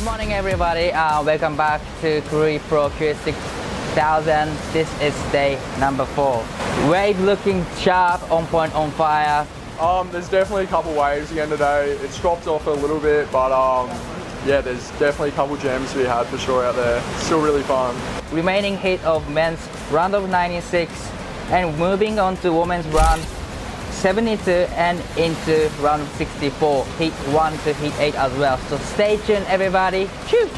morning, everybody. Welcome back to Krui Pro QS 6000. This is day number 4. Wave looking sharp, on point, on fire. There's definitely a couple waves again today. It's dropped off a little bit, but yeah, there's definitely a couple jams to be had for sure out there. Still really fun. Remaining heat of men's round of 96 and moving on to women's round 72 and into round of 64, heat 1 to heat 8 as well. So stay tuned, everybody. Choo!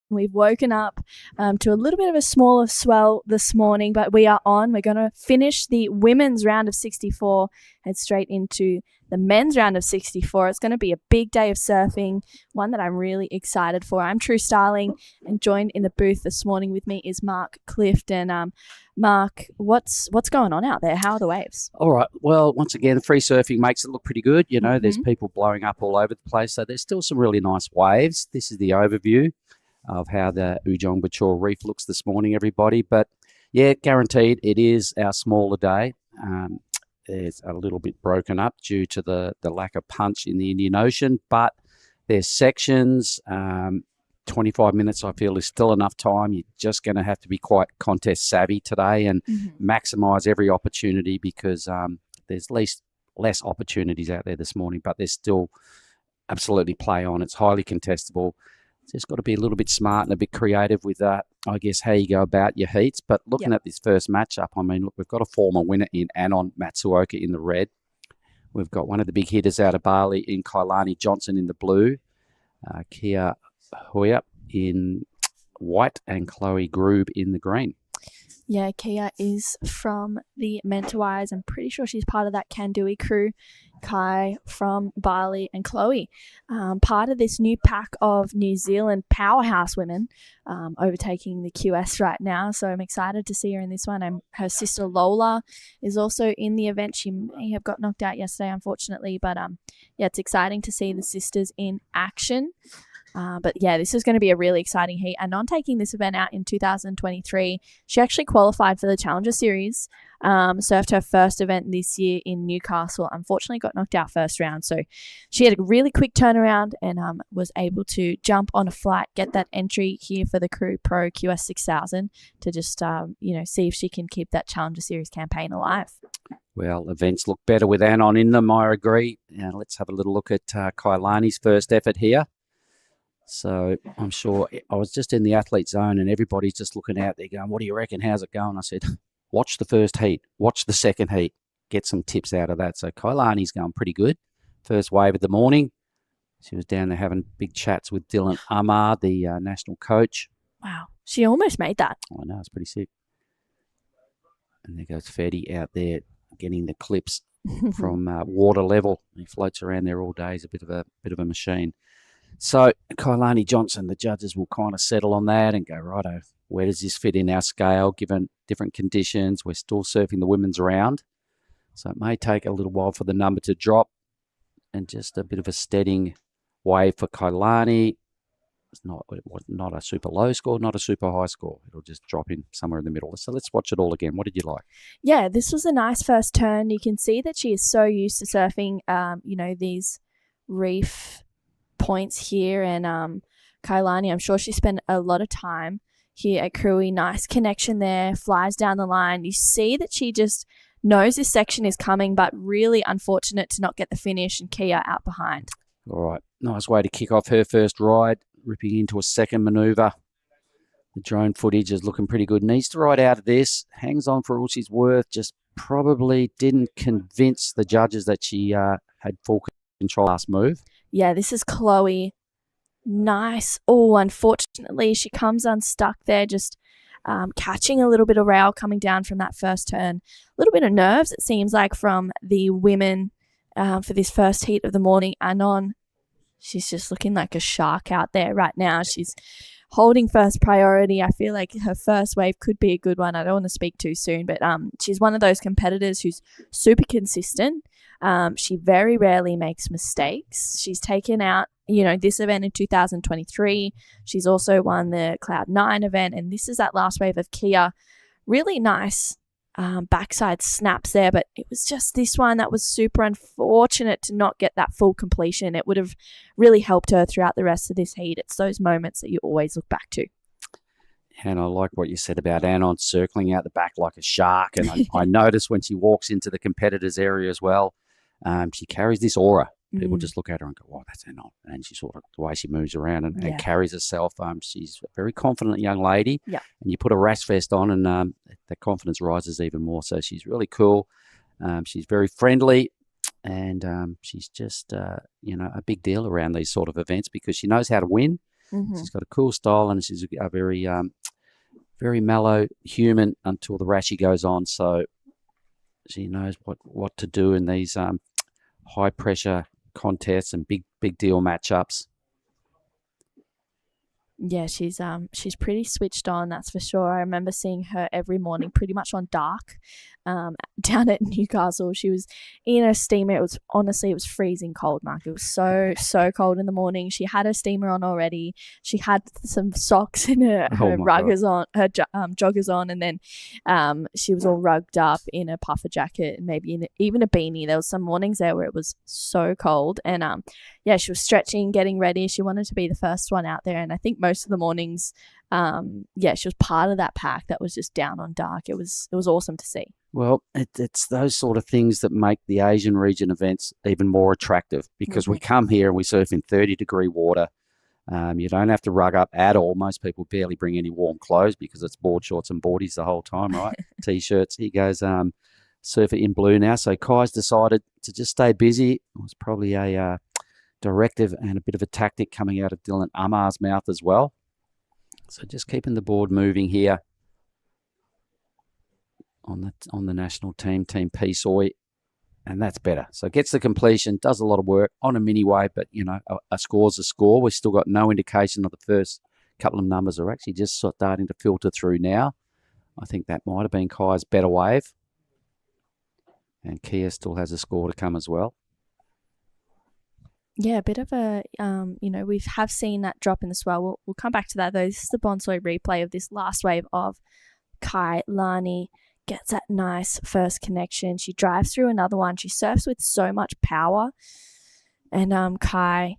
We've woken up to a little bit of a smaller swell this morning, but we are on. We're going to finish the women's round of 64, head straight into the men's round of 64. It's going to be a big day of surfing, one that I'm really excited for. I'm True Starling, and joined in the booth this morning with me is Mark Clifton. Mark, what's going on out there? How are the waves? All right. Well, once again, free surfing makes it look pretty good. You know, there's people blowing up all over the place, so there's still some really nice waves. This is the overview of how the Ujong Bachor Reef looks this morning, everybody. But yeah, guaranteed it is our smaller day. It's a little bit broken up due to the lack of punch in the Indian Ocean, but there's sections. 25 minutes, I feel, is still enough time. You're just going to have to be quite contest savvy today and maximise every opportunity, because there's less opportunities out there this morning, but there's still absolutely play on. It's highly contestable. Just got to be a little bit smart and a bit creative with that, I guess, how you go about your heats. But looking at this first matchup, I mean, look, we've got a former winner in Anon Matsuoka in the red. We've got one of the big hitters out of Bali in Kailani Johnson in the blue. Kia Hoya in white and Chloe Groob in the green. Yeah, Kia is from the Mentawais. I'm pretty sure she's part of that Kandui crew. Kai from Bali and Chloe, part of this new pack of New Zealand powerhouse women, overtaking the QS right now. So I'm excited to see her in this one. And her sister Lola is also in the event. She may have got knocked out yesterday, unfortunately. But yeah, it's exciting to see the sisters in action. But yeah, this is going to be a really exciting heat. Anon taking this event out in 2023. She actually qualified for the Challenger Series, surfed her first event this year in Newcastle. Unfortunately, got knocked out first round. So she had a really quick turnaround and was able to jump on a flight, get that entry here for the Krui Pro QS 6000 to just, see if she can keep that Challenger Series campaign alive. Well, events look better with Anon in them, I agree. Now let's have a little look at Kailani's first effort here. So I'm sure I was just in the athlete zone and everybody's just looking out there going, what do you reckon? How's it going? I said, watch the first heat, watch the second heat, get some tips out of that. So Kailani's going pretty good. First wave of the morning. She was down there having big chats with Dylan Amar, the national coach. Wow. She almost made that. I know, it's pretty sick. And there goes Fetty out there getting the clips from water level. He floats around there all day. He's a bit of a machine. So Kailani Johnson, the judges will kind of settle on that and go, righto, where does this fit in our scale given different conditions? We're still surfing the women's round, so it may take a little while for the number to drop, and just a bit of a steadying wave for Kailani. It's not a super low score, not a super high score. It'll just drop in somewhere in the middle. So let's watch it all again. What did you like? Yeah, this was a nice first turn. You can see that she is so used to surfing, these reef points here, and Kailani, I'm sure she spent a lot of time here at Krui. Nice connection there, flies down the line. You see that she just knows this section is coming, but really unfortunate to not get the finish and Kia out behind. All right, nice way to kick off her first ride, ripping into a second manoeuvre. The drone footage is looking pretty good. Needs to ride out of this. Hangs on for all she's worth. Just probably didn't convince the judges that she had full control last move. Yeah, this is Chloe. Nice. Oh, unfortunately, she comes unstuck there, just catching a little bit of rail coming down from that first turn. A little bit of nerves, it seems like, from the women for this first heat of the morning. Anon, she's just looking like a shark out there right now. She's holding first priority. I feel like her first wave could be a good one. I don't want to speak too soon, but she's one of those competitors who's super consistent. She very rarely makes mistakes. She's taken out, this event in 2023. She's also won the Cloud9 event, and this is that last wave of Kia. Really nice backside snaps there, but it was just this one that was super unfortunate to not get that full completion. It would have really helped her throughout the rest of this heat. It's those moments that you always look back to. And I like what you said about Anon circling out the back like a shark. And I noticed when she walks into the competitors area as well, she carries this aura. People just look at her and go, "Wow, that's Anon." And she sort of, the way she moves around and carries herself, she's a very confident young lady. Yeah. And you put a rash vest on and that confidence rises even more. So she's really cool. She's very friendly. And she's just, a big deal around these sort of events because she knows how to win. Mm-hmm. She's got a cool style and she's a very, very mellow human until the rashy goes on. So she knows what to do in these high pressure contests and big deal matchups. Yeah, she's pretty switched on, that's for sure. I remember seeing her every morning pretty much on dark down at Newcastle. She was in her steamer. It was freezing cold, Mark. It was so cold in the morning. She had her steamer on already. She had some socks in her joggers on, and then she was all rugged up in a puffer jacket and maybe even a beanie. There was some mornings there where it was so cold, and she was stretching, getting ready. She wanted to be the first one out there, and I think most of the mornings, she was part of that pack that was just down on dark. It was awesome to see. Well, it's those sort of things that make the Asian region events even more attractive because we come here and we surf in 30-degree water. You don't have to rug up at all. Most people barely bring any warm clothes because it's board shorts and boardies the whole time, right? T-shirts. He goes surfer in blue now. So Kai's decided to just stay busy. It was probably a directive and a bit of a tactic coming out of Dylan Amar's mouth as well. So just keeping the board moving here on the national team P-Soy, and that's better. So gets the completion, does a lot of work on a mini wave, but a score's a score. We've still got no indication of the first couple of numbers are actually just starting to filter through now. I think that might have been Kai's better wave, and Kia still has a score to come as well. Yeah, a bit of a, we have seen that drop in the swell. We'll come back to that, though. This is the Bonsai replay of this last wave of Kai Lani. Gets that nice first connection. She drives through another one. She surfs with so much power. And Kai,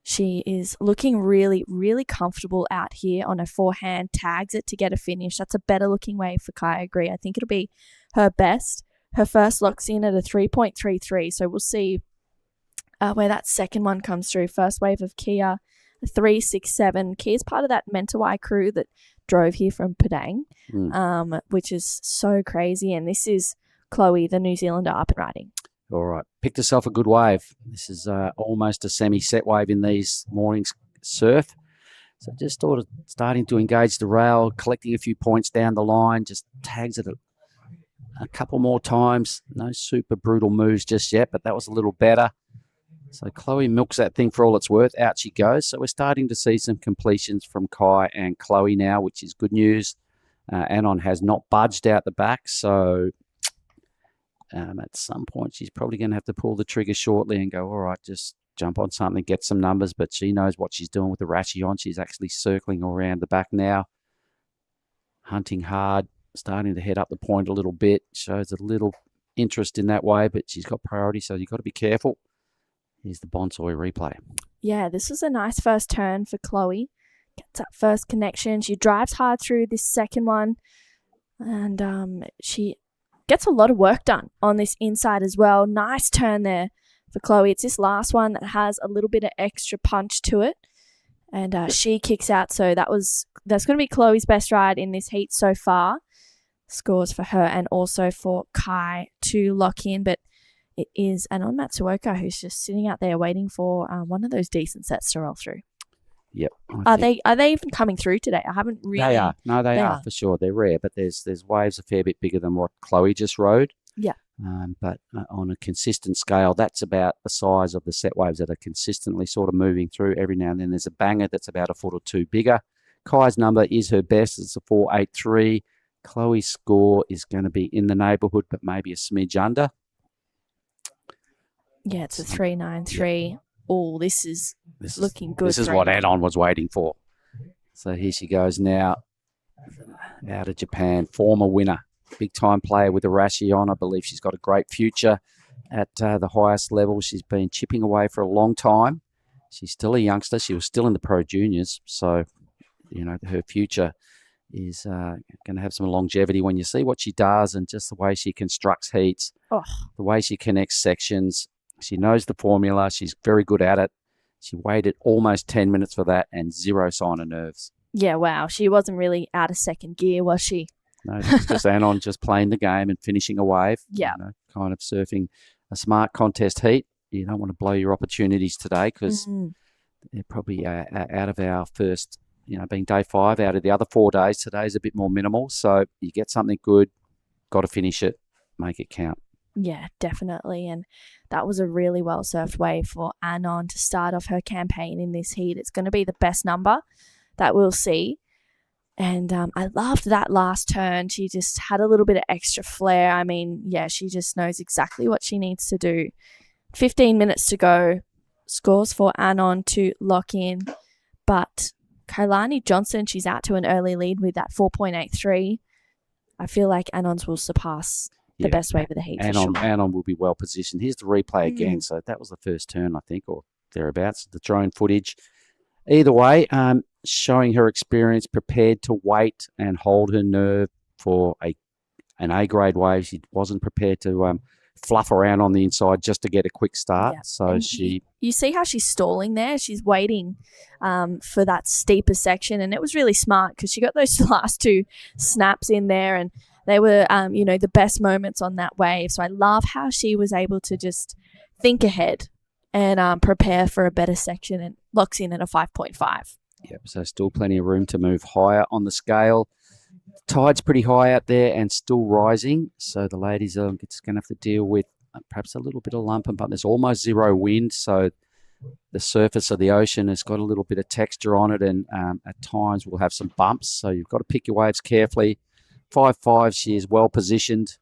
she is looking really, really comfortable out here on her forehand. Tags it to get a finish. That's a better looking wave for Kai, I agree. I think it'll be her best. Her first locks in at a 3.33. So we'll see where that second one comes through. First wave of Kia, a 3.67. Kia's part of that Mentawai crew that drove here from Padang, which is so crazy. And this is Chloe, the New Zealander, up and riding. All right. Picked herself a good wave. This is almost a semi-set wave in these mornings surf. So just sort of starting to engage the rail, collecting a few points down the line, just tags it a couple more times. No super brutal moves just yet, but that was a little better. So Chloe milks that thing for all it's worth. Out she goes. So we're starting to see some completions from Kai and Chloe now, which is good news. Anon has not budged out the back. So at some point, she's probably going to have to pull the trigger shortly and go, all right, just jump on something, get some numbers. But she knows what she's doing with the Rashi on. She's actually circling around the back now, hunting hard, starting to head up the point a little bit. Shows a little interest in that way, but she's got priority, so you've got to be careful. Here's the Bonsai replay. Yeah, this was a nice first turn for Chloe. Gets that first connection. She drives hard through this second one. And she gets a lot of work done on this inside as well. Nice turn there for Chloe. It's this last one that has a little bit of extra punch to it. And she kicks out. So that's going to be Chloe's best ride in this heat so far. Scores for her and also for Kai to lock in. But it is Anon Matsuoka who's just sitting out there waiting for one of those decent sets to roll through. Yep. Are they even coming through today? I haven't really. They are. No, they are for sure. They're rare, but there's waves a fair bit bigger than what Chloe just rode. Yeah. But on a consistent scale, that's about the size of the set waves that are consistently sort of moving through. Every now and then there's a banger that's about a foot or two bigger. Kai's number is her best. It's a 4.83. Chloe's score is going to be in the neighbourhood, but maybe a smidge under. Yeah, it's a 3.93. Yeah. Oh, this is looking good. This is what Anon was waiting for. So here she goes now, out of Japan, former winner. Big-time player with Arashi on. I believe she's got a great future at the highest level. She's been chipping away for a long time. She's still a youngster. She was still in the Pro Juniors. So, her future is going to have some longevity when you see what she does and just the way she constructs heats, the way she connects sections. She knows the formula. She's very good at it. She waited almost 10 minutes for that and zero sign of nerves. Yeah, wow. She wasn't really out of second gear, was she? No, it's just Anon just playing the game and finishing a wave. Yeah. Kind of surfing a smart contest heat. You don't want to blow your opportunities today because they're probably out of our first, being day 5 out of the other 4 days. Today's a bit more minimal. So you get something good, got to finish it, make it count. Yeah, definitely. And that was a really well surfed wave for Anon to start off her campaign in this heat. It's going to be the best number that we'll see. And I loved that last turn. She just had a little bit of extra flair. I mean, yeah, she just knows exactly what she needs to do. 15 minutes to go. Scores for Anon to lock in. But Kailani Johnson, she's out to an early lead with that 4.83. I feel like Anon's will surpass the best wave of the heat. Anon will be well positioned. Here's the replay again. So that was the first turn, I think, or thereabouts. The drone footage. Either way, showing her experience, prepared to wait and hold her nerve for an A-grade wave. She wasn't prepared to fluff around on the inside just to get a quick start. Yeah. So you see how she's stalling there? She's waiting for that steeper section, and it was really smart because she got those last 2 snaps in there, and they were, the best moments on that wave. So I love how she was able to just think ahead and prepare for a better section and locks in at a 5.5. Yep, so still plenty of room to move higher on the scale. Tide's pretty high out there and still rising, so the ladies are just going to have to deal with perhaps a little bit of lumping, but there's almost zero wind, so the surface of the ocean has got a little bit of texture on it, and at times we'll have some bumps, so you've got to pick your waves carefully. 5.5, she is well positioned.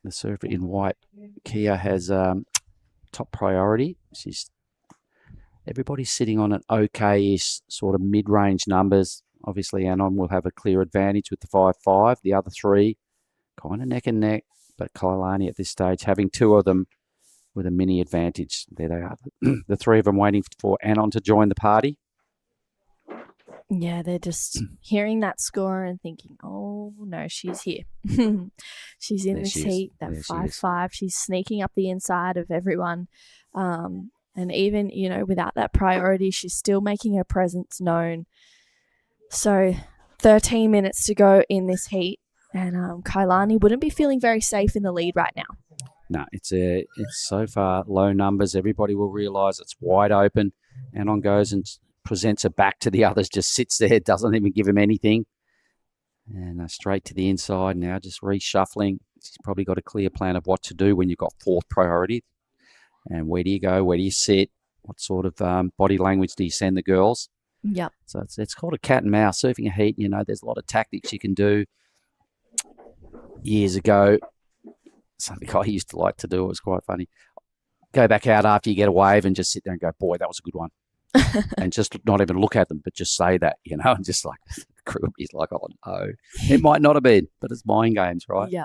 The surfer in white, Kia, has top priority. Everybody's sitting on an okay-ish sort of mid-range numbers. Obviously, Anon will have a clear advantage with the 5.5. The other 3 kind of neck and neck, but Kailani at this stage having 2 of them with a mini advantage. There they are. The 3 of them waiting for Anon to join the party. Yeah, they're just hearing that score and thinking, oh, no, she's here. She's in this heat, that 5.5. She's sneaking up the inside of everyone. And even, without that priority, she's still making her presence known. So 13 minutes to go in this heat. And Kailani wouldn't be feeling very safe in the lead right now. No, it's so far low numbers. Everybody will realise it's wide open. Anon goes and presents her back to the others, just sits there, doesn't even give him anything. And straight to the inside now, just reshuffling. She's probably got a clear plan of what to do when you've got 4th priority. And where do you go? Where do you sit? What sort of body language do you send the girls? Yep. So it's called a cat and mouse. Surfing a heat, there's a lot of tactics you can do. Years ago, something I used to like to do, it was quite funny. Go back out after you get a wave and just sit there and go, boy, that was a good one. And just not even look at them, but just say that, and just like, crew is like, oh, no. It might not have been, but it's mind games, right? Yeah.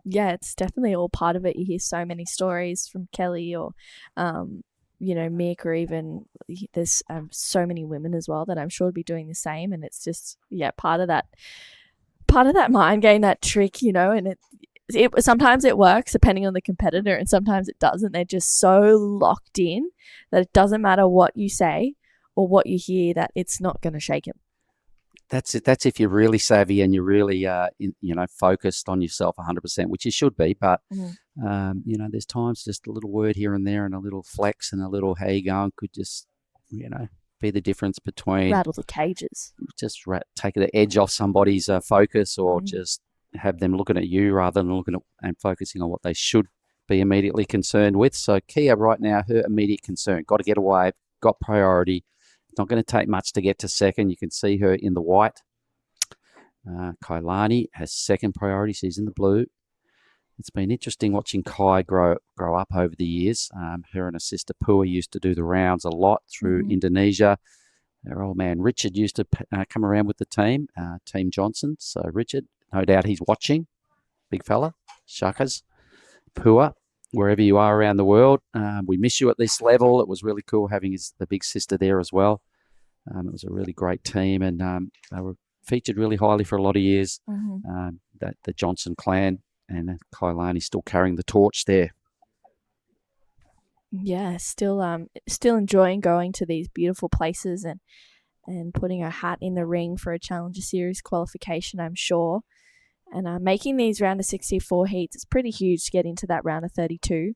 Yeah, it's definitely all part of it. You hear so many stories from Kelly or, Mick, or even there's so many women as well that I'm sure would be doing the same. And it's just, part of that part of that mind game, that trick, and it sometimes it works depending on the competitor, and sometimes it doesn't. They're just so locked in that it doesn't matter what you say or what you hear, that it's not going to shake him. That's it. That's if you're really savvy and you're really, focused on yourself 100%, which you should be. But, there's times just a little word here and there and a little flex and a little how you going could just, be the difference between rattle the cages. Just take the edge off somebody's focus, or just have them looking at you rather than looking at and focusing on what they should be immediately concerned with. So Kia right now, her immediate concern, got to get away, got priority. It's not going to take much to get to second. You can see her in the white. Kailani has second priority. She's in the blue. It's been interesting watching Kai grow up over the years. Her and her sister Pua used to do the rounds a lot through Indonesia. Her old man Richard used to come around with the team, Team Johnson. So Richard, no doubt he's watching. Big fella, Shakas. Pua, wherever you are around the world, we miss you at this level. It was really cool having the big sister there as well. It was a really great team, and they were featured really highly for a lot of years. That the Johnson clan, and Kailani still carrying the torch there. Yeah, still enjoying going to these beautiful places and putting her hat in the ring for a Challenger Series qualification, I'm sure. And making these round of 64 heats, it's pretty huge to get into that round of 32,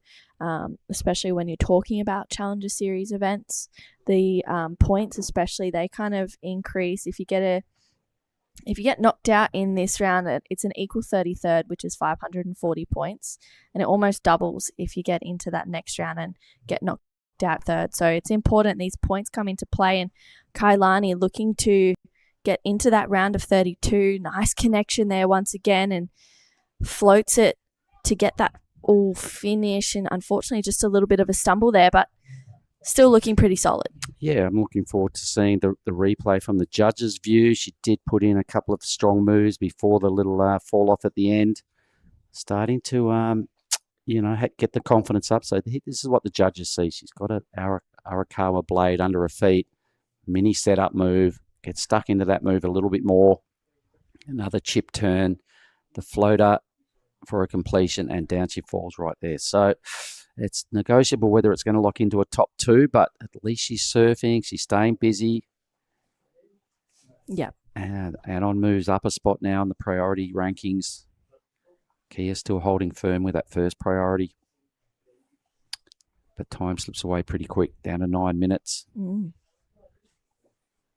especially when you're talking about Challenger Series events. The points especially, they kind of increase. If you get knocked out in this round, it's an equal 33rd, which is 540 points. And it almost doubles if you get into that next round and get knocked out third. So it's important these points come into play. And Kailani looking to get into that round of 32. Nice connection there once again, and floats it to get that all finish. And unfortunately, just a little bit of a stumble there, but still looking pretty solid. Yeah, I'm looking forward to seeing the replay from the judges' view. She did put in a couple of strong moves before the little fall off at the end. Starting to, get the confidence up. So this is what the judges see. She's got an Arakawa blade under her feet, mini setup move. Get stuck into that move a little bit more. Another chip turn, the floater for a completion, and down she falls right there. So it's negotiable whether it's going to lock into a top two, but at least she's surfing. She's staying busy. Yeah. And on moves up a spot now in the priority rankings. Kia still holding firm with that first priority. But time slips away pretty quick, down to 9 minutes.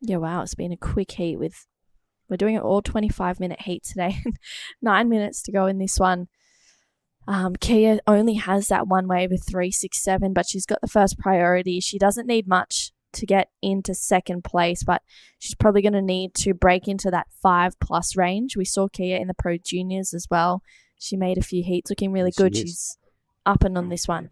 Yeah, wow, it's been a quick heat. We're doing it all 25-minute heat today. 9 minutes to go in this one. Kia only has that one wave of 367, but she's got the first priority. She doesn't need much to get into second place, but she's probably going to need to break into that 5+ range. We saw Kia in the Pro Juniors as well. She made a few heats looking really good. She's up and on this one.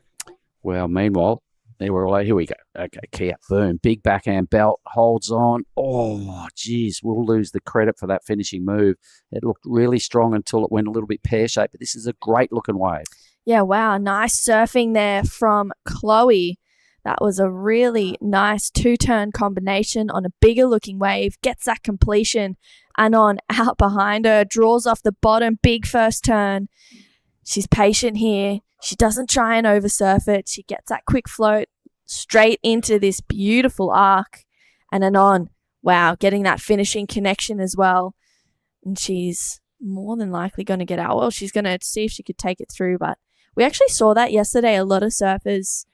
Well, meanwhile, here we go. Okay, Kia, boom. Big backhand belt, holds on. Oh, geez, we'll lose the credit for that finishing move. It looked really strong until it went a little bit pear-shaped, but this is a great-looking wave. Yeah, wow, nice surfing there from Chloe. That was a really nice two-turn combination on a bigger-looking wave. Gets that completion. Anon out behind her, draws off the bottom, big first turn. She's patient here. She doesn't try and oversurf it. She gets that quick float straight into this beautiful arc. And Anon, wow, getting that finishing connection as well. And she's more than likely going to get out. Well, she's going to see if she could take it through. But we actually saw that yesterday. A lot of surfers,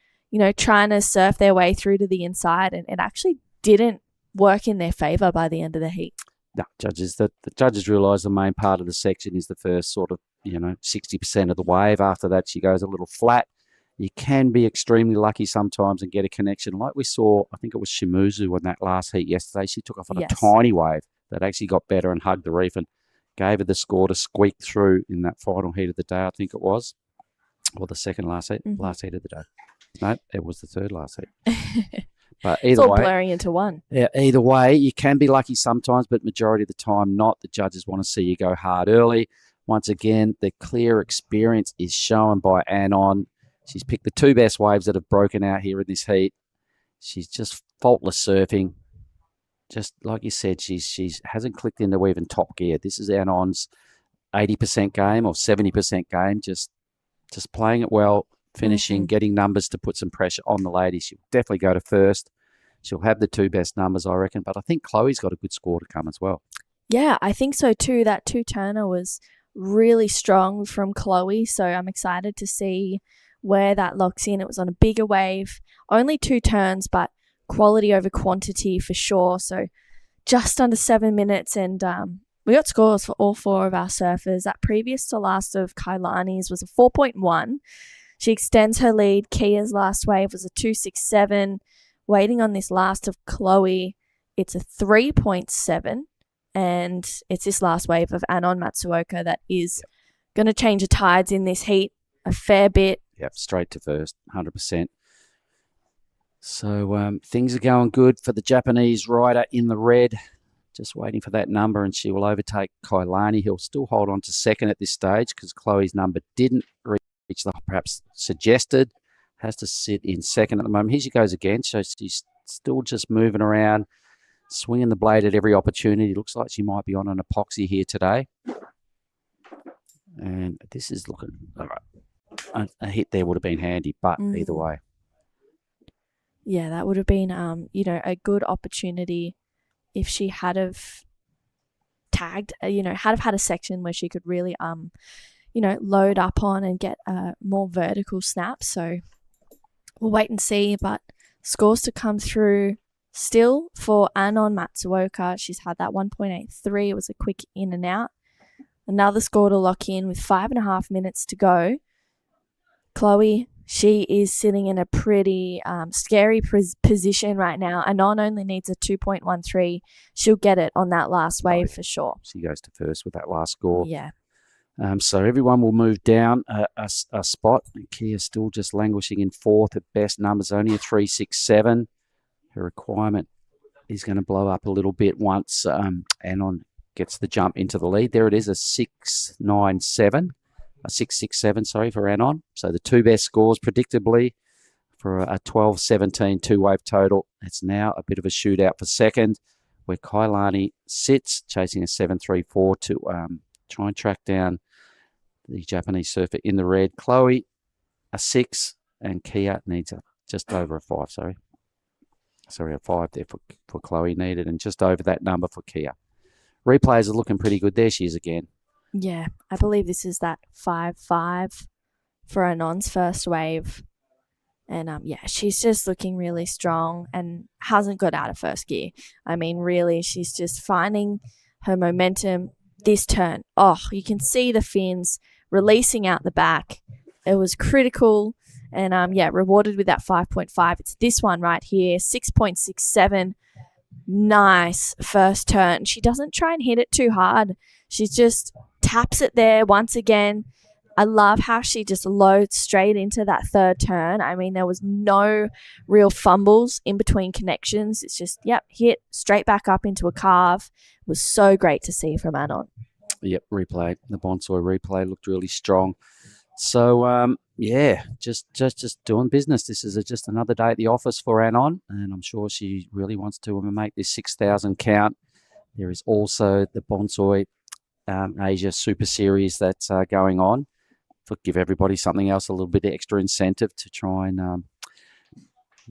trying to surf their way through to the inside. And it actually didn't work in their favor by the end of the heat. No, the judges realise the main part of the section is the first sort of 60% of the wave. After that, she goes a little flat. You can be extremely lucky sometimes and get a connection. Like we saw, I think it was Shimuzu in that last heat yesterday. She took off on a tiny wave that actually got better and hugged the reef and gave her the score to squeak through in that final heat of the day, I think it was. Or the second last heat, last heat of the day. No, it was the third last heat. But either it's all way, blurring into one. Yeah, either way, you can be lucky sometimes, but majority of the time not. The judges want to see you go hard early. Once again, the clear experience is shown by Anon. She's picked the two best waves that have broken out here in this heat. She's just faultless surfing. just like you said, she's hasn't clicked into even top gear. This is Anon's 80% game or 70% game. Just playing it well, finishing, getting numbers to put some pressure on the lady. She'll definitely go to first. She'll have the 2 best numbers, I reckon. But I think Chloe's got a good score to come as well. Yeah, I think so too. That 2-turner was really strong from Chloe. So I'm excited to see where that locks in. It was on a bigger wave. Only 2 turns, but quality over quantity for sure. So just under 7 minutes, and we got scores for all 4 of our surfers. That previous to last of Kailani's was a 4.1. She extends her lead. Kia's last wave was a 2.67. Waiting on this last of Chloe, it's a 3.7. And it's this last wave of Anon Matsuoka that is going to change the tides in this heat a fair bit. Yep, straight to first, 100%. So things are going good for the Japanese rider in the red. Just waiting for that number, and she will overtake Kailani. He'll still hold on to second at this stage because Chloe's number didn't reach the perhaps suggested. Has to sit in second at the moment. Here she goes again. So she's still just moving around, swinging the blade at every opportunity. Looks like she might be on an epoxy here today. And this is looking all right. A hit there would have been handy, but either way. Yeah, that would have been, a good opportunity if she had have tagged, had have had a section where she could really, load up on and get a more vertical snap. So we'll wait and see, but scores to come through still for Anon Matsuoka. She's had that 1.83. It was a quick in and out. Another score to lock in with 5.5 minutes to go. Chloe, she is sitting in a pretty scary position right now. Anon only needs a 2.13. She'll get it on that last wave for sure. She goes to first with that last score. Yeah. So everyone will move down a spot. Kia's still just languishing in fourth at best. Numbers only a 3.67. Her requirement is going to blow up a little bit once Anon gets the jump into the lead. There it is, a 6.97. A 6.67, sorry, for Anon. So the 2 best scores, predictably, for a 12.17 2-wave total. It's now a bit of a shootout for second, where Kailani sits, chasing a 7.34 to try and track down the Japanese surfer in the red. Chloe, a 6, and Kia needs just over a 5, sorry. Sorry, a 5 there for Chloe needed, and just over that number for Kia. Replays are looking pretty good. There she is again. Yeah, I believe this is that 5.5 for Anon's first wave. And she's just looking really strong and hasn't got out of first gear. I mean, really, she's just finding her momentum this turn. Oh, you can see the fins releasing out the back. It was critical and, rewarded with that 5.5. It's this one right here, 6.67. Nice first turn. She doesn't try and hit it too hard. She just taps it there once again. I love how she just loads straight into that third turn. I mean, there was no real fumbles in between connections. It's just, hit straight back up into a carve. It was so great to see from Anon. Yep, replay. The Bonsai replay looked really strong. So, just doing business. This is just another day at the office for Anon, and I'm sure she really wants to make this 6,000 count. There is also the Bonsai Asia Super Series that's going on. Give everybody something else, a little bit of extra incentive to try and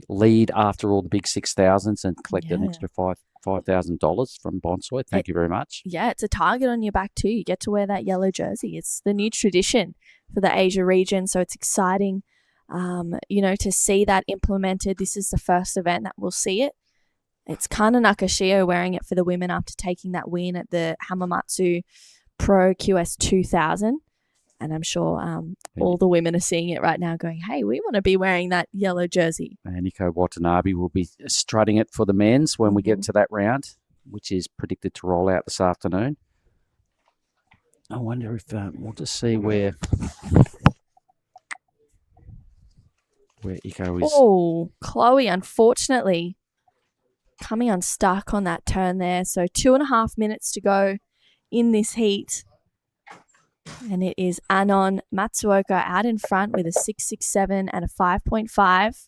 lead after all the big 6,000s and collect an extra $5,000 from Bonsai. Thank you very much. Yeah, it's a target on your back too. You get to wear that yellow jersey. It's the new tradition for the Asia region, so it's exciting, to see that implemented. This is the first event that we'll see it. It's Kana Nakashio wearing it for the women after taking that win at the Hamamatsu Pro QS 2000. And I'm sure all the women are seeing it right now going, hey, we want to be wearing that yellow jersey. And Nico Watanabe will be strutting it for the men's when we get to that round, which is predicted to roll out this afternoon. I wonder if we'll just see where Iko is. Oh, Chloe, unfortunately, coming unstuck on that turn there. So 2.5 minutes to go in this heat. And it is Anon Matsuoka out in front with a 6.67 and a 5.5.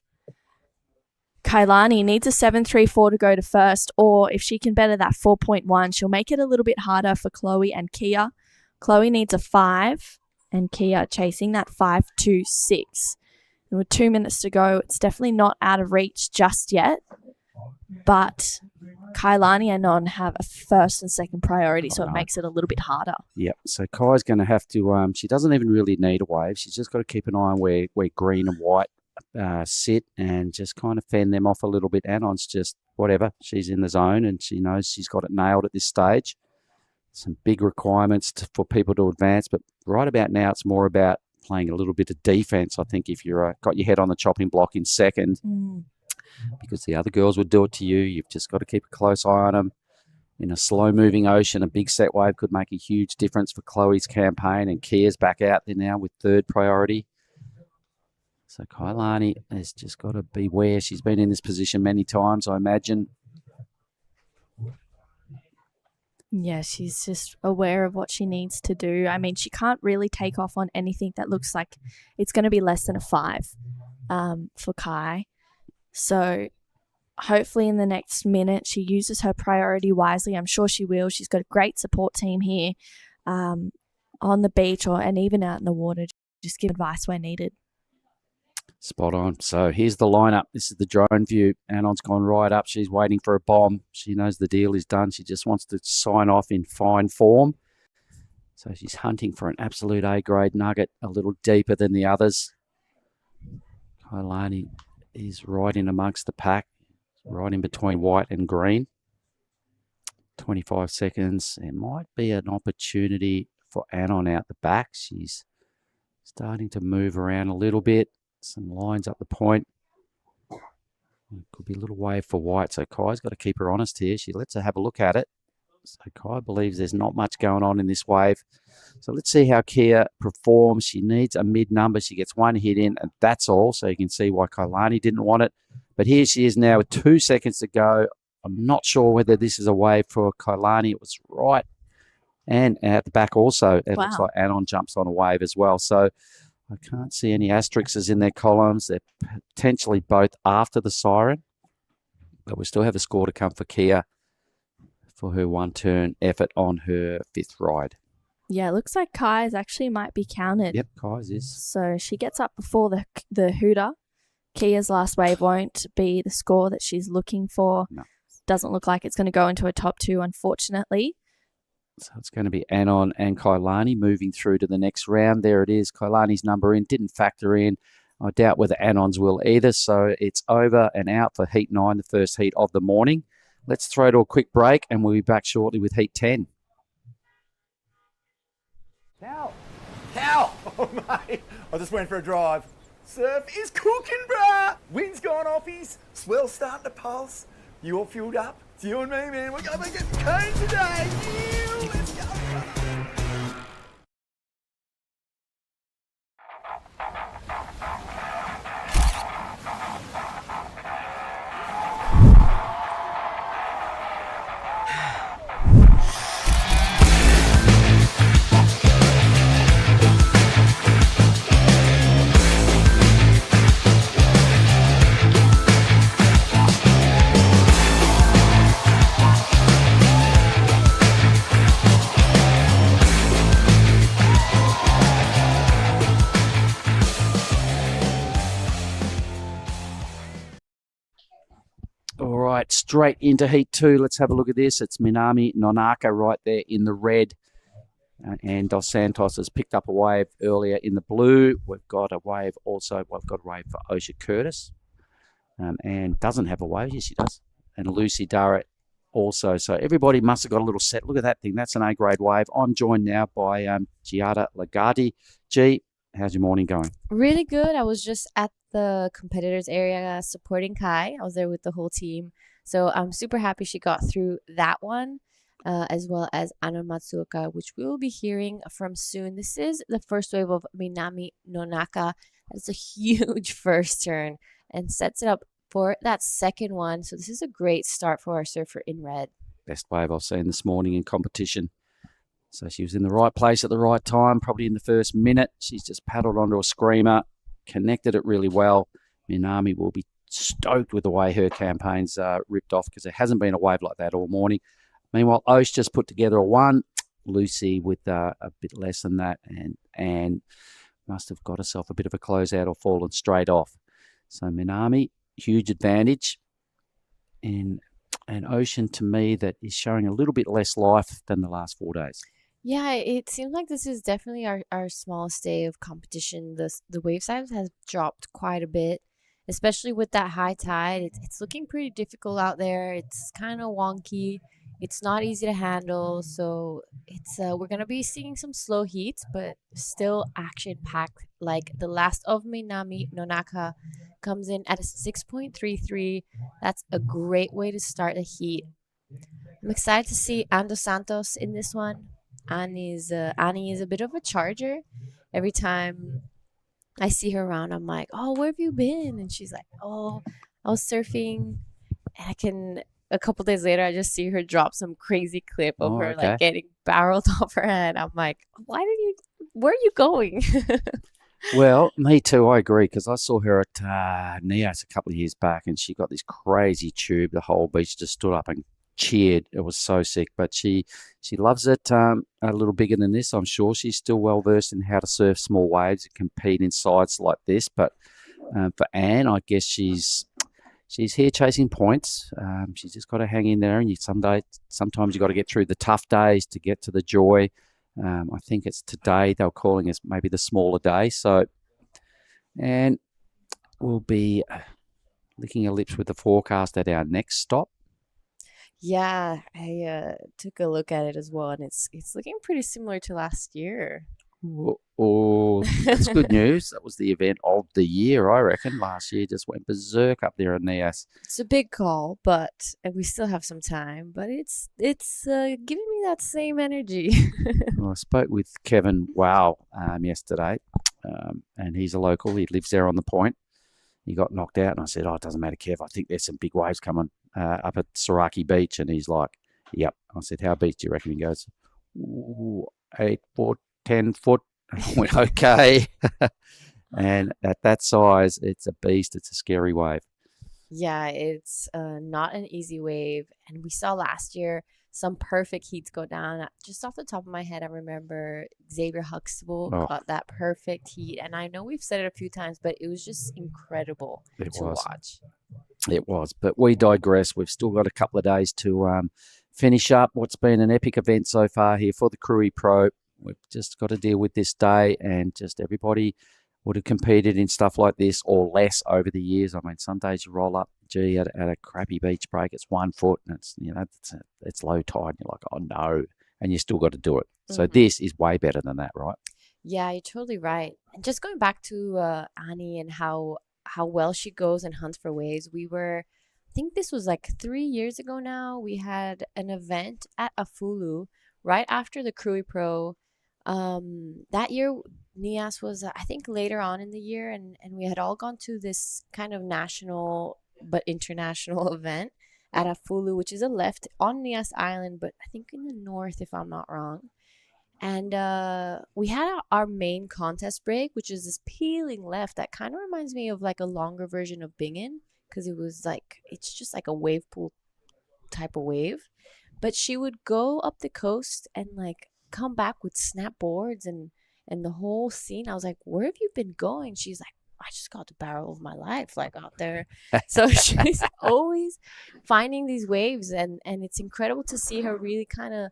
Kailani needs a 7.34 to go to first, or if she can better that 4.1, she'll make it a little bit harder for Chloe and Kia. Chloe needs a 5, and Kia chasing that 5.26. And with 2 minutes to go, it's definitely not out of reach just yet, but Kailani and Non have a first and second priority, so it makes it a little bit harder. Yep. So Kai's going to have to. She doesn't even really need a wave. She's just got to keep an eye on where green and white sit and just kind of fend them off a little bit. Anon's just whatever. She's in the zone and she knows she's got it nailed at this stage. Some big requirements for people to advance, but right about now it's more about playing a little bit of defense. I think if you're got your head on the chopping block in second, because the other girls would do it to you, you've just got to keep a close eye on them. In a slow-moving ocean, a big set wave could make a huge difference for Chloe's campaign, and Kia's back out there now with third priority. So Kailani has just got to beware. She's been in this position many times, I imagine. Yeah, she's just aware of what she needs to do. I mean, she can't really take off on anything that looks like it's going to be less than a 5 for Kai. So hopefully in the next minute she uses her priority wisely. I'm sure she will. She's got a great support team here on the beach and even out in the water. Just give advice where needed. Spot on. So here's the lineup. This is the drone view. Anon's gone right up. She's waiting for a bomb. She knows the deal is done. She just wants to sign off in fine form. So she's hunting for an absolute A-grade nugget, a little deeper than the others. Kailani is right in amongst the pack, right in between white and green. 25 seconds. There might be an opportunity for Anon out the back. She's starting to move around a little bit. Some lines up the point. It could be a little wave for white. So Kai's got to keep her honest here. She lets her have a look at it. So Kai believes there's not much going on in this wave. So let's see how Kia performs. She needs a mid number. She gets one hit in, and that's all. So you can see why Kailani didn't want it. But here she is now with 2 seconds to go. I'm not sure whether this is a wave for Kailani. It was right. And at the back also, it looks like Anon jumps on a wave as well. So I can't see any asterisks in their columns. They're potentially both after the siren. But we still have a score to come for Kia for her one-turn effort on her 5th ride. Yeah, it looks like Kai's actually might be counted. Yep, Kai's is. So she gets up before the hooter. Kia's last wave won't be the score that she's looking for. No. Doesn't look like it's going to go into a top 2, unfortunately. So it's going to be Anon and Kailani moving through to the next round. There it is. Kailani's number in didn't factor in. I doubt whether Anon's will either. So it's over and out for Heat 9, the first heat of the morning. Let's throw to a quick break and we'll be back shortly with Heat 10. How? Oh, mate, I just went for a drive. Surf is cooking, bruh. Wind's gone offies. Swell's starting to pulse. You all fueled up? It's you and me, man. We're going to get cane today. Yeah, let's go, brother. All right, straight into Heat 2. Let's have a look at this. It's Minami Nonaka right there in the red. And Dos Santos has picked up a wave earlier in the blue. We've got a wave also. We've got a wave for Osha Curtis. And doesn't have a wave. Yes, she does. And Lucy Durrett also. So everybody must have got a little set. Look at that thing. That's an A-grade wave. I'm joined now by Giada Lagardi. G, how's your morning going? Really good. I was just at the competitors area supporting Kai. I was there with the whole team. So I'm super happy she got through that one, as well as Anon Matsuoka, which we will be hearing from soon. This is the first wave of Minami Nonaka. That's a huge first turn and sets it up for that second one. So this is a great start for our surfer in red. Best wave I've seen this morning in competition. So she was in the right place at the right time, probably in the first minute. She's just paddled onto a screamer, connected it really well. Minami will be stoked with the way her campaign's ripped off because there hasn't been a wave like that all morning. Meanwhile, Osh just put together a 1. Lucy with a bit less than that, and must have got herself a bit of a closeout or fallen straight off. So Minami, huge advantage. And Ocean, to me, that is showing a little bit less life than the last 4 days. Yeah, it seems like this is definitely our smallest day of competition. The wave size has dropped quite a bit, especially with that high tide. It's looking pretty difficult out there. It's kind of wonky. It's not easy to handle. So it's we're gonna be seeing some slow heats, but still action packed. Like the last of Minami Nonaka comes in at a 6.33. That's a great way to start a heat. I'm excited to see Ando Santos in this one. Annie is a bit of a charger. Every time I see her around, I'm like, oh, where have you been? And she's like, oh, I was surfing. And a couple days later, I just see her drop some crazy clip of her like getting barreled off her head. I'm like, where are you going? Well, me too. I agree because I saw her at Nias a couple of years back, and she got this crazy tube. The whole beach just stood up and cheered. It was so sick, but she loves it a little bigger than this. I'm sure she's still well versed in how to surf small waves and compete in sides like this. But for Anne, I guess she's here chasing points. She's just got to hang in there, and sometimes you got to get through the tough days to get to the joy. I think it's today they're calling us maybe the smaller day. So, and we'll be licking our lips with the forecast at our next stop. Yeah, I took a look at it as well, and it's looking pretty similar to last year. Oh, that's good news. That was the event of the year, I reckon. Last year just went berserk up there in Nias. It's a big call, but and we still have some time. But it's giving me that same energy. Well, I spoke with Kevin yesterday, and he's a local. He lives there on the point. He got knocked out, and I said, "Oh, it doesn't matter, Kev. I think there's some big waves coming up at Saraki Beach." And he's like, "Yep." I said, "How deep do you reckon?" He goes, 8 foot, 10 foot. I went, okay. And at that size, it's a beast. It's a scary wave. Yeah, it's not an easy wave. And we saw last year some perfect heats go down. Just off the top of my head, I remember Xavier Huxtable got that perfect heat. And I know we've said it a few times, but it was just incredible to watch. It was. But we digress. We've still got a couple of days to finish up what's been an epic event so far here for the Krui Pro. We've just got to deal with this day, and just everybody would have competed in stuff like this or less over the years. I mean, some days you roll up, at a crappy beach break, it's 1 foot, and it's low tide. And you're like, oh no, and you still got to do it. Mm-hmm. So this is way better than that, right? Yeah, you're totally right. And just going back to Annie and how well she goes and hunts for waves, I think this was like 3 years ago now. We had an event at Afulu right after the Krui Pro. That year Nias was I think later on in the year, and we had all gone to this kind of national but international event at Afulu, which is a left on Nias Island, but I think in the north if I'm not wrong. And we had our main contest break, which is this peeling left that kind of reminds me of like a longer version of Bingen, because it's just like a wave pool type of wave. But she would go up the coast and like come back with snap boards and the whole scene. I was like, where have you been going? She's like, I just got the barrel of my life like out there. So she's always finding these waves, and it's incredible to see her really kind of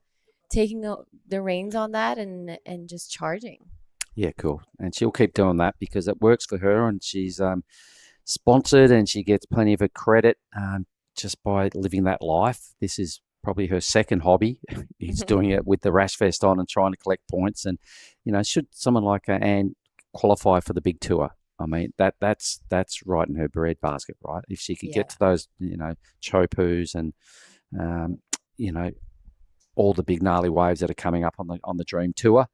taking the reins on that and just charging. Yeah, cool. And she'll keep doing that because it works for her, and she's sponsored, and she gets plenty of her credit just by living that life. This is probably her second hobby. He's doing it with the rash vest on and trying to collect points. And, should someone like Anne qualify for the big tour, I mean, that's right in her breadbasket, right? If she could get to those, Chopus and, all the big gnarly waves that are coming up on the Dream Tour,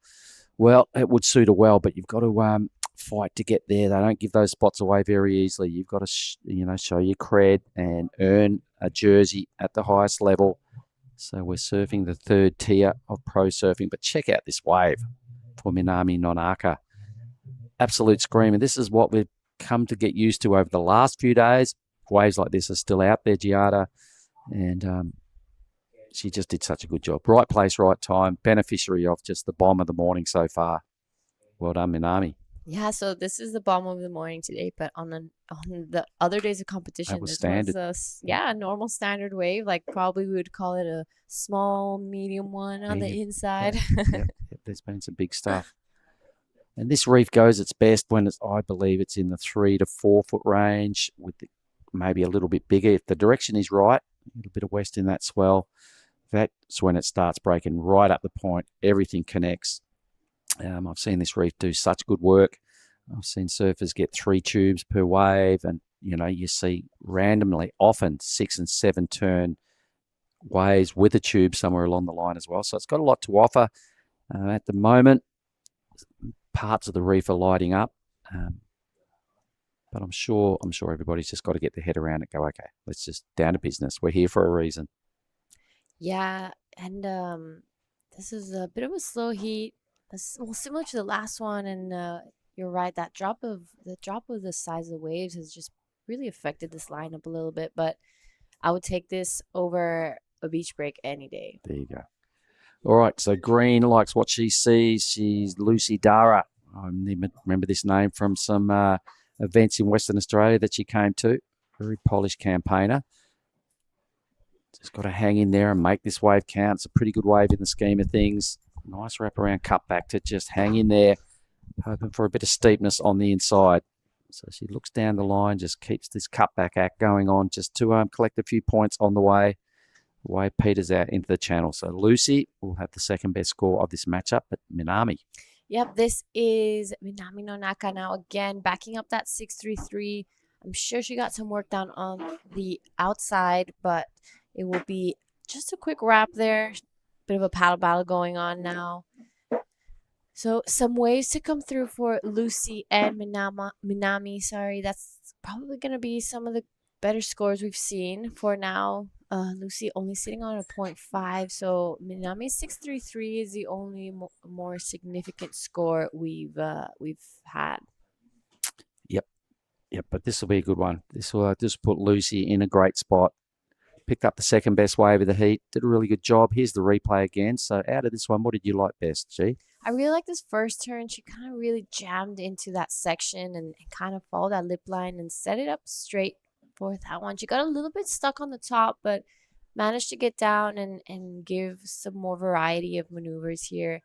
well, it would suit her well, but you've got to fight to get there. They don't give those spots away very easily. You've got to, show your cred and earn a jersey at the highest level. So we're surfing the third tier of pro surfing. But check out this wave for Minami Nonaka. Absolute screamer. This is what we've come to get used to over the last few days. waves like this are still out there, Giada. And she just did such a good job. Right place, right time. Beneficiary of just the bomb of the morning so far. Well done, Minami. Yeah, so this is the bomb of the morning today, but on the other days of competition, That was this standard. was a normal standard wave. Like probably we would call it a small, medium one on the inside. Yep, there's been some big stuff. And this reef goes its best when I believe it's in the 3 to 4 foot range, with maybe a little bit bigger. If the direction is right, a little bit of west in that swell, that's when it starts breaking right up the point. Everything connects. I've seen this reef do such good work. I've seen surfers get 3 tubes per wave, and you see randomly often 6 and 7 turn waves with a tube somewhere along the line as well. So it's got a lot to offer. At the moment, parts of the reef are lighting up, but I'm sure everybody's just got to get their head around it. Go, okay, let's just down to business. We're here for a reason. Yeah, and this is a bit of a slow heat. Similar to the last one, and you're right. The drop of the size of the waves has just really affected this lineup a little bit. But I would take this over a beach break any day. There you go. All right, so Green likes what she sees. She's Lucy Dara. I remember this name from some events in Western Australia that she came to. Very polished campaigner. Just got to hang in there and make this wave count. It's a pretty good wave in the scheme of things. Nice wraparound cutback to just hang in there, hoping for a bit of steepness on the inside. So she looks down the line, just keeps this cutback act going on, just to collect a few points on the way. The wave peters out into the channel. So Lucy will have the second best score of this matchup, but Minami. Yep, this is Minami no Naka now again, backing up that 633. I'm sure she got some work done on the outside, but it will be just a quick wrap there. Bit of a paddle battle going on now. So some waves to come through for Lucy and Minami. Sorry, that's probably going to be some of the better scores we've seen for now. Lucy only sitting on a 0.5, so Minami's 633 is the only more significant score we've had. Yep, but this will be a good one. This will just put Lucy in a great spot. Picked up the second best wave of the heat. Did a really good job. Here's the replay again. So out of this one, what did you like best, G? I really like this first turn. She kind of really jammed into that section and kind of followed that lip line and set it up straight for that one. She got a little bit stuck on the top, but managed to get down and give some more variety of maneuvers here.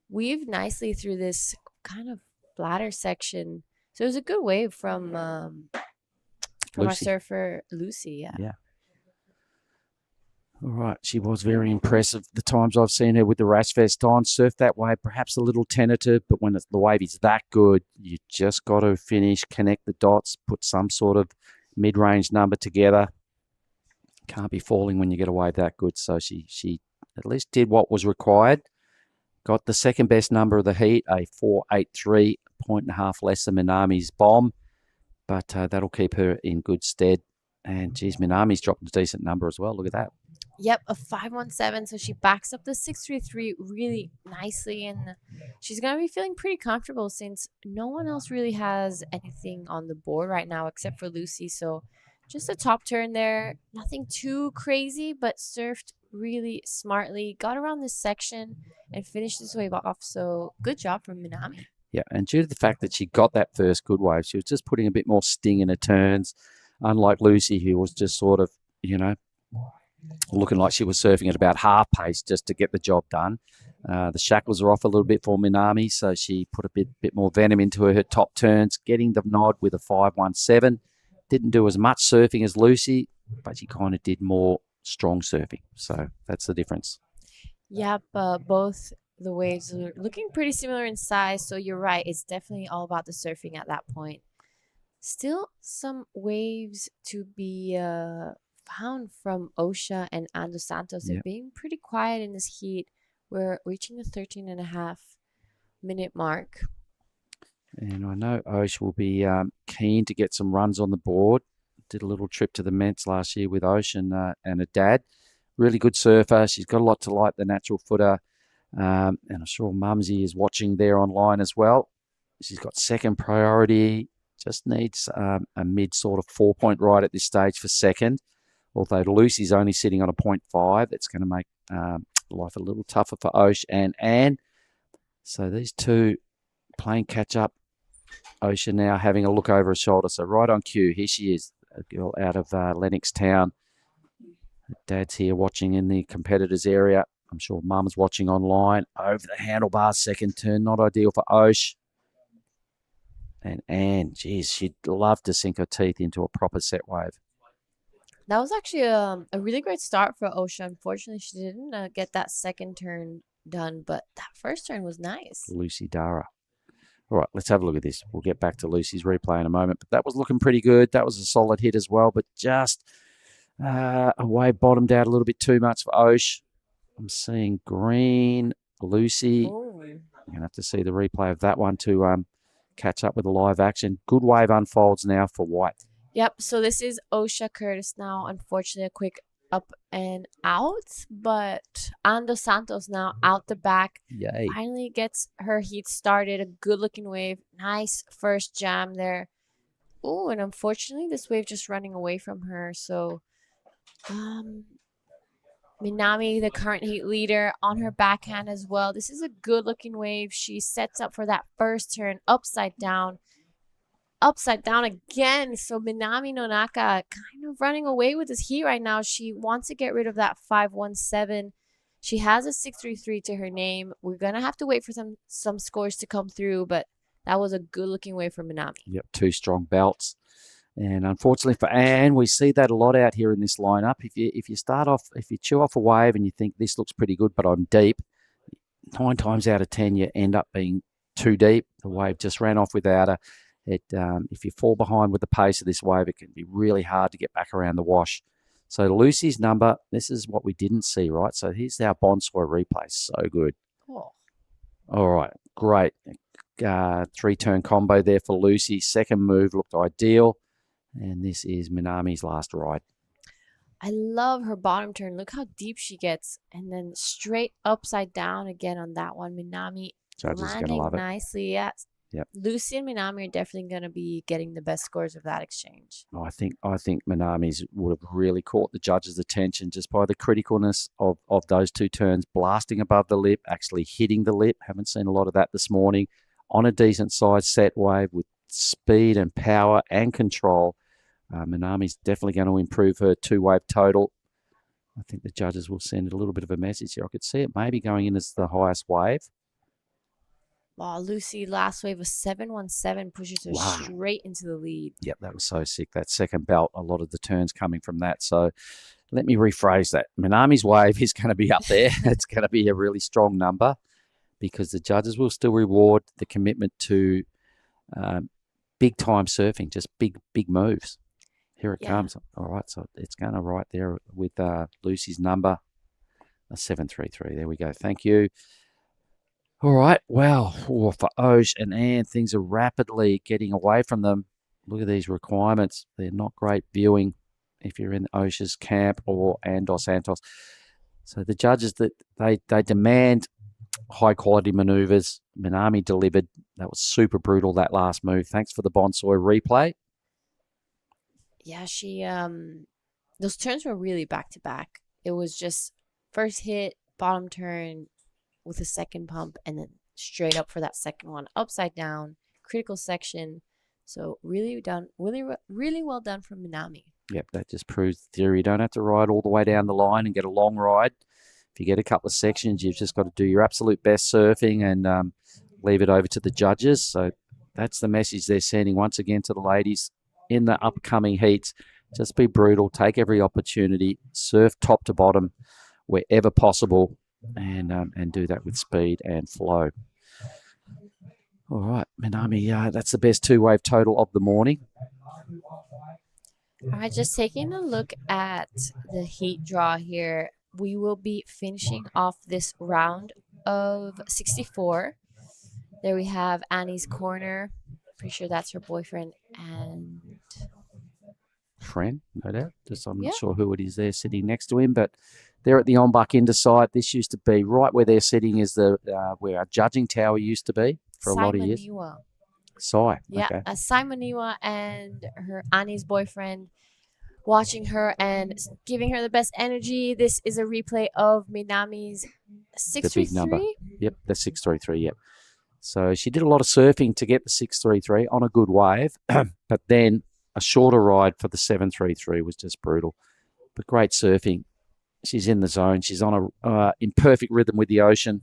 Weaved nicely through this kind of flatter section. So it was a good wave from our surfer, Lucy. Yeah. All right, she was very impressive. The times I've seen her with the rash vest on, surf that wave, perhaps a little tentative, but when the wave is that good, you just got to finish, connect the dots, put some sort of mid-range number together. Can't be falling when you get a wave that good. So she at least did what was required. Got the second best number of the heat, a 4.83, point and a half less than Minami's bomb, but that'll keep her in good stead. And geez, Minami's dropped a decent number as well. Look at that. Yep, a 5.17. So she backs up the 633 really nicely, and she's going to be feeling pretty comfortable since no one else really has anything on the board right now except for Lucy. So just a top turn there. Nothing too crazy, but surfed really smartly. Got around this section and finished this wave off. So good job from Minami. Yeah, and due to the fact that she got that first good wave, she was just putting a bit more sting in her turns, unlike Lucy, who was just sort of, looking like she was surfing at about half pace just to get the job done. The shackles are off a little bit for Minami, so she put a bit more venom into her top turns, getting the nod with a 5.17. Didn't do as much surfing as Lucy, but she kind of did more strong surfing. So that's the difference. Yep, both the waves are looking pretty similar in size, so you're right. It's definitely all about the surfing at that point. Still some waves to be found from Osha and Ando Santos. They're being pretty quiet in this heat. We're reaching the 13.5-minute mark. And I know Osh will be keen to get some runs on the board. Did a little trip to the Mets last year with Osh and her dad. Really good surfer. She's got a lot to like, the natural footer. And I'm sure Mumsy is watching there online as well. She's got second priority. Just needs a mid sort of 4-point ride at this stage for second. Although Lucy's only sitting on a 0.5, that's going to make life a little tougher for Osh and Anne. So these two playing catch up. Ocean now having a look over her shoulder. So right on cue, here she is, a girl out of Lennox Town. Dad's here watching in the competitors area. I'm sure Mum's watching online. Over the handlebars, second turn, not ideal for Osh. And Anne, geez, she'd love to sink her teeth into a proper set wave. That was actually a really great start for Osha. Unfortunately, she didn't get that second turn done, but that first turn was nice. Lucy Dara. All right, let's have a look at this. We'll get back to Lucy's replay in a moment, but that was looking pretty good. That was a solid hit as well, but just a wave bottomed out a little bit too much for Osh. I'm seeing green, Lucy. Oh. You're going to have to see the replay of that one to catch up with the live action. Good wave unfolds now for white. Yep, so this is Osha Curtis now. Unfortunately, a quick up and out, but Ando Santos now out the back. Yay. Finally gets her heat started. A good-looking wave. Nice first jam there. Oh, and unfortunately, this wave just running away from her. So, Minami, the current heat leader, on her backhand as well. This is a good-looking wave. She sets up for that first turn, upside down again. So Minami Nonaka kind of running away with this heat right now. She wants to get rid of that 517. She has a 633 to her name. We're going to have to wait for some scores to come through, but that was a good-looking wave for Minami. Yep, two strong belts. And unfortunately for Anne, we see that a lot out here in this lineup. If you chew off a wave and you think this looks pretty good, but I'm deep, 9 times out of 10 you end up being too deep. The wave just ran off without her. If you fall behind with the pace of this wave, it can be really hard to get back around the wash. So Lucy's number, this is what we didn't see, right? So here's our Bonsoir replay. So good. Oh. All right, great. 3-turn combo there for Lucy. Second move looked ideal. And this is Minami's last ride. I love her bottom turn. Look how deep she gets. And then straight upside down again on that one. Minami Judges landing gonna love it. nicely. Yes. Yep. Lucy and Minami are definitely going to be getting the best scores of that exchange. I think Minami's would have really caught the judges' attention just by the criticalness of those two turns, blasting above the lip, actually hitting the lip. Haven't seen a lot of that this morning. On a decent size set wave with speed and power and control. Minami's definitely going to improve her 2-wave total. I think the judges will send a little bit of a message here. I could see it maybe going in as the highest wave. Wow, Lucy, last wave of 717 pushes her straight into the lead. Yep, that was so sick. That second belt, a lot of the turns coming from that. So let me rephrase that. Minami's wave is going to be up there. It's going to be a really strong number because the judges will still reward the commitment to big-time surfing, just big moves. Here it comes. All right, so it's going to right there with Lucy's number, a 733. There we go. Thank you. All right, well, for Osh and Anne, things are rapidly getting away from them. Look at these requirements. They're not great viewing if you're in Osh's camp or Dos Santos. So the judges, that they demand high-quality maneuvers. Minami delivered. That was super brutal, that last move. Thanks for the Bonsoir replay. Yeah, she those turns were really back-to-back. It was just first hit, bottom turn, with a second pump, and then straight up for that second one, upside down, critical section. So really well done from Minami. Yep, that just proves the theory. You don't have to ride all the way down the line and get a long ride. If you get a couple of sections, you've just got to do your absolute best surfing and leave it over to the judges. So that's the message they're sending once again to the ladies in the upcoming heats. Just be brutal, take every opportunity, surf top to bottom wherever possible, and do that with speed and flow. All right, Minami, that's the best 2-wave total of the morning. All right, just taking a look at the heat draw here. We will be finishing off this round of 64. There we have Annie's corner. Pretty sure that's her boyfriend and friend, no doubt. Just I'm not sure who it is there sitting next to him, but they're at the on-buck side. This used to be right where they're sitting is the where our judging tower used to be for a lot of years. Sai. Yeah, Okay. Simoniwa and her Annie's boyfriend watching her and giving her the best energy. This is a replay of Minami's The big number. 633. Yep, the 633. Yep. So she did a lot of surfing to get the 633 on a good wave, but then a shorter ride for the 733 was just brutal. But great surfing. She's in the zone. She's on a in perfect rhythm with the ocean.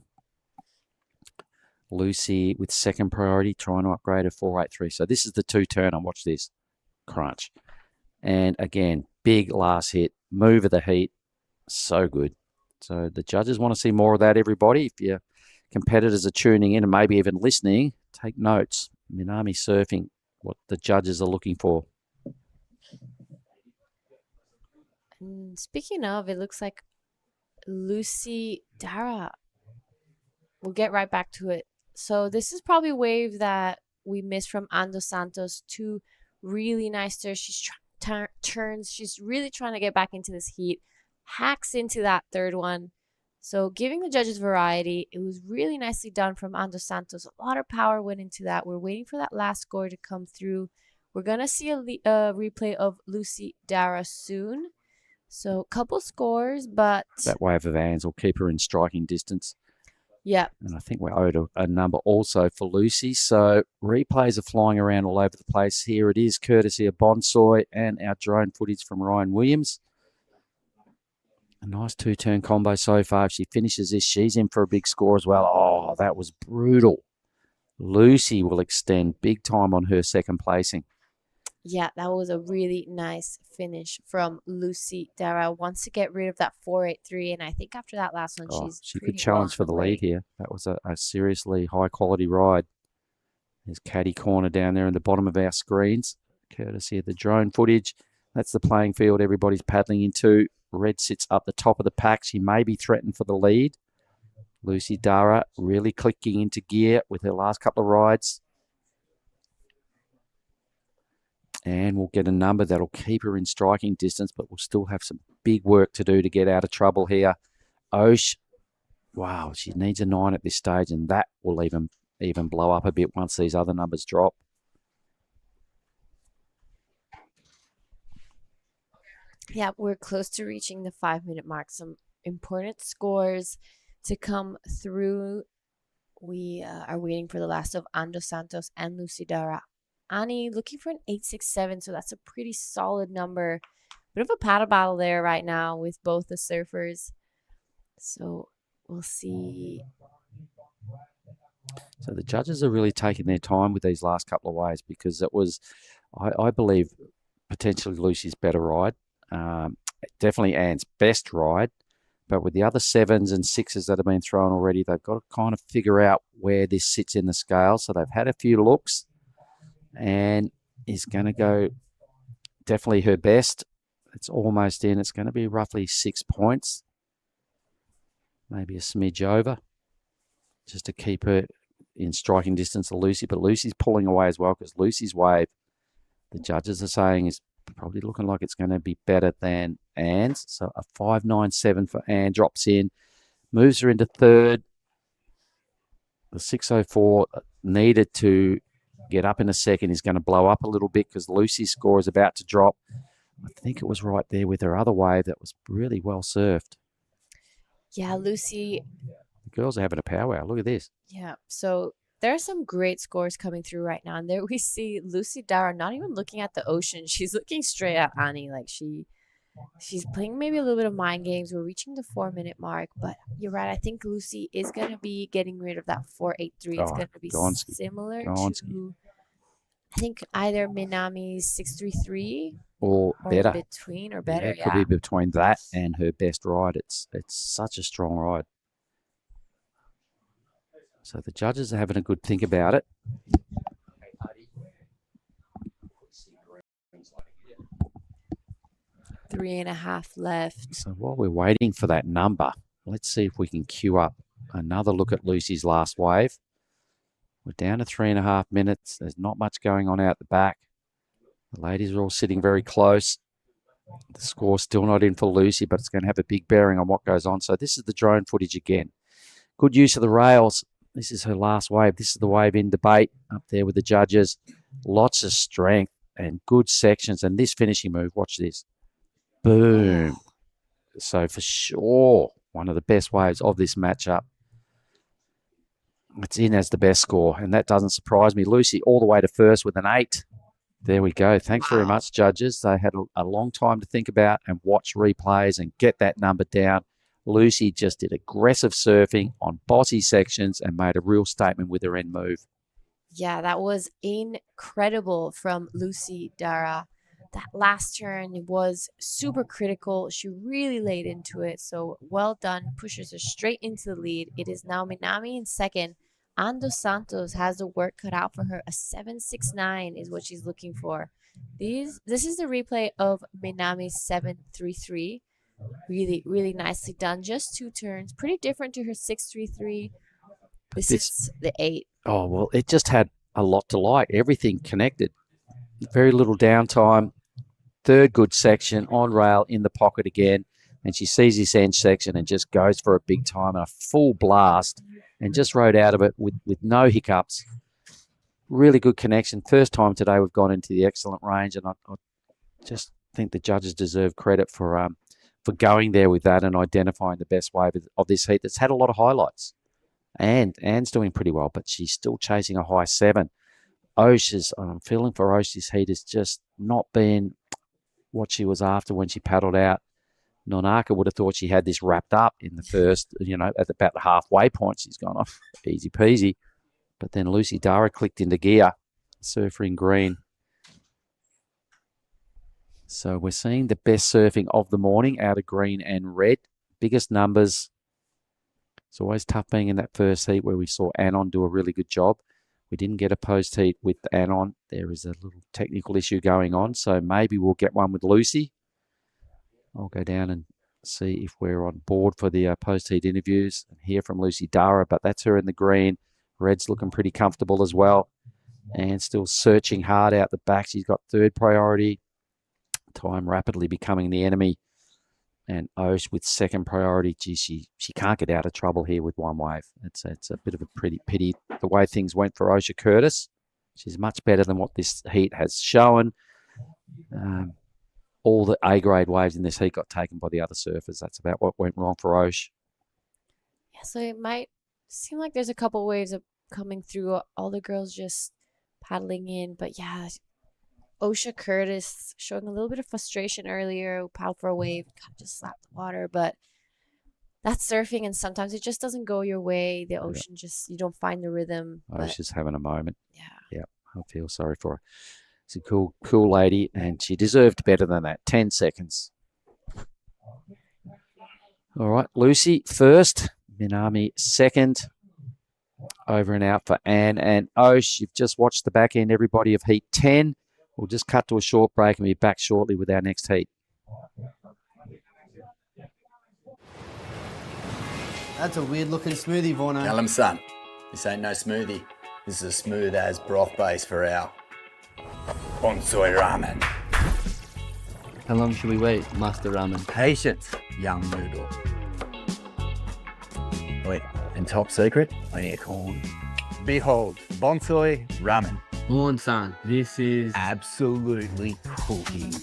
Lucy with second priority, trying to upgrade her 483. So this is the two-turner. Watch this. Crunch. And again, big last hit. Move of the heat. So good. So the judges want to see more of that, everybody. If your competitors are tuning in and maybe even listening, take notes. Minami surfing, what the judges are looking for. And speaking of, it looks like Lucy Dara. We'll get right back to it. So this is probably a wave that we missed from Ando Santos. Two really nice turns. She turns. She's really trying to get back into this heat. Hacks into that third one. So giving the judges variety. It was really nicely done from Ando Santos. A lot of power went into that. We're waiting for that last score to come through. We're going to see a replay of Lucy Dara soon. So a couple scores, but That wave of hands will keep her in striking distance. yeah. And I think we're owed a number also for Lucy. So replays are flying around all over the place. Here it is, courtesy of Bonsoy and our drone footage from Ryan Williams. A nice two-turn combo so far. If she finishes this, she's in for a big score as well. Oh, that was brutal. Lucy will extend big time on her second placing. Yeah, that was a really nice finish from Lucy Dara. Wants to get rid of that 483, and I think after that last one, She pretty could challenge well for on the way. lead here. That was a seriously high-quality ride. There's caddy corner down there in the bottom of our screens, courtesy of the drone footage. That's the playing field everybody's paddling into. Red sits up the top of the pack. She may be threatened for the lead. Lucy Dara really clicking into gear with her last couple of rides. And we'll get a number that'll keep her in striking distance, but we'll still have some big work to do to get out of trouble here. Osh, wow, she needs a 9 at this stage, and that will even blow up a bit once these other numbers drop. Yeah, we're close to reaching the 5-minute mark. Some important scores to come through. We are waiting for the last of Ando Santos and Lucy Dara. Annie looking for an 867, so that's a pretty solid number. Bit of a paddle battle there right now with both the surfers. So we'll see. So the judges are really taking their time with these last couple of waves because it was, I believe, potentially Lucy's better ride. Definitely Anne's best ride. But with the other 7s and 6s that have been thrown already, they've got to kind of figure out where this sits in the scale. So they've had a few looks. And is going to go definitely her best. It's almost in. It's going to be roughly 6 points. Maybe a smidge over. Just to keep her in striking distance of Lucy. But Lucy's pulling away as well because Lucy's wave, the judges are saying, is probably looking like it's going to be better than Anne's. So a 597 for Anne drops in. Moves her into third. The 604 needed to get up in a second is going to blow up a little bit because Lucy's score is about to drop. I think it was right there with her other wave that was really well surfed. Yeah, Lucy. The girls are having a powwow. Look at this. Yeah, so there are some great scores coming through right now. And there we see Lucy Dara not even looking at the ocean. She's looking straight at Annie. Like she's playing maybe a little bit of mind games. We're reaching the 4-minute mark. But you're right. I think Lucy is going to be getting rid of that 483. It's going to be similar to, I think, either Minami's 633 or better. Between or better. Yeah, it could be between that and her best ride. It's such a strong ride. So the judges are having a good think about it. 3.5 left. So while we're waiting for that number, let's see if we can queue up another look at Lucy's last wave. We're down to 3.5 minutes. There's not much going on out the back. The ladies are all sitting very close. The score's still not in for Lucy, but it's going to have a big bearing on what goes on. So this is the drone footage again. Good use of the rails. This is her last wave. This is the wave in debate up there with the judges. Lots of strength and good sections. And this finishing move, watch this. Boom. So for sure, one of the best waves of this matchup. It's in as the best score, and that doesn't surprise me. Lucy all the way to first with an 8. There we go. Thanks very much, judges. They had a long time to think about and watch replays and get that number down. Lucy just did aggressive surfing on bossy sections and made a real statement with her end move. Yeah, that was incredible from Lucy Dara. That last turn was super critical. She really laid into it. So well done. Pushes her straight into the lead. It is now Minami in second. Ando Santos has the work cut out for her. A 7.69 is what she's looking for. This is the replay of Minami's 7.33. Really, really nicely done. Just 2 turns. Pretty different to her 6.33. This is the 8. Oh, well, it just had a lot to like. Everything connected. Very little downtime. Third good section on rail in the pocket again. And she sees this end section and just goes for a big time and a full blast and just rode out of it with no hiccups. Really good connection. First time today we've gone into the excellent range, and I just think the judges deserve credit for going there with that and identifying the best wave of this heat that's had a lot of highlights. And Anne's doing pretty well, but she's still chasing a high 7. I'm feeling for Osh this heat has just not been what she was after when she paddled out. Nonaka would have thought she had this wrapped up in the first, at about the halfway point. She's gone off easy peasy. But then Lucy Dara clicked into gear, surfer in green. So we're seeing the best surfing of the morning out of green and red. Biggest numbers. It's always tough being in that first heat where we saw Anon do a really good job. We didn't get a post heat with Anon. There is a little technical issue going on, so maybe we'll get one with Lucy. I'll go down and see if we're on board for the post heat interviews and hear from Lucy Dara, but that's her in the green. Red's looking pretty comfortable as well, and still searching hard out the back. She's got third priority. Time rapidly becoming the enemy. And Osh with second priority. Gee, she can't get out of trouble here with one wave. It's a bit of a pretty pity the way things went for Osha Curtis. She's much better than what this heat has shown. All the A-grade waves in this heat got taken by the other surfers. That's about what went wrong for Osh. Yeah, so it might seem like there's a couple waves of coming through. All the girls just paddling in. But yeah, Osha Curtis showing a little bit of frustration earlier. Paddled for a wave, kind of just slapped the water. But that's surfing, and sometimes it just doesn't go your way. The ocean you don't find the rhythm. Osha's having a moment. Yeah. I feel sorry for her. She's a cool lady, and she deserved better than that. 10 seconds. All right, Lucy first, Minami second. Over and out for Anne and Osh. You've just watched the back end, everybody, of Heat 10. We'll just cut to a short break and be back shortly with our next heat. That's a weird looking smoothie, Vorno. Tell him, son, this ain't no smoothie. This is a smooth as broth base for our bonsai ramen. How long should we wait, Master Ramen? Patience, young noodle. Wait, and top secret, I need a corn. Behold, bonsai ramen. Moon-san, this is... Absolutely cooking.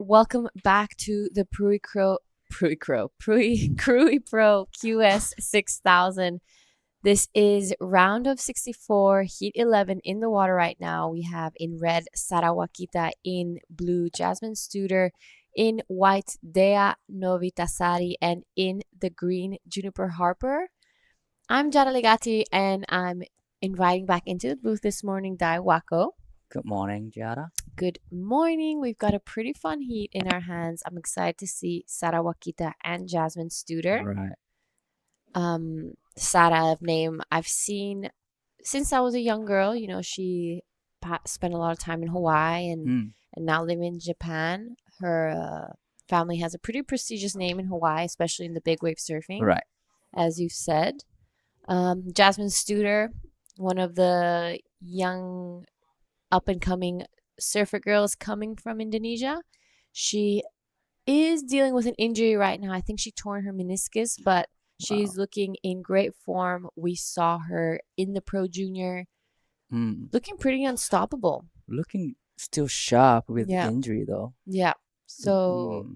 Welcome back to the Krui Pro QS 6000. This is round of 64, heat 11 in the water right now. We have in red Sara Wakita, in blue Jasmine Studer, in white Dea Novitasari, and in the green Juniper Harper. I'm Jada Legati, and I'm inviting back into the booth this morning Dai Wako. Good morning, Giada. Good morning. We've got a pretty fun heat in our hands. I'm excited to see Sara Wakita and Jasmine Studer. Right. Sara of name I've seen since I was a young girl. You know, she spent a lot of time in Hawaii and now live in Japan. Her family has a pretty prestigious name in Hawaii, especially in the big wave surfing. Right. As you've said. Jasmine Studer, one of the young up-and-coming surfer girls coming from Indonesia. She is dealing with an injury right now. I think she torn her meniscus, but she's looking in great form. We saw her in the Pro Junior looking pretty unstoppable. Looking still sharp with Yeah. injury, though. Yeah. So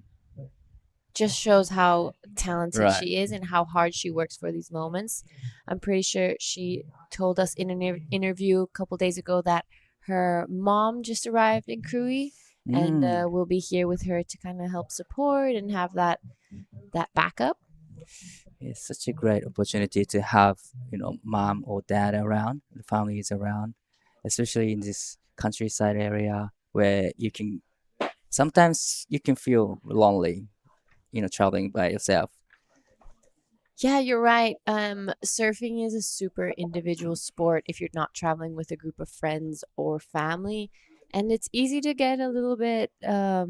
just shows how talented Right. she is and how hard she works for these moments. I'm pretty sure she told us in an interview a couple days ago that her mom just arrived in Krui and will be here with her to kind of help support and have that backup. It's such a great opportunity to have, mom or dad around, the family is around, especially in this countryside area where sometimes you can feel lonely, traveling by yourself. Yeah, you're right. Surfing is a super individual sport if you're not traveling with a group of friends or family. And it's easy to get a little bit, yeah,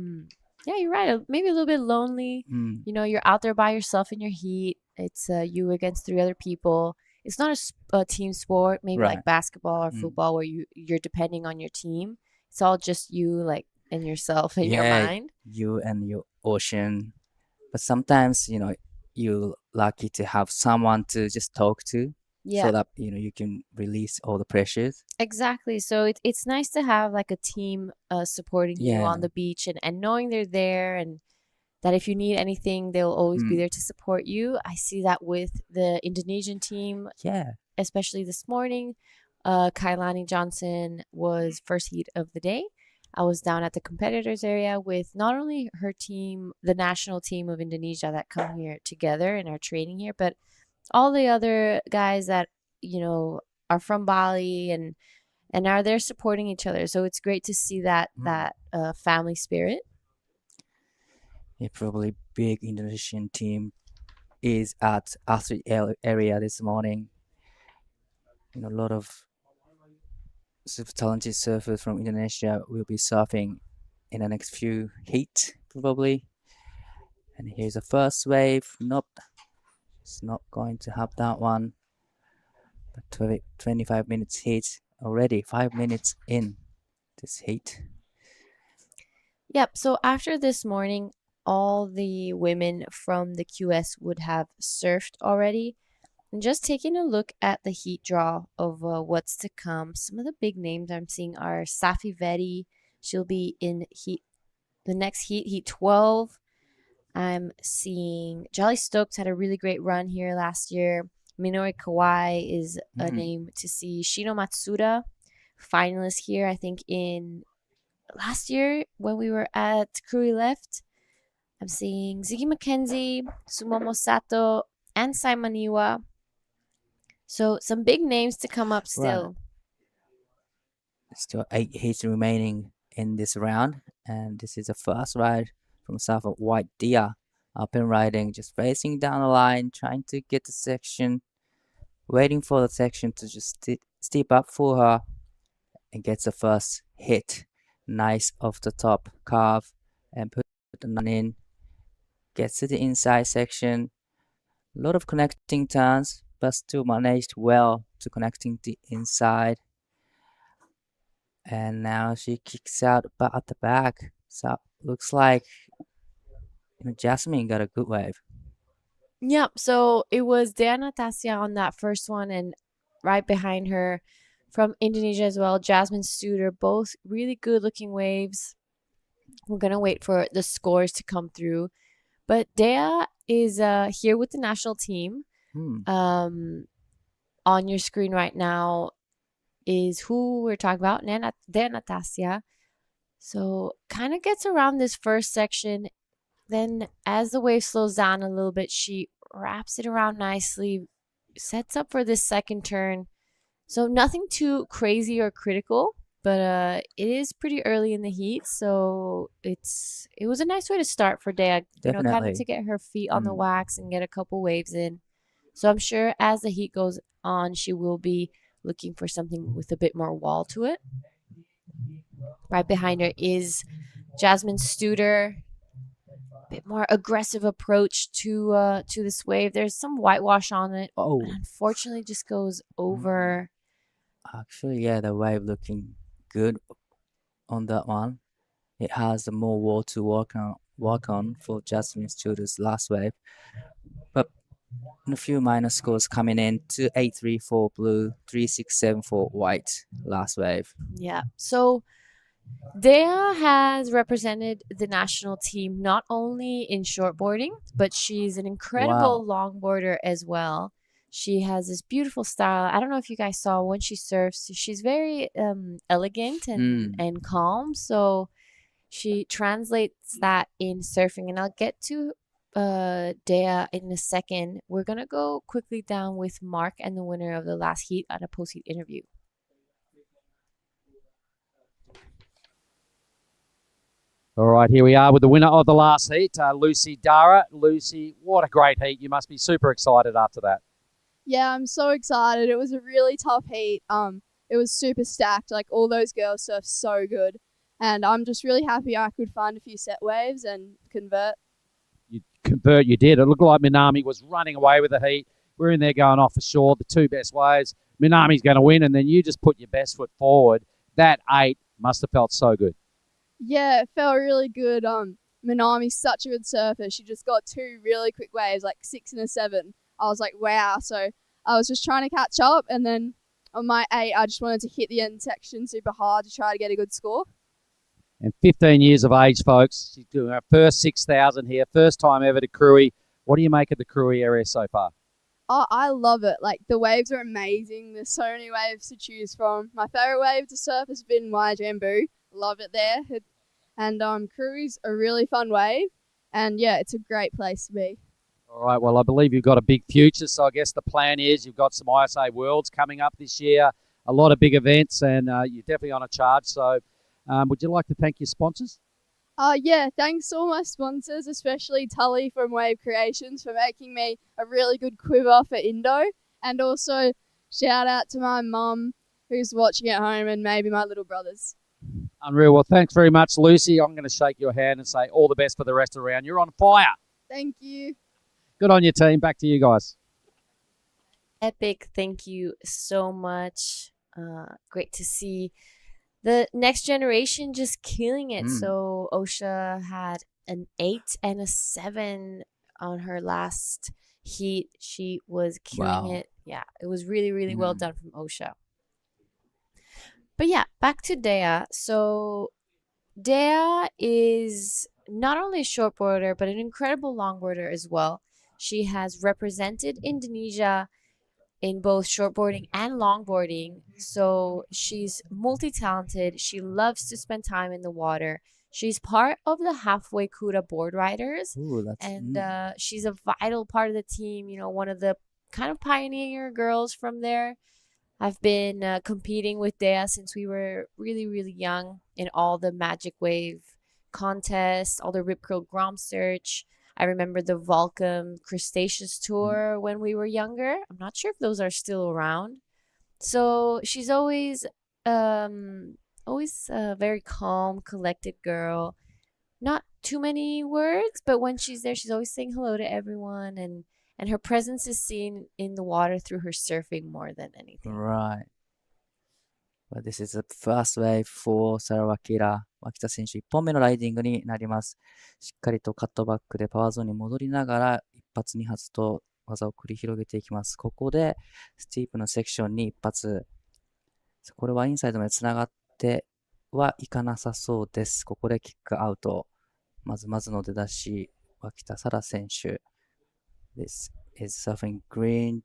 you're right. Maybe a little bit lonely. You know, you're out there by yourself in your heat. It's you against 3 other people. It's not a team sport, maybe like basketball or football where you're depending on your team. It's all just you, like, and yourself and your mind. You and your ocean. But sometimes, you're lucky to have someone to just talk to. Yeah. So that, you can release all the pressures. Exactly. So it's nice to have like a team supporting you on the beach and knowing they're there and that if you need anything, they'll always be there to support you. I see that with the Indonesian team. Yeah. Especially this morning. Kailani Johnson was first heat of the day. I was down at the competitors area with not only her team, the national team of Indonesia that come here together and are training here, but all the other guys that, are from Bali and are there supporting each other. So it's great to see that family spirit. Yeah, probably big Indonesian team is at athlete area this morning. A lot of super talented surfers from Indonesia will be surfing in the next few heats, probably. And here's the first wave. Nope, it's not going to have that one. But 25 minutes heat already, 5 minutes in this heat. Yep, so after this morning, all the women from the QS would have surfed already. And just taking a look at the heat draw of what's to come, some of the big names I'm seeing are Safi Vetti. She'll be in the next heat 12. I'm seeing Jolly Stokes had a really great run here last year. Minori Kawai is a name to see. Shino Matsuda, finalist here, I think, in last year when we were at Krui Left. I'm seeing Ziggy McKenzie, Sumomo Sato, and Simoniwa. So some big names to come up still. Right. Still 8 heats remaining in this round. And this is the first ride from south of White Dia. Up and riding, just racing down the line, trying to get the section. Waiting for the section to just step up for her. And gets the first hit. Nice off the top carve. And put the nut in. Gets to the inside section. A lot of connecting turns, but still managed well to connecting the inside. And now she kicks out but at the back. So looks like Jasmine got a good wave. Yep, so it was Diana Tasia on that first one and right behind her from Indonesia as well, Jasmine Studer, both really good looking waves. We're going to wait for the scores to come through. But Dea is here with the national team. On your screen right now is who we're talking about, Dea Natassia. So kind of gets around this first section. Then as the wave slows down a little bit, she wraps it around nicely, sets up for this second turn. So nothing too crazy or critical. but it is pretty early in the heat, so it was a nice way to start for Dea. You know, kind of Definitely. to get her feet on the wax and get a couple waves in. So I'm sure as the heat goes on, she will be looking for something with a bit more wall to it. Right behind her is Jasmine Studer. Bit more aggressive approach to this wave. There's some whitewash on it. Oh, And unfortunately, just goes over. actually, yeah, the wave looking good on that one. It has more wall to work on for Jasmine Studer's last wave. But a few minor scores coming in: 2.83 for blue, 3.67 for white last wave. Yeah. So Dea has represented the national team not only in shortboarding, but she's an incredible longboarder as well. She has this beautiful style. I don't know if you guys saw when she surfs. She's very elegant and calm. So she translates that in surfing. And I'll get to Dea in a second. We're going to go quickly down with Mark and the winner of the last heat at a post-heat interview. All right, here we are with the winner of the last heat, Lucy Dara. Lucy, what a great heat. You must be super excited after that. Yeah, I'm so excited. It was a really tough heat. It was super stacked. Like, all those girls surfed so good. And I'm just really happy I could find a few set waves and convert. You convert, you did. It looked like Minami was running away with the heat. We're in there going off for sure, the two best waves. Minami's going to win, and then you just put your best foot forward. That 8 must have felt so good. Yeah, it felt really good. Minami's such a good surfer. She just got 2 really quick waves, like 6 and a 7. I was like, wow. So I was just trying to catch up, and then on my 8, I just wanted to hit the end section super hard to try to get a good score. And 15 years of age, folks. She's doing her first 6,000 here, first time ever to Krui. What do you make of the Krui area so far? Oh, I love it. Like, the waves are amazing. There's so many waves to choose from. My favorite wave to surf has been Waijambu. Love it there. And Krui's a really fun wave. And yeah, it's a great place to be. All right, well, I believe you've got a big future, so I guess the plan is you've got some ISA Worlds coming up this year, a lot of big events, and you're definitely on a charge. So would you like to thank your sponsors? Yeah, thanks to all my sponsors, especially Tully from Wave Creations for making me a really good quiver for Indo. And also shout out to my mum who's watching at home and maybe my little brothers. Unreal. Well, thanks very much, Lucy. I'm going to shake your hand and say all the best for the rest of the round. You're on fire. Thank you. Good on your team. Back to you guys. Epic. Thank you so much. Great to see the next generation just killing it. So Osha had an 8 and a 7 on her last heat. She was killing it. Yeah, it was really, really well done from Osha. But yeah, back to Dea. So Dea is not only a shortboarder, but an incredible longboarder as well. She has represented Indonesia in both shortboarding and longboarding. So she's multi-talented. She loves to spend time in the water. She's part of the Halfway Kura board riders. Ooh, She's a vital part of the team, you know, one of the kind of pioneer girls from there. I've been competing with Dea since we were really, really young in all the Magic Wave contests, all the Rip Curl Grom Search. I remember the Volcom Crustaceous Tour when we were younger. I'm not sure if those are still around. So she's always a very calm, collected girl. Not too many words, but when she's there, she's always saying hello to everyone, and her presence is seen in the water through her surfing more than anything. Right. Well, this is the first wave for サラワキラ。脇田選手1本目のライディングになります。しっかりとカットバックでパワーゾーンに戻りながら1発2発と技を繰り広げていきます。ここでスティープのセクションに1発。これはインサイドまでつながってはいかなさそうです。ここでキックアウト。まずの出だし、脇田沙羅選手。This is surfing green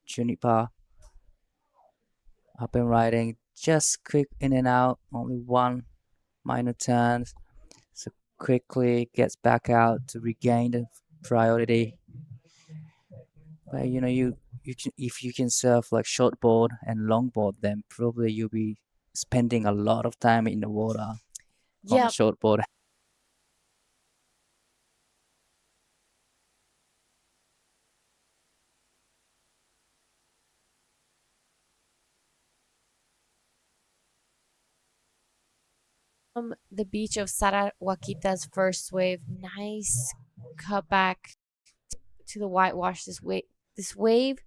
juniper. Up and riding, just quick in and out, only one minor turn. So quickly gets back out to regain the priority. But you know, you can, if you can surf like shortboard and longboard, then probably you'll be spending a lot of time in the water on Yeah, a short board. the beach of Sarawakita's first wave. Nice cut back to the whitewash. This wave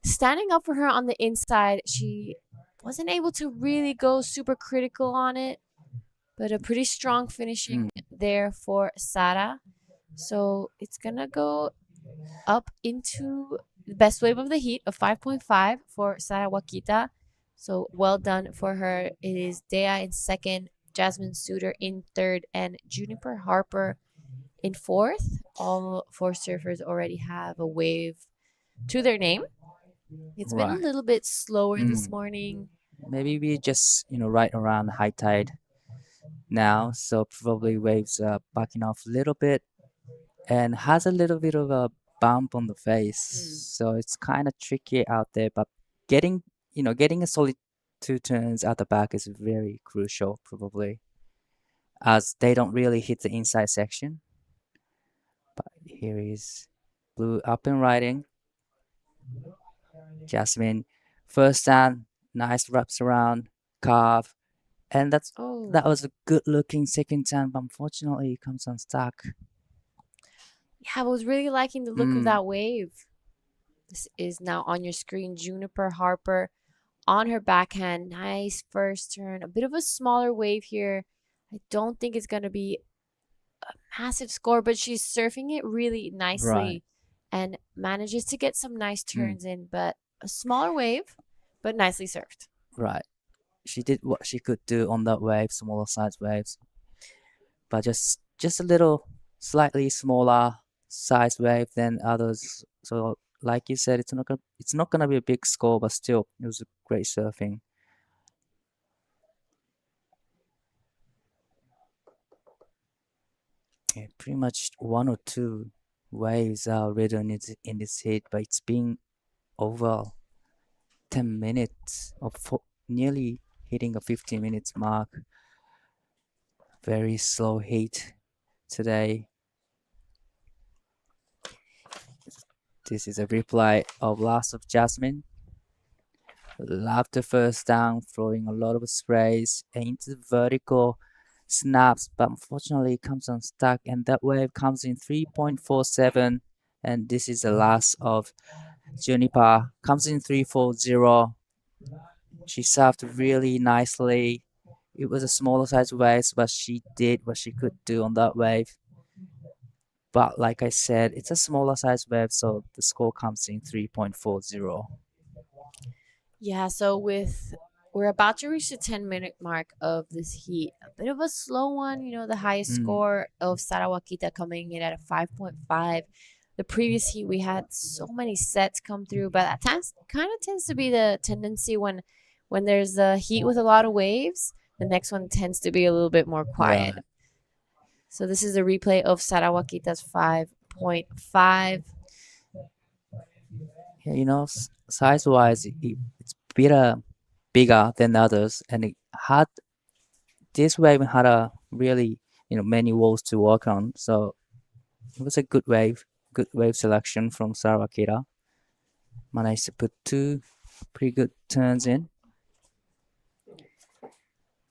standing up for her on the inside. She wasn't able to really go super critical on it, but a pretty strong finishing there for Sara. So it's gonna go up into the best wave of the heat of 5.5 for Sarawakita. So well done for her. It is Dea in second, Jasmine Suter in third, and Juniper Harper in fourth. All four surfers already have a wave to their name. It's been a Right. little bit slower this morning. Maybe we just, right around high tide now, so probably waves are backing off a little bit and has a little bit of a bump on the face. So it's kind of tricky out there, but getting a solid 2 turns at the back is very crucial, probably, as they don't really hit the inside section. But here is Blue up and riding. Jasmine, first stand, nice wraps around, carve, and that was a good looking second stand, but unfortunately it comes unstuck. Yeah, I was really liking the look of that wave. This is now on your screen. Juniper Harper on her backhand. Nice first turn. A bit of a smaller wave here. I don't think it's going to be a massive score, but she's surfing it really nicely and manages to get some nice turns in. But a smaller wave, but nicely surfed. Right. She did what she could do on that wave, smaller size waves. But just a little slightly smaller size wave than others. So like you said, it's not gonna be a big score, but still it was a great surfing. Yeah, pretty much 1 or 2 waves are ridden in this heat, but it's been over 10 minutes or nearly hitting a 15 minutes mark. Very slow heat today. This is a replay of last of Jasmine. Love the first down, throwing a lot of sprays into the vertical snaps, but unfortunately it comes unstuck, and that wave comes in 3.47, and this is the last of Juniper. Comes in 3.40. She surfed really nicely. It was a smaller size wave, but she did what she could do on that wave. But like I said, it's a smaller size wave, so the score comes in 3.40. Yeah, so we're about to reach the 10-minute mark of this heat. A bit of a slow one, the highest score of Sarawakita coming in at a 5.5. The previous heat, we had so many sets come through, but that kind of tends to be the tendency when there's a heat with a lot of waves. The next one tends to be a little bit more quiet. Right. So this is a replay of Sarawakita's 5.5. Yeah, size-wise, it's bigger than others, and this wave had a really, many walls to work on. So it was a good wave selection from Sarawakita. Managed to put 2 pretty good turns in.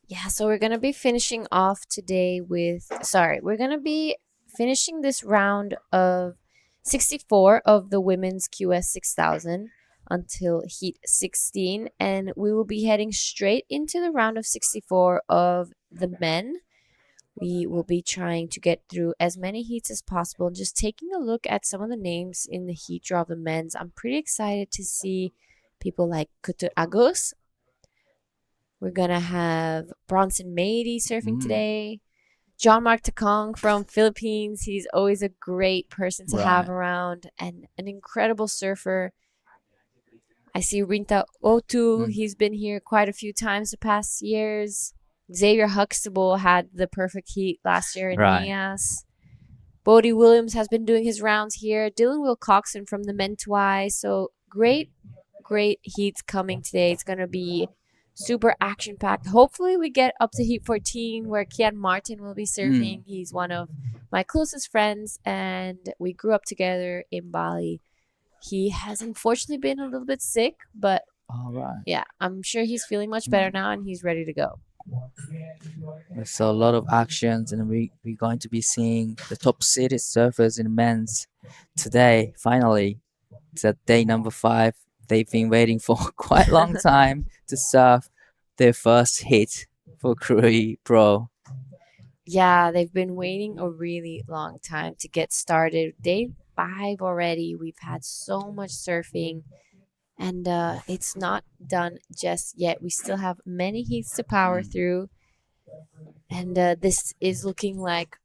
Yeah, so we're going to be finishing off today we're going to be finishing this round of 64 of the women's QS 6000 until heat 16, and we will be heading straight into the round of 64 of the men. We will be trying to get through as many heats as possible and just taking a look at some of the names in the heat draw of the men's. I'm pretty excited to see people like Kutu Agus. We're going to have Bronson Mady surfing today. John Mark Takong from Philippines. He's always a great person to have around and an incredible surfer. I see Rinta Otu. He's been here quite a few times the past years. Xavier Huxtable had the perfect heat last year in Nias. Bodie Williams has been doing his rounds here. Dylan Wilcoxon from the Mentawai. So great heats coming today. It's going to be super action packed. Hopefully, we get up to Heat 14 where Kian Martin will be surfing. He's one of my closest friends, and we grew up together in Bali. He has unfortunately been a little bit sick, but All right. yeah, I'm sure he's feeling much better now and he's ready to go. So a lot of actions, and we're going to be seeing the top seeded surfers in men's today. Finally, it's at day number 5. They've been waiting for quite a long time to surf their first hit for Krui Pro. Yeah, they've been waiting a really long time to get started. Day 5 already. We've had so much surfing, and it's not done just yet. We still have many heats to power through, and this is looking like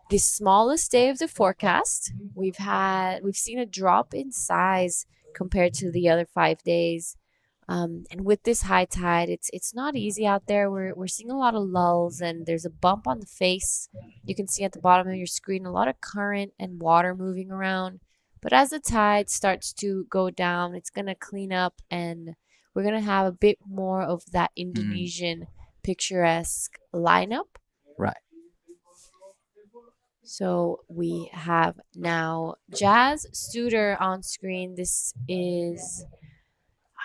the smallest day of the forecast. We've seen a drop in size compared to the other 5 days. And with this high tide, it's not easy out there. We're seeing a lot of lulls, and there's a bump on the face. You can see at the bottom of your screen a lot of current and water moving around. But as the tide starts to go down, it's gonna clean up, and we're gonna have a bit more of that Indonesian picturesque lineup. Right. So we have now Jazz Suter on screen. This is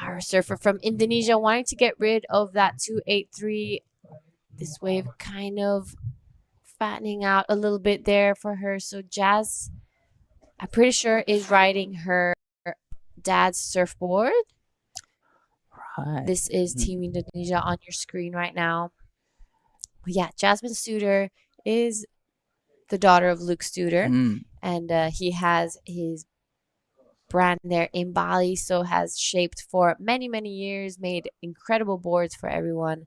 our surfer from Indonesia wanting to get rid of that 283. This wave kind of fattening out a little bit there for her. So Jazz, I'm pretty sure, is riding her dad's surfboard. Right. This is Team Indonesia on your screen right now. But yeah, Jasmine Suter is the daughter of Luke Suter, and he has his brand there in Bali, so has shaped for many years, made incredible boards for everyone,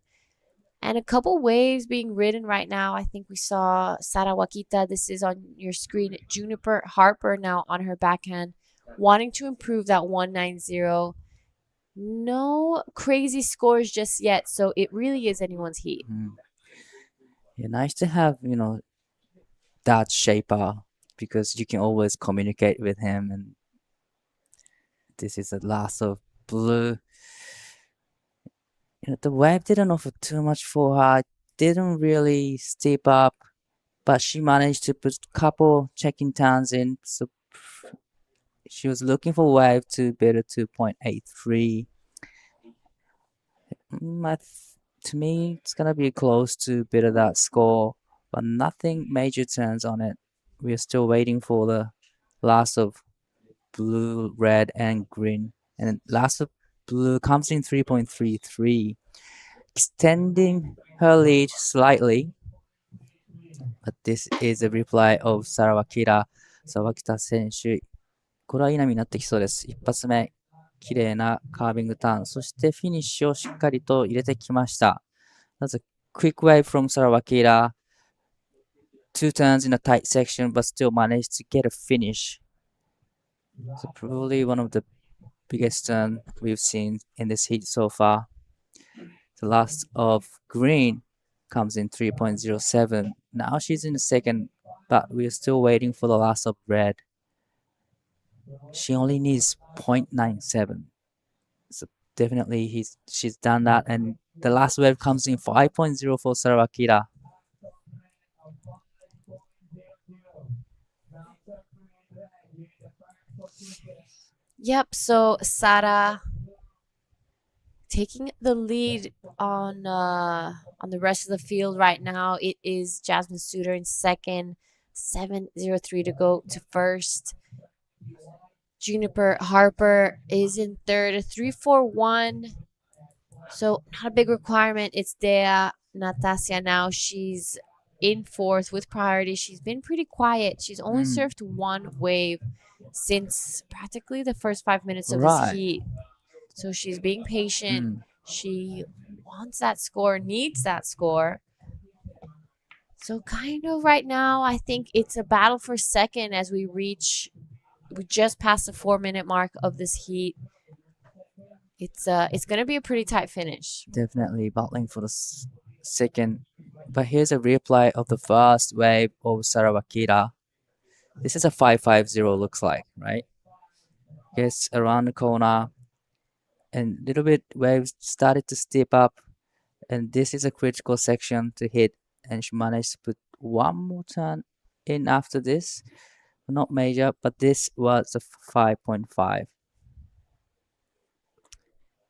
and a couple waves being ridden right now. I think we saw Sara Wakita, this is on your screen, Juniper Harper now on her backhand, wanting to improve that 190. No crazy scores just yet, so it really is anyone's heat. Yeah, nice to have, that shaper, because you can always communicate with him. And this is the last of blue. The wave didn't offer too much for her. Didn't really steep up, but she managed to put a couple checking turns in. So she was looking for wave to better 2.83. To me, it's gonna be close to better that score, but nothing major turns on it. We are still waiting for the last of blue, red, and green. And last of blue comes in 3.33, extending her lead slightly. But this is a reply of Sarawakita 選手。これはいい波になってきそうです。一発目、綺麗なカービングターン。そしてフィニッシュをしっかりと入れてきました。That's a quick wave from Sarawakita. 2 turns in a tight section, but still managed to get a finish. So probably one of the biggest turn we've seen in this heat so far. The last of green comes in 3.07. Now she's in the second, but we're still waiting for the last of red. She only needs 0.97. So definitely she's done that, and the last wave comes in 5.0 for Sarawakita. Yep, so Sara taking the lead on the rest of the field right now. It is Jasmine Suter in second, 7:03 to go to first. Juniper Harper is in third, 3:41. So not a big requirement. It's Dea Natasia now. She's in fourth with priority. She's been pretty quiet. She's only surfed one wave since practically the first 5 minutes of this heat. So she's being patient. She wants that score, needs that score. So kind of right now, I think it's a battle for second as we just passed the 4-minute mark of this heat. It's going to be a pretty tight finish. Definitely battling for the second. But here's a replay of the first wave of Sarawakita. This is a 5.50 looks like, right? Gets around the corner and little bit waves started to step up, and this is a critical section to hit, and she managed to put one more turn in after this. Not major, but this was a 5.5.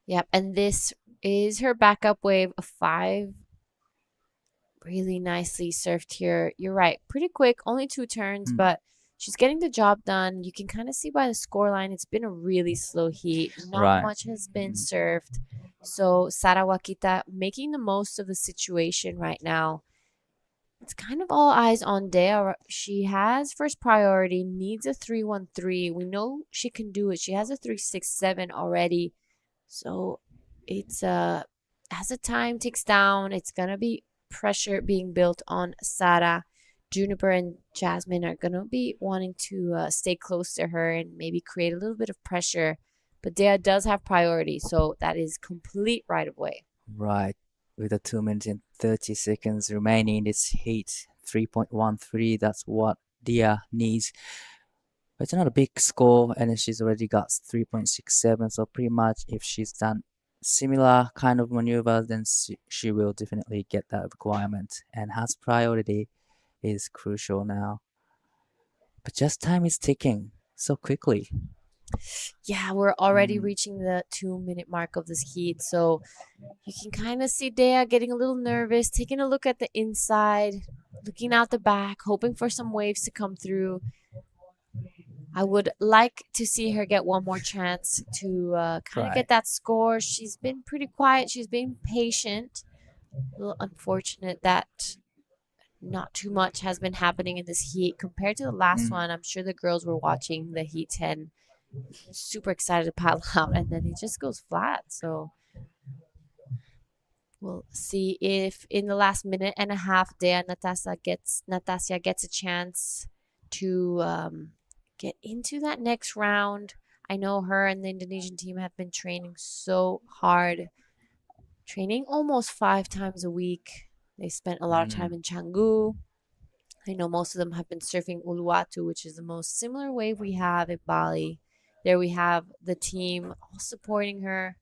Yep, and this is her backup wave, a 5. Really nicely surfed here. You're right, pretty quick, only 2 turns, but she's getting the job done. You can kind of see by the scoreline, it's been a really slow heat. Not much has been surfed. So Sara Wakita making the most of the situation right now. It's kind of all eyes on Dea. She has first priority, needs a 3-1-3. We know she can do it. She has a 3-6-7 already. So it's as the time ticks down, it's gonna be pressure being built on Sara. Juniper and Jasmine are gonna be wanting to stay close to her and maybe create a little bit of pressure. But Dea does have priority, so that is complete right of way. Right, with the 2 minutes and 30 seconds remaining in this heat, 3.13. That's what Dea needs. But it's not a big score, and then she's already got 3.67. So pretty much, if she's done similar kind of maneuvers, then she will definitely get that requirement. And has priority is crucial now. But just time is ticking so quickly. Yeah, we're already reaching the 2-minute mark of this heat. So you can kind of see Dea getting a little nervous, taking a look at the inside, looking out the back, hoping for some waves to come through. I would like to see her get one more chance to kind of get that score. She's been pretty quiet. She's been patient. A little unfortunate that not too much has been happening in this heat compared to the last one. I'm sure the girls were watching the Heat 10 super excited to paddle out, and then it just goes flat. So we'll see if in the last minute and a half, Natasha gets a chance to get into that next round. I know her and the Indonesian team have been training so hard, training almost 5 times a week. They spent a lot of time in Canggu. I know most of them have been surfing Uluwatu, which is the most similar wave we have in Bali. There we have the team all supporting her.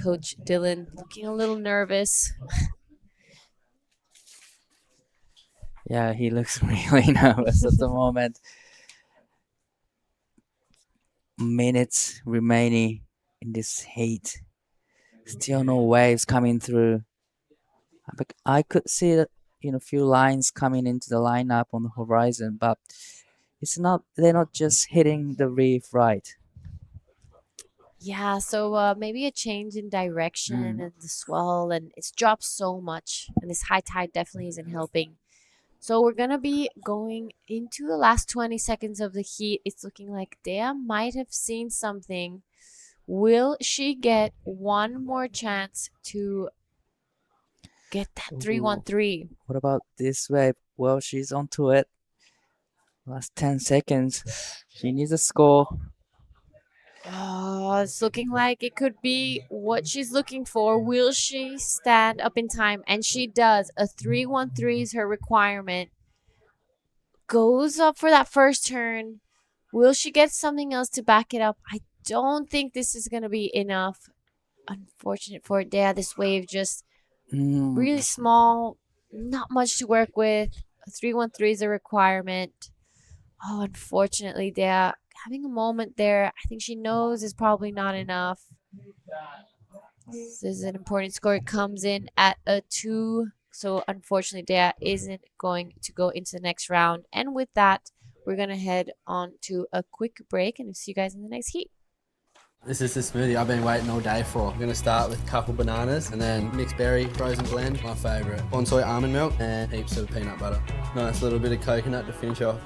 Coach Dylan looking a little nervous. Yeah, he looks really nervous at the moment. Minutes remaining in this heat. Still no waves coming through. But I could see that, a few lines coming into the lineup on the horizon, but they're not just hitting the reef right. Yeah, so maybe a change in direction and the swell, and it's dropped so much, and this high tide definitely isn't helping. So we're going to be going into the last 20 seconds of the heat. It's looking like Dea might have seen something. Will she get one more chance to get that 3-1-3? What about this wave? Well, she's onto it. Last 10 seconds. She needs a score. Oh, it's looking like it could be what she's looking for. Will she stand up in time? And she does. A 3-1-3 is her requirement. Goes up for that first turn. Will she get something else to back it up? I don't think this is going to be enough. Unfortunate for Dea. This wave just really small. Not much to work with. A 3-1-3 is a requirement. Oh, unfortunately, Dea having a moment there. I think she knows is probably not enough. This is an important score. It comes in at a 2. So unfortunately, Dea isn't going to go into the next round. And with that, we're going to head on to a quick break and we'll see you guys in the next heat. This is the smoothie I've been waiting all day for. I'm going to start with a couple bananas and then mixed berry frozen blend, my favourite. Bonsai almond milk and heaps of peanut butter. Nice little bit of coconut to finish off.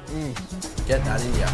Get that in ya.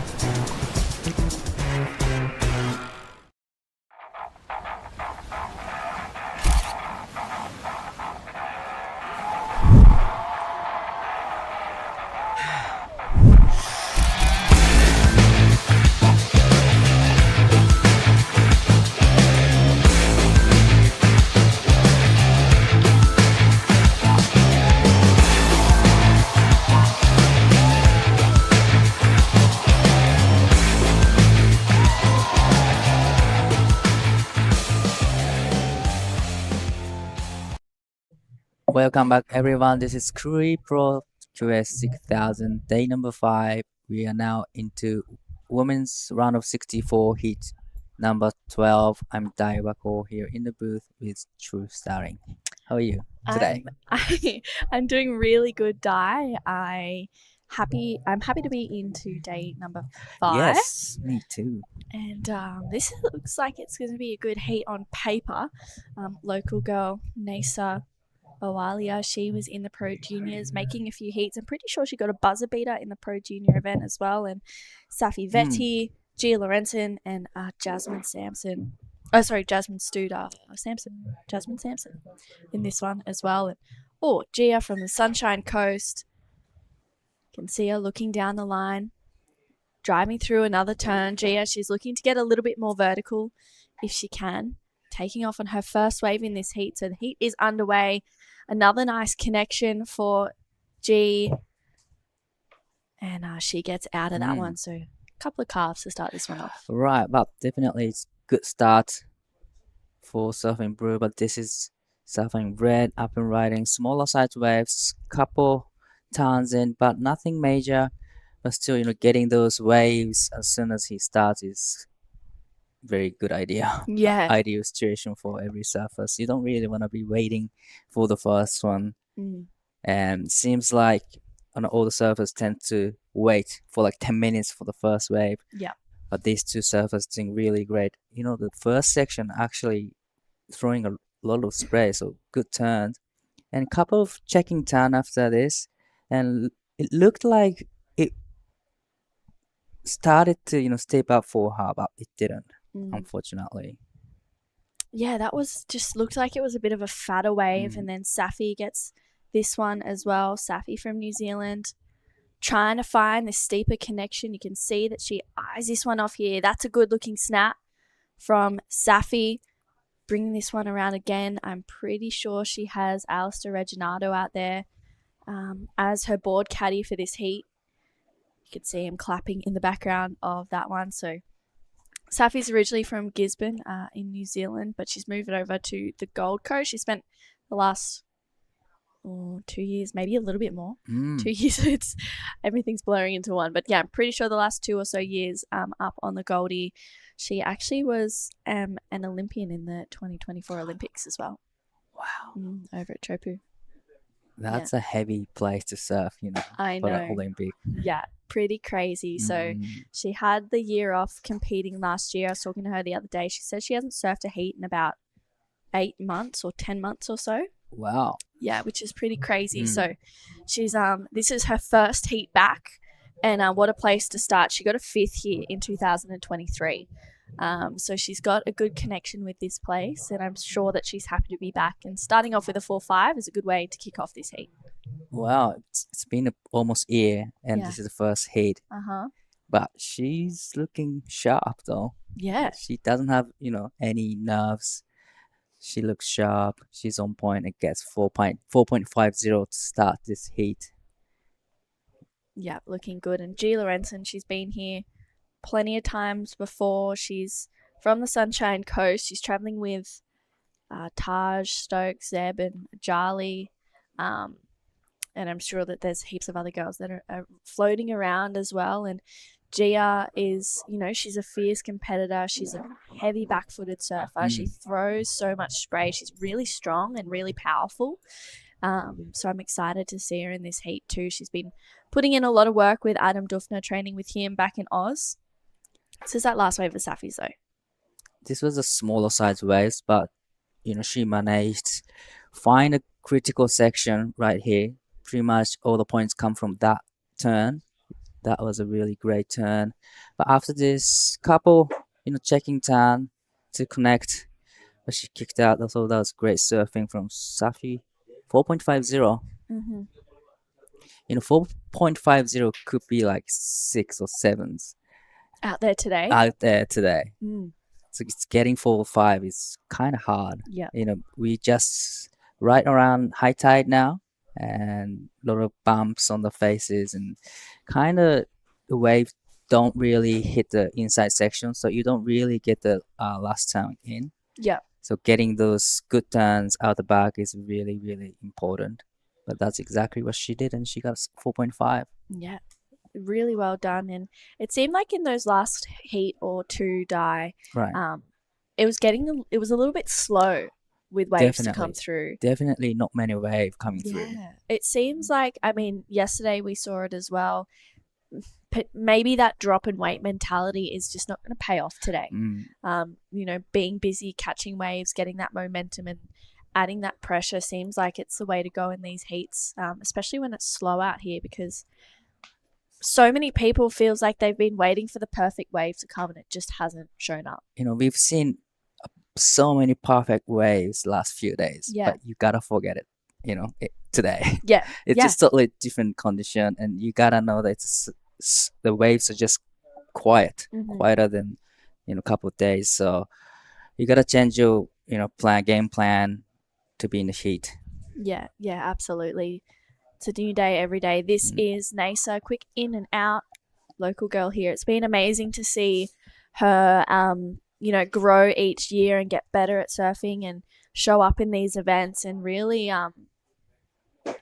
Welcome back, everyone. This is Krui Pro QS 6000, day number 5. We are now into women's round of 64 heat number 12. I'm Dai Wako here in the booth with True Starring. How are you today? I'm doing really good, Di. I'm happy to be into day number 5. Yes, me too. And this looks like it's going to be a good heat on paper. Local girl Nasa Owalia, she was in the Pro Juniors making a few heats. I'm pretty sure she got a buzzer beater in the Pro Junior event as well. And Safi Vetti, Gia Lorenzen, and Jasmine Sampson. Oh, sorry, Jasmine Studer. Jasmine Sampson in this one as well. And Gia from the Sunshine Coast. You can see her looking down the line, driving through another turn. Gia, she's looking to get a little bit more vertical if she can. Taking off on her first wave in this heat. So the heat is underway. Another nice connection for G. And she gets out of that one. So a couple of calves to start this one off. Right, but definitely it's good start for Surfing Blue, but this is Surfing Red, up and riding, smaller size waves, couple turns in, but nothing major. But still, getting those waves as soon as he starts is very good idea. Yeah. Ideal situation for every surfers. You don't really want to be waiting for the first one. And seems like all the surfers tend to wait for like 10 minutes for the first wave. Yeah. But these two surfers doing really great. The first section actually throwing a lot of spray, so good turns. And a couple of checking turn after this. And it looked like it started to, step up for her, but it didn't. Unfortunately. Yeah, that was just looked like it was a bit of a fatter wave, and then Safi gets this one as well. Safi from New Zealand, trying to find this steeper connection. You can see that she eyes this one off here. That's a good looking snap from Safi. Bringing this one around again. I'm pretty sure she has Alistair Reginato out there as her board caddy for this heat. You can see him clapping in the background of that one. So Safi's originally from Gisborne in New Zealand, but she's moved over to the Gold Coast. She spent the last 2 years, maybe a little bit more. 2 years, everything's blurring into one. But yeah, I'm pretty sure the last 2 or so years up on the Goldie. She actually was an Olympian in the 2024 Olympics as well. Wow. Over at Chopu. That's a heavy place to surf, I for know. an Olympic. Yeah, pretty crazy. So she had the year off competing last year. I was talking to her the other day. She said she hasn't surfed a heat in about 8 months or 10 months or so. Wow. Yeah, which is pretty crazy. So she's this is her first heat back, and what a place to start. She got a 5th here in 2023. So she's got a good connection with this place, and I'm sure that she's happy to be back. And starting off with a 4.5 is a good way to kick off this heat. Wow, it's been almost a year, and this is the first heat. But she's looking sharp, though. Yeah. She doesn't have, any nerves. She looks sharp. She's on point and gets 4.50 to start this heat. Yeah, looking good. And G. Lorenzen, she's been here plenty of times before. She's from the Sunshine Coast. She's traveling with Taj, Stokes, Zeb, and Jali. And I'm sure that there's heaps of other girls that are floating around as well. And Gia is, she's a fierce competitor. She's a heavy back-footed surfer. She throws so much spray. She's really strong and really powerful. So I'm excited to see her in this heat too. She's been putting in a lot of work with Adam Dufner, training with him back in Oz. This is that last wave of Safi's though. This was a smaller size waves, but she managed find a critical section right here. Pretty much all the points come from that turn. That was a really great turn. But after this couple, checking turn to connect, but she kicked out. So that was great surfing from Safi. 4.50. 4.50 could be like 6 or 7s. Out there today. So it's getting 4 or 5 is kind of hard. Yeah. We just right around high tide now, and a lot of bumps on the faces, and kind of the waves don't really hit the inside section, so you don't really get the last turn in. Yeah. So getting those good turns out the back is really, really important. But that's exactly what she did, and she got 4.5. Yeah, really well done. And it seemed like in those last heat or two Right. it was a little bit slow with waves to come through. Definitely not many waves coming through. Yeah, it seems like, I mean, yesterday we saw it as well. Maybe that drop in weight mentality is just not going to pay off today. Being busy, catching waves, getting that momentum and adding that pressure seems like it's the way to go in these heats, especially when it's slow out here, because so many people feels like they've been waiting for the perfect wave to come and it just hasn't shown up. We've seen so many perfect waves last few days, but you gotta forget it. Today. Yeah, it's just totally different condition, and you gotta know that the waves are just quieter than a couple of days. So you gotta change your game plan to be in the heat. Yeah, absolutely. It's a new day every day. This is Nasa, quick in and out, local girl here. It's been amazing to see her, grow each year and get better at surfing and show up in these events and really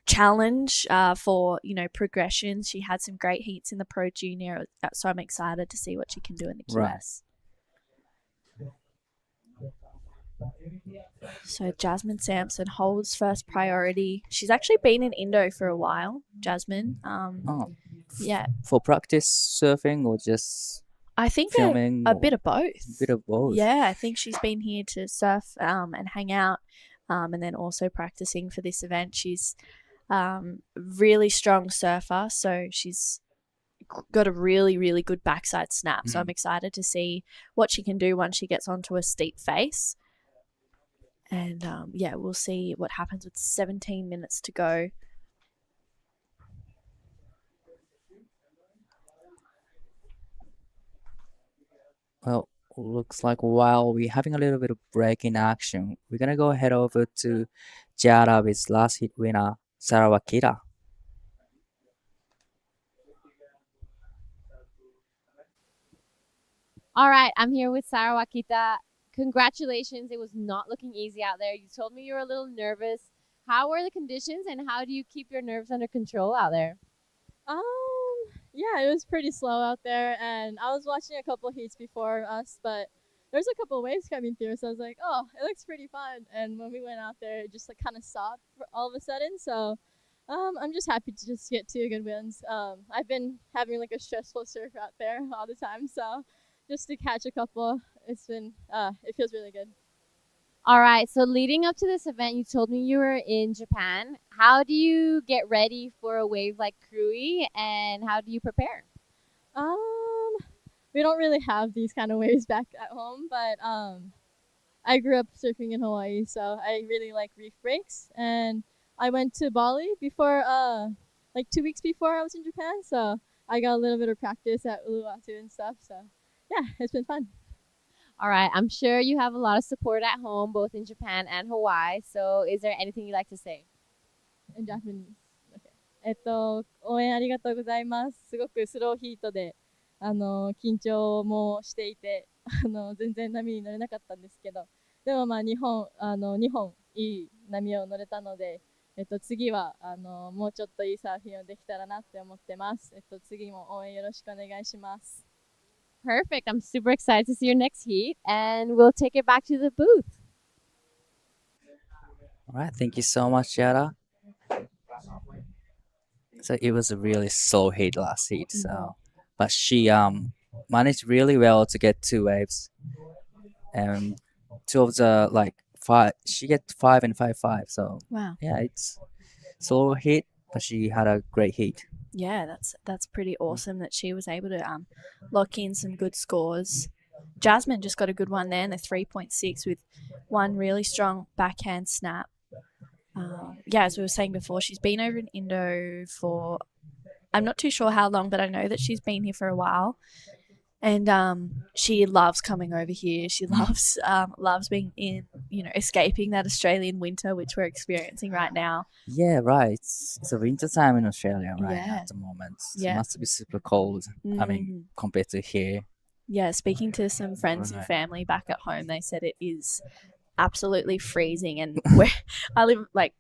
challenge for progression. She had some great heats in the Pro Junior, so I'm excited to see what she can do in the QS. Right. So Jasmine Sampson holds first priority. She's actually been in Indo for a while, Jasmine. Yeah. For practice surfing or just I think filming? A bit of both. A bit of both. Yeah, I think she's been here to surf and hang out, and then also practicing for this event. She's really strong surfer, so she's got a really, really good backside snap. So I'm excited to see what she can do once she gets onto a steep face. And we'll see what happens with 17 minutes to go. Well, looks like while we're having a little bit of break in action, we're gonna go head over to Jara with last hit winner Sarah Wakita. All right, I'm here with Sarah Wakita. Congratulations. It was not looking easy out there. You told me you were a little nervous. How were the conditions and how do you keep your nerves under control out there? Yeah, it was pretty slow out there, and I was watching a couple heats before us, but there's a couple waves coming through, so I was like, oh, it looks pretty fun. And when we went out there, it just kind of stopped all of a sudden. So I'm just happy to just get 2 good wins. I've been having a stressful surf out there all the time, so just to catch a couple, it's been it feels really good. All right, so leading up to this event, you told me you were in Japan. How do you get ready for a wave like Krui, and how do you prepare? We don't really have these kind of waves back at home, but I grew up surfing in Hawaii, so I really like reef breaks. And I went to Bali before, 2 weeks before I was in Japan, so I got a little bit of practice at Uluwatu and stuff. So yeah, it's been fun. All right, I'm sure you have a lot of support at home, both in Japan and Hawaii. So is there anything you'd like to say? In Japanese. Okay. 応援ありがとうございます。すごくスローヒートで緊張もしていて全然波に乗れなかったんですけど、でも2本いい波を乗れたので、次はもうちょっといいサーフィンをできたらなって思ってます。次も応援よろしくお願いします。Perfect. I'm super excited to see your next heat, and we'll take it back to the booth. All right, thank you so much, Jara. So it was a really slow heat last heat, but she managed really well to get 2 waves, and 2 of the 5. She get 5 and 5.5. So wow, yeah, it's slow heat, but she had a great heat. Yeah, that's pretty awesome that she was able to lock in some good scores. Jasmine just got a good one there in the 3.6 with one really strong backhand snap. As we were saying before, she's been over in Indo for, I'm not too sure how long, but I know that she's been here for a while. And she loves coming over here. She loves being in, escaping that Australian winter, which we're experiencing right now. Yeah, right. It's a winter time in Australia now at the moment. Yeah. It must be super cold. I mean, compared to here. Yeah, speaking to some friends and family back at home, they said it is absolutely freezing, and I live like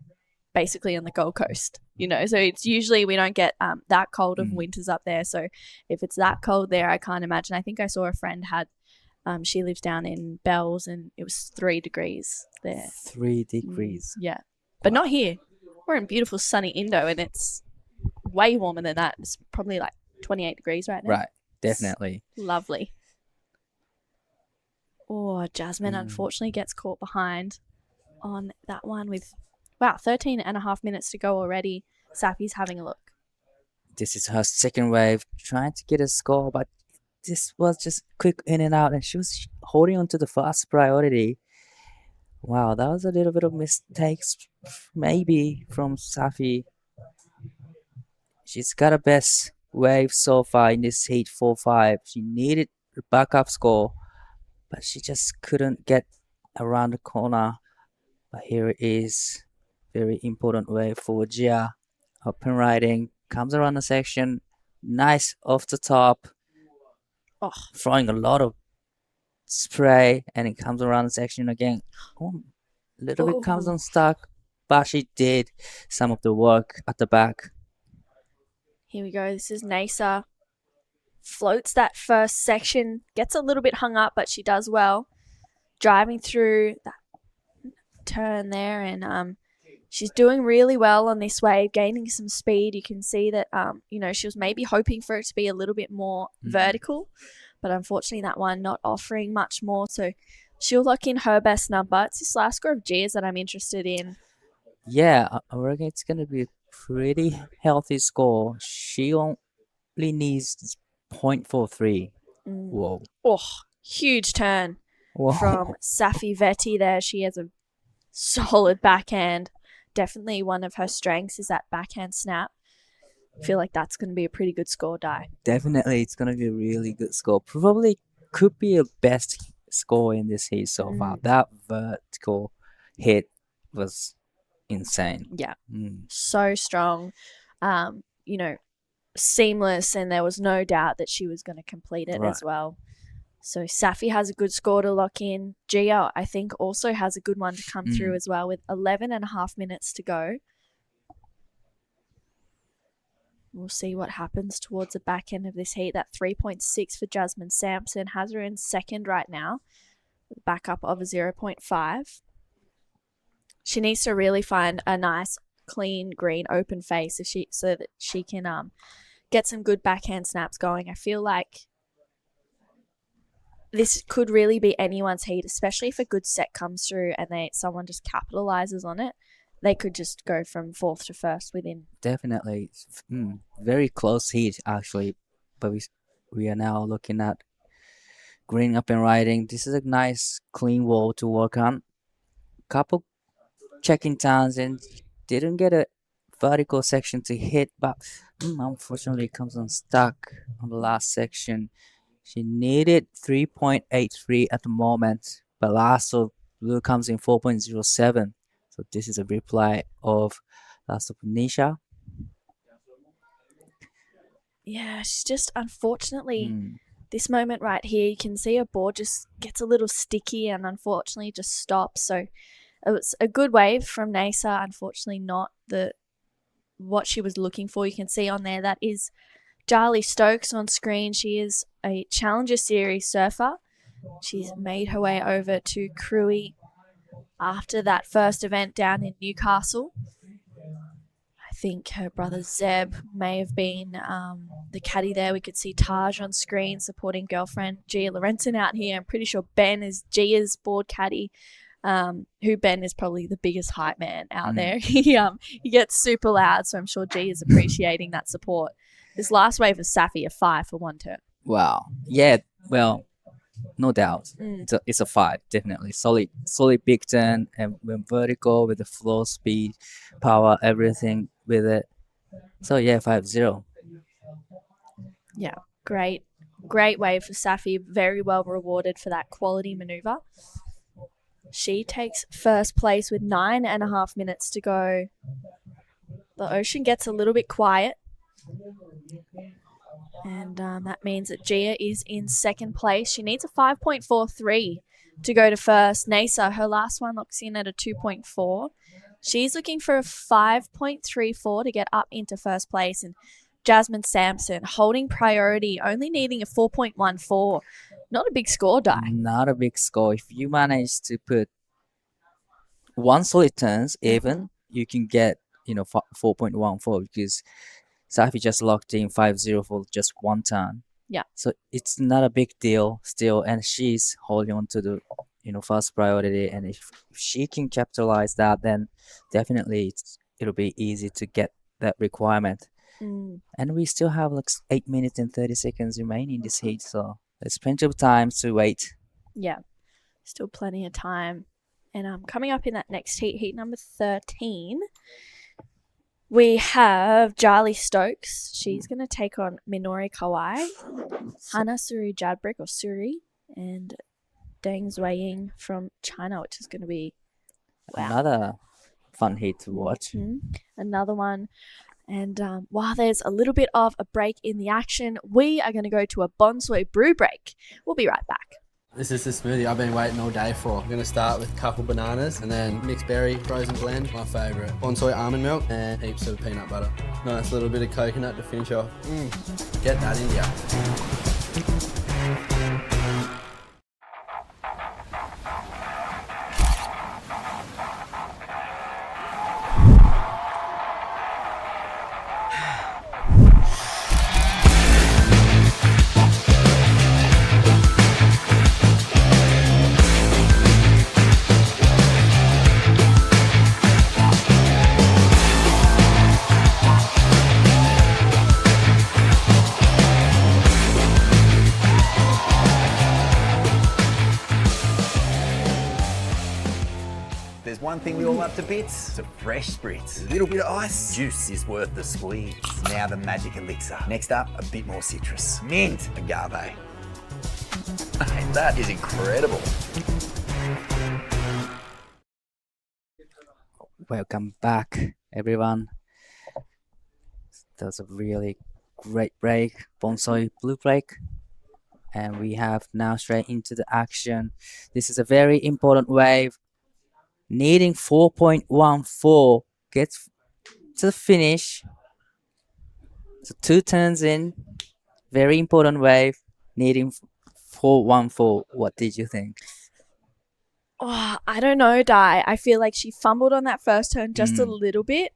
basically on the Gold Coast, so it's usually we don't get that cold of winters up there. So if it's that cold there, I can't imagine. I think I saw a friend had she lives down in Bells, and it was 3 degrees there. 3 degrees. Yeah, but not here. We're in beautiful sunny Indo, and it's way warmer than that. It's probably like 28 degrees right now. Right, definitely. It's lovely. Oh, Jasmine unfortunately gets caught behind on that one with, 13 and a half minutes to go already. Safi's having a look. This is her second wave, trying to get a score, but this was just quick in and out, and she was holding on to the first priority. Wow, that was a little bit of mistakes, maybe, from Safi. She's got a best wave so far in this heat 4-5. She needed a backup score, but she just couldn't get around the corner. But here it is. Very important wave for Gia. Open riding, comes around the section. Nice off the top. Oh. Throwing a lot of spray, and it comes around the section again. A little bit comes unstuck, but she did some of the work at the back. Here we go. This is Nasa. Floats that first section. Gets a little bit hung up, but she does well. Driving through that turn there, and she's doing really well on this wave, gaining some speed. You can see that, she was maybe hoping for it to be a little bit more vertical, but unfortunately that one not offering much more. So she'll lock in her best number. It's this last score of Gia's that I'm interested in. Yeah, I reckon it's going to be a pretty healthy score. She only needs 0.43. Whoa. Oh, huge turn from Safi Vetti there. She has a solid backhand. Definitely one of her strengths is that backhand snap. I feel like that's going to be a pretty good score, Di. Definitely, it's going to be a really good score. Probably could be a best score in this heat so far. That vertical hit was insane. Yeah, so strong. Seamless, and there was no doubt that she was going to complete it as well. So Safi has a good score to lock in. Gia, I think, also has a good one to come through as well with 11 and a half minutes to go. We'll see what happens towards the back end of this heat. That 3.6 for Jasmine Sampson has her in second right now, with a backup of a 0.5. She needs to really find a nice, clean, green, open face so that she can get some good backhand snaps going. I feel like this could really be anyone's heat, especially if a good set comes through and someone just capitalizes on it. They could just go from fourth to first within. Definitely. Very close heat, actually. But we are now looking at green up and riding. This is a nice, clean wall to work on. Couple checking turns and didn't get a vertical section to hit, but unfortunately it comes unstuck on the last section. She needed 3.83 at the moment, but last of blue comes in 4.07. So this is a replay of last of Nisha. Yeah, she's just unfortunately this moment right here, you can see her board just gets a little sticky and unfortunately just stops. So it was a good wave from Nasa, unfortunately not what she was looking for. You can see on there that is Charlie Stokes on screen. She is a Challenger Series surfer. She's made her way over to Krui after that first event down in Newcastle. I think her brother Zeb may have been the caddy there. We could see Taj on screen supporting girlfriend Gia Lorenzen out here. I'm pretty sure Ben is Gia's board caddy, who Ben is probably the biggest hype man out there. He gets super loud, so I'm sure Gia's appreciating that support. This last wave of Safi, a 5 for one turn. Wow. Yeah, well, no doubt. It's a 5, definitely. Solid big turn, and went vertical with the flow, speed, power, everything with it. So yeah, 5-0. Yeah, great wave for Safi. Very well rewarded for that quality maneuver. She takes first place with 9.5 minutes to go. The ocean gets a little bit quiet. And that means that Gia is in second place. She needs a 5.43 to go to first. Nasa, her last one looks in at a 2.4. She's looking for a 5.34 to get up into first place. And Jasmine Sampson holding priority, only needing a 4.14. Not a big score, Di. Not a big score. If you manage to put one solid turns even, you can get 4.14 because Safi just locked in 5-0 for just one turn. Yeah. So it's not a big deal still, and she's holding on to the first priority. And if she can capitalize that, then definitely it'll be easy to get that requirement. And we still have like 8 minutes and 30 seconds remaining in this heat, so there's plenty of time to wait. Yeah, still plenty of time. And coming up in that next heat, heat number 13, we have Jarly Stokes. She's going to take on Minori Kawai, Hana Suri Jadbrick or Suri, and Deng Zuiying from China, which is going to be another fun heat to watch. Another one. And while there's a little bit of a break in the action, we are going to go to a bonsai brew break. We'll be right back. This is the smoothie I've been waiting all day for. I'm going to start with a couple bananas and then mixed berry frozen blend, my favourite. Bonsai almond milk and heaps of peanut butter. Nice little bit of coconut to finish off. Get that in ya. There's one thing we all love to bits, it's a fresh spritz. A little bit of ice, juice is worth the squeeze. Now the magic elixir. Next up, a bit more citrus. Mint, agave. Hey, that is incredible. Welcome back, everyone. That was a really great break, bonsai blue break. And we have now straight into the action. This is a very important wave. Needing 4.14 gets to the finish. So 2 turns in. Very important wave. Needing 4.14. What did you think? Oh, I don't know, Di. I feel like she fumbled on that first turn just a little bit.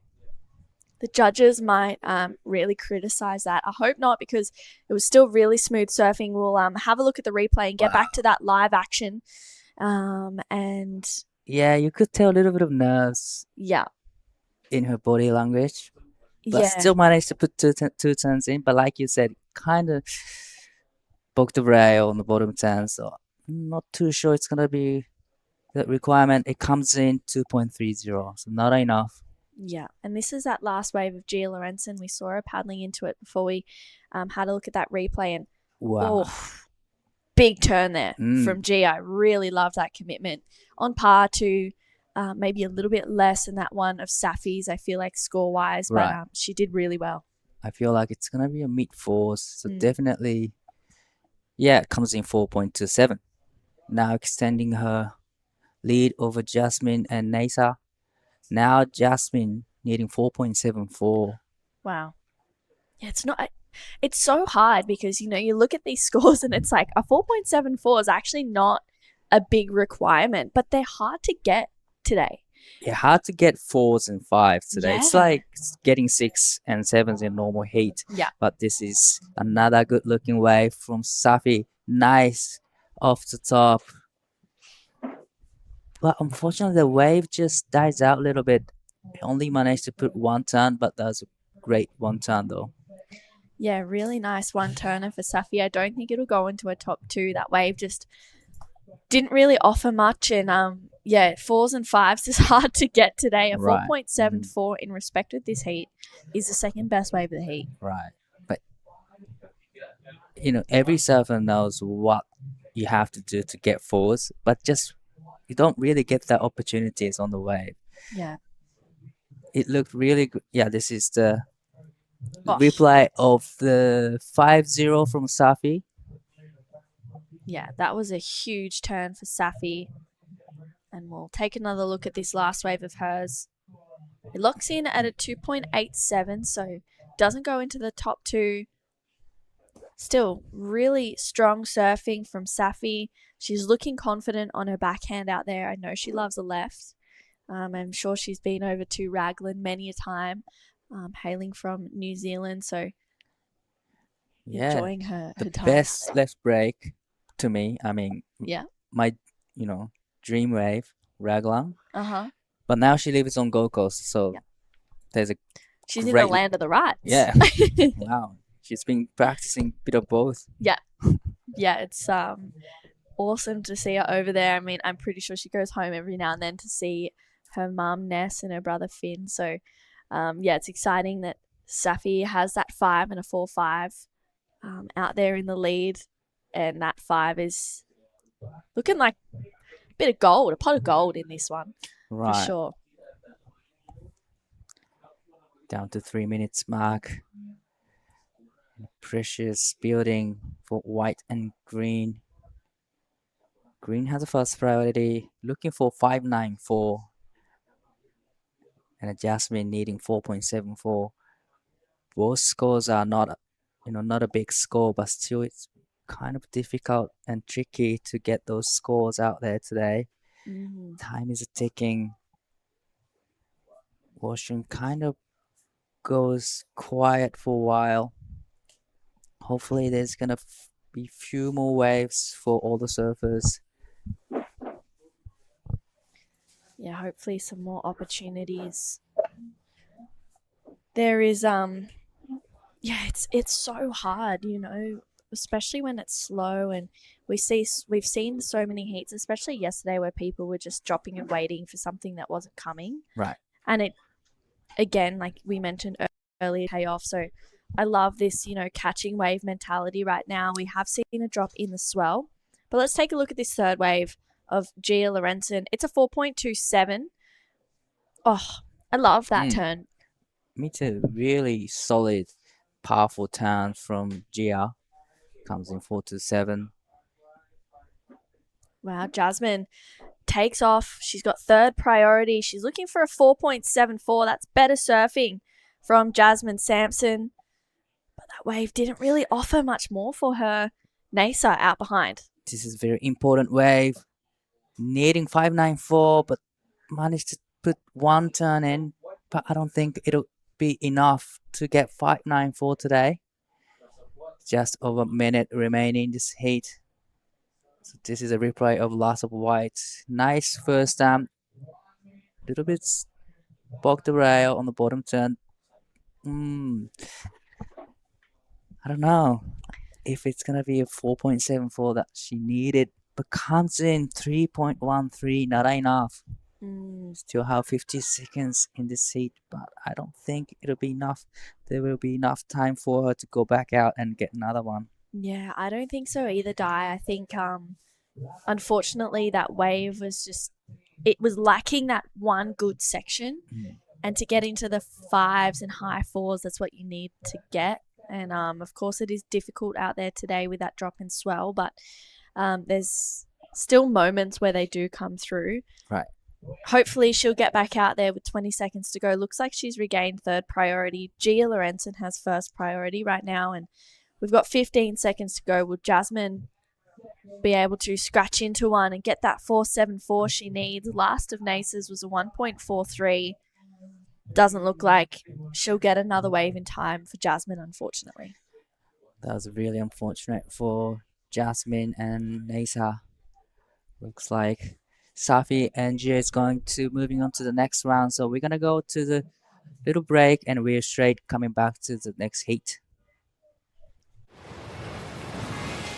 The judges might really criticize that. I hope not, because it was still really smooth surfing. We'll have a look at the replay and get back to that live action. And yeah, you could tell a little bit of nerves. Yeah. In her body language, but yeah. still managed to put two turns in. But like you said, kind of broke the rail on the bottom turn. So I'm not too sure it's gonna be the requirement. It comes in 2.30, so not enough. Yeah, and this is that last wave of Gia Lorenzen. We saw her paddling into it before we had a look at that replay, and wow. Big turn there from Gia. I really love that commitment. On par to maybe a little bit less than that one of Safi's, I feel like, score-wise, but she did really well. I feel like it's going to be a mid-4s, so definitely, yeah, it comes in 4.27. Now extending her lead over Jasmine and Nasa. Now Jasmine needing 4.74. Wow. Yeah, it's so hard because, you look at these scores and it's like a 4.74 is actually not a big requirement, but they're hard to get today. Yeah, hard to get 4s and 5s today. Yeah. It's like getting 6 and 7s in normal heat. Yeah. But this is another good looking wave from Safi. Nice off the top. But unfortunately, the wave just dies out a little bit. He only managed to put 1 turn, but that was a great 1 turn though. Yeah, really nice 1 turner for Safi. I don't think it'll go into a top 2. That wave just didn't really offer much, and 4s and 5s is hard to get today. A 4.74 in respect of this heat is the second best wave of the heat. Right, but every surfer knows what you have to do to get 4s, but just you don't really get that opportunities on the wave. Yeah, it looked really good. Yeah, this is the replay of the 5-0 from Safi. Yeah, that was a huge turn for Safi. And we'll take another look at this last wave of hers. It locks in at a 2.87, so doesn't go into the top two. Still, really strong surfing from Safi. She's looking confident on her backhand out there. I know she loves a left. I'm sure she's been over to Raglan many a time, hailing from New Zealand, so enjoying her the time. best left break to me. I mean, Yeah. my dream wave, Raglan. Uh-huh. But now she lives on Gold Coast, so there's a She's in the great- land of the rights. Yeah. Wow. She's been practicing a bit of both. Yeah. Yeah, it's awesome to see her over there. I mean, I'm pretty sure she goes home every now and then to see her mum, Ness, and her brother, Finn. So, it's exciting that Safi has that 5 and a 4.5 out there in the lead. And that 5 is looking like a bit of gold, a pot of gold in this one. Right. For sure. Down to 3 minutes mark. Precious building for white and green. Green has the first priority, looking for 5.94. And Jasmine needing 4.74. Both scores are not a big score, but still it's kind of difficult and tricky to get those scores out there today. Mm-hmm. Time is ticking. Ocean kind of goes quiet for a while. Hopefully there's gonna be few more waves for all the surfers. Yeah, hopefully some more opportunities. There is it's so hard, especially when it's slow, and we've seen so many heats, especially yesterday, where people were just dropping and waiting for something that wasn't coming. Right. And it, again, like we mentioned earlier, pay off. So I love this, catching wave mentality right now. We have seen a drop in the swell, but let's take a look at this third wave of Gia Lorenzen. It's a 4.27. Oh, I love that turn. Me too. Really solid, powerful turn from Gia. Comes in 4.27. Wow, Jasmine takes off. She's got third priority. She's looking for a 4.74. That's better surfing from Jasmine Sampson. But that wave didn't really offer much more for her. Nasa out behind. This is a very important wave. Needing 5.94, but managed to put one turn in. But I don't think it'll be enough to get 5.94 today. Just over a minute remaining in this heat. So this is a replay of lots of white. Nice first time. Little bit bogged the rail on the bottom turn. I don't know if it's gonna be a 4.74 that she needed, but comes in 3.13, not enough. Still have 50 seconds in this heat, but I don't think it'll be enough. There will be enough time for her to go back out and get another one. Yeah, I don't think so either, Di. I think, unfortunately, that wave was it was lacking that one good section. And to get into the 5s and high 4s, that's what you need to get. And, of course, it is difficult out there today with that drop in swell, but there's still moments where they do come through. Right. Hopefully she'll get back out there with 20 seconds to go. Looks like she's regained third priority. Gia Lorenzen has first priority right now, and we've got 15 seconds to go. Will Jasmine be able to scratch into one and get that 4.74 she needs? Last of Nasa's was a 1.43. Doesn't look like she'll get another wave in time for Jasmine, unfortunately. That was really unfortunate for Jasmine and Nasa. Looks like Safi and Gia is going to moving on to the next round. So we're going to go to the little break and we're straight coming back to the next heat.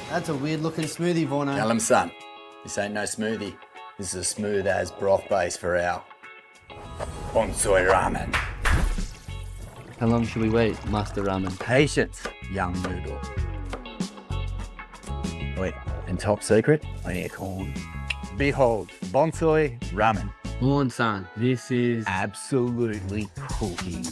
That's a weird looking smoothie, Vorno. Tell him, son, this ain't no smoothie. This is a smooth as broth base for our bonsai ramen. How long should we wait, Master Ramen? Patience, young noodle. Wait, and top secret, I need a corn. Behold, bonsai ramen. Moon-san, this is... Absolutely cooking.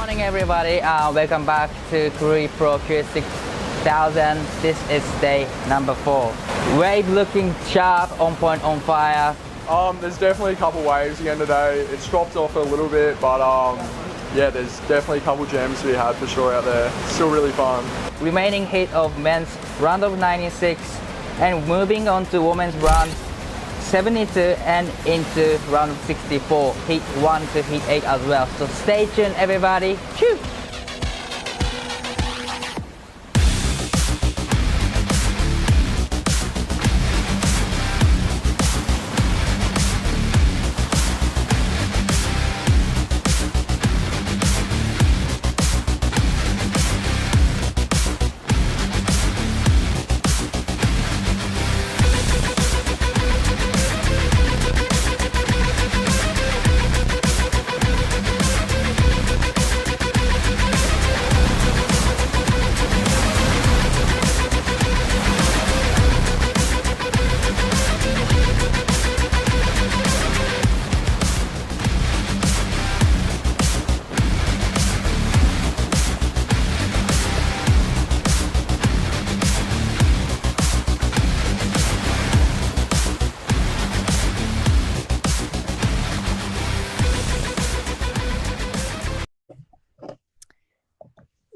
morning, everybody. Welcome back to Krui Pro QS 6000. This is day number 4. Wave looking sharp, on point, on fire. There's definitely a couple waves again today. It's dropped off a little bit, but yeah, there's definitely a couple gems to be had for sure out there. Still really fun. Remaining heat of men's round of 96 and moving on to women's round 72 and into round of 64, heat 1 to heat 8 as well. So stay tuned, everybody. Choo!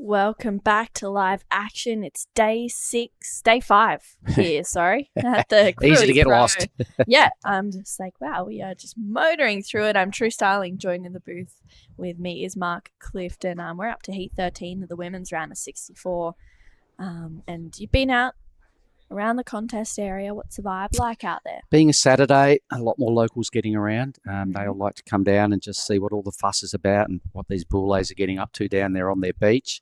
Welcome back to live action. It's day 5 here, sorry. At the Easy to Krui get Pro. lost. Yeah, I'm just like, wow, we are just motoring through it. I'm True Styling. Joined in the booth with me is Mark Clifton. We're up to heat 13 of the women's round of 64. And you've been out around the contest area. What's the vibe like out there? Being a Saturday, a lot more locals getting around. They all like to come down and just see what all the fuss is about and what these bullays are getting up to down there on their beach.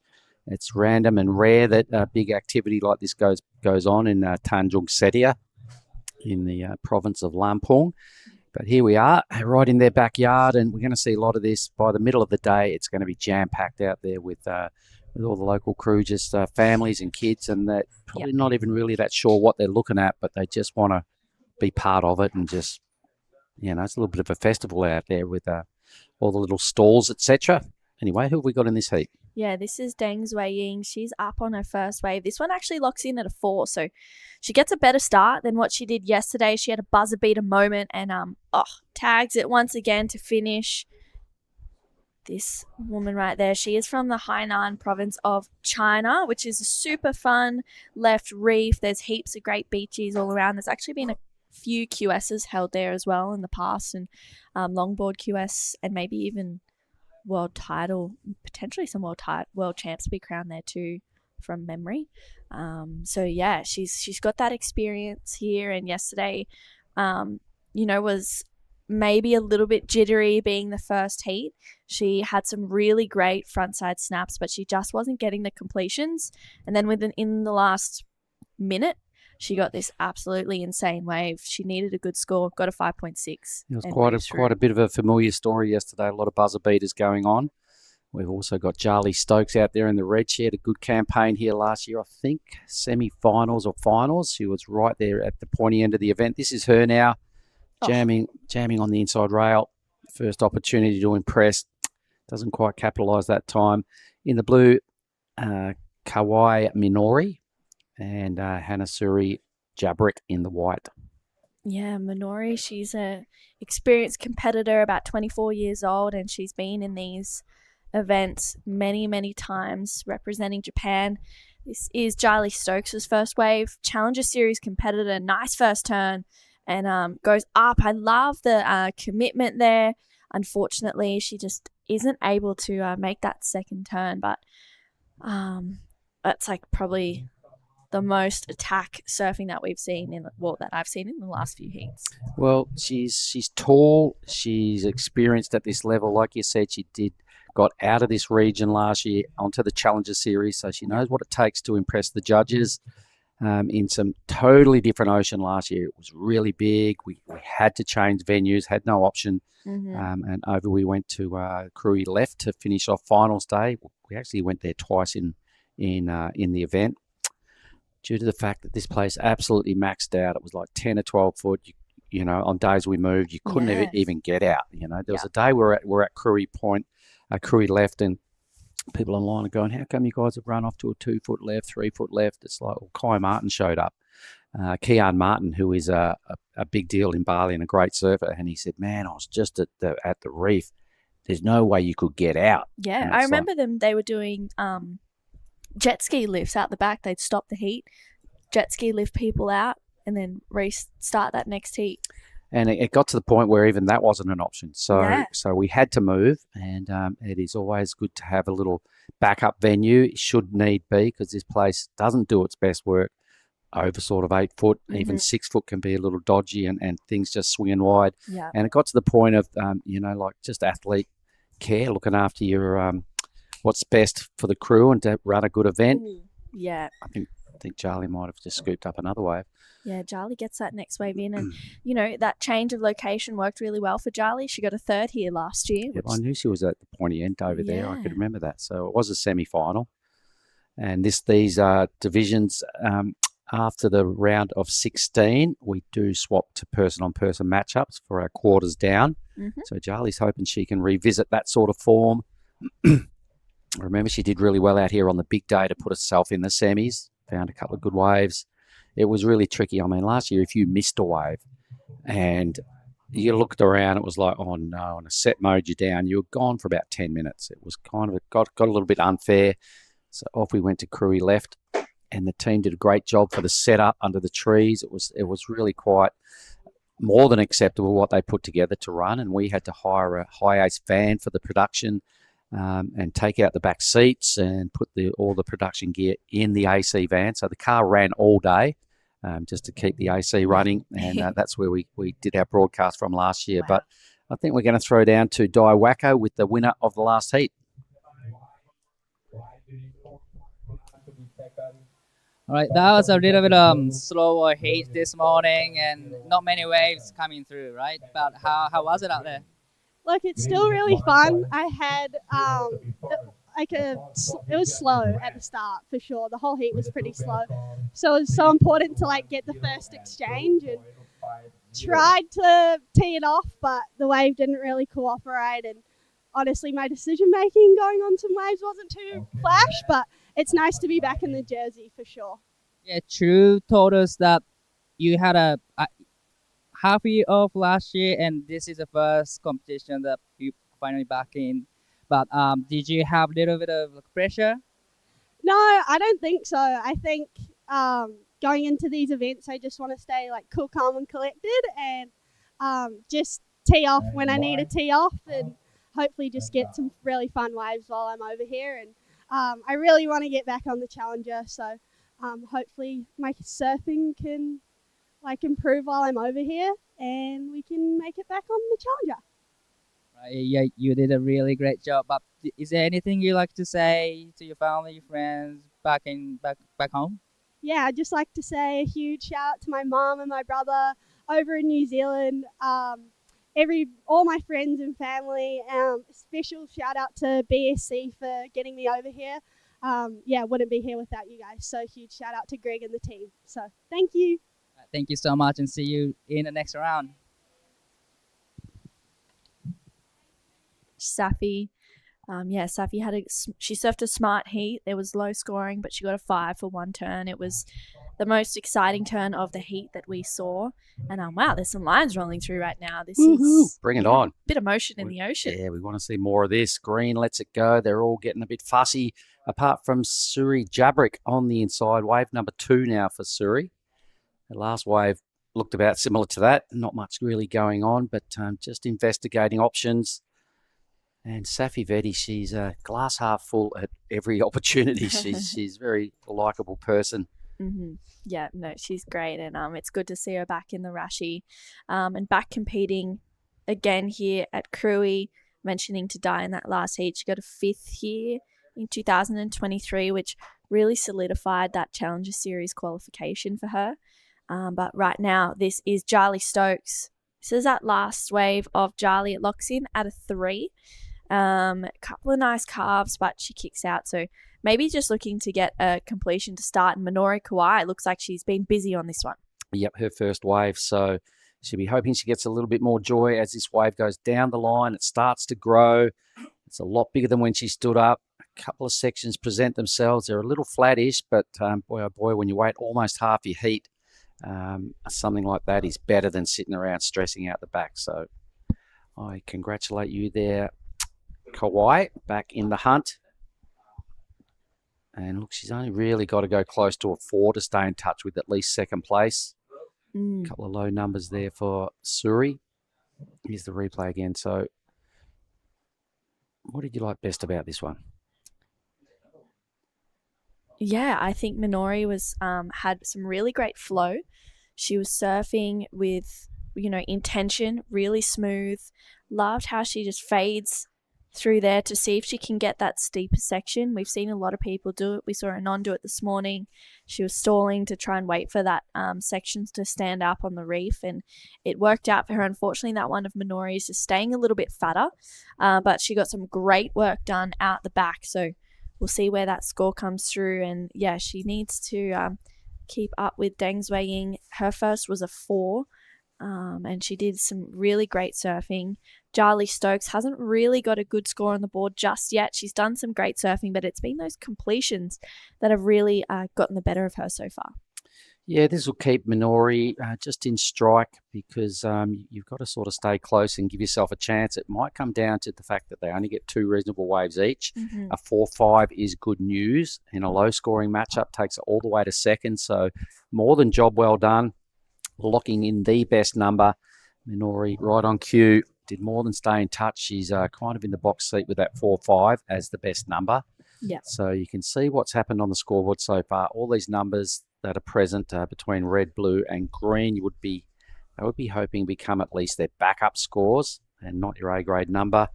It's random and rare that big activity like this goes on in Tanjung Setia in the province of Lampung. But here we are, right in their backyard, and we're going to see a lot of this. By the middle of the day, it's going to be jam-packed out there with all the local crew, just families and kids, and that probably not even really that sure what they're looking at, but they just want to be part of it and just, it's a little bit of a festival out there with all the little stalls, etc. Anyway, who have we got in this heat? Yeah, this is Deng Zhuiying. She's up on her first wave. This one actually locks in at a 4, so she gets a better start than what she did yesterday. She had a buzzer beater moment and tags it once again to finish. This woman right there, she is from the Hainan province of China, which is a super fun left reef. There's heaps of great beaches all around. There's actually been a few QSs held there as well in the past, and longboard QS and maybe even world title, potentially some world champs to be crowned there too from memory. So yeah, she's got that experience here, and yesterday was maybe a little bit jittery being the first heat. She had some really great frontside snaps, but she just wasn't getting the completions, and then in the last minute she got this absolutely insane wave. She needed a good score, got a 5.6. It was quite a bit of a familiar story yesterday. A lot of buzzer beaters going on. We've also got Charlie Stokes out there in the red. She had a good campaign here last year, I think, semi-finals or finals. She was right there at the pointy end of the event. This is her now, jamming on the inside rail. First opportunity to impress. Doesn't quite capitalise that time. In the blue, Kawai Minori and Hanasuri Jabrick in the white. Yeah, Minori, she's a experienced competitor, about 24 years old, and she's been in these events many, many times representing Japan. This is Charlie Stokes' first wave, Challenger Series competitor, nice first turn, and goes up. I love the commitment there. Unfortunately, she just isn't able to make that second turn, but that's like probably the most attack surfing that we've seen that I've seen in the last few heats. Well, she's tall, she's experienced at this level. Like you said, got out of this region last year onto the Challenger Series, so she knows what it takes to impress the judges. In some totally different ocean last year. It was really big. We had to change venues, had no option. And over we went to Krui left to finish off finals day. We actually went there twice in the event. Due to the fact that this place absolutely maxed out. It was like 10 or 12 foot. On days we moved, you couldn't even get out. There was a day we're at Krui Point, Krui left, and people online are going, how come you guys have run off to a 2 foot left, 3 foot left? It's like, well, Kai Martin showed up. Kian Martin, who is a big deal in Bali and a great surfer, and he said, man, I was just at the reef. There's no way you could get out. Yeah, I remember them. They were doing jet ski lifts out the back. They'd stop the heat, jet ski lift people out, and then restart that next heat. And it got to the point where even that wasn't an option. So we had to move, and it is always good to have a little backup venue. It should need be, because this place doesn't do its best work over sort of 8 foot. Even 6 foot can be a little dodgy, and things just swinging wide. Yeah. And it got to the point of, like just athlete care, looking after your what's best for the crew and to run a good event. Yeah. I think Charlie might have just scooped up another wave. Yeah, Charlie gets that next wave in, and that change of location worked really well for Charlie. She got a third here last year. Yeah, I knew she was at the pointy end over there. I could remember that. So it was a semi-final, and these divisions. After the round of 16, we do swap to person-on-person matchups for our quarters down. So Charlie's hoping she can revisit that sort of form. Remember, she did really well out here on the big day to put herself in the semis. Found a couple of good waves. It was really tricky. I mean, last year, if you missed a wave and you looked around, it was like, oh no, and a set mode you down, you were gone for about 10 minutes. It was kind of, got a little bit unfair. So off we went to Krui left, and the team did a great job for the setup under the trees. It was really quite more than acceptable what they put together to run, and we had to hire a high-ace van for the production and take out the back seats and put all the production gear in the AC van. So the car ran all day just to keep the AC running, and that's where we did our broadcast from last year. Wow. But I think we're going to throw down to Dai Wacko with the winner of the last heat. All right, that was a little bit slower heat this morning, and not many waves coming through, right? But how was it out there? Look, it's still really fun. I had it was slow at the start for sure. The whole heat was pretty slow, so it was so important to get the first exchange, and tried to tee it off, but the wave didn't really cooperate. And honestly, my decision making going on some waves wasn't too flash, but it's nice to be back in the jersey for sure. Yeah, True told us that you had a half year off last year, and this is the first competition that you finally back in. But did you have a little bit of pressure? No, I don't think so. I think going into these events, I just want to stay cool, calm, and collected, and just tee off when I need to tee off, and hopefully just get some really fun waves while I'm over here. And I really want to get back on the Challenger, so hopefully my surfing can improve while I'm over here, and we can make it back on the Challenger. Right, yeah, you did a really great job. But is there anything you like to say to your family, friends back home? Yeah, I'd just like to say a huge shout out to my mom and my brother over in New Zealand. All my friends and family. Special shout out to BSC for getting me over here. Wouldn't be here without you guys. So huge shout out to Greg and the team. So thank you. Thank you so much, and see you in the next round. Safi. Safi she surfed a smart heat. There was low scoring, but she got a 5 for one turn. It was the most exciting turn of the heat that we saw. And wow, there's some lines rolling through right now. This is bring it on. Bit of motion in the ocean. Yeah, we want to see more of this. Green lets it go. They're all getting a bit fussy, apart from Suri Jabrick on the inside. Wave number 2 now for Suri. The last wave looked about similar to that. Not much really going on, but just investigating options. And Safi Vetti, she's a glass half full at every opportunity. She's a very likeable person. Mm-hmm. Yeah, no, she's great, and it's good to see her back in the Rashi, and back competing again here at Krui. Mentioning to Di in that last heat, she got a 5th here in 2023, which really solidified that Challenger Series qualification for her. But right now, this is Jarly Stokes. This is that last wave of Jarly. It locks in at a 3. A couple of nice carves, but she kicks out. So maybe just looking to get a completion to start. And Minori Kawai, it looks like she's been busy on this one. Yep, her first wave. So she'll be hoping she gets a little bit more joy as this wave goes down the line. It starts to grow. It's a lot bigger than when she stood up. couple of sections present themselves. They're a little flattish, but boy, oh boy, when you wait almost half your heat, something like that is better than sitting around stressing out the back. So I congratulate you there, Kauai, back in the hunt. And look, she's only really got to go close to a 4 to stay in touch with at least second place. A couple of low numbers there for Suri. Here's the replay again. So what did you like best about this one? Yeah, I think Minori was had some really great flow. She was surfing with, intention, really smooth. Loved how she just fades through there to see if she can get that steeper section. We've seen a lot of people do it. We saw Anon do it this morning. She was stalling to try and wait for that sections to stand up on the reef, and it worked out for her. Unfortunately, that one of Minori's is staying a little bit fatter, but she got some great work done out the back. So we'll see where that score comes through. And yeah, she needs to keep up with Deng Zhuiying. Her first was a 4. And she did some really great surfing. Charlie Stokes hasn't really got a good score on the board just yet. She's done some great surfing, but it's been those completions that have really gotten the better of her so far. Yeah, this will keep Minori just in strike because you've got to sort of stay close and give yourself a chance. It might come down to the fact that they only get 2 reasonable waves each. A 4-5 is good news, and a low-scoring matchup takes it all the way to second. So more than job well done. Locking in the best number. Minori right on cue, did more than stay in touch. She's kind of in the box seat with that 4-5 as the best number. Yeah. So you can see what's happened on the scoreboard so far. All these numbers that are present between red, blue and green, they would be hoping become at least their backup scores and not your A-grade number.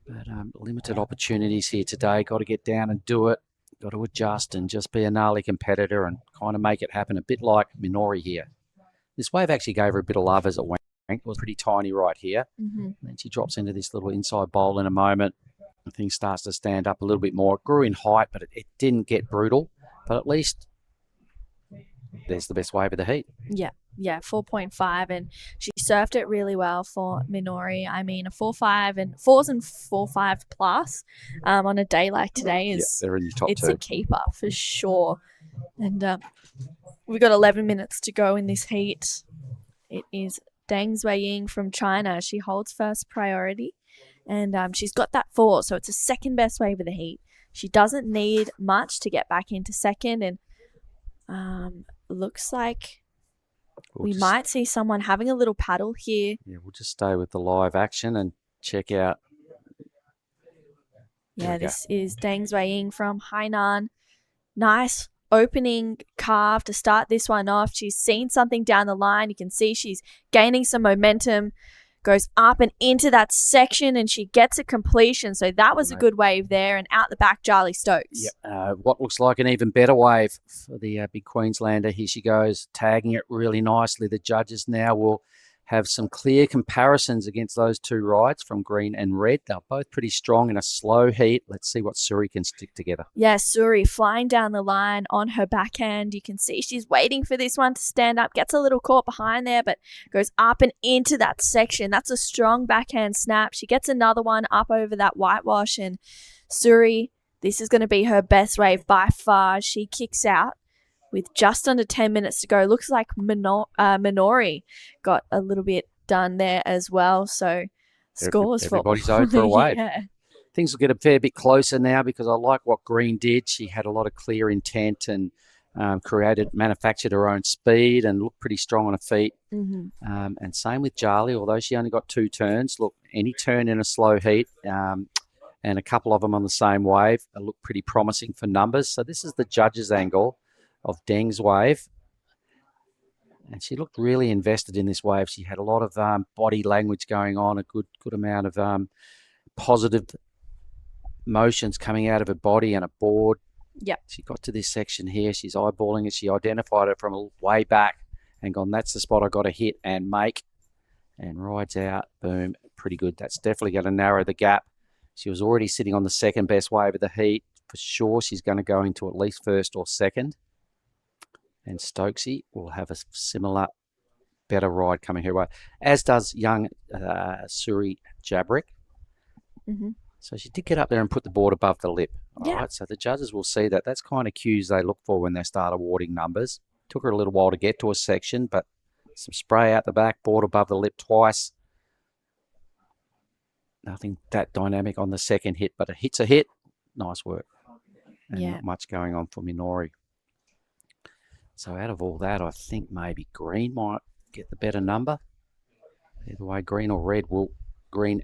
But limited opportunities here today. Got to get down and do it. Got to adjust and just be a gnarly competitor and kind of make it happen, a bit like Minori here. This wave actually gave her a bit of love as it went. It was pretty tiny right here. And then she drops into this little inside bowl in a moment. The thing starts to stand up a little bit more. It grew in height, but it didn't get brutal. But at least there's the best wave of the heat. Yeah, 4.5, and she surfed it really well for Minori. I mean, a 4.5 and 4s and 4.5 plus on a day like today is they're in your top it's 2. a keeper for sure. And we've got 11 minutes to go in this heat. It is Deng Zhuiying from China. She holds first priority, and she's got that 4, so it's a second best wave of the heat. She doesn't need much to get back into second, and looks like we might see someone having a little paddle here. Yeah, we'll just stay with the live action and check out. Yeah, this is Deng Zhuiying from Hainan. Nice opening carve to start this one off. She's seen something down the line. You can see she's gaining some momentum, goes up and into that section, and she gets a completion. So that was a good wave there, and out the back, Charlie Stokes. What looks like an even better wave for the big Queenslander. Here she goes, tagging it really nicely. The judges now will have some clear comparisons against those 2 rides from green and red. They're both pretty strong in a slow heat. Let's see what Suri can stick together. Yeah, Suri flying down the line on her backhand. You can see she's waiting for this one to stand up. Gets a little caught behind there, but goes up and into that section. That's a strong backhand snap. She gets another one up over that whitewash, and Suri, this is going to be her best wave by far. She kicks out with just under 10 minutes to go. Looks like Minori got a little bit done there as well. So scores everybody's owed for a wave. Yeah. Things will get a fair bit closer now because I like what Green did. She had a lot of clear intent and manufactured her own speed and looked pretty strong on her feet. And same with Charlie, although she only got 2 turns. Look, any turn in a slow heat and a couple of them on the same wave look pretty promising for numbers. So this is the judges' angle of Deng's wave, and she looked really invested in this wave. She had a lot of body language going on, a good amount of positive motions coming out of her body and a board. Yep. She got to this section here. She's eyeballing it. She identified it from a way back and gone, that's the spot I got to hit and make, and rides out. Boom. Pretty good. That's definitely going to narrow the gap. She was already sitting on the second best wave of the heat. For sure, she's going to go into at least first or second. And Stokesy will have a similar, better ride coming her way, as does young Suri Jabrick. So she did get up there and put the board above the lip. All Yeah. right, so the judges will see that. That's kind of cues they look for when they start awarding numbers. Took her a little while to get to a section, but some spray out the back, board above the lip twice. Nothing that dynamic on the second hit, but a hit's a hit. Nice work. And not much going on for Minori. So out of all that, I think maybe green might get the better number. Either way, green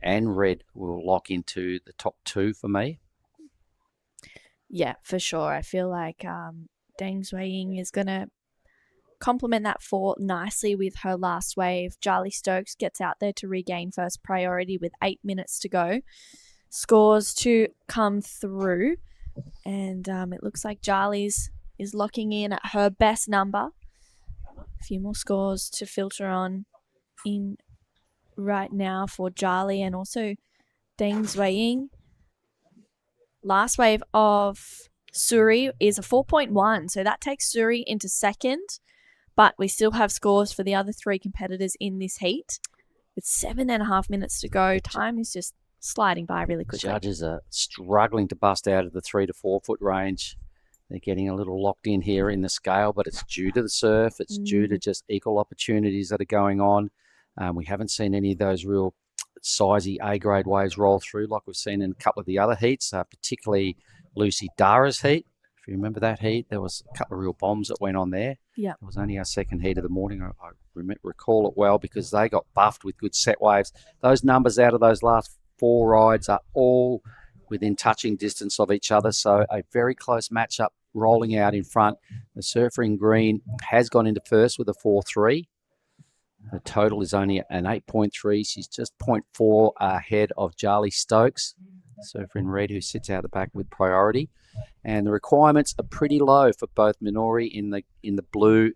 and red will lock into the top 2 for me. Yeah, for sure. I feel like Deng Zhuiying is going to complement that 4 nicely with her last wave. Charlie Stokes gets out there to regain first priority with 8 minutes to go. Scores to come through. And it looks like Charlie's is locking in at her best number. A few more scores to filter on in right now for Charlie and also Deng Zhuiying. Last wave of Suri is a 4.1, so that takes Suri into second, but we still have scores for the other 3 competitors in this heat. With 7.5 minutes to go, time is just sliding by really quickly. Judges are struggling to bust out of the 3 to 4 foot range. They're getting a little locked in here in the scale, but it's due to the surf. It's due to just equal opportunities that are going on. We haven't seen any of those real sizey A-grade waves roll through like we've seen in a couple of the other heats, particularly Lucy Dara's heat. If you remember that heat, there was a couple of real bombs that went on there. Yeah. It was only our second heat of the morning. I recall it well because they got buffed with good set waves. Those numbers out of those last 4 rides are all within touching distance of each other. So a very close matchup rolling out in front. The surfer in green has gone into first with a 4.3. The total is only an 8.3. She's just 0.4 ahead of Charlie Stokes, surfer in red, who sits out the back with priority. And the requirements are pretty low for both Minori in the blue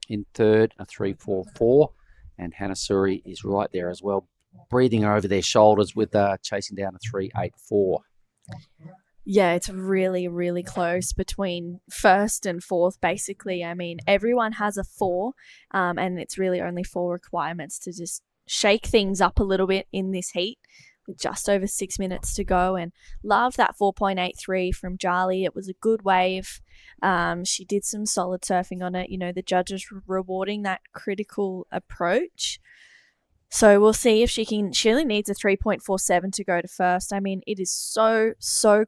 in third, a 3.44, and Hannah Suri is right there as well, breathing over their shoulders with chasing down a 3.84. Yeah, it's really, really close between first and fourth, basically. I mean, everyone has a 4, and it's really only 4 requirements to just shake things up a little bit in this heat with just over 6 minutes to go. And love that 4.83 from Charlie. It was a good wave. She did some solid surfing on it. You know, the judges were rewarding that critical approach. So we'll see if she only needs a 3.47 to go to first. I mean, it is so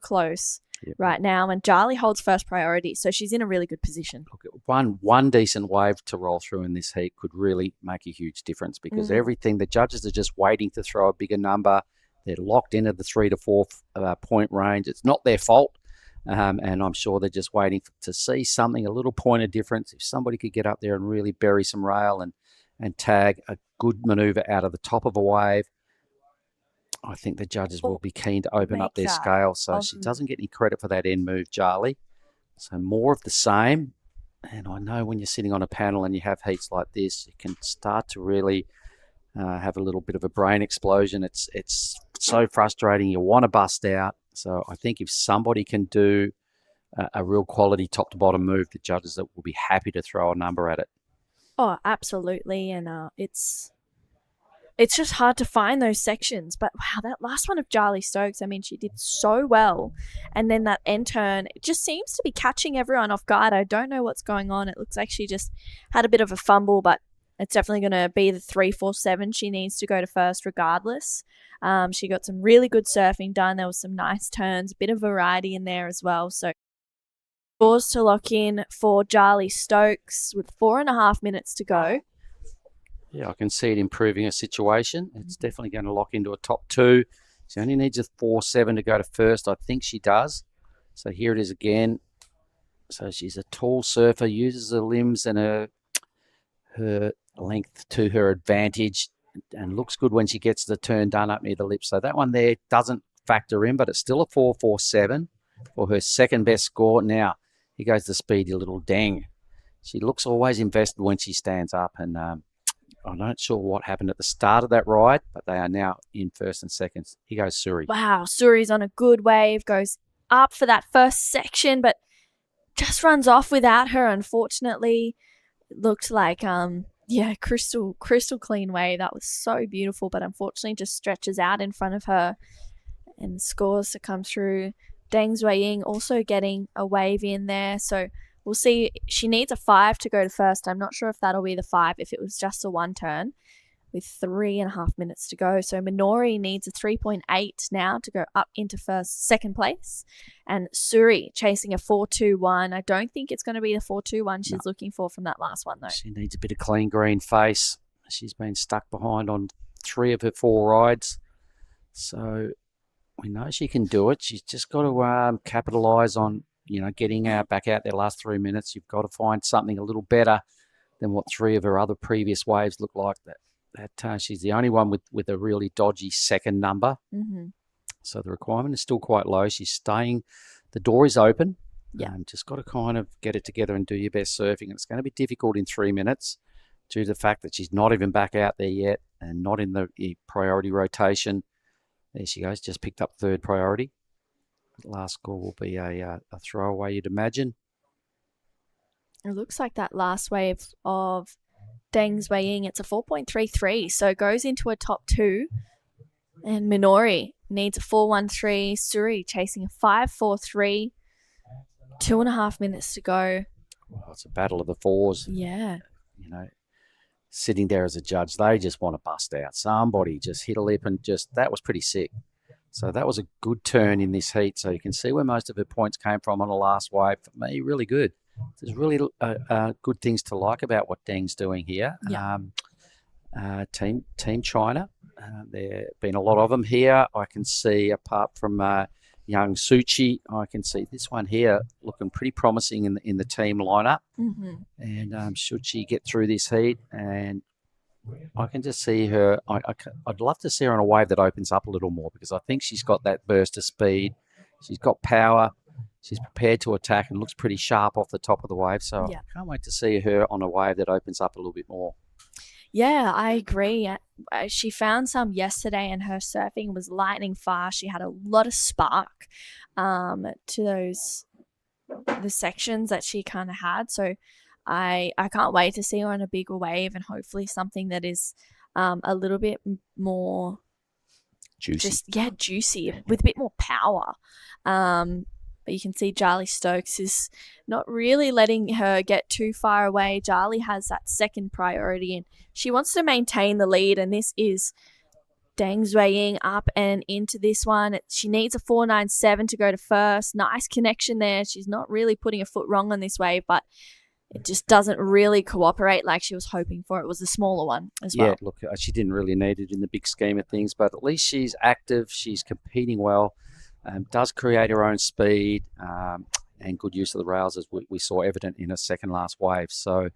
close right now. And Charlie holds first priority. So she's in a really good position. Look, one decent wave to roll through in this heat could really make a huge difference because everything, the judges are just waiting to throw a bigger number. They're locked into the 3 to 4 point range. It's not their fault. And I'm sure they're just waiting to see something, a little point of difference. If somebody could get up there and really bury some rail and tag a good maneuver out of the top of a wave, I think the judges will be keen to open up their scale. So she doesn't get any credit for that end move, Charlie. So more of the same. And I know when you're sitting on a panel and you have heats like this, you can start to really have a little bit of a brain explosion. It's so frustrating. You want to bust out. So I think if somebody can do a real quality top to bottom move, the judges will be happy to throw a number at it. Oh, absolutely. And it's just hard to find those sections. But wow, that last one of Charlie Stokes, I mean, she did so well. And then that end turn, it just seems to be catching everyone off guard. I don't know what's going on. It looks like she just had a bit of a fumble, but it's definitely going to be the 3.47 she needs to go to first regardless. She got some really good surfing done. There was some nice turns, a bit of variety in there as well. So scores to lock in for Charlie Stokes with 4.5 minutes to go. Yeah, I can see it improving her situation. It's definitely going to lock into a top 2. She only needs a 4.7 to go to first. I think she does. So here it is again. So she's a tall surfer, uses her limbs and her length to her advantage, and looks good when she gets the turn done up near the lip. So that one there doesn't factor in, but it's still a 4.47 for her second best score. Now, here goes the speedy little Deng. She looks always invested when she stands up, and I'm not sure what happened at the start of that ride, but they are now in first and second. Here goes Suri. Wow, Suri's on a good wave, goes up for that first section, but just runs off without her, unfortunately. It looked like, crystal clean wave. That was so beautiful, but unfortunately just stretches out in front of her. and scores to come through. Deng Zuiying also getting a wave in there. So we'll see. She needs a 5 to go to first. I'm not sure if that'll be the 5 if it was just a 1 turn with 3.5 minutes to go. So Minori needs a 3.8 now to go up into second place. And Suri chasing a 4.21. I don't think it's going to be the 4.21 she's looking for from that last one, though. She needs a bit of clean green face. She's been stuck behind on 3 of her 4 rides. So we know she can do it. She's just got to capitalise on, getting back out there last 3 minutes. You've got to find something a little better than what 3 of her other previous waves look like. That she's the only one with a really dodgy second number. Mm-hmm. So the requirement is still quite low. She's staying. The door is open. Yeah. Just got to kind of get it together and do your best surfing. And it's going to be difficult in 3 minutes due to the fact that she's not even back out there yet and not in the priority rotation. There she goes. Just picked up 3rd priority. Last score will be a throwaway, you'd imagine. It looks like that last wave of Deng Zuiying, it's a 4.33, so it goes into a top 2. And Minori needs a 4.13. Suri chasing a 5.43. 2.5 minutes to go. Well, it's a battle of the 4s. Yeah. Sitting there as a judge, they just want to bust out. Somebody just hit a lip and that was pretty sick. So that was a good turn in this heat. So you can see where most of her points came from on the last wave. For me, really good. There's really good things to like about what Deng's doing here. Yeah. Team China, there have been a lot of them here. I can see, apart from young Suchi, I can see this one here looking pretty promising in the team lineup. Mm-hmm. And should she get through this heat, and I can just see her. I'd love to see her on a wave that opens up a little more, because I think she's got that burst of speed. She's got power. She's prepared to attack and looks pretty sharp off the top of the wave. So Yeah. I can't wait to see her on a wave that opens up a little bit more. Yeah, I agree. She found some yesterday and her surfing was lightning fast. She had a lot of spark to the sections that she kind of had. So I can't wait to see her on a bigger wave, and hopefully something that is a little bit more Juicy. Juicy with a bit more power. But you can see Charlie Stokes is not really letting her get too far away. Charlie has that 2nd priority and she wants to maintain the lead, and this is Deng Zuiying up and into this one. She needs a 4.97 to go to first. Nice connection there. She's not really putting a foot wrong on this wave, but it just doesn't really cooperate like she was hoping for. It was a smaller one as well. Yeah, look, she didn't really need it in the big scheme of things, but at least she's active. She's competing well. Does create her own speed and good use of the rails, as we saw evident in her second last wave. So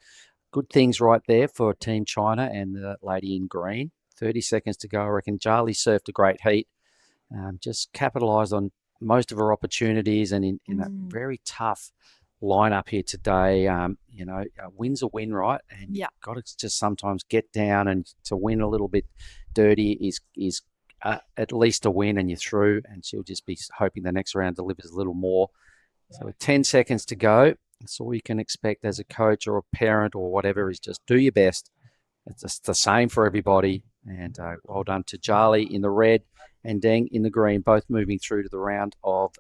good things right there for Team China and the lady in green. 30 seconds to go. I reckon Charlie surfed a great heat. Just capitalised on most of her opportunities, and in a very tough lineup here today. A win's a win, right? And you've got to just sometimes get down, and to win a little bit dirty is at least a win, and you're through, and she'll just be hoping the next round delivers a little more. So with 10 seconds to go, that's all you can expect as a coach or a parent or whatever, is just do your best. It's just the same for everybody. And well done to Charlie in the red and Deng in the green, both moving through to the round of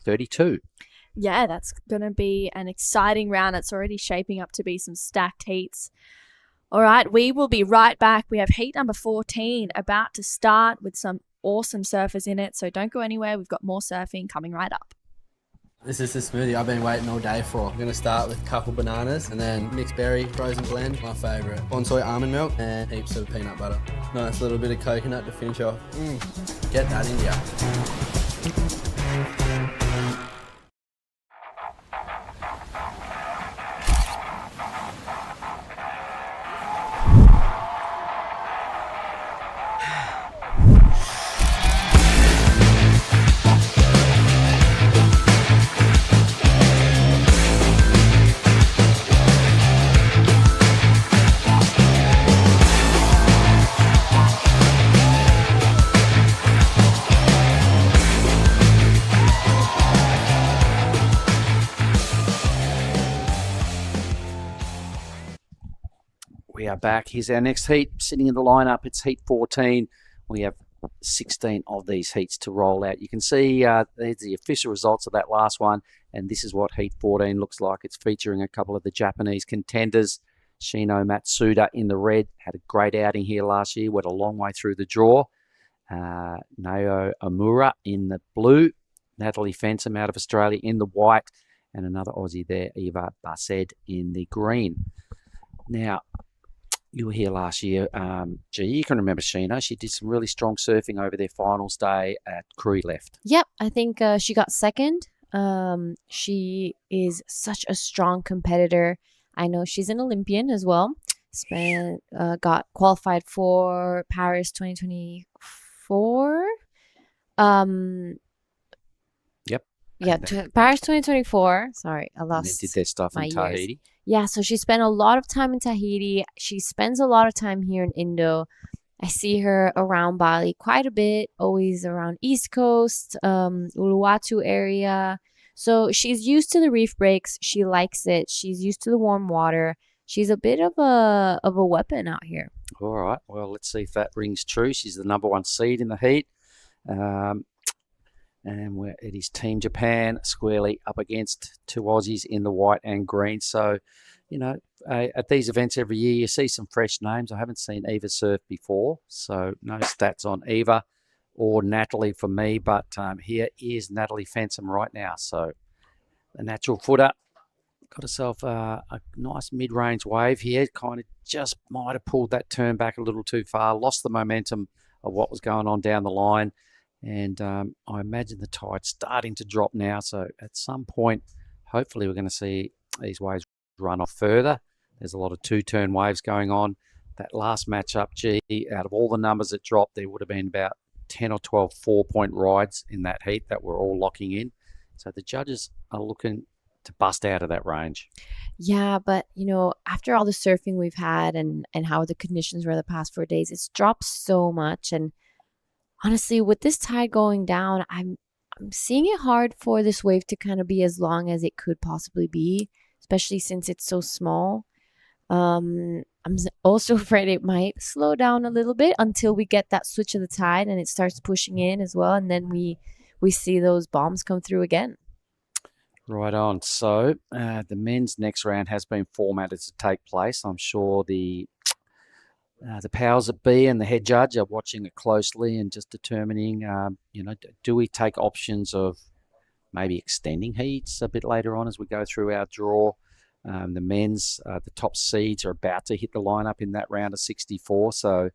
32. Yeah, that's going to be an exciting round. It's already shaping up to be some stacked heats. All right, we will be right back. We have heat number 14 about to start with some awesome surfers in it. So don't go anywhere. We've got more surfing coming right up. This is the smoothie I've been waiting all day for. I'm going to start with a couple bananas and then mixed berry frozen blend, my favourite. Bonsai almond milk and heaps of peanut butter. Nice little bit of coconut to finish off. Get that in ya. We are back. Here's our next heat. Sitting in the lineup, it's heat 14. We have 16 of these heats to roll out. You can see there's the official results of that last one, and this is what Heat 14 looks like. It's featuring a couple of the Japanese contenders. Shino Matsuda in the red, had a great outing here last year, went a long way through the draw. Nayo Amura in the blue, Natalie Fensom out of Australia in the white, and another Aussie there, Eva Bassed, in the green. Now, you were here last year. You can remember Sheena. She did some really strong surfing over their finals day at Krui left. Yep, I think she got second. She is such a strong competitor. I know she's an Olympian as well. Got qualified for Paris 2024. Yep. Yeah, Paris 2024. Sorry, I lost. And they did their stuff in Tahiti. Years. Yeah, so she spent a lot of time in Tahiti. She spends a lot of time here in Indo. I see her around Bali quite a bit, always around East Coast, Uluwatu area. So she's used to the reef breaks. She likes it. She's used to the warm water. She's a bit of a weapon out here. All right. Well, let's see if that rings true. She's the number 1 seed in the heat. And it is Team Japan squarely up against 2 Aussies in the white and green. So, at these events every year, you see some fresh names. I haven't seen Eva surf before, so no stats on Eva or Natalie for me. But here is Natalie Fensom right now. So the natural footer got herself a nice mid-range wave here. Kind of just might have pulled that turn back a little too far, lost the momentum of what was going on down the line. And I imagine the tide's starting to drop now. So at some point, hopefully we're going to see these waves run off further. There's a lot of 2-turn waves going on. That last matchup, out of all the numbers that dropped, there would have been about 10 or 12 4-point rides in that heat that were all locking in. So the judges are looking to bust out of that range. Yeah, but after all the surfing we've had and how the conditions were the past 4 days, it's dropped so much. And honestly, with this tide going down, I'm seeing it hard for this wave to kind of be as long as it could possibly be, especially since it's so small. I'm also afraid it might slow down a little bit until we get that switch of the tide and it starts pushing in as well, and then we see those bombs come through again. Right on. So the men's next round has been formatted to take place. I'm sure the powers that be and the head judge are watching it closely and just determining, do we take options of maybe extending heats a bit later on as we go through our draw. The men's, the top seeds are about to hit the lineup in that round of 64, so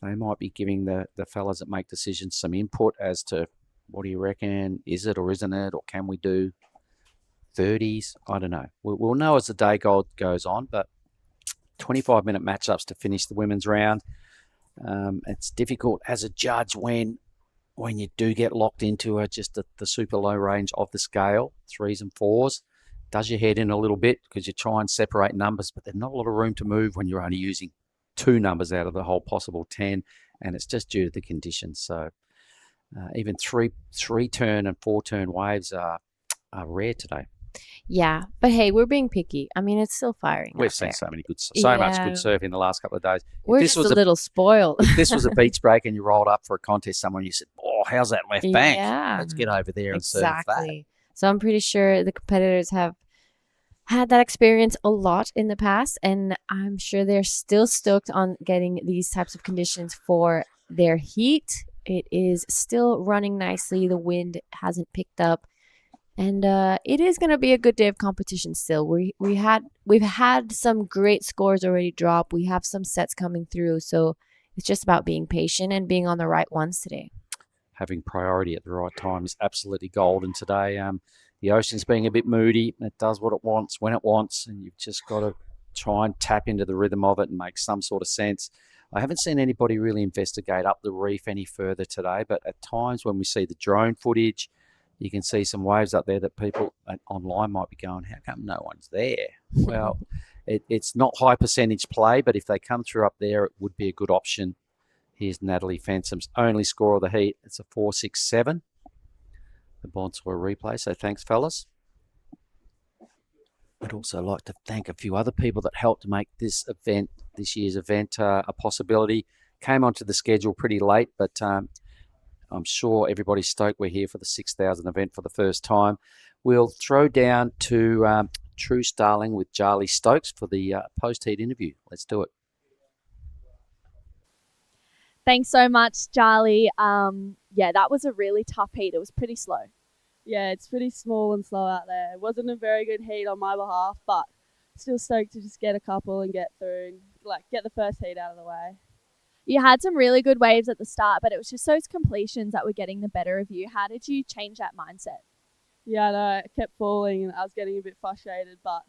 they might be giving the fellas that make decisions some input as to what do you reckon, is it or isn't it, or can we do 30s? I don't know. We'll know as the day goes on, but 25-minute matchups to finish the women's round. It's difficult as a judge when you do get locked into just the super low range of the scale, 3s and 4s. Does your head in a little bit because you try and separate numbers, but there's not a lot of room to move when you're only using 2 numbers out of the whole possible 10, and it's just due to the conditions. So even 3-turn and 4-turn waves are rare today. Yeah, but hey, we're being picky. I mean, it's still firing. We've seen so much good surf in the last couple of days. We're just a little spoiled. If this was a beach break and you rolled up for a contest somewhere and you said, "Oh, how's that left bank? Yeah, let's get over there and surf that." So I'm pretty sure the competitors have had that experience a lot in the past, and I'm sure they're still stoked on getting these types of conditions for their heat. It is still running nicely. The wind hasn't picked up. And it is going to be a good day of competition still. We've had some great scores already drop. We have some sets coming through. So it's just about being patient and being on the right ones today. Having priority at the right time is absolutely golden today. The ocean's being a bit moody. It does what it wants when it wants, and you've just got to try and tap into the rhythm of it and make some sort of sense. I haven't seen anybody really investigate up the reef any further today, but at times when we see the drone footage, you can see some waves up there that people online might be going, how come no one's there? Well, it's not high percentage play, but if they come through up there, it would be a good option. Here's Natalie Fensom's only score of the heat. It's a 4.67. The Bonsoir replay, so thanks, fellas. I'd also like to thank a few other people that helped make this year's event, a possibility. Came onto the schedule pretty late, but I'm sure everybody's stoked we're here for the 6,000 event for the first time. We'll throw down to True Starling with Charlie Stokes for the post-heat interview. Let's do it. Thanks so much, Charlie. Yeah, that was a really tough heat. It was pretty slow. Yeah, it's pretty small and slow out there. It wasn't a very good heat on my behalf, but still stoked to just get a couple and get through and get the first heat out of the way. You had some really good waves at the start, but it was just those completions that were getting the better of you. How did you change that mindset? Yeah, I know, I kept falling and I was getting a bit frustrated, but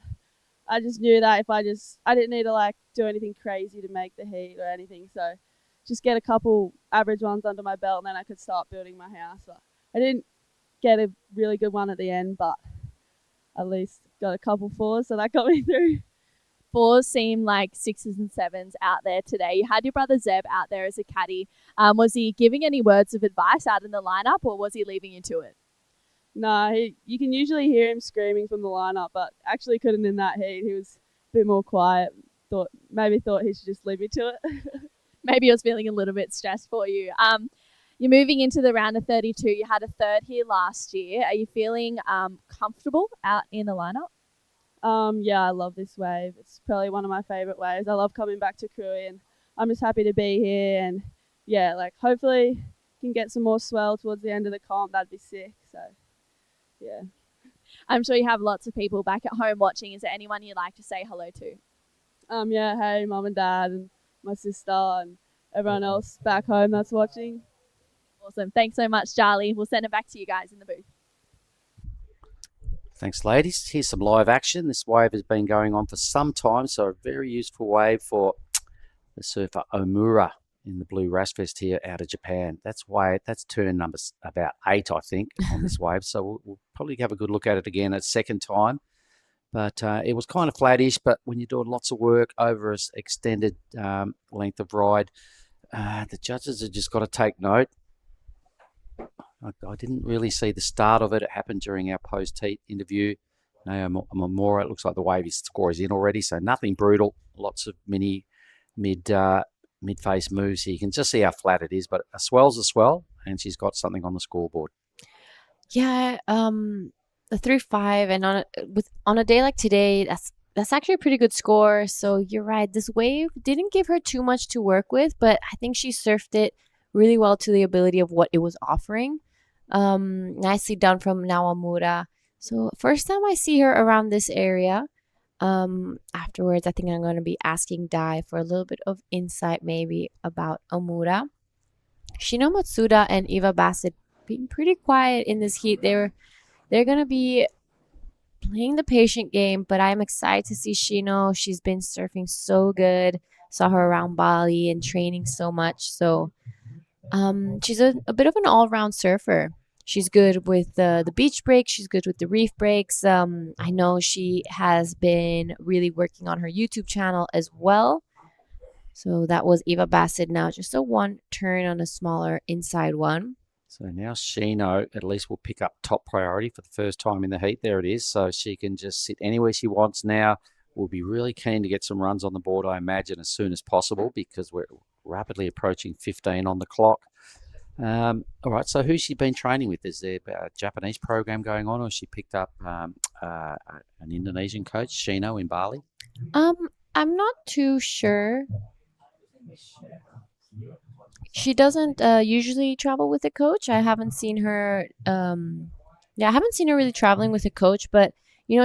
I just knew that if I didn't need to do anything crazy to make the heat or anything, so just get a couple average ones under my belt and then I could start building my house. But I didn't get a really good one at the end, but at least got a couple fours, so that got me through. Fours seem like sixes and sevens out there today. You had your brother Zeb out there as a caddy. Was he giving any words of advice out in the lineup, or was he leaving you to it? No, you can usually hear him screaming from the lineup, but actually couldn't in that heat. He was a bit more quiet. Maybe thought he should just leave me to it. Maybe he was feeling a little bit stressed for you. You're moving into the round of 32. You had a third here last year. Are you feeling comfortable out in the lineup? Yeah, I love this wave. It's probably one of my favourite waves. I love coming back to Krui, and I'm just happy to be here. And yeah, hopefully can get some more swell towards the end of the comp. That'd be sick. So yeah. I'm sure you have lots of people back at home watching. Is there anyone you'd like to say hello to? Yeah, hey, mum and dad and my sister and everyone else back home that's watching. Awesome. Thanks so much, Charlie. We'll send it back to you guys in the booth. Thanks, ladies. Here's some live action. This wave has been going on for some time, so a very useful wave for the surfer Omura in the blue Rasfest here out of Japan. That's turn number about 8, I think, on this wave. So we'll probably have a good look at it again a second time. But it was kind of flattish, but when you're doing lots of work over an extended length of ride, the judges have just got to take note. I didn't really see the start of it. It happened during our post-heat interview. Omura, it looks like the wave score is in already, so nothing brutal. Lots of mid-face moves here. You can just see how flat it is, but a swell's a swell, and she's got something on the scoreboard. Yeah, the 3.5, and on a day like today, that's actually a pretty good score. So you're right. This wave didn't give her too much to work with, but I think she surfed it really well to the ability of what it was offering. Nicely done from Nawamura. So first time I see her around this area. Afterwards, I think I'm going to be asking Dai for a little bit of insight maybe about Omura. Shino Matsuda and Eva Bassett being pretty quiet in this heat. They're going to be playing the patient game, but I'm excited to see Shino. She's been surfing so good. Saw her around Bali and training so much. So she's a bit of an all-round surfer. She's good with the beach breaks. She's good with the reef breaks. I know she has been really working on her YouTube channel as well. So that was Eva Bassett. Now just a one turn on a smaller inside one. So now Shino at least will pick up top priority for the first time in the heat. There it is. So she can just sit anywhere she wants now. We'll be really keen to get some runs on the board, I imagine, as soon as possible because we're rapidly approaching 15 on the clock. All right, so who's she been training with? Is there a Japanese program going on, or has she picked up an Indonesian coach, Shino, in Bali? I'm not too sure. She doesn't usually travel with a coach. I haven't seen her. I haven't seen her really traveling with a coach, but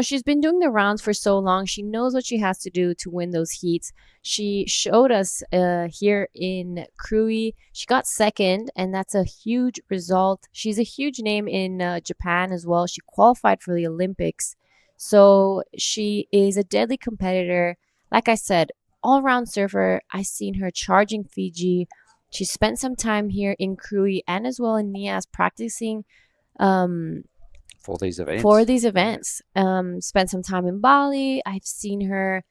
she's been doing the rounds for so long. She knows what she has to do to win those heats. She showed us here in Krui. She got second, and that's a huge result. She's a huge name in Japan as well. She qualified for the Olympics. So she is a deadly competitor. Like I said, all-round surfer. I've seen her charging Fiji. She spent some time here in Krui and as well in Nias practicing for these events. Spent some time in Bali. I've seen her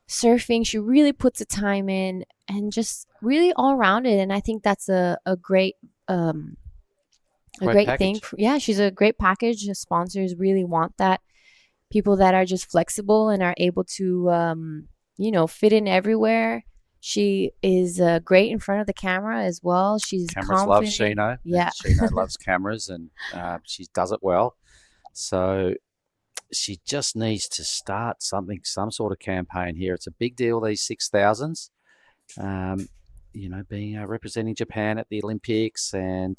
surfing. She really puts the time in and just really all-rounded. And I think that's a great thing. Yeah, she's a great package. The sponsors really want that. People that are just flexible and are able to, fit in everywhere. She is great in front of the camera as well. She's Cameras love confident. Shino. Yeah. Shino loves cameras, and she does it well. So she just needs to start some sort of campaign here. It's a big deal, these 6,000s. Being representing Japan at the Olympics and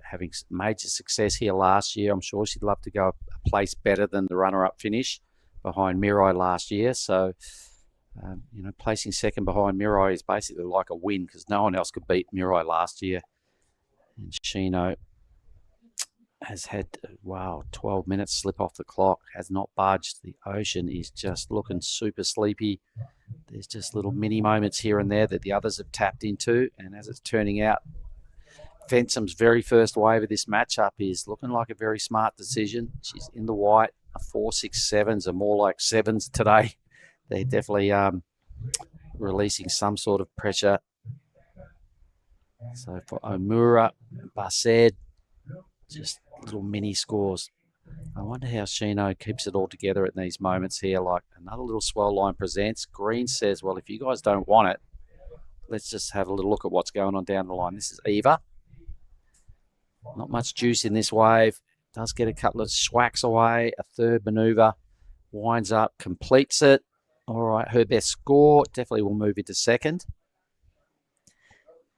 having major success here last year. I'm sure she'd love to go a place better than the runner-up finish behind Mirai last year. So, placing second behind Mirai is basically like a win because no one else could beat Mirai last year. And Shino has had, 12 minutes slip off the clock, has not budged. The ocean is just looking super sleepy. There's just little mini moments here and there that the others have tapped into. And as it's turning out, Fensom's very first wave of this matchup is looking like a very smart decision. She's in the white. 4.67s are more like 7s today. They're definitely releasing some sort of pressure. So for Omura, Based, just little mini scores. I wonder how Shino keeps it all together at these moments here. Like another little swell line presents. Green says, well, if you guys don't want it, let's just have a little look at what's going on down the line. This is Eva. Not much juice in this wave. Does get a couple of swacks away. A third maneuver. Winds up, completes it. All right, her best score. Definitely will move into second.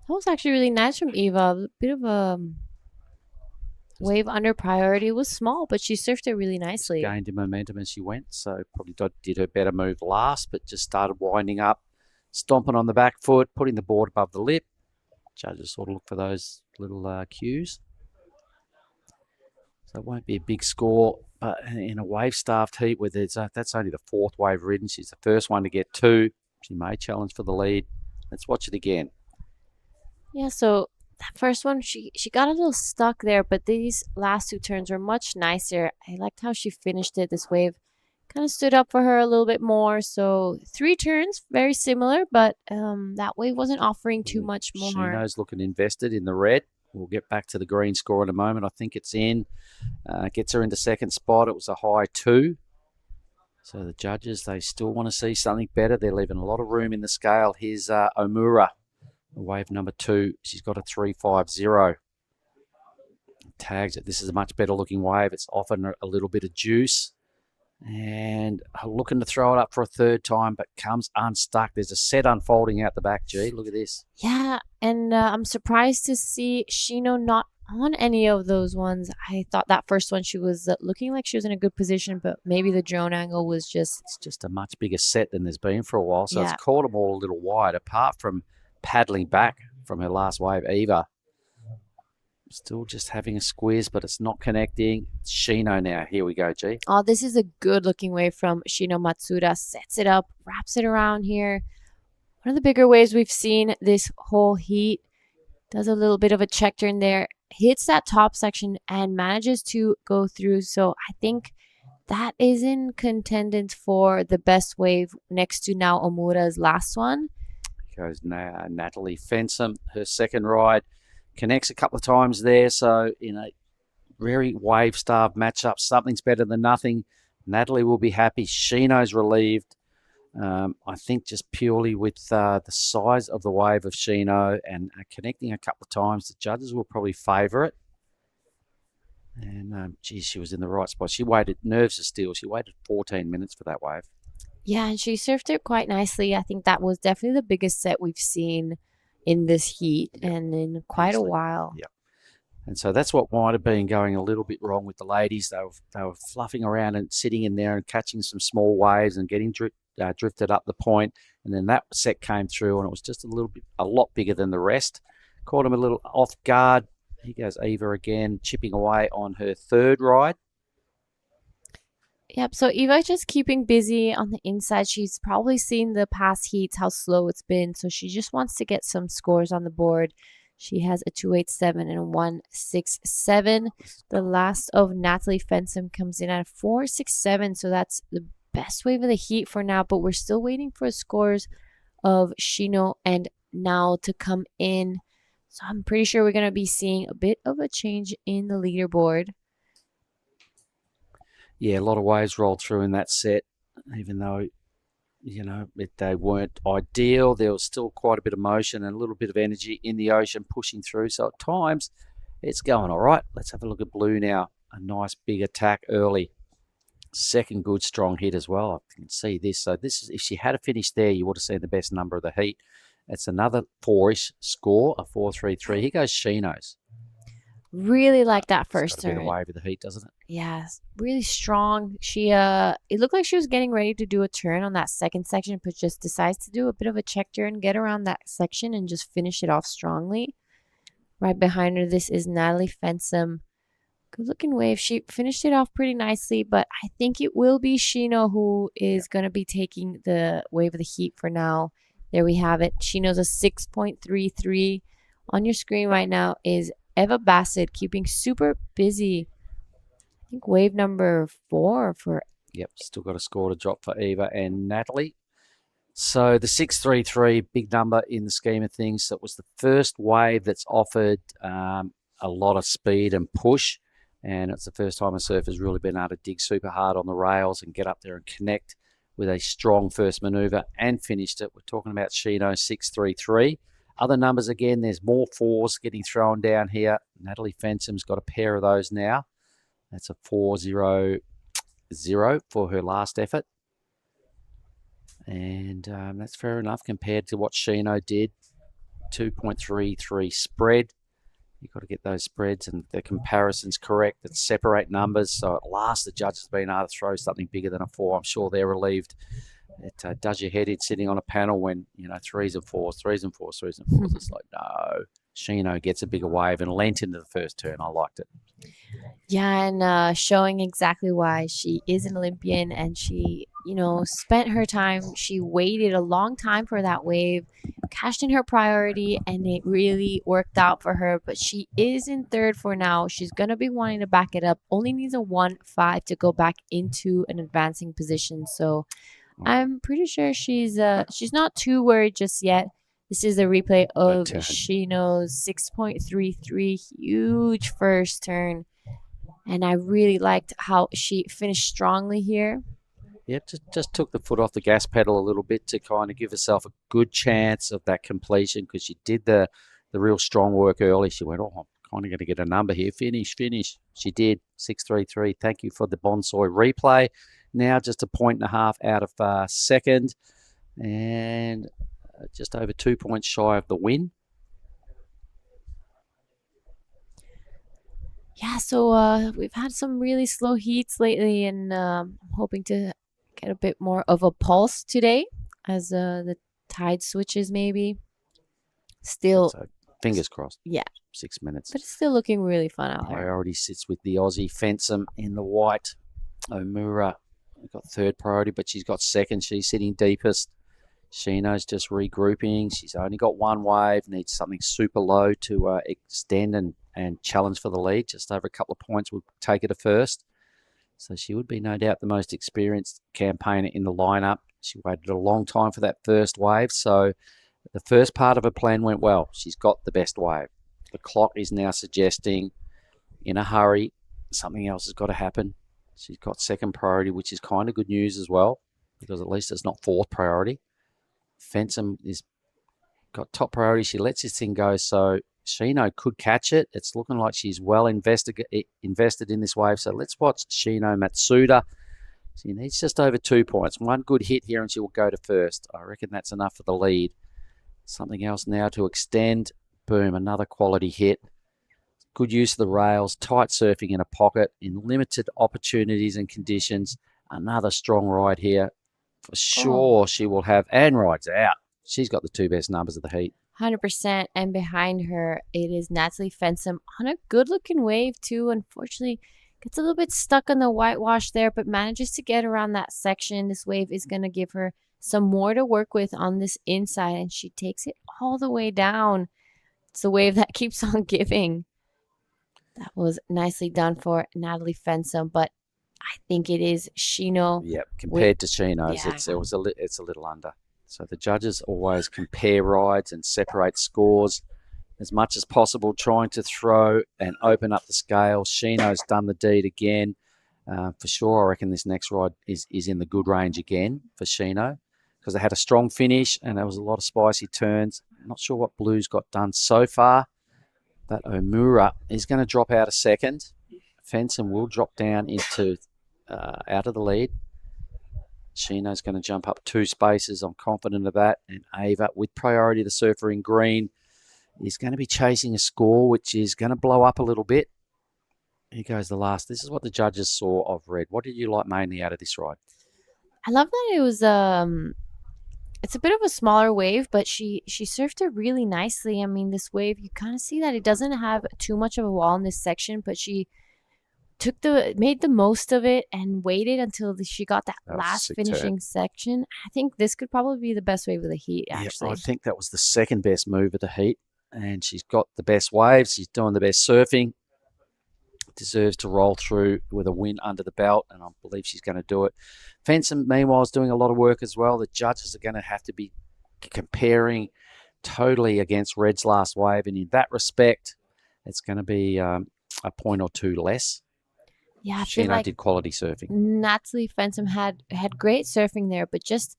That was actually really nice from Eva. A bit of a wave under priority. It was small, but she surfed it really nicely. Gained in momentum as she went, so probably did her better move last, but just started winding up, stomping on the back foot, putting the board above the lip. Judges sort of look for those little cues. So it won't be a big score, but in a wave-staffed heat where that's only the fourth wave ridden. She's the first one to get 2. She may challenge for the lead. Let's watch it again. Yeah, so that first one, she got a little stuck there, but these last 2 turns were much nicer. I liked how she finished it. This wave kind of stood up for her a little bit more. So 3 turns, very similar, but that wave wasn't offering too much more. Shino's looking invested in the red. We'll get back to the green score in a moment. I think it's in. Gets her into second spot. It was a high 2. So the judges, they still want to see something better. They're leaving a lot of room in the scale. Here's Omura, wave number 2. She's got a 3.50. Tags it. This is a much better looking wave. It's often a little bit of juice. And looking to throw it up for a third time, but comes unstuck. There's a set unfolding out the back, G. Look at this. Yeah, and I'm surprised to see Shino not on any of those ones. I thought that first one she was looking like she was in a good position, but maybe the drone angle was just... It's just a much bigger set than there's been for a while, so Yeah. it's caught them all a little wide, apart from paddling back from her last wave, Eva. Still just having a squeeze, but it's not connecting. It's Shino now. Here we go, G. Oh, this is a good looking wave from Shino Matsuda. Sets it up, wraps it around here. One of the bigger waves we've seen this whole heat. Does a little bit of a check turn there. Hits that top section and manages to go through. So I think that is in contendance for the best wave next to now Omura's last one. Goes now Natalie Fensom, her second ride. Connects a couple of times there. So in a very wave-starved matchup, something's better than nothing. Natalie will be happy. Shino's relieved. I think just purely with the size of the wave of Shino and connecting a couple of times, the judges will probably favour it. And, geez, she was in the right spot. She waited, nerves of steel, she waited 14 minutes for that wave. Yeah, and she surfed it quite nicely. I think that was definitely the biggest set we've seen in this heat and in quite a while. Yeah. And so that's what might have been going a little bit wrong with the ladies. They were fluffing around and sitting in there and catching some small waves and getting drifted up the point. And then that set came through and it was just a lot bigger than the rest. Caught him a little off guard. Here goes Eva again, chipping away on her third ride. Yep, so Eva just keeping busy on the inside. She's probably seen the past heats, how slow it's been. So she just wants to get some scores on the board. She has a 2.87 and a 1.67. The last of Natalie Fensom comes in at a 4.67. So that's the best wave of the heat for now. But we're still waiting for scores of Shino and Nao to come in. So I'm pretty sure we're going to be seeing a bit of a change in the leaderboard. Yeah, a lot of waves rolled through in that set, even though they weren't ideal. There was still quite a bit of motion and a little bit of energy in the ocean pushing through. So at times, it's going all right. Let's have a look at blue now. A nice big attack early. Second good strong hit as well. I can see this. So this is, if she had a finish there, you would have seen the best number of the heat. It's another 4-ish score, a 4.33. Here goes Shino's. Really like that first It's got a bit turn. of wave of the heat, doesn't it? Yeah, really strong. She it looked like she was getting ready to do a turn on that second section, but just decides to do a bit of a check turn, get around that section, and just finish it off strongly. Right behind her, this is Natalie Fensum. Good looking wave. She finished it off pretty nicely, but I think it will be Shino who is going to be taking the wave of the heat for now. There we have it. Shino's a 6.33. On your screen right now is Eva Bassett, keeping super busy. I think wave number 4 for... Yep, still got a score to drop for Eva and Natalie. So the 6.33, big number in the scheme of things. So it was the first wave that's offered a lot of speed and push. And it's the first time a surfer's really been able to dig super hard on the rails and get up there and connect with a strong first maneuver and finished it. We're talking about Shino 6.33. Other numbers, again, there's more 4s getting thrown down here. Natalie Fensum's got a pair of those now. That's a 4.00 for her last effort. And that's fair enough compared to what Shino did. 2.33 spread. You've got to get those spreads and the comparisons correct and separate numbers. So at last, the judge has been able to throw something bigger than a 4. I'm sure they're relieved. It does your head in sitting on a panel when, 3s and 4s, 3s and 4s, 3s and 4s. It's like, no. Shino gets a bigger wave and lent into the first turn. I liked it. Yeah, and showing exactly why she is an Olympian and she, spent her time. She waited a long time for that wave, cashed in her priority, and it really worked out for her. But she is in third for now. She's going to be wanting to back it up. Only needs a 1.5 to go back into an advancing position. So I'm pretty sure she's not too worried just yet. This is a replay of Shino's 6.33, huge first turn. And I really liked how she finished strongly here. Yeah, just took the foot off the gas pedal a little bit to kind of give herself a good chance of that completion because she did the real strong work early. She went, I'm kind of going to get a number here. Finish. She did, 6.33. Thank you for the Bonsai replay. Now just a 1.5 out of second and just over 2 points shy of the win. Yeah, so we've had some really slow heats lately, and I'm hoping to get a bit more of a pulse today as the tide switches maybe. Still, so fingers crossed. Yeah. 6 minutes. But it's still looking really fun out there. Priority sits with the Aussie Fensum in the white. Omura got third priority, but she's got second. She's sitting deepest. Shino's just regrouping. She's only got one wave, needs something super low to extend and challenge for the lead. Just over a couple of points would take her to first. So she would be no doubt the most experienced campaigner in the lineup. She waited a long time for that first wave. So the first part of her plan went well. She's got the best wave. The clock is now suggesting in a hurry, something else has got to happen. She's got second priority, which is kind of good news as well, because at least it's not fourth priority. Fensum is got top priority. She lets this thing go, so Shino could catch it. It's looking like she's well invested in this wave. So let's watch Shino Matsuda. She needs just over 2 points. One good hit here and she will go to first. I reckon that's enough for the lead. Something else now to extend. Boom, another quality hit. Good use of the rails, tight surfing in a pocket, in limited opportunities and conditions. Another strong ride here. For sure she will have, and rides out. She's got the two best numbers of the heat. 100%. And behind her, it is Natalie Fensum on a good-looking wave, too. Unfortunately, gets a little bit stuck on the whitewash there, but manages to get around that section. This wave is going to give her some more to work with on this inside, and she takes it all the way down. It's the wave that keeps on giving. That was nicely done for Natalie Fensum, but I think it is Shino. Yep, compared to Shino's, it's a little under. So the judges always compare rides and separate scores as much as possible, trying to throw and open up the scale. Shino's done the deed again. For sure, I reckon this next ride is in the good range again for Shino. because they had a strong finish and there was a lot of spicy turns. Not sure what Blue's got done so far. But Omura is going to drop out a second. Fenson will drop down into out of the lead. Shino's going to jump up 2 spaces. I'm confident of that. And Ava, with priority, the surfer in green, is going to be chasing a score, which is going to blow up a little bit. Here goes the last. This is what the judges saw of red. What did you like mainly out of this ride? I love that it was it's a bit of a smaller wave, but she surfed it really nicely. I mean, this wave, you kind of see that it doesn't have too much of a wall in this section, but she made the most of it and waited until she got that last finishing section. I think this could probably be the best wave of the heat, actually. Yeah, I think that was the second best move of the heat, and she's got the best waves. She's doing the best surfing. Deserves to roll through with a win under the belt, and I believe she's going to do it. Fenson, meanwhile, is doing a lot of work as well. The judges are going to have to be comparing totally against Red's last wave, and in that respect, it's going to be a point or 2 less. Yeah, I feel Shino like did quality surfing. Natalie Fenson had great surfing there, but just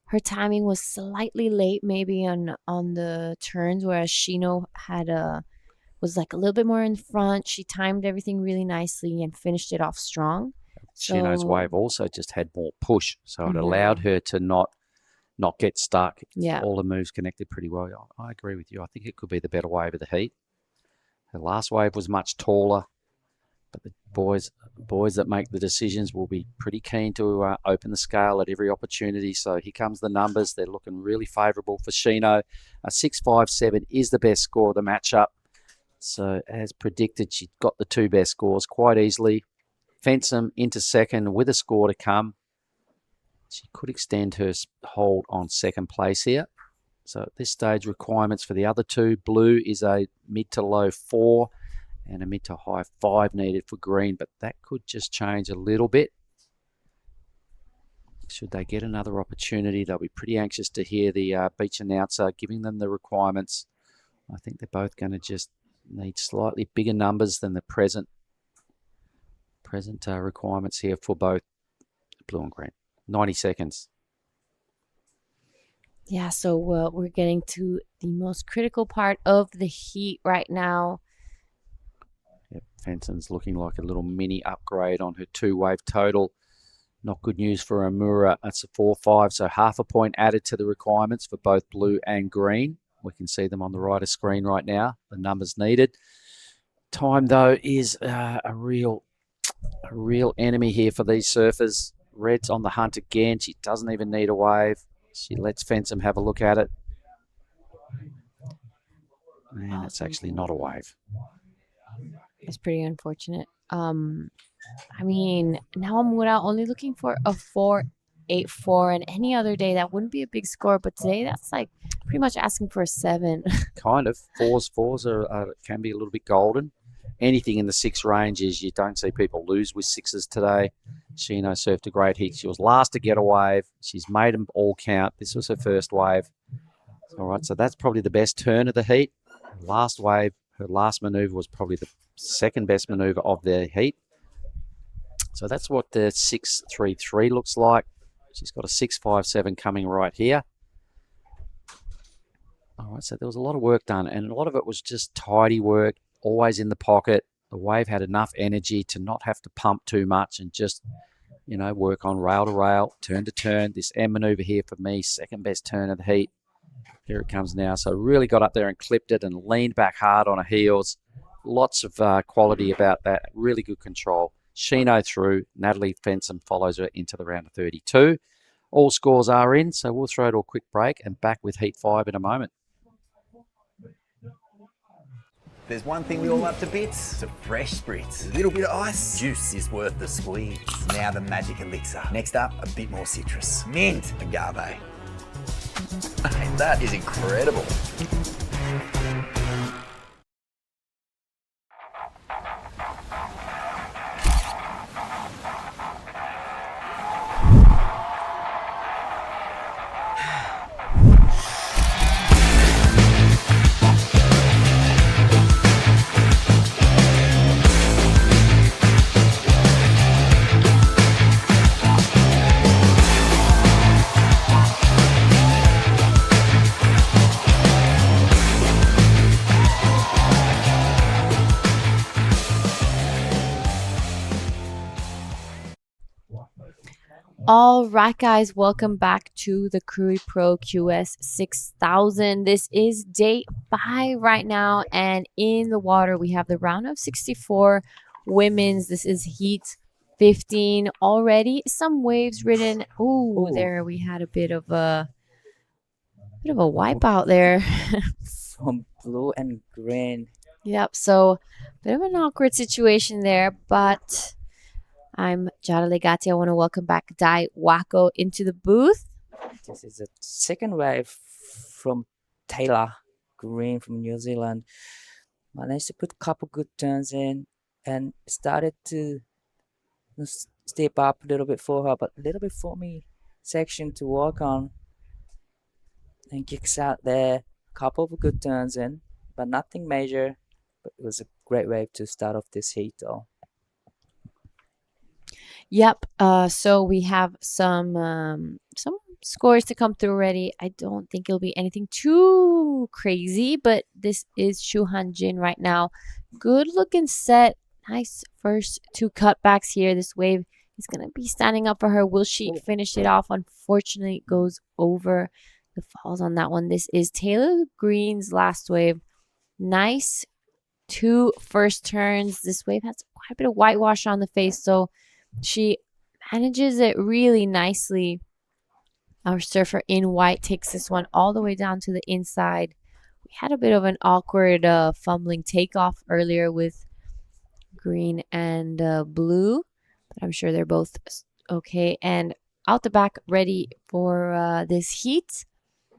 her timing was slightly late, maybe on the turns, whereas Shino had was like a little bit more in front. She timed everything really nicely and finished it off strong. Shino's wave also just had more push, so it allowed her to not get stuck. Yeah. All the moves connected pretty well. I agree with you. I think it could be the better wave of the heat. Her last wave was much taller, but the boys that make the decisions will be pretty keen to open the scale at every opportunity. So here comes the numbers. They're looking really favourable for Shino. A 6.57 is the best score of the matchup. So as predicted, she got the 2 best scores quite easily. Fenson into second with a score to come. She could extend her hold on second place here. So at this stage, requirements for the other 2. Blue is a mid to low 4 and a mid to high 5 needed for green, but that could just change a little bit. Should they get another opportunity, they'll be pretty anxious to hear the beach announcer giving them the requirements. I think they're both going to just need slightly bigger numbers than the present requirements here for both blue and green. 90 seconds. Yeah, so we're getting to the most critical part of the heat right now. Yep, Fenson's looking like a little mini upgrade on her 2-wave total. Not good news for Omura. That's a 4.5, so half a point added to the requirements for both blue and green. We can see them on the right of screen right now, the numbers needed. Time, though, is a real enemy here for these surfers. Red's on the hunt again. She doesn't even need a wave. She lets Fenson have a look at it. And it's actually not a wave. It's pretty unfortunate. I mean, now I'm only looking for a 4.84, and any other day that wouldn't be a big score, but today that's like pretty much asking for a 7. Kind of. Fours can be a little bit golden. Anything in the 6 range is you don't see people lose with 6s today. Shino surfed a great heat. She was last to get a wave. She's made them all count. This was her first wave. All right, so that's probably the best turn of the heat. Last wave, her last maneuver was probably the second best maneuver of the heat. So that's what the 6.33 looks like. She's got a 6.57 coming right here. All right, so there was a lot of work done, and a lot of it was just tidy work, always in the pocket. The wave had enough energy to not have to pump too much and just, work on rail to rail, turn to turn. This M maneuver here for me, second best turn of the heat. Here it comes now. So really got up there and clipped it and leaned back hard on her heels. Lots of quality about that. Really good control. Shino through. Natalie Fenson follows her into the round of 32. All scores are in, so we'll throw to a quick break and back with Heat 5 in a moment. There's one thing we all love to bits. It's a fresh spritz. A little bit of ice. Juice is worth the squeeze. Now the magic elixir. Next up, a bit more citrus. Mint. Agave. That is incredible. All right, guys, welcome back to the Krui Pro QS 6000. This is day 5 right now, and in the water we have the round of 64 women's. This is heat 15 already. Some waves ridden. Ooh, there we had a bit of a wipeout there. From blue and green. Yep, so bit of an awkward situation there, but I'm Jada Legati. I want to welcome back Dai Wako into the booth. This is the second wave from Taylor Green from New Zealand. Managed to put a couple good turns in and started to step up a little bit for her, but a little bit for me section to work on. And kicks out there, couple of good turns in, but nothing major. But it was a great wave to start off this heat though. Yep. So we have some scores to come through already. I don't think it'll be anything too crazy, but this is Shu Han Jin right now. Good looking set. Nice first 2 cutbacks here. This wave is gonna be standing up for her. Will she finish it off? Unfortunately, it goes over the falls on that one. This is Taylor Green's last wave. Nice 2 first turns. This wave has quite a bit of whitewash on the face, so she manages it really nicely. Our surfer in white takes this one all the way down to the inside. We had a bit of an awkward fumbling takeoff earlier with green and blue, but I'm sure they're both okay. And out the back, ready for this heat.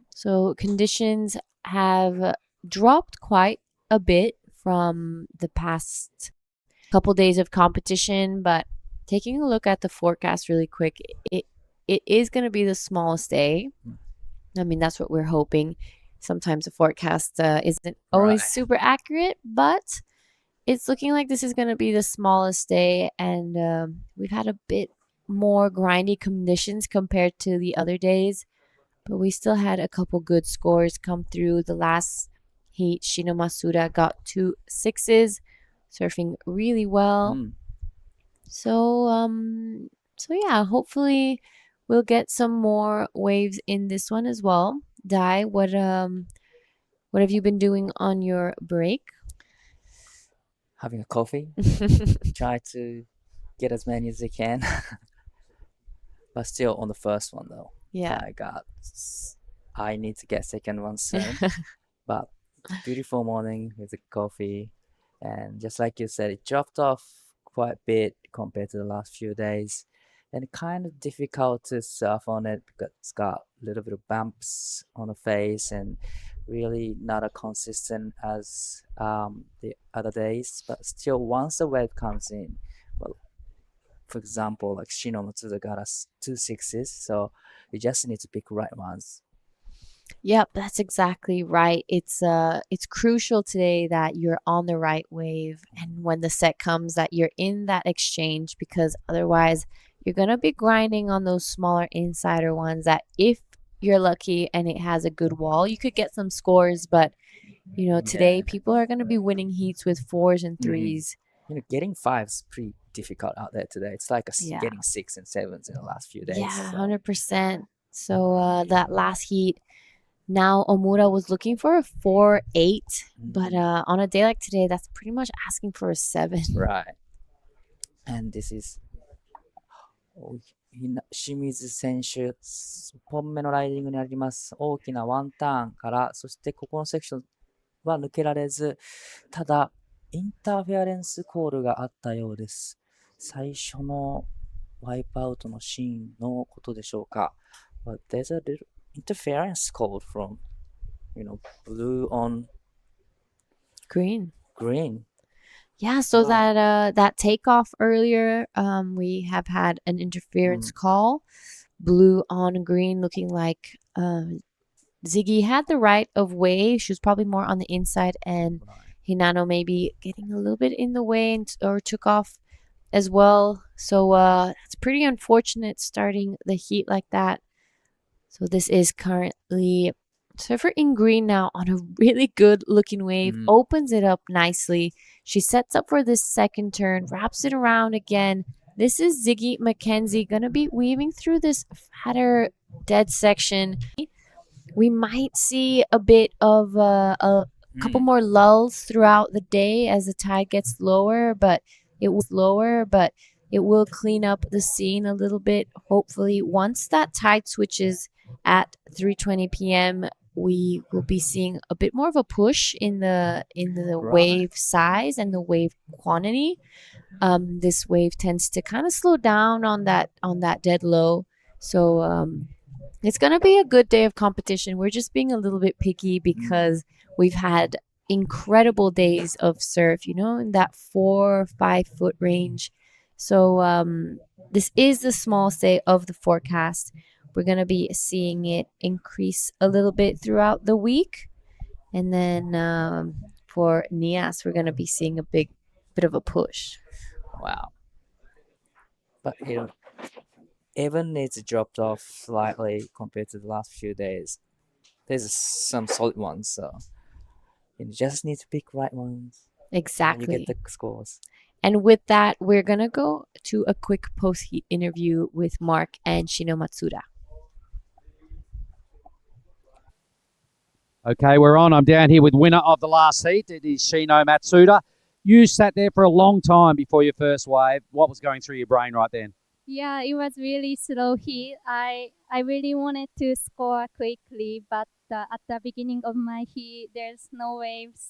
So conditions have dropped quite a bit from the past couple days of competition, but taking a look at the forecast really quick, it is going to be the smallest day. I mean, that's what we're hoping. Sometimes the forecast isn't always super accurate, but it's looking like this is going to be the smallest day, and we've had a bit more grindy conditions compared to the other days, but we still had a couple good scores come through. The last heat, Shino Masuda got 2 6s, surfing really well. So yeah, hopefully we'll get some more waves in this one as well. Dai, what have you been doing on your break? Having a coffee. Try to get as many as I can. But still on the first one though. Yeah. I need to get second one soon. But beautiful morning with the coffee, and just like you said, it dropped off quite a bit compared to the last few days, and kind of difficult to surf on it because it's got a little bit of bumps on the face and really not as consistent as the other days. But still, once the wave comes in, well, for example, like Shino Matsuda got us 2 6s, so you just need to pick right ones. Yep, that's exactly right. It's crucial today that you're on the right wave, and when the set comes that you're in that exchange, because otherwise you're going to be grinding on those smaller insider ones that if you're lucky and it has a good wall, you could get some scores, but you know, today people are going to be winning heats with 4s and 3s. You know, getting 5s pretty difficult out there today. It's like getting 6 and 7s in the last few days. Yeah, 100%. So that last heat, now Omura was looking for a 4-8, but on a day like today, that's pretty much asking for a 7. Right. And this is 清水選手、1本目のライディングにあります。大きなワンターンから、そしてここのセクションは抜けられず、ただ、インターフェアレンスコールがあったようです。最初のワイプアウトのシーンのことでしょうか。But there's a little interference called from, blue on green. Yeah, so Wow. that takeoff earlier, we have had an interference call. Blue on green, looking like Ziggy had the right of way. She was probably more on the inside, and Hinano maybe getting a little bit in the way or took off as well. So it's pretty unfortunate starting the heat like that. So this is currently surfer in green now on a really good looking wave, opens it up nicely. She sets up for this second turn, wraps it around again, This is Ziggy McKenzie going to be weaving through this fatter dead section. We might see a bit of a couple more lulls throughout the day as the tide gets lower, but it will clean up the scene a little bit. Hopefully, once that tide switches at 3:20 p.m., we will be seeing a bit more of a push in the wave size and the wave quantity. This wave tends to kind of slow down on that dead low, so it's gonna be a good day of competition. We're just being a little bit picky because we've had incredible days of surf, in that 4 or 5 foot range. So this is the small say of the forecast. We're gonna be seeing it increase a little bit throughout the week, and then for Nias, we're gonna be seeing a big bit of a push. Wow. But even it's dropped off slightly compared to the last few days. There's some solid ones, so you just need to pick right ones. Exactly. And you get the scores. And with that, we're gonna go to a quick post-heat interview with Mark and Shino Matsuda. Okay, we're on. I'm down here with winner of the last heat. It is Shino Matsuda. You sat there for a long time before your first wave. What was going through your brain right then? Yeah, it was really slow heat. I really wanted to score quickly, but at the beginning of my heat, there's no waves.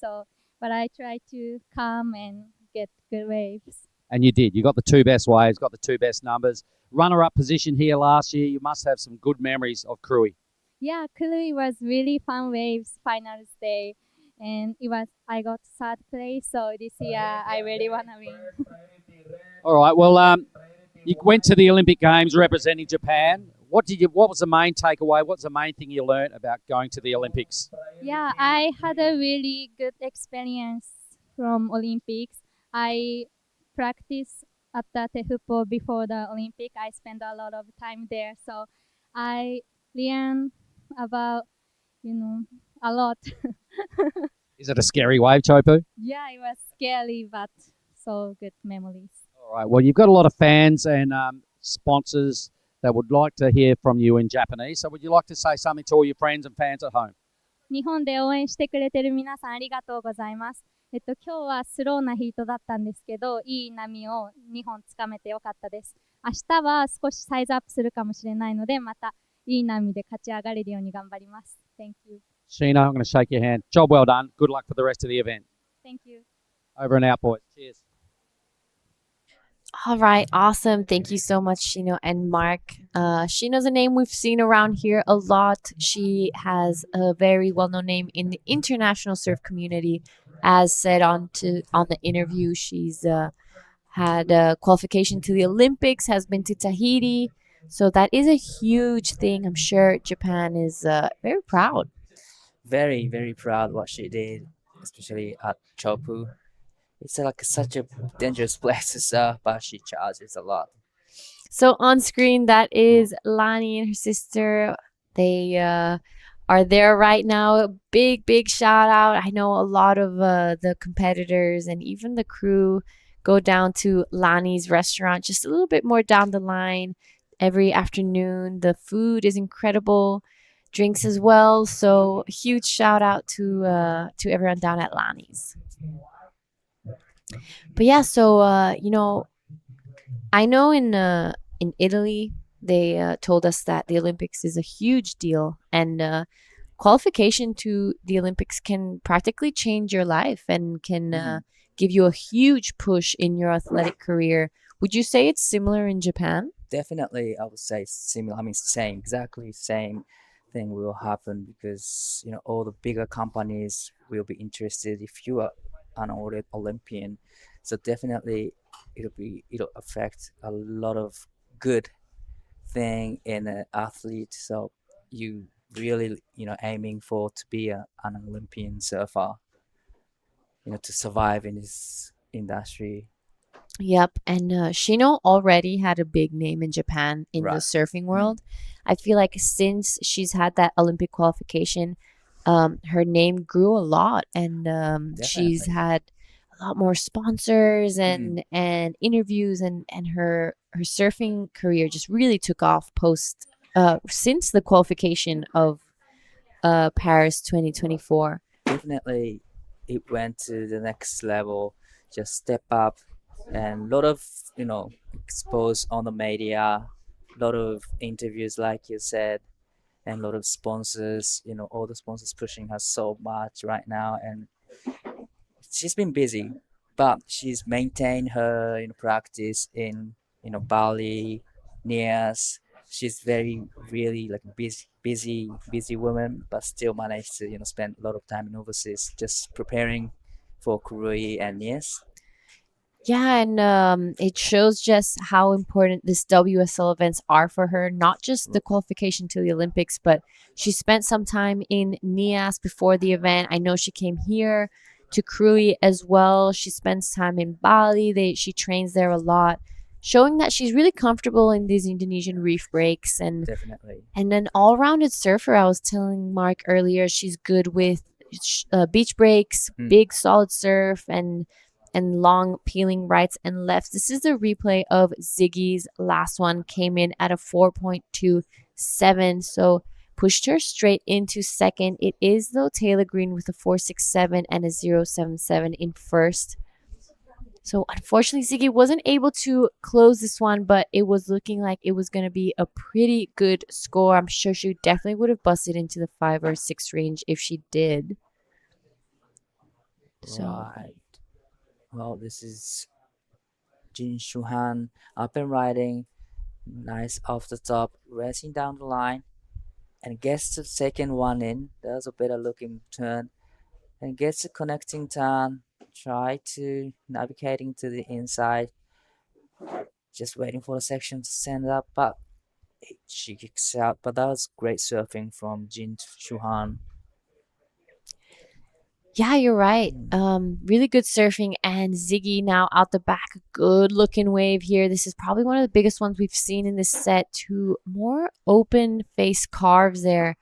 But I tried to come and get good waves. And you did. You got the 2 best waves, got the 2 best numbers. Runner-up position here last year. You must have some good memories of Krui. Yeah, Krui was really fun waves finals day, and I got 3rd place. So this year I really wanna win. All right. Well, you went to the Olympic Games representing Japan. What was the main takeaway? What's the main thing you learned about going to the Olympics? Yeah, I had a really good experience from Olympics. I practiced at the Tehupo before the Olympic. I spent a lot of time there, so I learned about a lot. Is it a scary wave, Chopu? Yeah, it was scary, but so good memories. All right. Well, you've got a lot of fans and sponsors that would like to hear from you in Japanese. So would you like to say something to all your friends and fans at home? 日本で応援してくれてる皆さんありがとうございます。今日はスローなヒートだったんですけど、いい波を2本つかめてよかったです。明日は少しサイズアップするかもしれないので、またいい波で勝ち上がれるように頑張ります。Thank you. Sheena, I'm going to shake your hand. Job well done. Good luck for the rest of the event. Thank you. Over and out, boys. Cheers. All right, awesome. Thank you so much, Shino and Mark. Shino's a name we've seen around here a lot. She has a very well-known name in the international surf community. As said on the interview, she's had qualification to the Olympics, has been to Tahiti. So that is a huge thing. I'm sure Japan is very proud. Very, very proud what she did, especially at Chopu. It's like such a dangerous place to surf, but she charges a lot. So on screen, that is Lani and her sister. They are there right now. A big, big shout out. I know a lot of the competitors and even the crew go down to Lani's restaurant just a little bit more down the line every afternoon. The food is incredible, drinks as well. So huge shout out to everyone down at Lani's. But yeah, so I know in Italy they told us that the Olympics is a huge deal, and qualification to the Olympics can practically change your life and can give you a huge push in your athletic career. Would you say it's similar in Japan? Definitely, I would say similar. I mean, exactly same thing will happen because all the bigger companies will be interested if you are an Olympian. So definitely it'll affect a lot of good thing in an athlete. So you really aiming for to be an Olympian surfer, to survive in this industry. Yep, and Shino already had a big name in Japan in the surfing world. I feel like since she's had that Olympic qualification, her name grew a lot, and she's had a lot more sponsors and interviews, and her surfing career just really took off post since the qualification of Paris 2024. Definitely, it went to the next level. Just step up, and a lot of exposed on the media, a lot of interviews, like you said, and a lot of sponsors. All the sponsors pushing her so much right now, and she's been busy, but she's maintained her practice in Bali, Nias. She's very really like busy woman, but still managed to spend a lot of time in overseas just preparing for Krui and Nias. Yeah, and it shows just how important this WSL events are for her. Not just the qualification to the Olympics, but she spent some time in Nias before the event. I know she came here to Krui as well. She spends time in Bali. She trains there a lot, showing that she's really comfortable in these Indonesian reef breaks, and Definitely. and an all-rounded surfer. I was telling Mark earlier, she's good with beach breaks, big solid surf, and long peeling rights and lefts. This is a replay of Ziggy's last one. Came in at a 4.27, so pushed her straight into second. It is, though, Taylor Green with a 4.67 and a 0.77 in first. So unfortunately, Ziggy wasn't able to close this one, but it was looking like it was going to be a pretty good score. I'm sure she definitely would have busted into the 5 or 6 range if she did. So. Right. Well, this is Jin Shuhan up and riding, nice off the top, racing down the line, and gets the second one in. Does a better looking turn, and gets a connecting turn. Try to navigating to the inside, just waiting for the section to stand up, but she kicks out. But that was great surfing from Jin Shuhan. Yeah, you're right. Really good surfing, and Ziggy now out the back. Good looking wave here. This is probably one of the biggest ones we've seen in this set. 2 more open face carves there.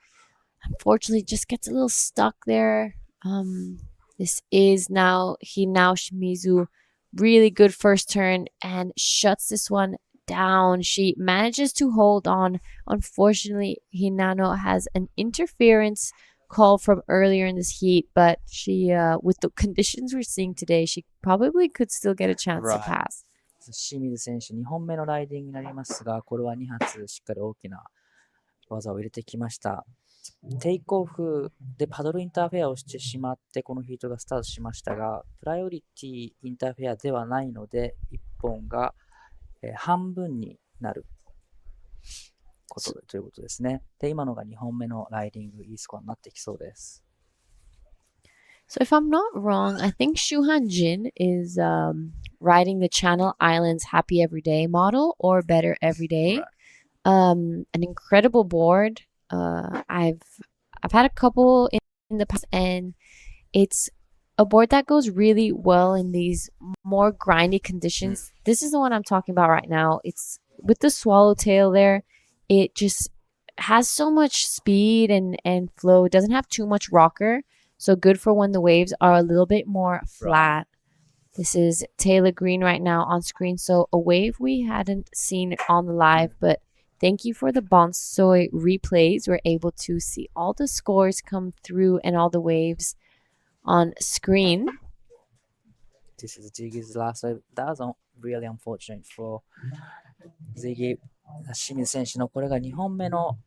Unfortunately, just gets a little stuck there. This is now Shimizu. Really good first turn and shuts this one down. She manages to hold on. Unfortunately, Hinano has an interference call from earlier in this heat, but she with the conditions we're seeing today, she probably could still get a chance to pass. 清水選手2本目のライディングになりますが、これは2発しっかり大きな技を入れてきました。テイクオフでパドルインターフェアをしてしまってこのヒートがスタートしましたが、プライオリティインターフェアではないので1本が半分になるということですね。で、今のが2本目のライディング、いいスコアになってきそうです。So if I'm not wrong, I think Shuhan Jin is riding the Channel Islands Happy Everyday model or Better Everyday. An incredible board. I've had a couple in the past, and it's a board that goes really well in these more grindy conditions. This is the one I'm talking about right now. It's with the swallowtail there. It just has so much speed and flow. It doesn't have too much rocker. So good for when the waves are a little bit more flat. This is Taylor Green right now on screen. So a wave we hadn't seen on the live, but thank you for the Bonsoy replays. We're able to see all the scores come through and all the waves on screen. This is Ziggy's last wave. That was really unfortunate for Ziggy. 清水選手のこれが2本目の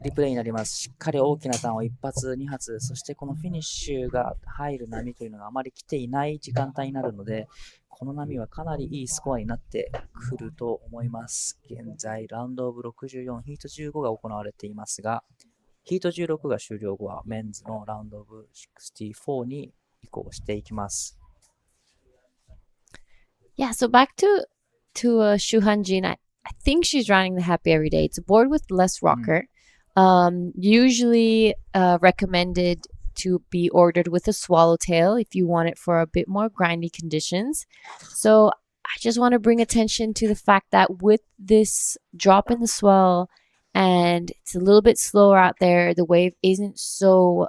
リプレイになります。しっかり大きなターンを1発、2発、そしてこのフィニッシュが入る波というのがあまり来ていない時間帯になるので、この波はかなりいいスコアになってくると思います。現在、ラウンドオブ64、ヒート15が行われていますが、ヒート16が終了後はメンズのラウンドオブ64に移行していきます。Yeah, so back to Shuhan Jin. I think she's running the Happy Everyday. It's a board with less rocker. Usually recommended to be ordered with a swallowtail if you want it for a bit more grindy conditions. So I just want to bring attention to the fact that with this drop in the swell and it's a little bit slower out there, the wave isn't so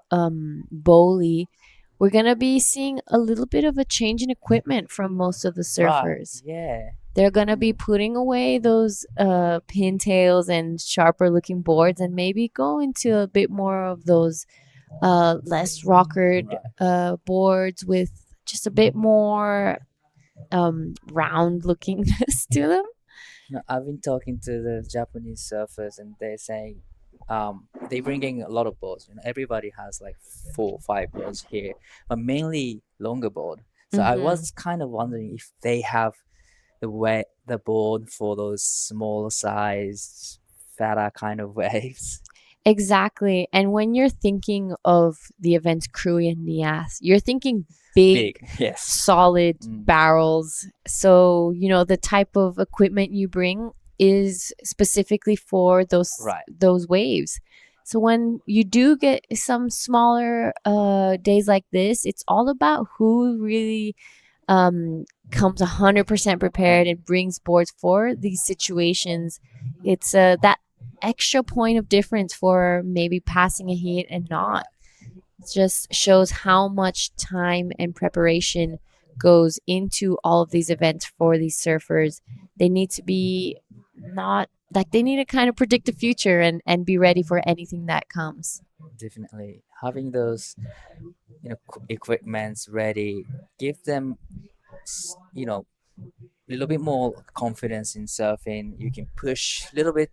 bowly. we're going to be seeing a little bit of a change in equipment from most of the surfers. Yeah. They're going to be putting away those pintails and sharper looking boards and maybe go into a bit more of those less rockered boards with just a bit more round lookingness to them. No, I've been talking to the Japanese surfers, and they're saying they bringing a lot of boards. Everybody has like 4 or 5 boards here, but mainly longer board. So I was kind of wondering if they have the board for those smaller size, fatter kind of waves. Exactly. And when you're thinking of the events Krui and Nias, you're thinking big yes, solid barrels. So, the type of equipment you bring is specifically for those waves. So when you do get some smaller days like this, it's all about who really comes 100% prepared and brings boards for these situations. It's that extra point of difference for maybe passing a heat and not. It just shows how much time and preparation goes into all of these events for these surfers. They need to be they need to kind of predict the future and be ready for anything that comes. Definitely having those equipments ready give them a little bit more confidence in surfing. You can push a little bit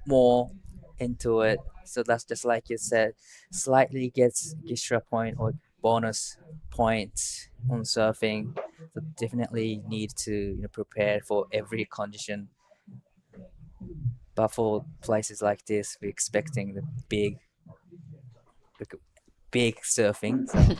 more into it, so that's just like you said, slightly gets extra point or bonus point on surfing. So definitely need to prepare for every condition, but for places like this we're expecting the big surfing, so.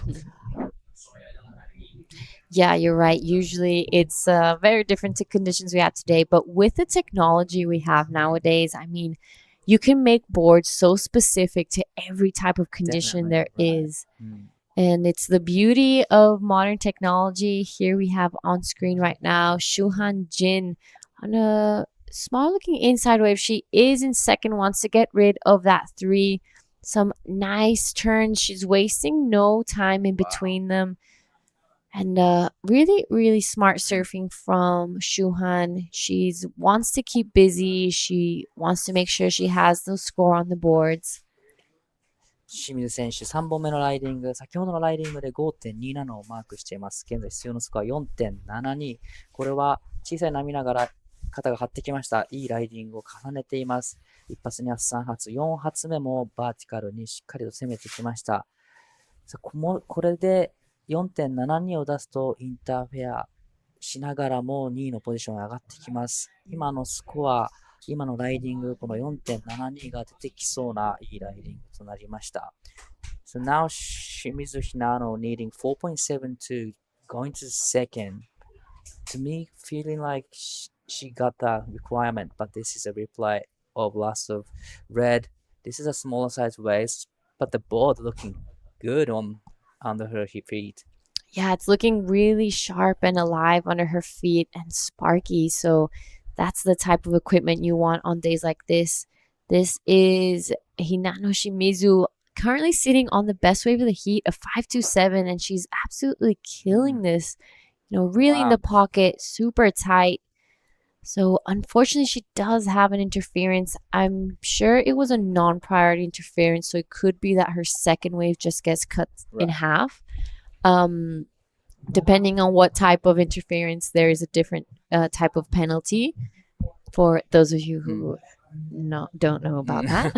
Yeah, you're right. Usually it's very different to conditions we have today. But with the technology we have nowadays, I mean, you can make boards so specific to every type of condition there is. And it's the beauty of modern technology. Here we have on screen right now Shuhan Jin on a small looking inside wave. She is in second, wants to get rid of that 3. Some nice turns. She's wasting no time in between them. And really, really smart surfing from Shuhan. She wants to keep busy. She wants to make sure she has the score on the boards. 清水選手、3本目のライディング、先ほどのライディングで 5.27 をマークしています。現在必要のスコア 4.72。これは小さい波ながら肩が張ってきました。いいライディングを重ねています。1発、2発、3発、4発目もバーティカルにしっかりと攻めてきました。これで 4.72 を出すとインターフェアしながらも2位のポジションが上がってきます。今のスコア、今のライディング、この 4.72 が出てきそうないいライディングとなりました。So now Shimizu Hinano needing 4.72 going to second. To me, feeling like she got the requirement, but this is a replay of loss of red. This is a smaller size waist, but the board looking good under her feet. Yeah, it's looking really sharp and alive under her feet and sparky. So that's the type of equipment you want on days like this. This is Hinano Shimizu, currently sitting on the best wave of the heat, a 5.27, and she's absolutely killing this. Really in the pocket, super tight. So unfortunately, she does have an interference. I'm sure it was a non-priority interference, so it could be that her second wave just gets cut in half. Depending on what type of interference, there is a different type of penalty. For those of you who don't know about that.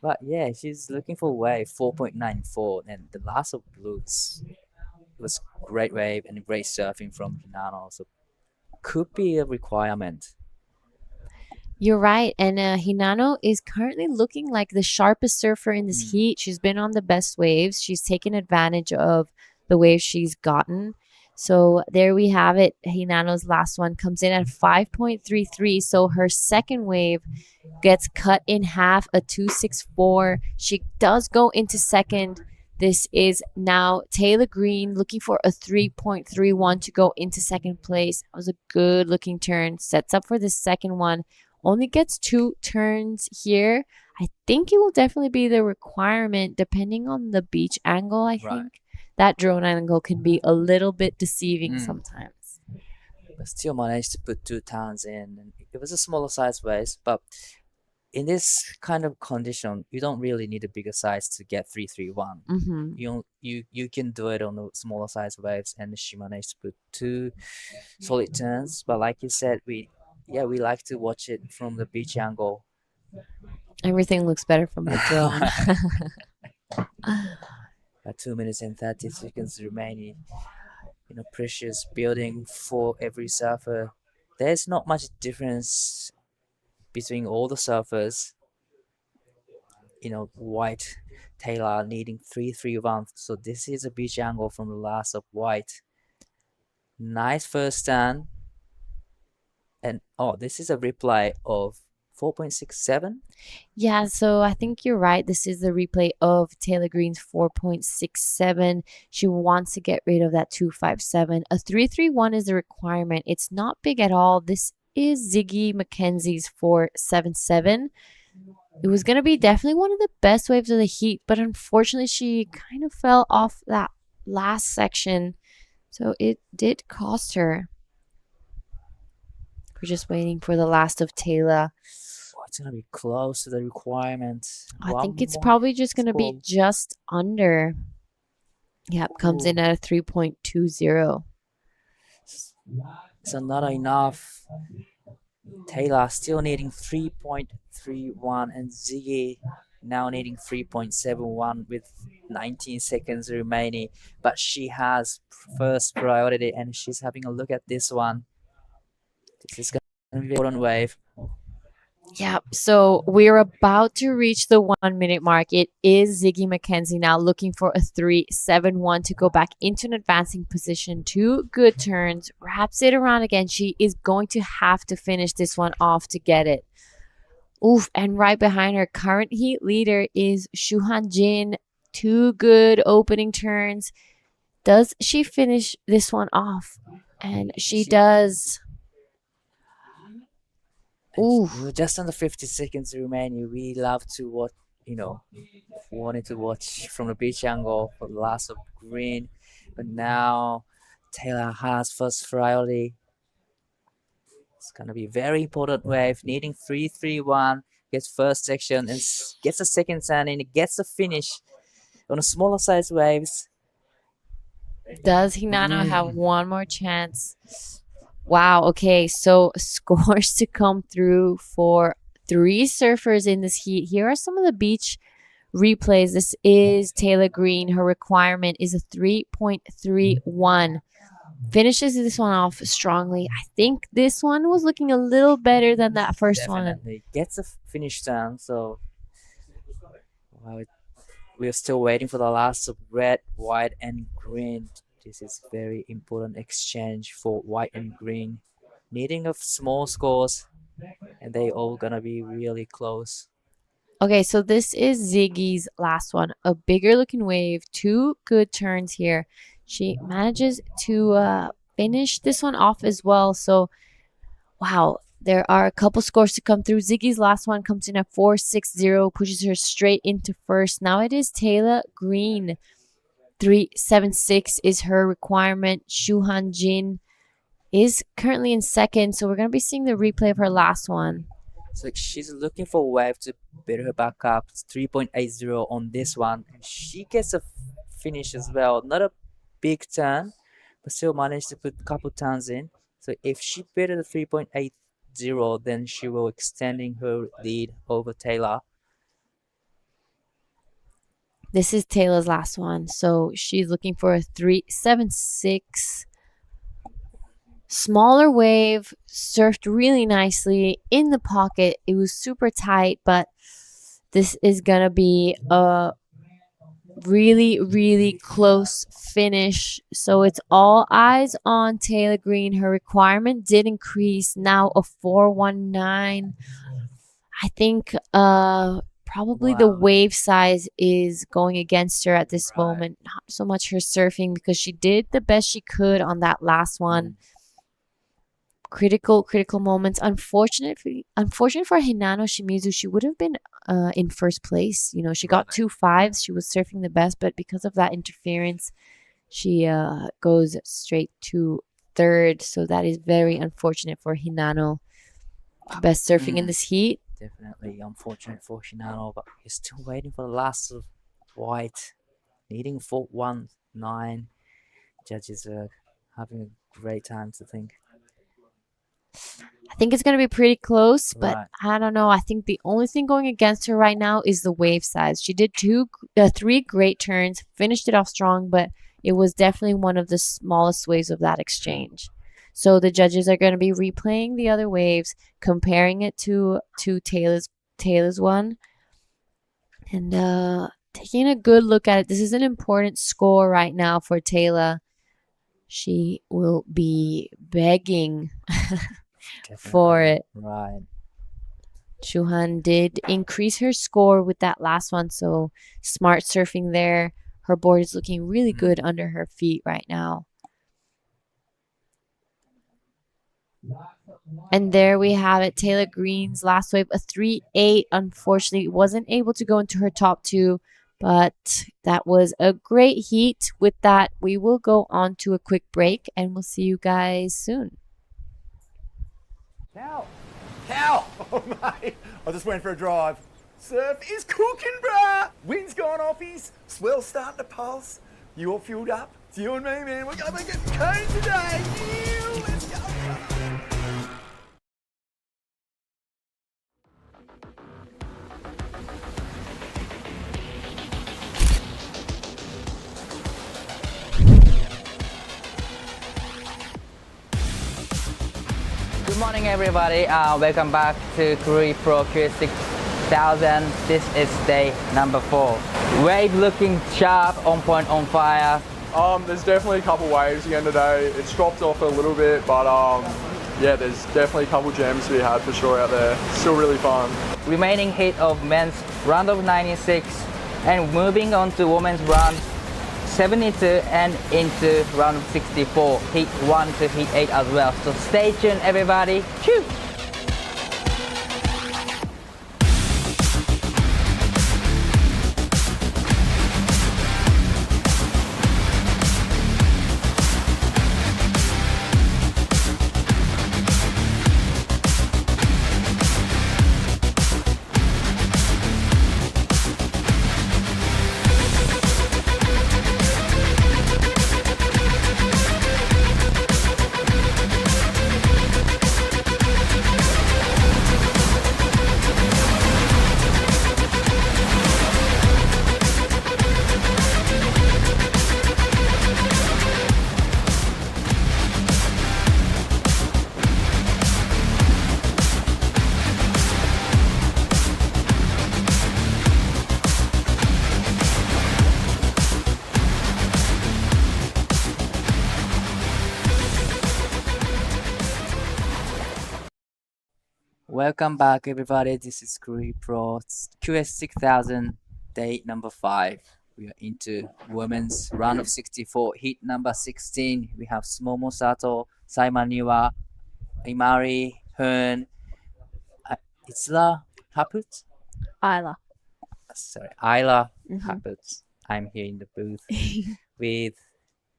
But yeah, she's looking for wave 4.94, and the last of blues was great wave and great surfing from Hinano. So could be a requirement. You're right. And Hinano is currently looking like the sharpest surfer in this heat. She's been on the best waves. She's taken advantage of the waves she's gotten. So there we have it. Hinano's last one comes in at 5.33. So her second wave gets cut in half, a 2.64. She does go into second. This is now Taylor Green looking for a 3.31 to go into second place. That was a good looking turn. Sets up for the second one. Only gets 2 turns here. I think it will definitely be the requirement depending on the beach angle, I think. that drone angle can be a little bit deceiving sometimes. But still managed to put 2 turns in. And it was a smaller size waves, but in this kind of condition, you don't really need a bigger size to get 331. You can do it on the smaller size waves, and she managed to put 2 solid turns. But like you said, we like to watch it from the beach angle. Everything looks better from the drone. 2 minutes and 30 seconds remaining. Precious building for every surfer. There's not much difference between all the surfers. White, Taylor needing 331. So this is a beach angle from the last of White. Nice first turn. And this is a replay of 4.67. Yeah, so I think you're right. This is the replay of Taylor Green's 4.67. She wants to get rid of that 257. A 331 is the requirement. It's not big at all. This is Ziggy McKenzie's 477. It was going to be definitely one of the best waves of the heat, but unfortunately she kind of fell off that last section. So it did cost her. We're just waiting for the last of Taylor. It's going to be close to the requirement. I think it's probably just going to be just under. Yep, comes in at a 3.20. So not enough. Taylor still needing 3.31 and Ziggy now needing 3.71 with 19 seconds remaining. But she has first priority and she's having a look at this one. This is going to be an important wave. Yeah, so we're about to reach the 1 minute mark. It is Ziggy McKenzie now looking for a 3.71 to go back into an advancing position. 2 good turns, wraps it around again. She is going to have to finish this one off to get it. Oof, and right behind her, current heat leader is Shuhan Jin. 2 good opening turns. Does she finish this one off? And she does. Ooh, just under 50 seconds remaining. We love to watch, wanted to watch from the beach angle for the last of Green. But now Taylor has first priority. It's going to be a very important wave, needing 3.31, gets first section and gets a second turn and gets a finish on the smaller size waves. Does Hinano have one more chance? Wow, okay, so scores to come through for 3 surfers in this heat. Here are some of the beach replays. This is Taylor Green. Her requirement is a 3.31. Finishes this one off strongly. I think this one was looking a little better than that first one. Gets a finish turn, so we're still waiting for the last of red, white, and green. This is very important exchange for white and green. Needing of small scores, and they all gonna be really close. Okay, so this is Ziggy's last one. A bigger looking wave. 2 good turns here. She manages to finish this one off as well. So, wow, there are a couple scores to come through. Ziggy's last one comes in at 4.60, pushes her straight into first. Now it is Taylor Green. 3.76 is her requirement. Shuhan Jin is currently in second, so we're going to be seeing the replay of her last one. So she's looking for a wave to beat her back up. It's 3.80 on this one. And she gets a finish as well. Not a big turn, but still managed to put a couple turns in. So if she beat the 3.80, then she will extending her lead over Taylor. This is Taylor's last one. So she's looking for a 3.76. Smaller wave, surfed really nicely in the pocket. It was super tight, but this is going to be a really, really close finish. So it's all eyes on Taylor Green. Her requirement did increase. Now a 4.19. I think probably the wave size is going against her at this moment. Not so much her surfing, because she did the best she could on that last one. Critical moments. Unfortunate for Hinano Shimizu, she would have been in first place. She got 2 5s. She was surfing the best, but because of that interference, She goes straight to third, so that is very unfortunate for Hinano. Best surfing in this heat. Definitely unfortunate for Hinano, but he's still waiting for the last of white. Needing 419. Judges are having a great time to think. I think it's going to be pretty close, but Right. I don't know. I think the only thing going against her right now is the wave size. She did three great turns, finished it off strong, but it was definitely one of the smallest waves of that exchange. So the judges are going to be replaying the other waves, comparing it to Taylor's one, and taking a good look at it. This is an important score right now for Taylor. She will be begging for it. Right. Shuhan did increase her score with that last one, so smart surfing there. Her board is looking really good under her feet right now. And there we have it. Taylor Green's last wave, a 3.8. Unfortunately, wasn't able to go into her top two, but that was a great heat. With that, we will go on to a quick break, and we'll see you guys soon. Cow! Oh, mate, I just went for a drive. Surf is cooking, bruh! Wind's gone offies, swell's starting to pulse. You all fueled up? It's you and me, man. We're going to get cone today. Yeah, let's go. Good morning, everybody. Welcome back to Krui Pro QS 6000. This is day number 4. Wave looking sharp, on point, on fire. There's definitely a couple waves again today. It's dropped off a little bit, but yeah, there's definitely a couple gems to be had for sure out there. Still really fun. Remaining heat of men's round of 96 and moving on to women's round 72 and into round of 64, heat 1 to heat 8 as well. So stay tuned, everybody. Choo! Welcome back, everybody. This is Krui Pro QS 6000, day number 5. We are into women's round of 64, heat number 16. We have Sumomo Sato, Saima Niwa, Imari, Hearn, Isla Haput? Isla. Sorry, Isla Haput. I'm here in the booth with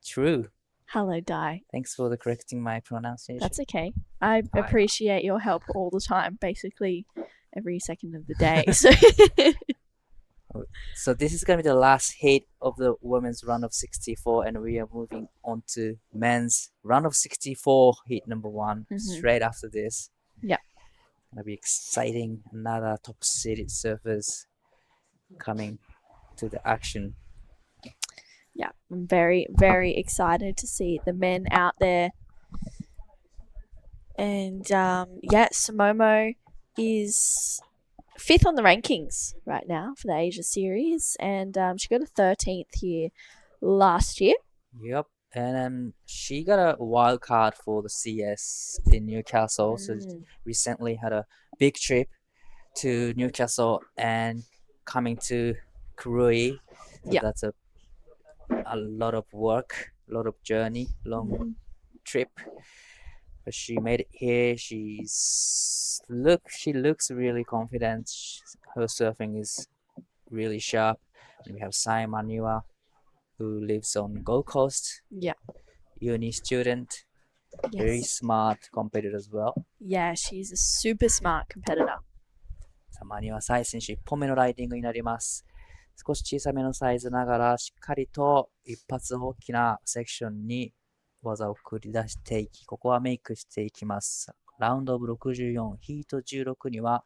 True. Hello, Di. Thanks for correcting my pronunciation. That's okay. I appreciate your help all the time, basically every second of the day. So this is going to be the last heat of the women's round of 64, and we are moving on to men's round of 64, heat number 1, straight after this. Yeah. Gonna be exciting. Another top seeded surfers coming to the action. Yeah, I'm very, very excited to see the men out there. And yeah, Sumomo is 5th on the rankings right now for the Asia Series, and she got a 13th here last year. Yep, and she got a wild card for the CS in Newcastle. So recently had a big trip to Newcastle and coming to Krui. So yeah, that's a lot of work, a lot of journey, long trip. But she made it here. She looks really confident. Her surfing is really sharp. And we have Sai Manua who lives on Gold Coast. Yeah. Uni student. Very Yes. smart competitor as well. Yeah, she's a super smart competitor. マニュアサイ選手1本目のライディングになります。少し小さめのサイズながらしっかりと一発大きなセクションに技を繰り出していき、ここはメイクしていきます。ラウンドオブ64、ヒート16には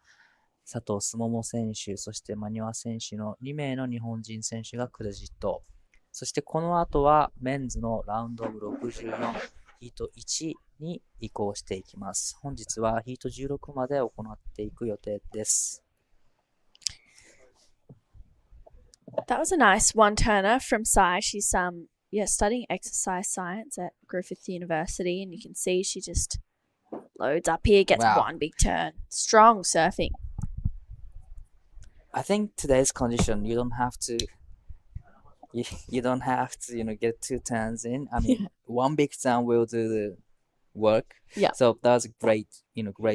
佐藤すもも選手、そしてマニュア選手の2名の日本人選手がクレジット。そしてこの後はメンズのラウンドオブ64、ヒート1に移行していきます。本日はヒート16まで行っていく予定です。That was a nice one-turner from Sai. She's studying exercise science at Griffith University, and you can see she just loads up here, gets one big turn. Strong surfing. I think today's condition, you don't have to, get 2 turns in. I mean, one big turn will do the work. Yeah. So that was a great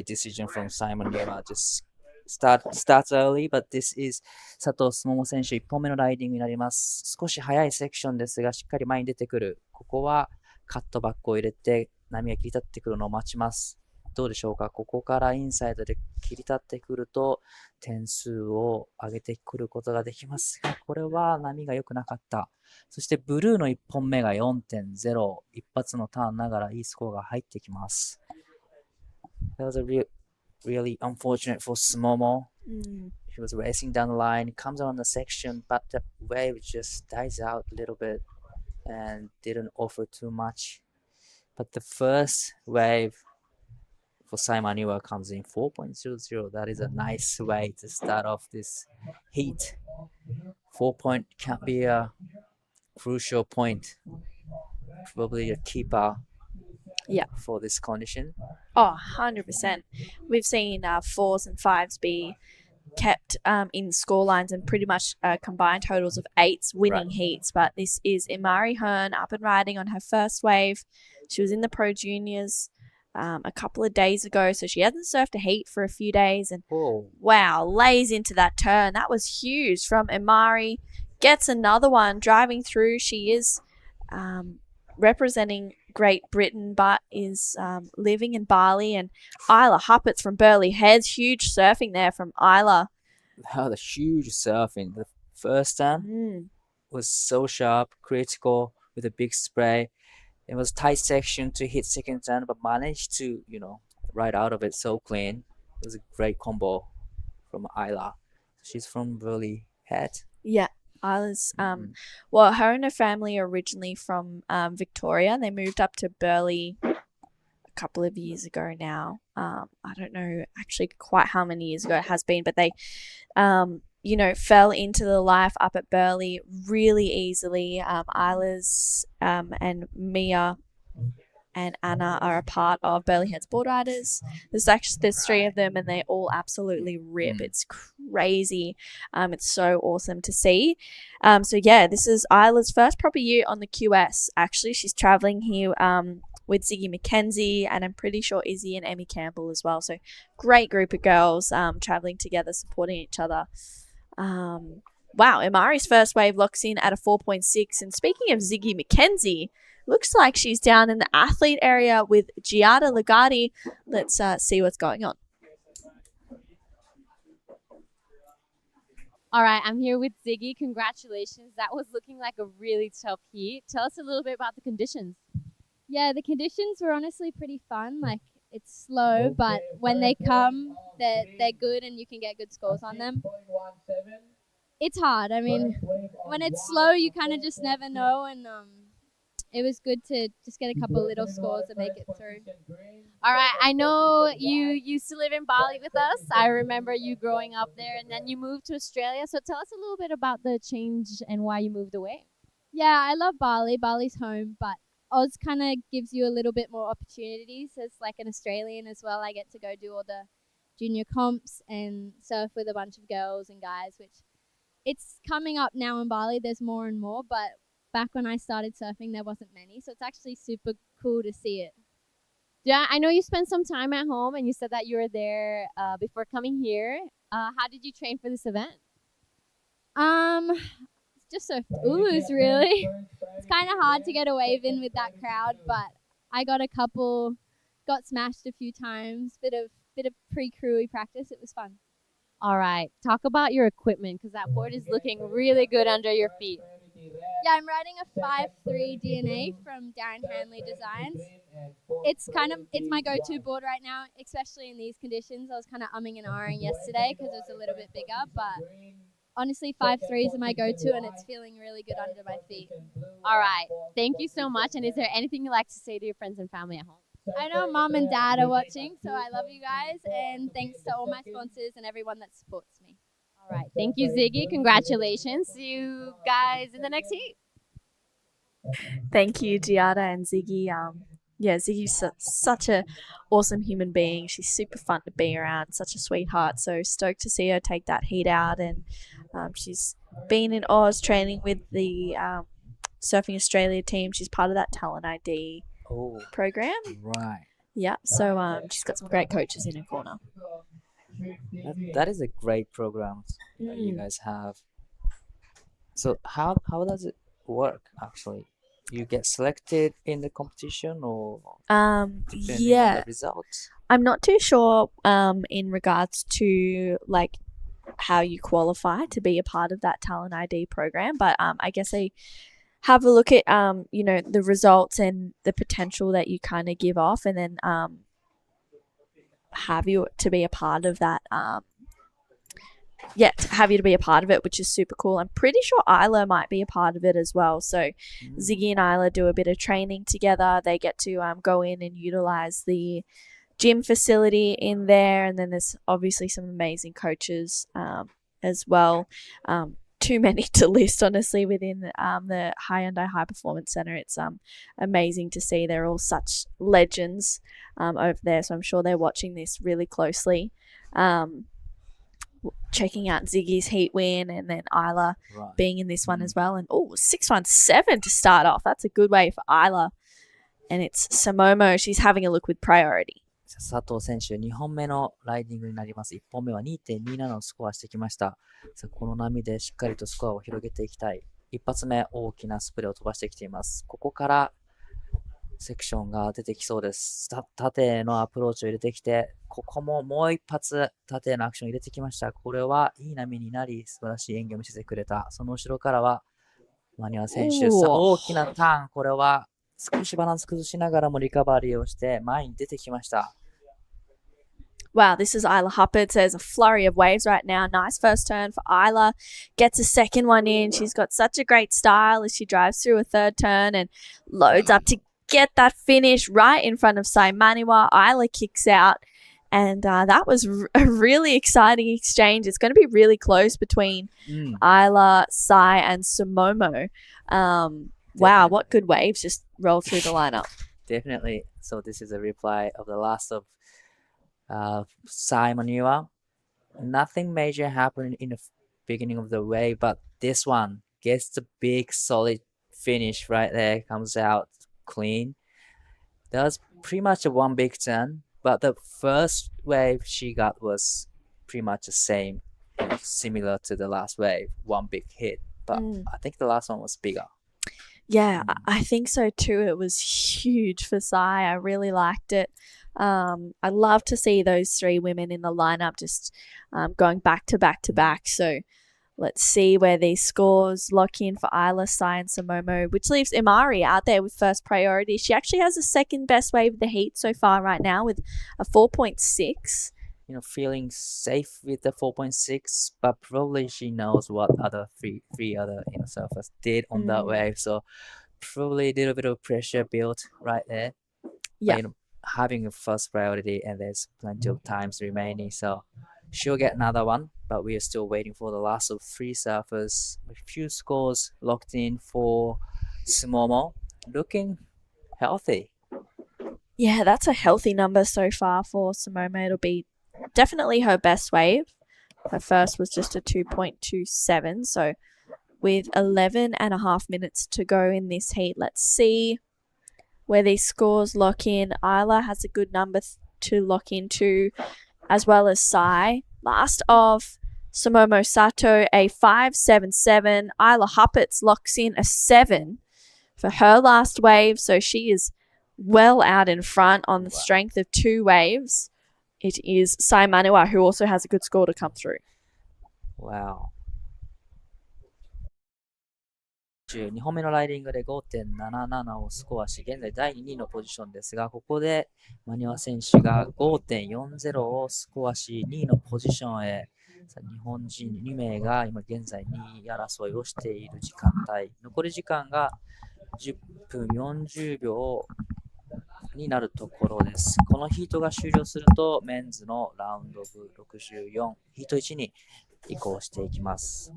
decision from Simon Yama. Just starts early, but this is 佐藤すもも選手1本目のライディングになります。少し早いセクションですが、しっかり前に出てくる。ここはカットバックを入れて波が切り立ってくるのを待ちます。どうでしょうか。ここからインサイドで切り立ってくると点数を上げてくることができますが、これは波が良くなかった。そしてブルーの1本目が 4.0、一発のターンながらいいスコアが入ってきます。That was a really unfortunate for Sumomo. She was racing down the line, comes on the section, but the wave just dies out a little bit and didn't offer too much. But the first wave for Simon Ewell comes in 4.00. That is a nice way to start off this heat. 4 point can be a crucial point. Probably a keeper for this condition. Oh, 100%. We've seen 4s and 5s be kept in score lines and pretty much combined totals of 8s winning heats. But this is Imari Hearn up and riding on her first wave. She was in the Pro Juniors a couple of days ago, so she hasn't surfed a heat for a few days. And wow, lays into that turn. That was huge from Imari. Gets another one driving through. She is representing Great Britain, but is living in Bali. And Isla Huppets from Burleigh Heads, huge surfing there from Isla. Oh, the huge surfing. The first turn was so sharp, critical with a big spray. It was tight section to hit second turn, but managed to, ride out of it so clean. It was a great combo from Isla. She's from Burleigh Head. Yeah. Isla's, well, her and her family are originally from Victoria. They moved up to Burleigh a couple of years ago now. I don't know actually quite how many years ago it has been, but they, fell into the life up at Burleigh really easily. Isla's and Mia and Anna are a part of Burleigh Heads Board Riders. There's 3 of them, and they all absolutely rip. It's crazy. It's so awesome to see. This is Isla's first proper year on the QS. Actually, she's traveling here with Ziggy McKenzie, and I'm pretty sure Izzy and Emmy Campbell as well. So great group of girls traveling together, supporting each other. Wow, Imari's first wave locks in at a 4.6. And speaking of Ziggy McKenzie, looks like she's down in the athlete area with Giada Legati. Let's see what's going on. All right, I'm here with Ziggy. Congratulations. That was looking like a really tough heat. Tell us a little bit about the conditions. Yeah, the conditions were honestly pretty fun. Like, it's slow, but when they come, they're good and you can get good scores on them. It's hard. I mean, when it's slow, you kind of just never know, and it was good to just get a couple little scores to make it through. All right, I know you used to live in Bali with us. I remember you growing up there, and then you moved to Australia. So tell us a little bit about the change and why you moved away. Yeah, I love Bali. Bali's home, but Oz kind of gives you a little bit more opportunities. As like an Australian as well, I get to go do all the junior comps and surf with a bunch of girls and guys, which it's coming up now in Bali. There's more and more, but back when I started surfing, there wasn't many. So it's actually super cool to see it. Yeah, I know you spent some time at home, and you said that you were there before coming here. How did you train for this event? just surfed Ulus really. It's kind of hard to get a wave in with that crowd, but I got a couple, got smashed a few times, bit of pre-Krui practice. It was fun. All right. Talk about your equipment because that board is looking really good under your feet. Yeah, I'm riding a 5.3 DNA from Darren Hanley Designs. It's my go-to board right now, especially in these conditions. I was kind of umming and ahhing yesterday because it was a little bit bigger, but honestly, 5.3s are my go-to, and it's feeling really good under my feet. All right. Thank you so much. And is there anything you'd like to say to your friends and family at home? I know Mom and Dad are watching, so I love you guys, and thanks to all my sponsors and everyone that supports me. All right. Thank you, Ziggy. Congratulations. See you guys in the next heat. Thank you, Giada and Ziggy. Ziggy's such a awesome human being. She's super fun to be around, such a sweetheart. So stoked to see her take that heat out. And she's been in Oz training with the Surfing Australia team. She's part of that Talent ID program. Right. Yeah, so she's got some great coaches in her corner. That is a great program that you guys have. So how does it work actually? You get selected in the competition or depending on the results? I'm not too sure in regards to like how you qualify to be a part of that Talent ID program, but I guess they have a look at the results and the potential that you kind of give off, and then have you to be a part of that have you to be a part of it, which is super cool. I'm pretty sure Isla might be a part of it as well. So Ziggy and Isla do a bit of training together. They get to go in and utilize the gym facility in there, and then there's obviously some amazing coaches as well. Too many to list, honestly, within the Hyundai High Performance Center. It's amazing to see. They're all such legends over there, so I'm sure they're watching this really closely. Checking out Ziggy's heat win, and then Isla being in this one as well. And 617 to start off. That's a good way for Isla. And it's Samomo. She's having a look with priority. 佐藤選手、2本目のライディングになります。1本目は 2.27 のスコアしてきました。この波でしっかりとスコアを広げていきたい。一発目、大きなスプレーを飛ばしてきています。ここからセクションが出てきそうです。縦のアプローチを入れてきて、ここももう一発縦のアクションを入れてきました。これはいい波になり、素晴らしい演技を見せてくれた。その後ろからはマニュア選手、大きなターン。これは少しバランス崩しながらもリカバリーをして前に出てきました。Wow, this is Isla Huppert. There's a flurry of waves right now. Nice first turn for Isla. Gets a second one in. She's got such a great style as she drives through a third turn and loads up to get that finish right in front of Sai Maniwa. Isla kicks out. And that was a really exciting exchange. It's going to be really close between Isla, Sai, and Samomo. Wow, what good waves just rolled through the lineup. Definitely. So this is a replay of the last of Sai Manua. Nothing major happened in the beginning of the wave, but this one gets the big solid finish right there. Comes out clean. That was pretty much a one big turn, but the first wave she got was pretty much the same, similar to the last wave. One big hit, but I think the last one was bigger. Yeah, I think so too. It was huge for Sai. I really liked it. I love to see those three women in the lineup just going back to back to back. So let's see where these scores lock in for Isla, Sai, and Samomo, which leaves Imari out there with first priority. She actually has the second best wave of the heat so far right now with a 4.6. Feeling safe with the 4.6, but probably she knows what other three other surfers did on that wave. So probably a little bit of pressure built right there. Yeah. But, having a first priority, and there's plenty of times remaining, so she'll get another one. But we are still waiting for the last of three surfers. A few scores locked in for Sumomo. Looking healthy. Yeah, that's a healthy number so far for Sumomo. It'll be definitely her best wave. Her first was just a 2.27. So with 11 and a half minutes to go in this heat, let's see where these scores lock in. Isla has a good number to lock into, as well as Sai. Last of Sumomo Sato a 5.77. Isla Huppets locks in a 7 for her last wave, so she is well out in front on the strength of 2 waves. It is Sai Manuwa who also has a good score to come through. Wow. 2本目のライディングで 5.77 をスコアし、現在第2位のポジションですが、ここでマニュア選手が 5.40 をスコアし、2位のポジションへ。日本人2名が今現在2位争いをしている時間帯。残り時間が10分40秒になるところです。このヒートが終了すると、メンズのラウンドオブ64、ヒート1に移行していきます。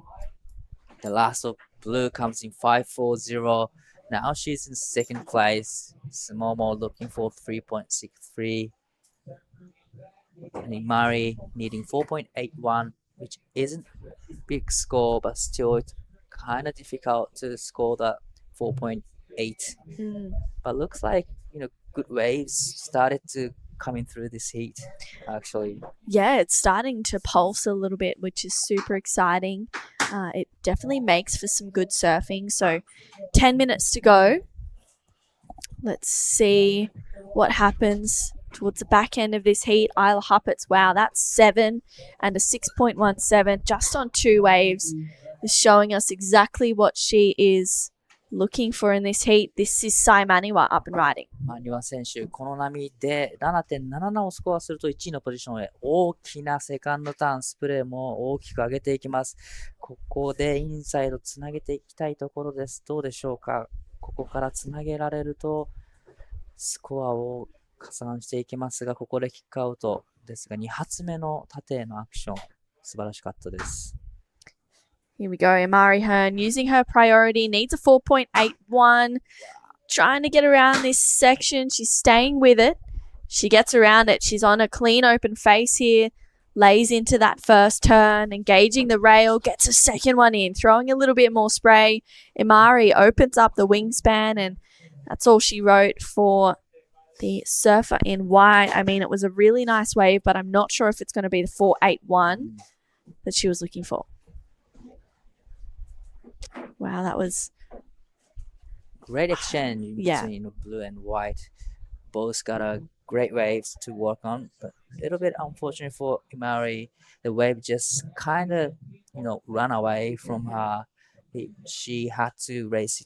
The last of blue comes in 5.40. Now she's in second place. Sumomo looking for 3.63. And Imari needing 4.81, which isn't a big score, but still it's kind of difficult to score that 4.8. But looks like, good waves started to coming through this heat, actually. Yeah, it's starting to pulse a little bit, which is super exciting. It definitely makes for some good surfing. So 10 minutes to go. Let's see what happens towards the back end of this heat. Isla Huppets, wow, that's 7 and a 6.17 just on 2 waves. Is showing us exactly what she is looking for in this heat. This is Sai Manuwa up and riding. マニュア選手、この波で 7.77 をスコアすると1位のポジションへ大きなセカンドターンスプレーも大きく上げていきます。ここでインサイドつなげていきたいところです。どうでしょうか。ここからつなげられるとスコアを加算していきますが、ここでキックアウトですが2発目の縦へのアクション素晴らしかったです。Here we go. Imari Hearn using her priority, needs a 4.81. Trying to get around this section. She's staying with it. She gets around it. She's on a clean open face here. Lays into that first turn, engaging the rail, gets a second one in, throwing a little bit more spray. Imari opens up the wingspan, and that's all she wrote for the surfer in white. I mean, it was a really nice wave, but I'm not sure if it's going to be the 4.81 that she was looking for. Wow, that was great exchange between blue and white. Both got a great waves to work on, but a little bit unfortunate for Imari. The wave just kind of, run away from her. She had to race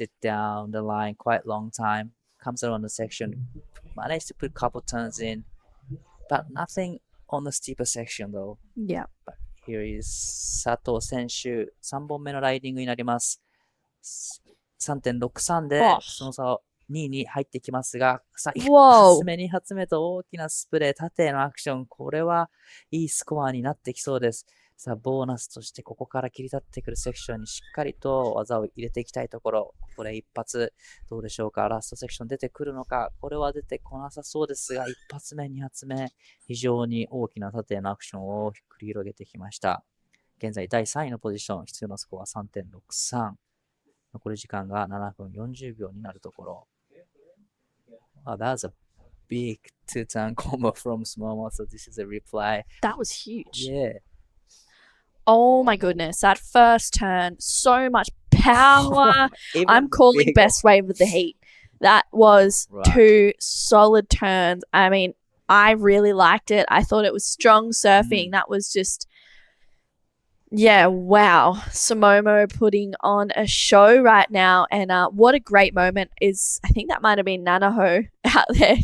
it down the line quite long time. Comes around the section, managed to put a couple turns in, but nothing on the steeper section though. Yeah. But here is 佐藤選手、3本目のライディングになります。3.63 でその差を2位に入ってきますが、さあ1発目、2発目と大きなスプレー、縦へのアクション、これはいいスコアになってきそうです。さあ、ボーナスとしてここから切り立ってくるセクションにしっかりと技を入れていきたいところ、ここで一発、どうでしょうか、ラストセクション出てくるのか、これは出てこなさそうですが、1発目、2発目、非常に大きな縦へのアクションを繰り広げてきました。現在第3位のポジション、必要なスコアは 3.63。残り時間が7分40秒になるところ。Wow, that was a big two-turn combo from Sumomo, so this is a reply. That was huge. Yeah. Oh my goodness, that first turn, so much power. I'm calling best wave of the heat. That was 2 solid turns. I mean, I really liked it. I thought it was strong surfing. That was just, wow. Sumomo putting on a show right now. And what a great moment is, I think that might have been Nanaho out there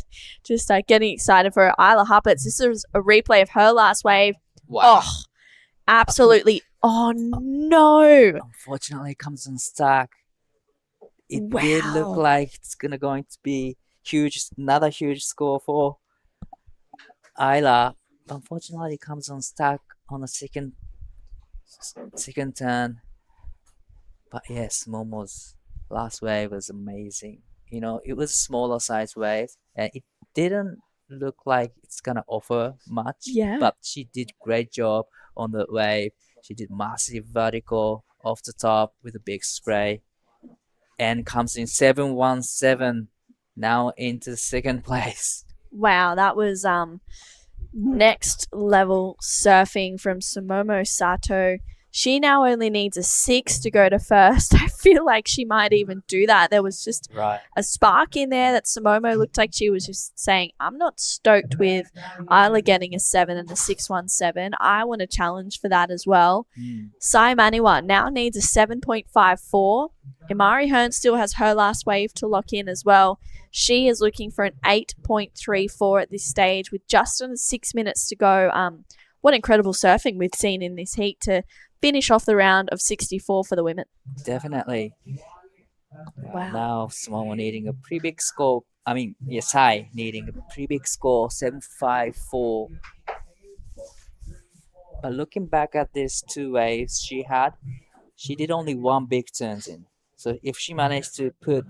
just getting excited for Isla Huppets. This is a replay of her last wave. Wow. Oh, absolutely. Oh, no. Unfortunately, it comes unstuck. It did look like it's going to be huge, another huge score for Isla. Unfortunately, it comes unstuck on the second turn. But yes, Momo's last wave was amazing. It was a smaller size wave, and it didn't look like it's gonna offer much. Yeah. But she did great job on the wave. She did massive vertical off the top with a big spray, and comes in 7.17, now into second place. Wow, that was Next level surfing from Sumomo Sato. She now only needs a 6 to go to first. I feel like she might even do that. There was just a spark in there that Sumomo looked like she was just saying, I'm not stoked with Isla getting a 7 and a 617. I want to challenge for that as well. Sai Maniwa now needs a 7.54. Imari Hearn still has her last wave to lock in as well. She is looking for an 8.34 at this stage with just under 6 minutes to go. What incredible surfing we've seen in this heat to finish off the round of 64 for the women. Definitely. Wow. Now Sumomo needing a pretty big score. Sai needing a pretty big score, 7.54. But looking back at these 2 waves she had, she did only 1 big turns in. So if she managed to put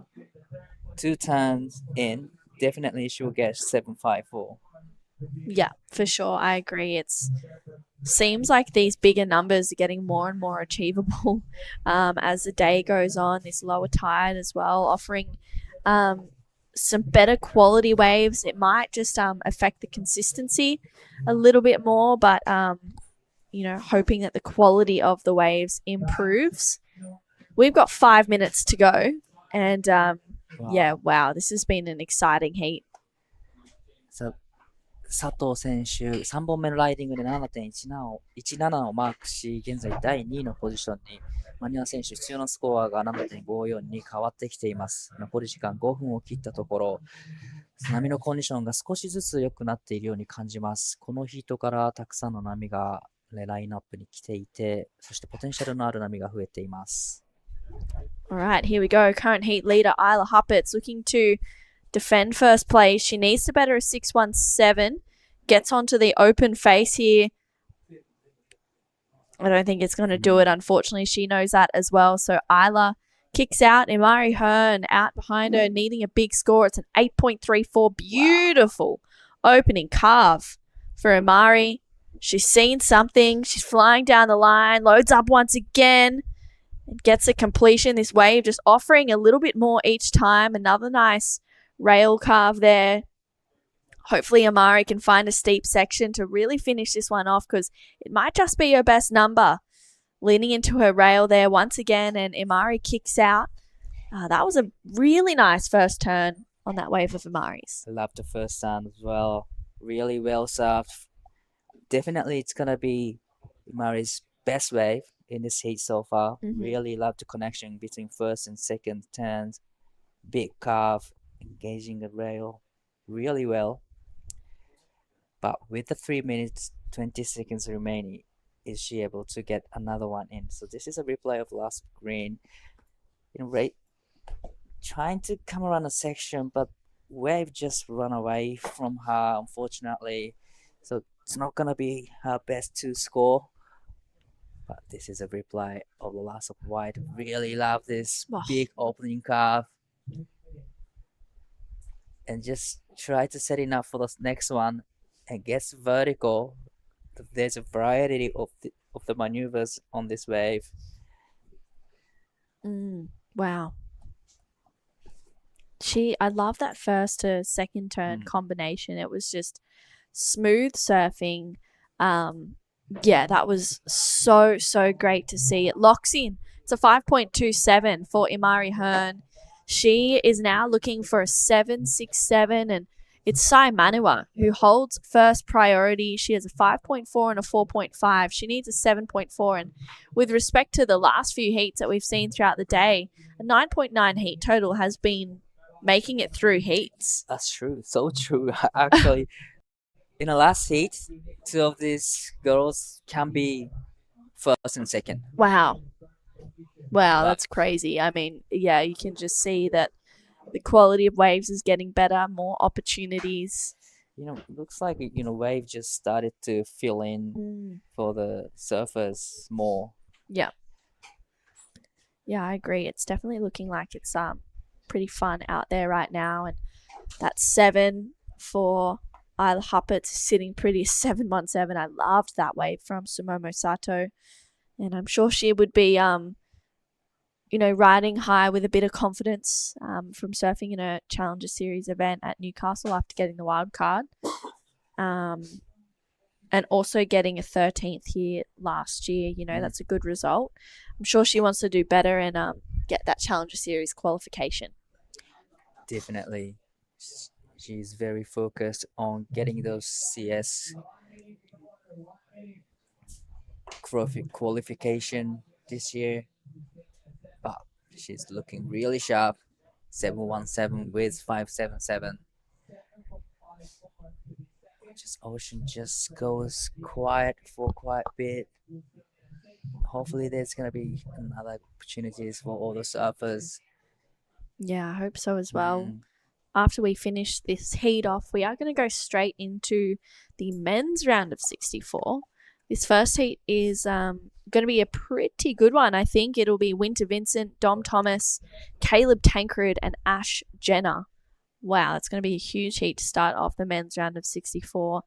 2 turns in, definitely she will get 7.54. Yeah, for sure. I agree. It's seems like these bigger numbers are getting more and more achievable as the day goes on. This lower tide as well, offering some better quality waves. It might just affect the consistency a little bit more, but hoping that the quality of the waves improves. We've got 5 minutes to go, and this has been an exciting heat. So, 佐藤選手、3本目のライディングで 7.17 をマークし、現在第2位のポジションに、マニュア選手必要なスコアが 7.54 に変わってきています。残り時間5分を切ったところ、波のコンディションが少しずつ良くなっているように感じます。このヒートからたくさんの波がラインナップに来ていて、そしてポテンシャルのある波が増えています。All right, here we go. Current heat leader Isla Huppert's looking to defend first place. She needs to better a 617. Gets onto the open face here. I don't think it's going to do it, unfortunately. She knows that as well. So Isla kicks out. Imari Hearn out behind her, needing a big score. It's an 8.34. Beautiful opening carve for Imari. She's seen something. She's flying down the line. Loads up once again. And gets a completion. This wave just offering a little bit more each time. Another nice rail carve there. Hopefully Amari can find a steep section to really finish this one off, because it might just be her best number. Leaning into her rail there once again, and Imari kicks out. That was a really nice first turn on that wave of Amari's. I love the first turn as well. Really well surfed. Definitely it's going to be Imari's best wave in this heat so far. Really love the connection between first and second turns. Big carve, engaging the rail really well. But with the 3 minutes 20 seconds remaining, is she able to get another one in? So this is a replay of last green. Trying to come around a section, but wave just run away from her, unfortunately. So it's not gonna be her best to score. But this is a replay of the last of white. Really love this big opening carve. And just try to set it up for the next one and gets vertical. There's a variety of the maneuvers on this wave. Wow. I love that first to second turn combination. It was just smooth surfing. That was so great to see. It locks in. It's a 5.27 for Imari Hearn. She is now looking for a 7.67, and it's Sai Manua who holds first priority. She has a 5.4 and a 4.5. She needs a 7.4, and with respect to the last few heats that we've seen throughout the day, a 9.9 heat total has been making it through heats. That's true. So true. Actually, in the last heat, 2 of these girls can be first and second. Wow, that's crazy. I mean, yeah, you can just see that the quality of waves is getting better, more opportunities. Looks like, wave just started to fill in for the surfers more. Yeah. Yeah, I agree. It's definitely looking like it's pretty fun out there right now. And that 7 for Isla Huppert sitting pretty, 717. I loved that wave from Sumomo Sato. And I'm sure she would be riding high with a bit of confidence from surfing in a Challenger Series event at Newcastle after getting the wild card. and also getting a 13th here last year. You know, that's a good result. I'm sure she wants to do better and get that Challenger Series qualification. Definitely. She's very focused on getting those CS qualification this year. But she's looking really sharp. 717 with 577. Just Ocean just goes quiet for quite a bit. Hopefully there's going to be another opportunities for all the surfers. Yeah, I hope so as well. After we finish this heat off, we are going to go straight into the men's round of 64. This first heat is going to be a pretty good one. I think it'll be Winter Vincent, Dom Thomas, Caleb Tancred, and Ash Jenner. Wow, it's going to be a huge heat to start off the men's round of 64.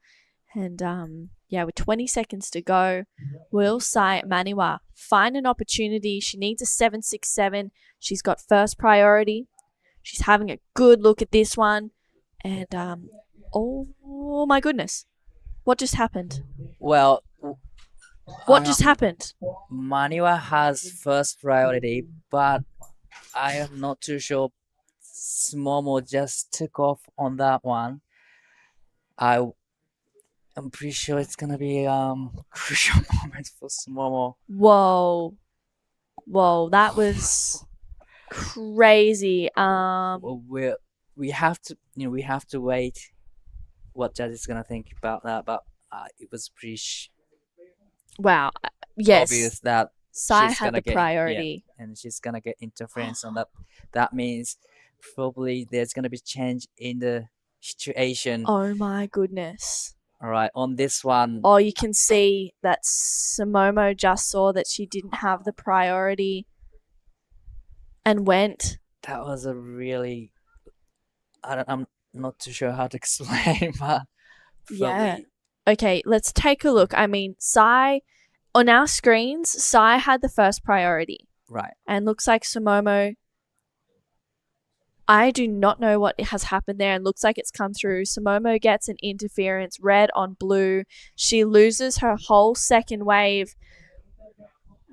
And yeah, with 20 seconds to go, will Sai Maniwa find an opportunity? She needs a 767. She's got first priority. She's having a good look at this one. And oh my goodness. What just happened? Well, what just happened? Maniwa has first priority, but I am not too sure. Momo just took off on that one. I'm pretty sure it's gonna be crucial moment for Momo. Whoa, that was crazy. Well, we have to wait what judge is gonna think about that, but it was pretty wow. Yes, obvious that Sai she's had gonna the priority, and she's gonna get interference on that. That means probably there's gonna be change in the situation. Oh my goodness. All right, on this one. Oh, you can see that Momo just saw that she didn't have the priority and went. That was a really, I'm not too sure how to explain, but yeah. Okay, let's take a look. I mean, Sai, on our screens, Sai had the first priority. Right. And looks like Momo, I do not know what has happened there, and looks like it's come through. Momo gets an interference, red on blue. She loses her whole second wave.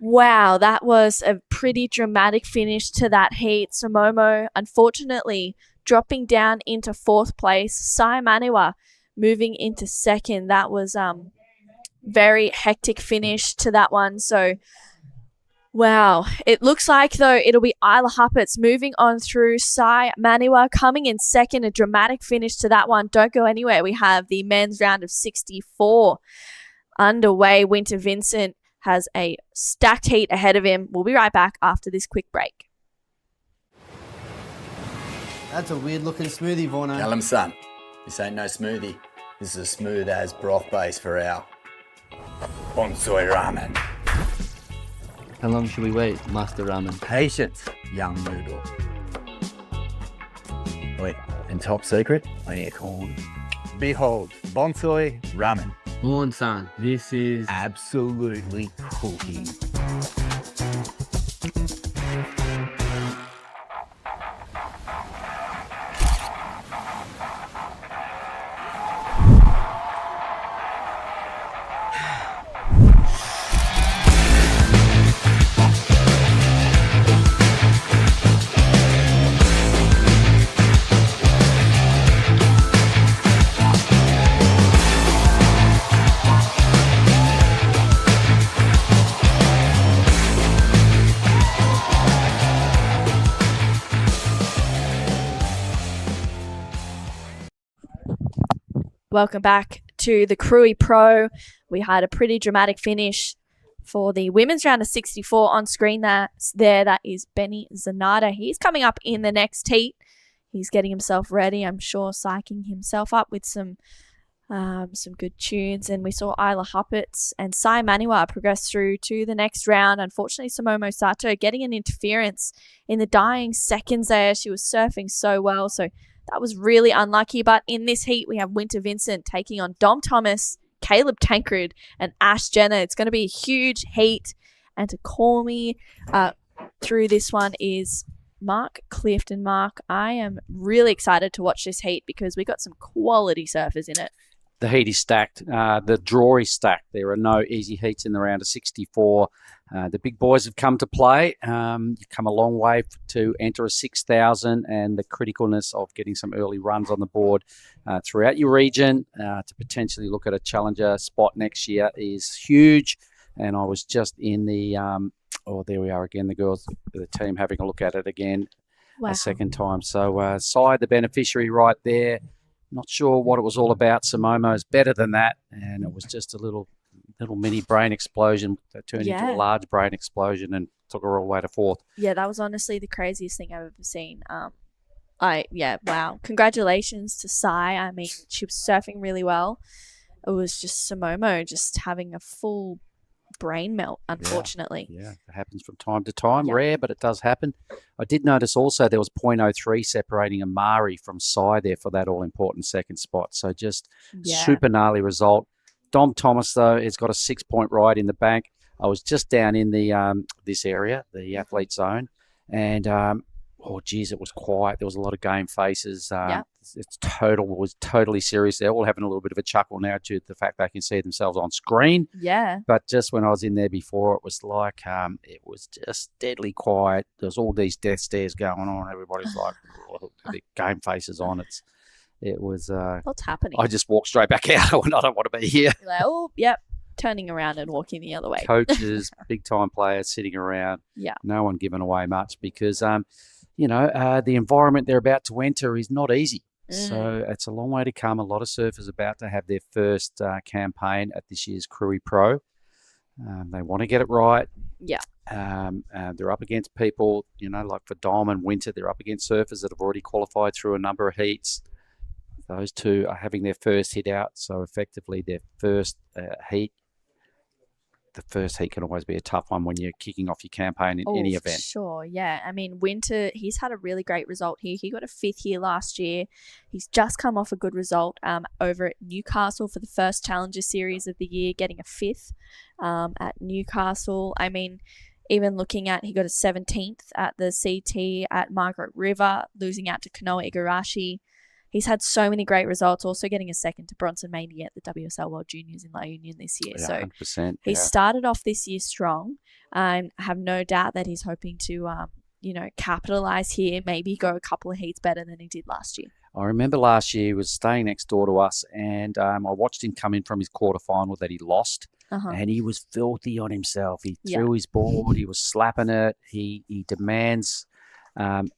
Wow, that was a pretty dramatic finish to that heat. Momo, unfortunately, dropping down into fourth place. Sai Maniwa moving into second. That was very hectic finish to that one. So, wow. It looks like, though, it'll be Isla Huppets moving on through. Sai Maniwa coming in second. A dramatic finish to that one. Don't go anywhere. We have the men's round of 64 underway. Winter Vincent has a stacked heat ahead of him. We'll be right back after this quick break. That's a weird looking smoothie, Vorno. Tell him, son, this ain't no smoothie. This is a smooth as broth base for our bonsai ramen. How long should we wait, Master Ramen? Patience, young noodle. Wait, and top secret, I need a corn. Behold, bonsai ramen. Moon-san, this is absolutely cooking. Welcome back to the Krui Pro. We had a pretty dramatic finish for the women's round of 64 on screen. That is Benny Zanata. He's coming up in the next heat. He's getting himself ready. I'm sure psyching himself up with some good tunes. And we saw Isla Huppets and Sai Maniwa progress through to the next round. Unfortunately, Momo Sato getting an interference in the dying seconds there. She was surfing so well, so that was really unlucky. But in this heat, we have Winter Vincent taking on Dom Thomas, Caleb Tancred, and Ash Jenner. It's going to be a huge heat. And to call me through this one is Mark Clifton. Mark, I am really excited to watch this heat because we got some quality surfers in it. The heat is stacked. The draw is stacked. There are no easy heats in the round of 64. The big boys have come to play. You've come a long way to enter a 6,000, and the criticalness of getting some early runs on the board throughout your region to potentially look at a challenger spot next year is huge. And I was just in the, there we are again, the girls, the team having a look at it again a second time. So Sai, the beneficiary right there. Not sure what it was all about. Samomo's better than that, and it was just a little mini brain explosion that turned into a large brain explosion and took her all the way to fourth. Yeah, that was honestly the craziest thing I've ever seen. Wow. Congratulations to Sai. I mean, she was surfing really well. It was just Samomo just having a full brain melt, unfortunately. Yeah, it happens from time to time. Rare, but it does happen. I did notice also there was 0.03 separating Amari from Sai there for that all-important second spot. So just super gnarly result. Dom Thomas, though, has got a 6-point ride in the bank. I was just down in the this area, the athlete zone, and it was quiet. There was a lot of game faces. Was totally serious. They're all having a little bit of a chuckle now due to the fact they can see themselves on screen. Yeah. But just when I was in there before, it was like it was just deadly quiet. There's all these death stares going on. Everybody's like, the game faces on. It was. What's happening? I just walked straight back out. I went, I don't want to be here. You're like, oh, yep. Turning around and walking the other way. Coaches, big time players sitting around. Yeah. No one giving away much because the environment they're about to enter is not easy. So it's a long way to come. A lot of surfers about to have their first campaign at this year's Krui Pro. They want to get it right. Yeah. They're up against people, like for Dom and Winter, they're up against surfers that have already qualified through a number of heats. Those two are having their first hit out. So effectively their first heat. The first heat can always be a tough one when you're kicking off your campaign in any event. Sure, yeah. I mean, Winter, he's had a really great result here. He got a 5th here last year. He's just come off a good result over at Newcastle for the first Challenger Series of the year, getting a 5th at Newcastle. I mean, even looking at, he got a 17th at the CT at Margaret River, losing out to Kanoa Igarashi. He's had so many great results, also getting a 2nd to Bronson Maney at the WSL World Juniors in La Union this year. Yeah, so 100%, he started off this year strong. I have no doubt that he's hoping to, capitalize here, maybe go a couple of heats better than he did last year. I remember last year he was staying next door to us, and I watched him come in from his quarterfinal that he lost, and he was filthy on himself. He threw his board, he was slapping it. He demands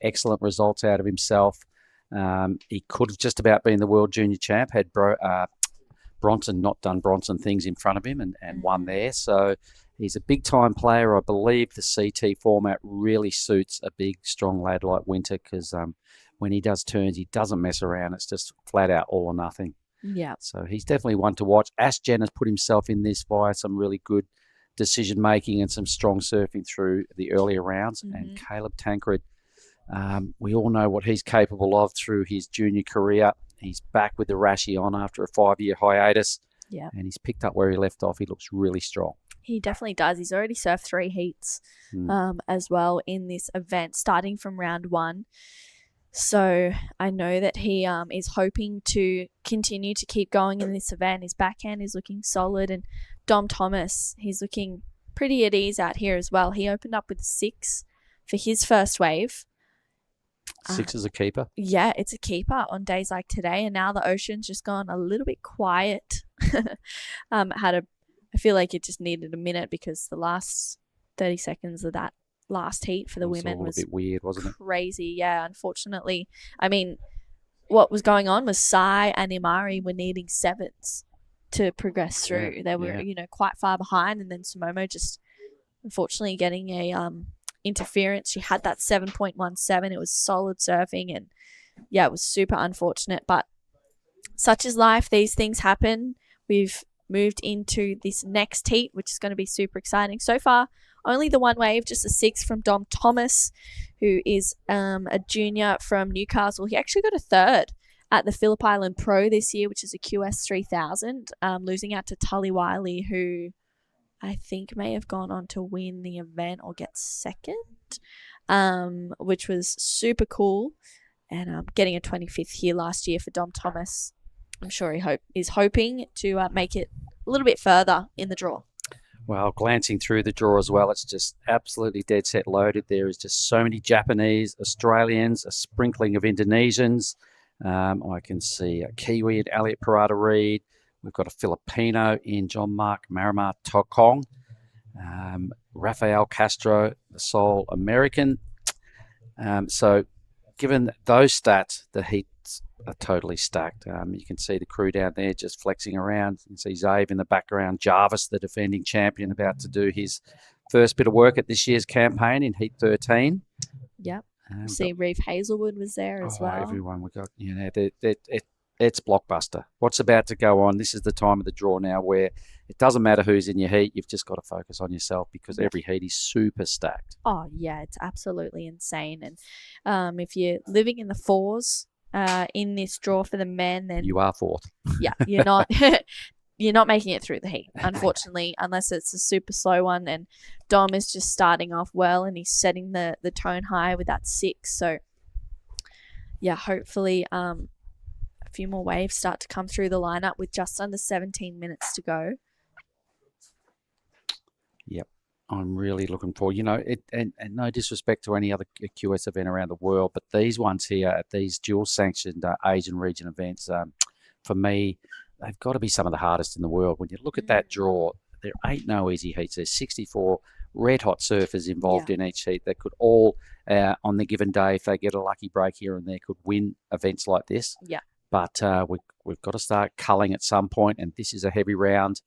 excellent results out of himself. He could have just about been the world junior champ had Bronson not done Bronson things in front of him and won there. So he's a big time player. I believe the CT format really suits a big, strong lad like Winter because when he does turns, he doesn't mess around. It's just flat out all or nothing. Yeah. So he's definitely one to watch. Ash Jen has put himself in this via some really good decision making and some strong surfing through the earlier rounds. And Caleb Tancred, we all know what he's capable of through his junior career. He's back with the Rashi on after a 5-year hiatus. Yeah. And he's picked up where he left off. He looks really strong. He definitely does. He's already surfed 3 heats as well in this event, starting from round 1. So I know that he is hoping to continue to keep going in this event. His backhand is looking solid. And Dom Thomas, he's looking pretty at ease out here as well. He opened up with a 6 for his first wave. 6 is a keeper. Yeah, it's a keeper on days like today. And now the ocean's just gone a little bit quiet. I feel like it just needed a minute because the last 30 seconds of that last heat for the women was a bit weird, wasn't it? Crazy. Yeah, unfortunately. I mean, what was going on was Sai and Imari were needing 7s to progress through. They were, quite far behind, and then Samomo just unfortunately getting a interference. She had that 7.17. It was solid surfing, and it was super unfortunate, but such is life. These things happen. We've moved into this next heat, which is going to be super exciting. So far, only the one wave, just a 6 from Dom Thomas, who is a junior from Newcastle. He actually got a 3rd at the Phillip Island Pro this year, which is a QS 3000, losing out to Tully Wiley, who I think may have gone on to win the event or get 2nd, which was super cool. And getting a 25th here last year for Dom Thomas. I'm sure he is hoping to make it a little bit further in the draw. Well, glancing through the draw as well, it's just absolutely dead set loaded. There is just so many Japanese, Australians, a sprinkling of Indonesians. I can see a Kiwi in Elliot Parada-Reid. We've got a Filipino in John Mark Marimar Tokong. Rafael Castro, the sole American. So given those stats, the heats are totally stacked. You can see the crew down there just flexing around. You can see Zave in the background. Jarvis, the defending champion, about to do his first bit of work at this year's campaign in Heat 13. Yep. See, Reeve Hazelwood was there as well. Everyone we got, it's blockbuster. What's about to go on? This is the time of the draw now where it doesn't matter who's in your heat. You've just got to focus on yourself because every heat is super stacked. Oh, yeah, it's absolutely insane. And if you're living in the fours in this draw for the men, then you are fourth. Yeah, you're not you're not making it through the heat, unfortunately, unless it's a super slow one. And Dom is just starting off well and he's setting the tone high with that 6. So, yeah, hopefully a few more waves start to come through the lineup with just under 17 minutes to go. Yep, I'm really looking forward. And no disrespect to any other QS event around the world, but these ones here at these dual-sanctioned Asian region events, for me, they've got to be some of the hardest in the world. When you look at that draw, there ain't no easy heats. There's 64 red-hot surfers involved in each heat that could all, on the given day, if they get a lucky break here and there, could win events like this. Yeah. But we've got to start culling at some point, and this is a heavy round.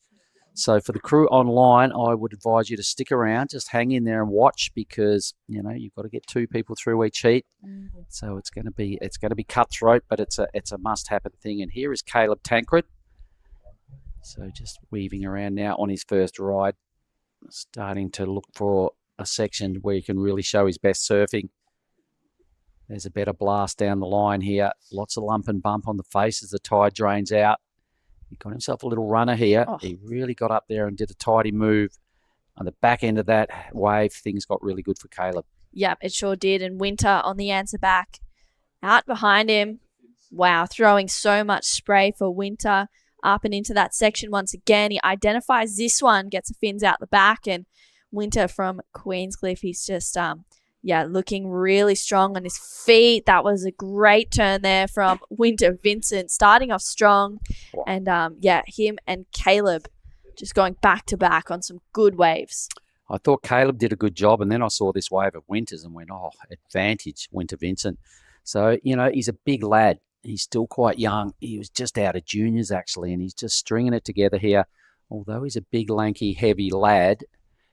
So for the crew online, I would advise you to stick around, just hang in there and watch because you've got to get 2 people through each heat. So it's going to be cutthroat, but it's a must-happen thing. And here is Caleb Tancred. So just weaving around now on his first ride, starting to look for a section where he can really show his best surfing. There's a better blast down the line here. Lots of lump and bump on the face as the tide drains out. He got himself a little runner here. Oh. He really got up there and did a tidy move. On the back end of that wave, things got really good for Caleb. Yep, it sure did. And Winter on the answer back. Out behind him. Wow, throwing so much spray for Winter. Up and into that section once again. He identifies this one, gets the fins out the back. And Winter from Queenscliff, he's just... looking really strong on his feet. That was a great turn there from Winter Vincent, starting off strong. Wow. And, him and Caleb just going back-to-back on some good waves. I thought Caleb did a good job, and then I saw this wave of Winters and went, advantage, Winter Vincent. So, he's a big lad. He's still quite young. He was just out of juniors, actually, and he's just stringing it together here. Although he's a big, lanky, heavy lad,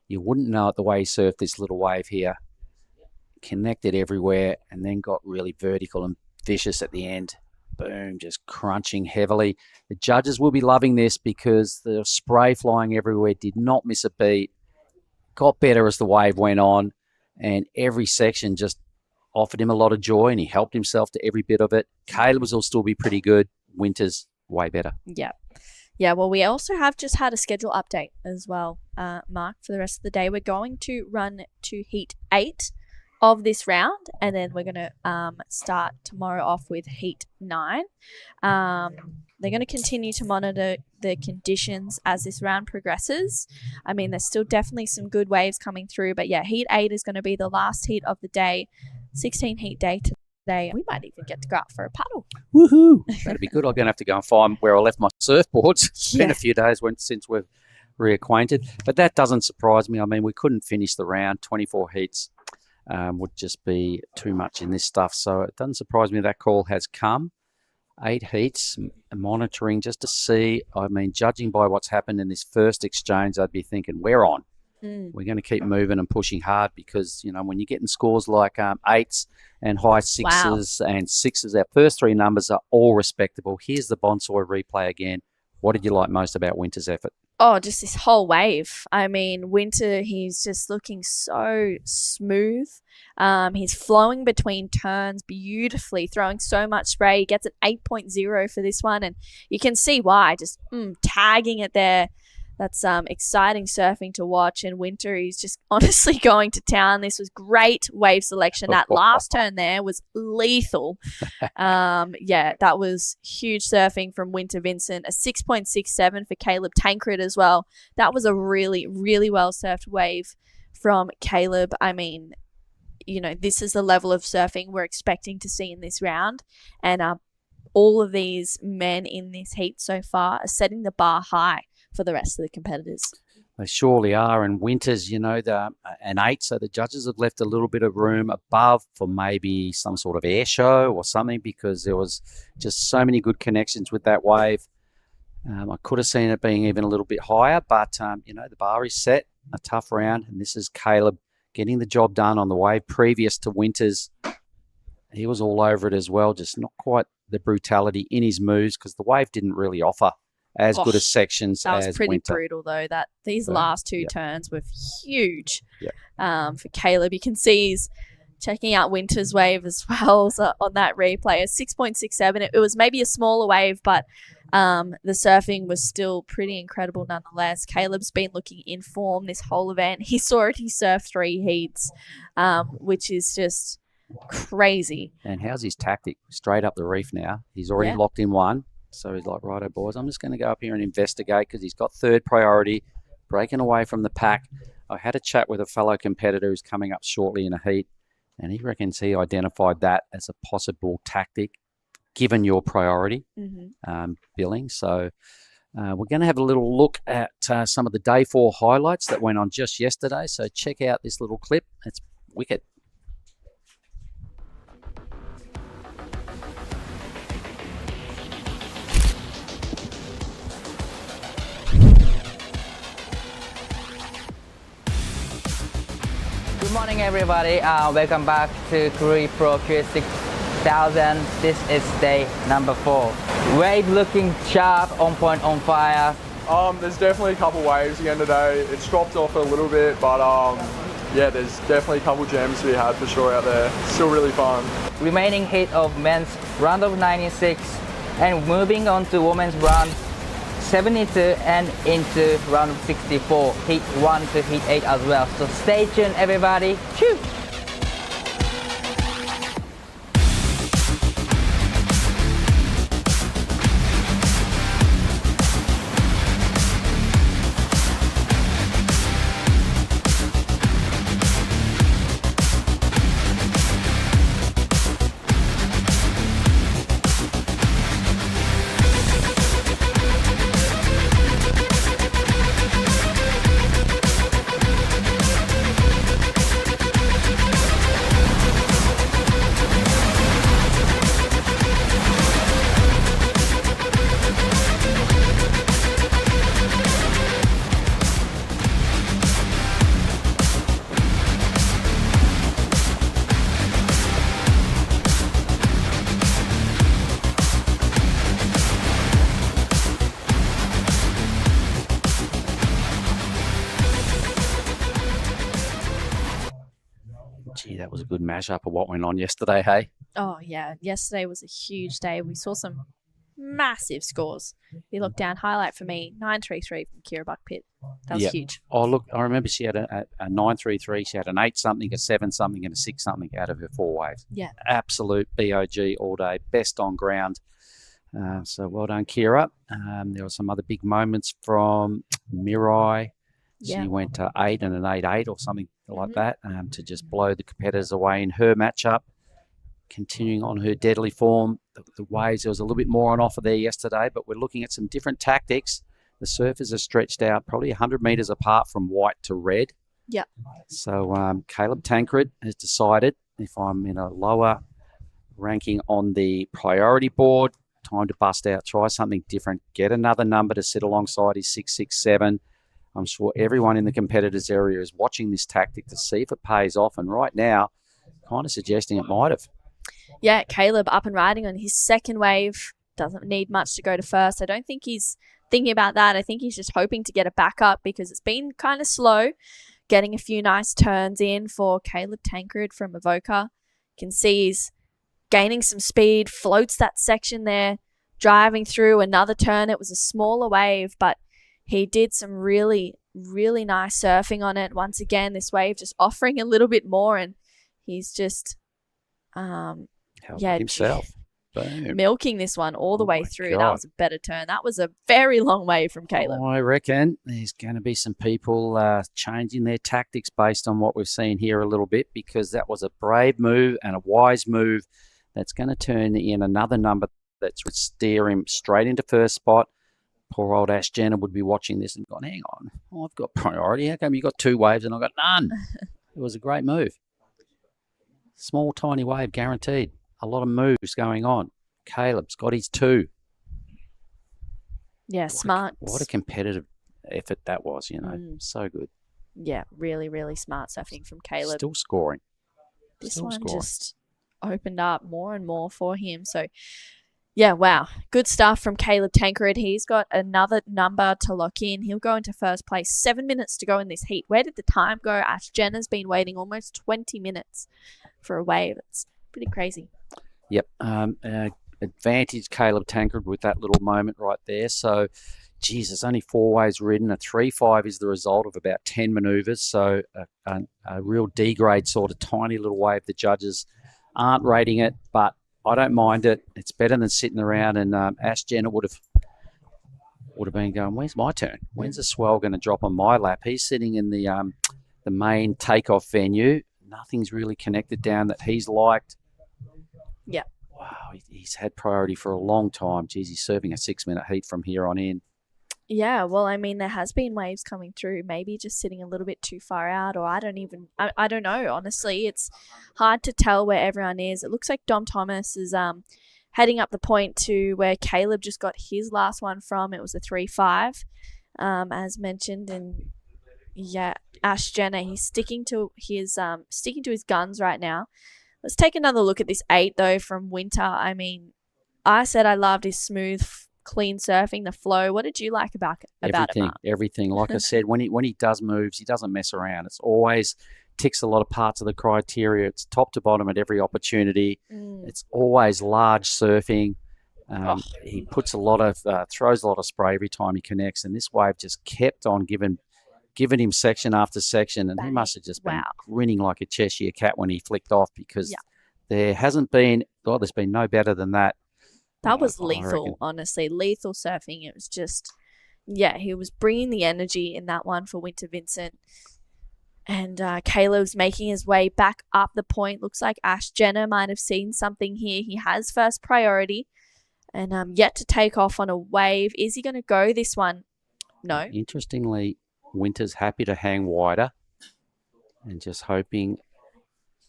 you wouldn't know it the way he surfed this little wave here. Connected everywhere and then got really vertical and vicious at the end. Boom, just crunching heavily. The judges will be loving this because the spray flying everywhere, did not miss a beat. Got better as the wave went on and every section just offered him a lot of joy and he helped himself to every bit of it. Caleb's will still be pretty good. Winter's way better. Yeah. Yeah, well, we also have just had a schedule update as well, Mark, for the rest of the day. We're going to run to Heat 8 of this round, and then we're going to start tomorrow off with Heat 9. They're going to continue to monitor the conditions as this round progresses. I mean, there's still definitely some good waves coming through, but yeah, Heat 8 is going to be the last heat of the day, 16 heat day today. We might even get to go out for a paddle. Woohoo! That'd be good. I'm going to have to go and find where I left my surfboards. It's been a few days since we've reacquainted, but that doesn't surprise me. I mean, we couldn't finish the round. 24 heats would just be too much in this stuff. So it doesn't surprise me that call has come. 8 heats, monitoring just to see. I mean, judging by what's happened in this first exchange, I'd be thinking, we're on. We're going to keep moving and pushing hard because, you know, when you're getting scores like 8s and high 6s and 6s, our first 3 numbers are all respectable. Here's the Bonsoy replay again. What did you like most about Winter's effort? Oh, just this whole wave. I mean, Winter, he's just looking so smooth. He's flowing between turns beautifully, throwing so much spray. He gets an 8.0 for this one, and you can see why. Just tagging it there. That's exciting surfing to watch. And Winter is just honestly going to town. This was great wave selection. That last turn there was lethal. That was huge surfing from Winter Vincent. A 6.67 for Caleb Tancred as well. That was a really, really well surfed wave from Caleb. I mean, this is the level of surfing we're expecting to see in this round. And all of these men in this heat so far are setting the bar high for the rest of the competitors. They surely are. And Winters, an 8, so the judges have left a little bit of room above for maybe some sort of air show or something, because there was just so many good connections with that wave. I could have seen it being even a little bit higher, but, the bar is set, a tough round, and this is Caleb getting the job done on the wave previous to Winters. He was all over it as well, just not quite the brutality in his moves, because the wave didn't really offer as good as sections as Winter. That was pretty brutal, though. These last two turns were huge for Caleb. You can see he's checking out Winter's wave as well on that replay. A 6.67. It was maybe a smaller wave, but the surfing was still pretty incredible nonetheless. Caleb's been looking in form this whole event. He surfed 3 heats, which is just crazy. And how's his tactic? Straight up the reef now. He's already locked in one. So he's like, righto, boys, I'm just going to go up here and investigate, because he's got third priority, breaking away from the pack. I had a chat with a fellow competitor who's coming up shortly in a heat, and he reckons he identified that as a possible tactic, given your priority billing. So we're going to have a little look at some of the day 4 highlights that went on just yesterday. So check out this little clip. It's wicked. Good morning, everybody. Welcome back to Krui Pro QS 6000. This is day number 4. Wave looking sharp, on point, on fire. There's definitely a couple waves again today. It's dropped off a little bit, but there's definitely a couple gems to be had for sure out there. Still really fun. Remaining heat of men's round of 96, and moving on to women's round 72 and into round of 64, heat 1 to heat 8 as well. So stay tuned, everybody. Shoot! Gee, that was a good mashup of what went on yesterday, hey? Oh, yeah. Yesterday was a huge day. We saw some massive scores. You look down, highlight for me, 933 from Kira Buckpitt. That was huge. Oh, look, I remember she had a 933. She had an 8-something, a 7-something, and a 6-something out of her 4 waves. Yeah. Absolute BOG all day. Best on ground. So well done, Kira. There were some other big moments from Mirai. She went to 8 and an 8-8 or something like that to just blow the competitors away in her matchup. Continuing on her deadly form. The waves, there was a little bit more on offer there yesterday, but we're looking at some different tactics. The surfers are stretched out probably 100 metres apart from white to red. Yeah. So Caleb Tancred has decided, if I'm in a lower ranking on the priority board, time to bust out, try something different, get another number to sit alongside his 667. I'm sure everyone in the competitors area is watching this tactic to see if it pays off. And right now, kind of suggesting it might have. Yeah, Caleb up and riding on his second wave. Doesn't need much to go to first. I don't think he's thinking about that. I think he's just hoping to get it back up because it's been kind of slow. Getting a few nice turns in for Caleb Tancred from Avoca. You can see he's gaining some speed, floats that section there, driving through another turn. It was a smaller wave, but he did some really, really nice surfing on it. Once again, this wave just offering a little bit more, and he's just himself. Boom. Milking this one all the way through. God. That was a better turn. That was a very long wave from Caleb. I reckon there's going to be some people changing their tactics based on what we've seen here a little bit, because that was a brave move and a wise move that's going to turn in another number that's would steer him straight into first spot. Poor old Ash Jenner would be watching this and going, hang on, I've got priority. How come you got 2 waves and I've got none? It was a great move. Small, tiny wave, guaranteed. A lot of moves going on. Caleb's got his 2. Yeah, smart. What a competitive effort that was, So good. Yeah, really, really smart surfing from Caleb. Still scoring. This one just opened up more and more for him. So, yeah, wow. Good stuff from Caleb Tankred. He's got another number to lock in. He'll go into first place. 7 minutes to go in this heat. Where did the time go? Ash Jenner's been waiting almost 20 minutes for a wave. It's pretty crazy. Yep. Advantage Caleb Tankred with that little moment right there. So, geez, it's only 4 waves ridden. A 3.5 is the result of about 10 manoeuvres. So, a real D-grade sort of tiny little wave. The judges aren't rating it, but I don't mind it. It's better than sitting around, and Ash Jenner would have been going, where's my turn? When's the swell going to drop on my lap? He's sitting in the main takeoff venue. Nothing's really connected down that he's liked. Yeah. Wow, he's had priority for a long time. Geez, he's serving a 6-minute heat from here on in. Yeah, well, I mean, there has been waves coming through, maybe just sitting a little bit too far out, or I don't know, honestly. It's hard to tell where everyone is. It looks like Dom Thomas is heading up the point to where Caleb just got his last one from. It was a 3.5, as mentioned, and yeah, Ash Jenner, he's sticking to his guns right now. Let's take another look at this 8, though, from Winter. I mean, I said I loved his smooth, clean surfing, the flow. What did you like about it, Mark? Everything. Like I said, when he does moves, he doesn't mess around. It's always ticks a lot of parts of the criteria. It's top to bottom at every opportunity. It's always large surfing. He puts throws a lot of spray every time he connects, and this wave just kept on giving him section after section, and he must have just been grinning like a Cheshire cat when he flicked off, because there's been no better than that. That was lethal, honestly. Lethal surfing. It was just, he was bringing the energy in that one for Winter Vincent. And Caleb's making his way back up the point. Looks like Ash Jenner might have seen something here. He has first priority and yet to take off on a wave. Is he going to go this one? No. Interestingly, Winter's happy to hang wider and just hoping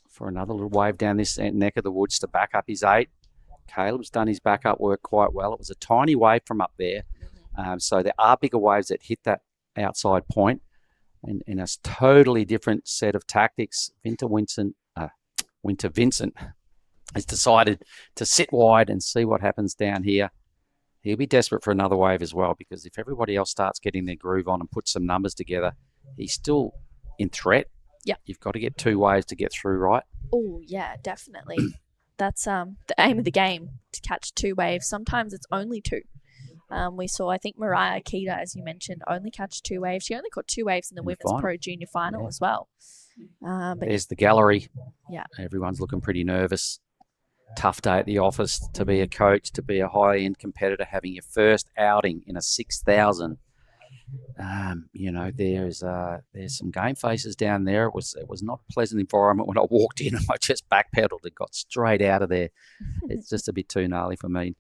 for another little wave down this neck of the woods to back up his 8. Caleb's done his backup work quite well. It was a tiny wave from up there. So there are bigger waves that hit that outside point. And in a totally different set of tactics, Winter Vincent has decided to sit wide and see what happens down here. He'll be desperate for another wave as well, because if everybody else starts getting their groove on and puts some numbers together, he's still in threat. Yeah. You've got to get 2 waves to get through, right? Oh, yeah, definitely. That's the aim of the game, to catch 2 waves. Sometimes it's only 2. We saw, I think, Mariah Akita, as you mentioned, only catch 2 waves. She only caught 2 waves in the Women's Pro Junior Final as well. But there's the gallery. Yeah. Everyone's looking pretty nervous. Tough day at the office to be a coach, to be a high-end competitor, having your first outing in a 6,000. There's some game faces down there. It was not a pleasant environment when I walked in, and I just backpedaled and got straight out of there. It's just a bit too gnarly for me.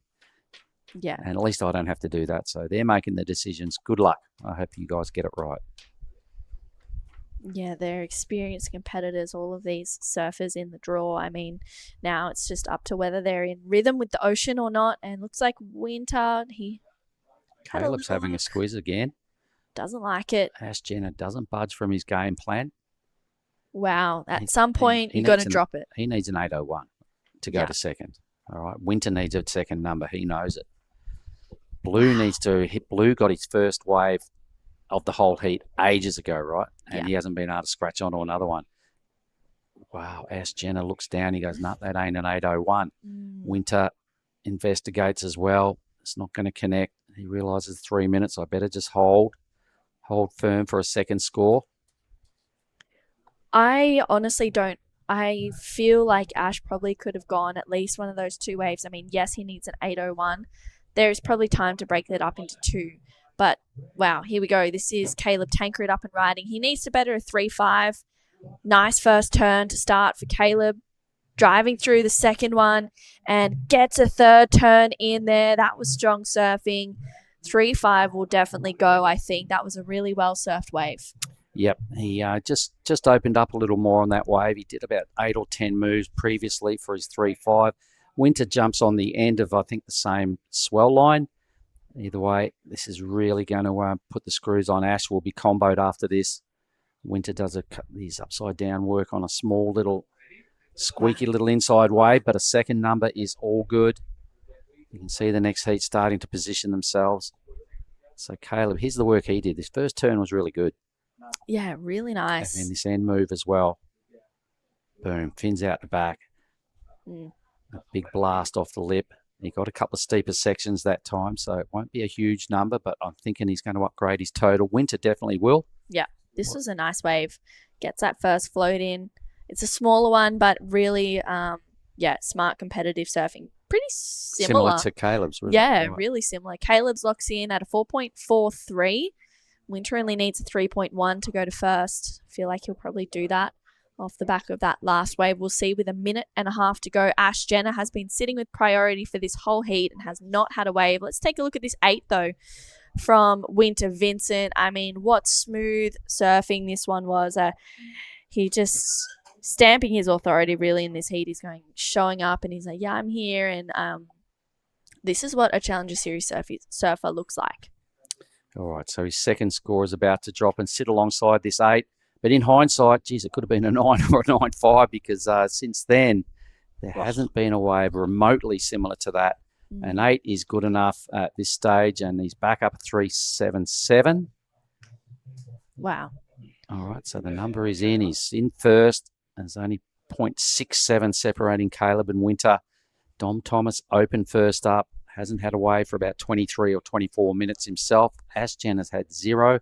Yeah. And at least I don't have to do that. So they're making the decisions. Good luck. I hope you guys get it right. Yeah, they're experienced competitors, all of these surfers in the draw. I mean, now it's just up to whether they're in rhythm with the ocean or not. And looks like Winter, Caleb's having a squeeze again. Doesn't like it. Ash Jenner doesn't budge from his game plan. Wow. At some point, you've got to drop it. He needs an 801 to go to second. All right. Winter needs a second number. He knows it. Blue needs to hit. Blue got his first wave of the whole heat ages ago, right? And he hasn't been able to scratch onto another one. Wow. Ash Jenner looks down. He goes, no, that ain't an 801. Winter investigates as well. It's not going to connect. He realizes 3 minutes. I better just hold. hold firm for a second score? I honestly don't. I feel like Ash probably could have gone at least one of those two waves. I mean, yes, he needs an 801. There's probably time to break that up into two. But, wow, here we go. This is Caleb Tankred up and riding. He needs to better a 3.5. Nice first turn to start for Caleb. Driving through the second one and gets a third turn in there. That was strong surfing. 3.5 will definitely go, I think. That was a really well-surfed wave. Yep, he just opened up a little more on that wave. He did about 8 or 10 moves previously for his 3.5. Winter jumps on the end of, I think, the same swell line. Either way, this is really going to put the screws on. Ash will be comboed after this. Winter does his upside down work on a small little squeaky little inside wave, but a second number is all good. You can see the next heat starting to position themselves. So Caleb, here's the work he did. This first turn was really good. Yeah, really nice. And then this end move as well. Boom, fins out the back. A big blast off the lip. He got a couple of steeper sections that time, so it won't be a huge number, but I'm thinking he's going to upgrade his total. Winter definitely will. Yeah, this was a nice wave. Gets that first float in. It's a smaller one, but really, smart competitive surfing. Pretty similar. Similar to Caleb's. Really. Yeah, really similar. Caleb's locks in at a 4.43. Winter only needs a 3.1 to go to first. I feel like he'll probably do that off the back of that last wave. We'll see with a minute and a half to go. Ash Jenner has been sitting with priority for this whole heat and has not had a wave. Let's take a look at this 8, though, from Winter Vincent. I mean, what smooth surfing this one was. He just stamping his authority really in this heat. He's showing up and he's like, yeah, I'm here. And this is what a Challenger Series surfer looks like. All right, so his second score is about to drop and sit alongside this 8. But in hindsight, geez, it could have been a 9 or a 9.5 because since then, there hasn't been a wave remotely similar to that. An 8 is good enough at this stage, and he's back up at 3.77. Wow. All right, so the number is in. He's in first. There's only 0.67 separating Caleb and Winter. Dom Thomas open first up. Hasn't had a wave for about 23 or 24 minutes himself. Ash Jen has had 0.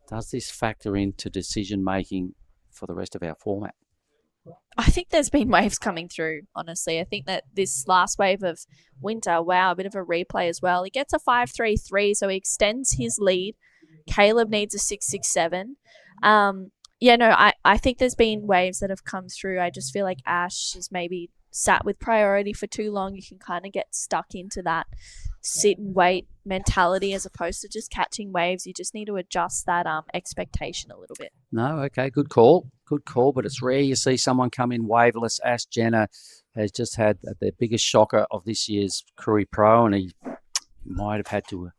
Does this factor into decision-making for the rest of our format? I think there's been waves coming through, honestly. I think that this last wave of Winter, wow, a bit of a replay as well. He gets a 5.33, so he extends his lead. Caleb needs a 6.67. I think there's been waves that have come through. I just feel like Ash has maybe sat with priority for too long. You can kind of get stuck into that sit and wait mentality as opposed to just catching waves. You just need to adjust that expectation a little bit. No, okay, good call. Good call, but it's rare you see someone come in waveless. Ash Jenner has just had the biggest shocker of this year's Krui Pro, and he might have had to...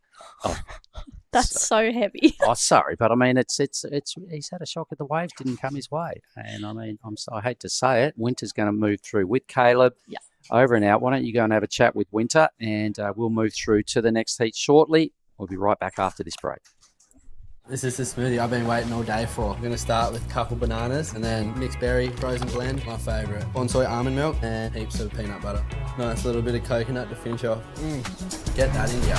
That's so heavy. Sorry, but I mean, it's he's had a shock at the waves didn't come his way, and I mean, I hate to say it, Winter's going to move through with Caleb. Yeah. Over and out. Why don't you go and have a chat with Winter, and we'll move through to the next heat shortly. We'll be right back after this break. This is the smoothie I've been waiting all day for. I'm going to start with a couple bananas and then mixed berry frozen blend, my favourite. Bonsai almond milk and heaps of peanut butter. Nice little bit of coconut to finish off. Get that in ya.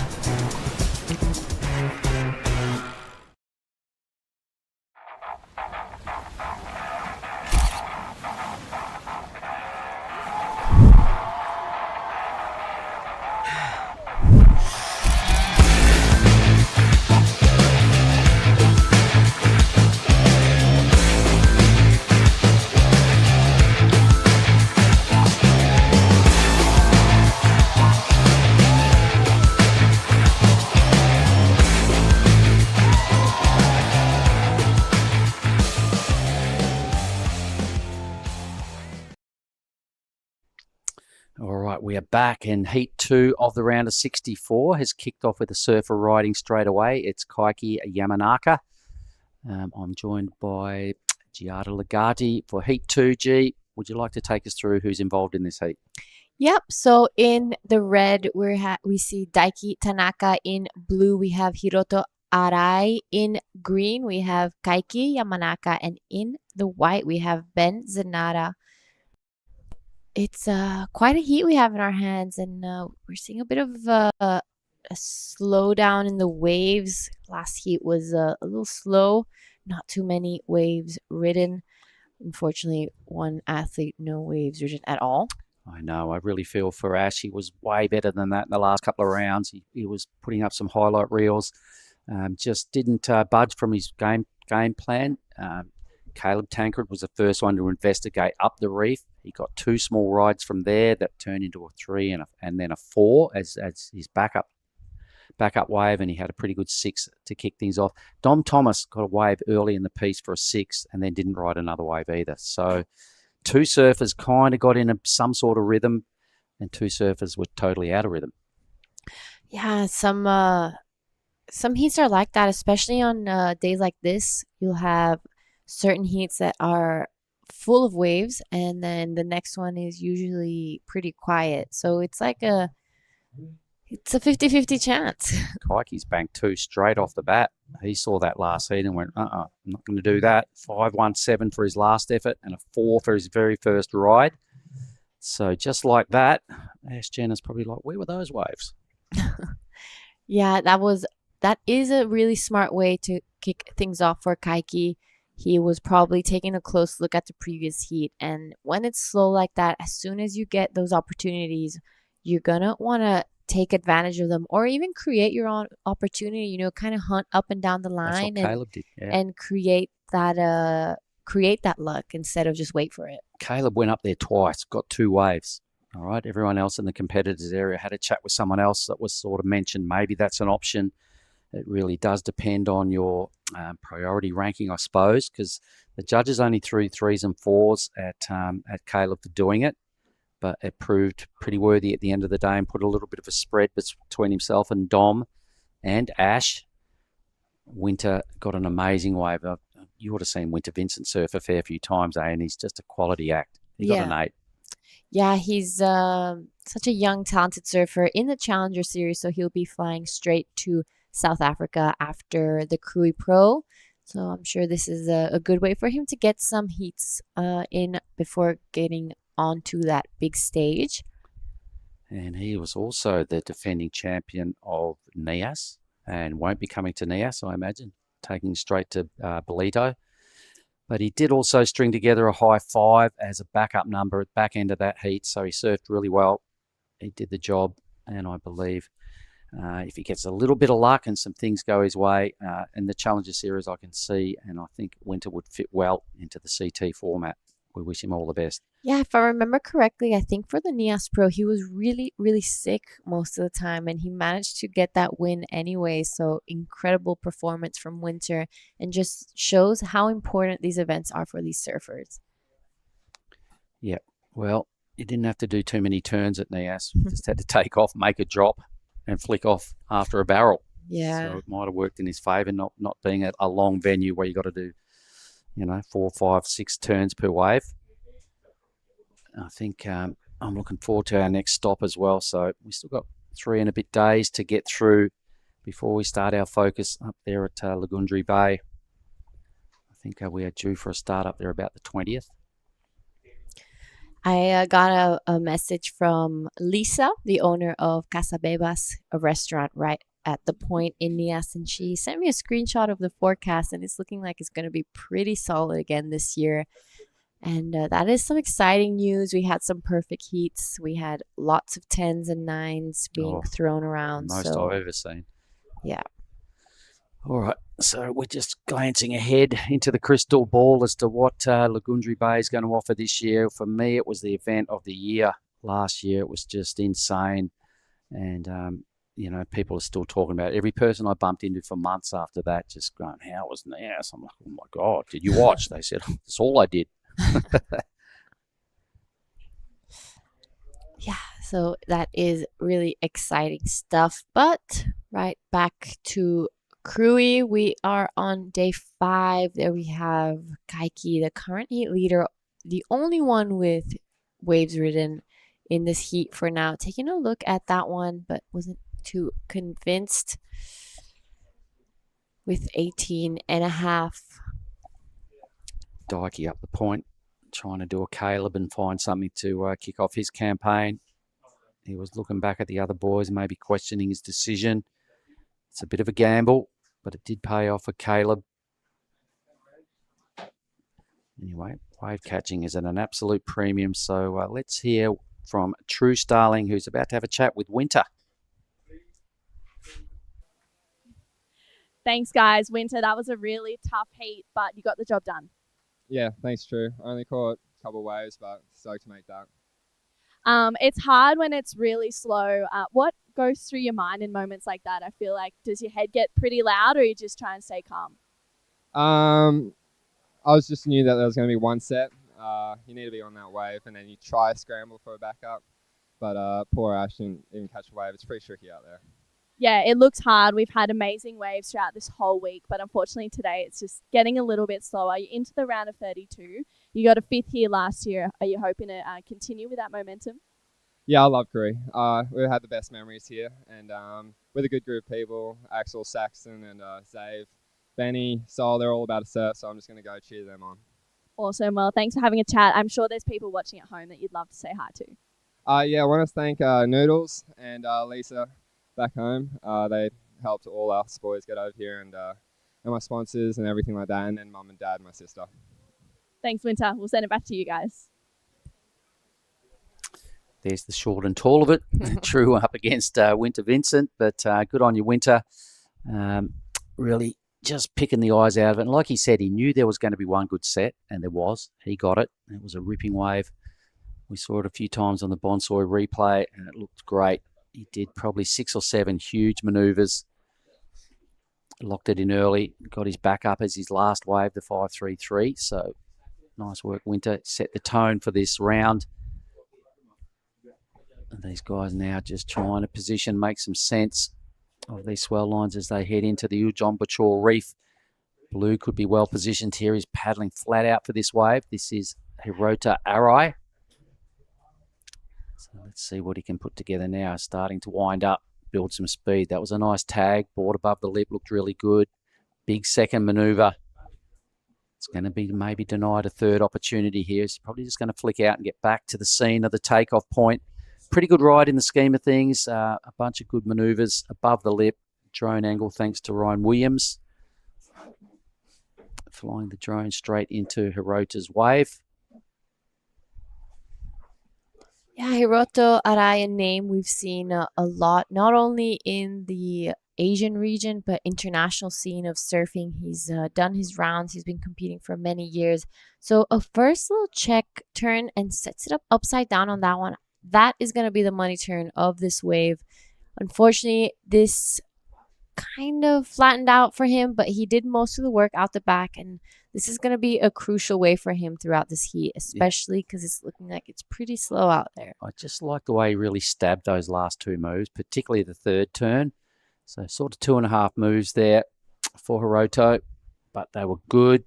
All right, we are back, and Heat 2 of the round of 64 has kicked off with a surfer riding straight away. It's Kaiki Yamanaka. I'm joined by Giada Legati for Heat 2G. Would you like to take us through who's involved in this heat? Yep. So in the red, we see Daiki Tanaka. In blue, we have Hiroto Arai. In green, we have Kaiki Yamanaka. And in the white, we have Ben Zenara. It's quite a heat we have in our hands, and we're seeing a bit of a slowdown in the waves. Last heat was a little slow, not too many waves ridden. Unfortunately, one athlete, no waves ridden at all. I know. I really feel for Ash. He was way better than that in the last couple of rounds. He was putting up some highlight reels. Just didn't budge from his game plan. Caleb Tankred was the first one to investigate up the reef. He got 2 small rides from there that turned into a 3 and then a 4 as his backup wave, and he had a pretty good 6 to kick things off. Dom Thomas got a wave early in the piece for a 6 and then didn't ride another wave either. So 2 surfers kind of got in some sort of rhythm, and 2 surfers were totally out of rhythm. Yeah, some heats are like that, especially on days like this. You'll have certain heats that are full of waves, and then the next one is usually pretty quiet. So it's like a 50-50 chance. Kaiki's banked 2 straight off the bat. He saw that last heat and went, I'm not going to do that. 5.17 for his last effort and a 4 for his very first ride. So just like that, Ash Jenner's probably like, where were those waves? Yeah, that is a really smart way to kick things off for Kaiki. He was probably taking a close look at the previous heat. And when it's slow like that, as soon as you get those opportunities, you're going to want to take advantage of them or even create your own opportunity, kind of hunt up and down the line. That's what Caleb did. Yeah. And create that luck instead of just wait for it. Caleb went up there twice, got 2 waves. All right. Everyone else in the competitors area had a chat with someone else that was sort of mentioned. Maybe that's an option. It really does depend on your priority ranking, I suppose, because the judges only threw 3s and 4s at Caleb for doing it, but it proved pretty worthy at the end of the day and put a little bit of a spread between himself and Dom and Ash. Winter got an amazing wave. You would have seen Winter Vincent surf a fair few times, and he's just a quality act. He got an 8. Yeah, he's such a young, talented surfer in the Challenger Series, so he'll be flying straight to South Africa after the Krui Pro. So I'm sure this is a good way for him to get some heats in before getting onto that big stage. And he was also the defending champion of NIAS and won't be coming to NIAS, I imagine, taking straight to Bolito. But he did also string together a high 5 as a backup number at the back end of that heat. So he surfed really well. He did the job. And I believe if he gets a little bit of luck and some things go his way in the Challenger Series, I can see, and I think Winter would fit well into the CT format. We wish him all the best. Yeah, if I remember correctly, I think for the NIAS Pro, he was really, really sick most of the time, and he managed to get that win anyway. So incredible performance from Winter, and just shows how important these events are for these surfers. Yeah, well, you didn't have to do too many turns at NIAS. You just had to take off, make a drop, and flick off after a barrel. Yeah. So it might have worked in his favour, not being a long venue where you got to do 4, 5, 6 turns per wave. I think I'm looking forward to our next stop as well. So we still got 3 and a bit days to get through before we start our focus up there at Lagundri Bay. I think we are due for a start up there about the 20th. I got a message from Lisa, the owner of Casa Bebas, a restaurant right at the point in NIAS, and she sent me a screenshot of the forecast, and it's looking like it's going to be pretty solid again this year. And that is some exciting news. We had some perfect heats. We had lots of 10s and 9s being thrown around. Most I've ever seen. Yeah. All right. So we're just glancing ahead into the crystal ball as to what Lagundri Bay is going to offer this year. For me, it was the event of the year. Last year, it was just insane. And, people are still talking about it. Every person I bumped into for months after that just going, how was NIAS? I'm like, oh, my God, did you watch? They said, that's all I did. Yeah, so that is really exciting stuff. But right back to Krui, we are on day 5. There we have Kaiki, the current heat leader, the only one with waves ridden in this heat for now. Taking a look at that one, but wasn't too convinced with 18.5. Dikey up the point, trying to do a Caleb and find something to kick off his campaign. He was looking back at the other boys, maybe questioning his decision. It's a bit of a gamble, but it did pay off for Caleb. Anyway, wave catching is at an absolute premium. So let's hear from True Starling, who's about to have a chat with Winter. Thanks, guys. Winter, that was a really tough heat, but you got the job done. Yeah, thanks, True. I only caught a couple of waves, but stoked to make that. It's hard when it's really slow. What goes through your mind in moments like that? I feel like, does your head get pretty loud, or you just try and stay calm? I was just knew that there was going to be one set. You need to be on that wave, and then you try scramble for a backup. But poor Ash didn't even catch a wave. It's pretty tricky out there. Yeah, it looks hard. We've had amazing waves throughout this whole week, but unfortunately today it's just getting a little bit slower. You're into the round of 32. You got a 5th here last year. Are you hoping to continue with that momentum? Yeah, I love Krui. We've had the best memories here, and with a good group of people, Axel, Saxon, and Zave, Benny, Sol, they're all about to surf, so I'm just going to go cheer them on. Awesome. Well, thanks for having a chat. I'm sure there's people watching at home that you'd love to say hi to. Yeah, I want to thank Noodles and Lisa back home. They helped all us boys get over here, and my sponsors and everything like that, and then Mum and Dad and my sister. Thanks, Winter. We'll send it back to you guys. There's the short and tall of it. True up against Winter Vincent, but good on you, Winter. Really just picking the eyes out of it. And like he said, he knew there was going to be one good set, and there was. He got it. It was a ripping wave. We saw it a few times on the Bonsai replay, and it looked great. He did probably 6 or 7 huge manoeuvres. Locked it in early. Got his back up as his last wave, the 5-3-3. So nice work, Winter. Set the tone for this round. And these guys now just trying to position, make some sense of these swell lines as they head into the Ujong Bachor Reef. Blue could be well positioned here. He's paddling flat out for this wave. This is Hirota Arai. So let's see what he can put together now. Starting to wind up, build some speed. That was a nice tag. Board above the lip, looked really good. Big second manoeuvre. It's going to be maybe denied a third opportunity here. He's probably just going to flick out and get back to the scene of the takeoff point. Pretty good ride in the scheme of things. A bunch of good manoeuvres above the lip. Drone angle thanks to Ryan Williams. Flying the drone straight into Hirota's wave. Yeah, Hiroto Araya name we've seen a lot, not only in the Asian region, but international scene of surfing. He's done his rounds. He's been competing for many years. So a first little check turn and sets it up upside down on that one. That is going to be the money turn of this wave. Unfortunately, this kind of flattened out for him, but he did most of the work out the back, and this is going to be a crucial wave for him throughout this heat, especially because it's looking like it's pretty slow out there. I just like the way he really stabbed those last 2 moves, particularly the third turn. So sort of 2.5 moves there for Hiroto, but they were good.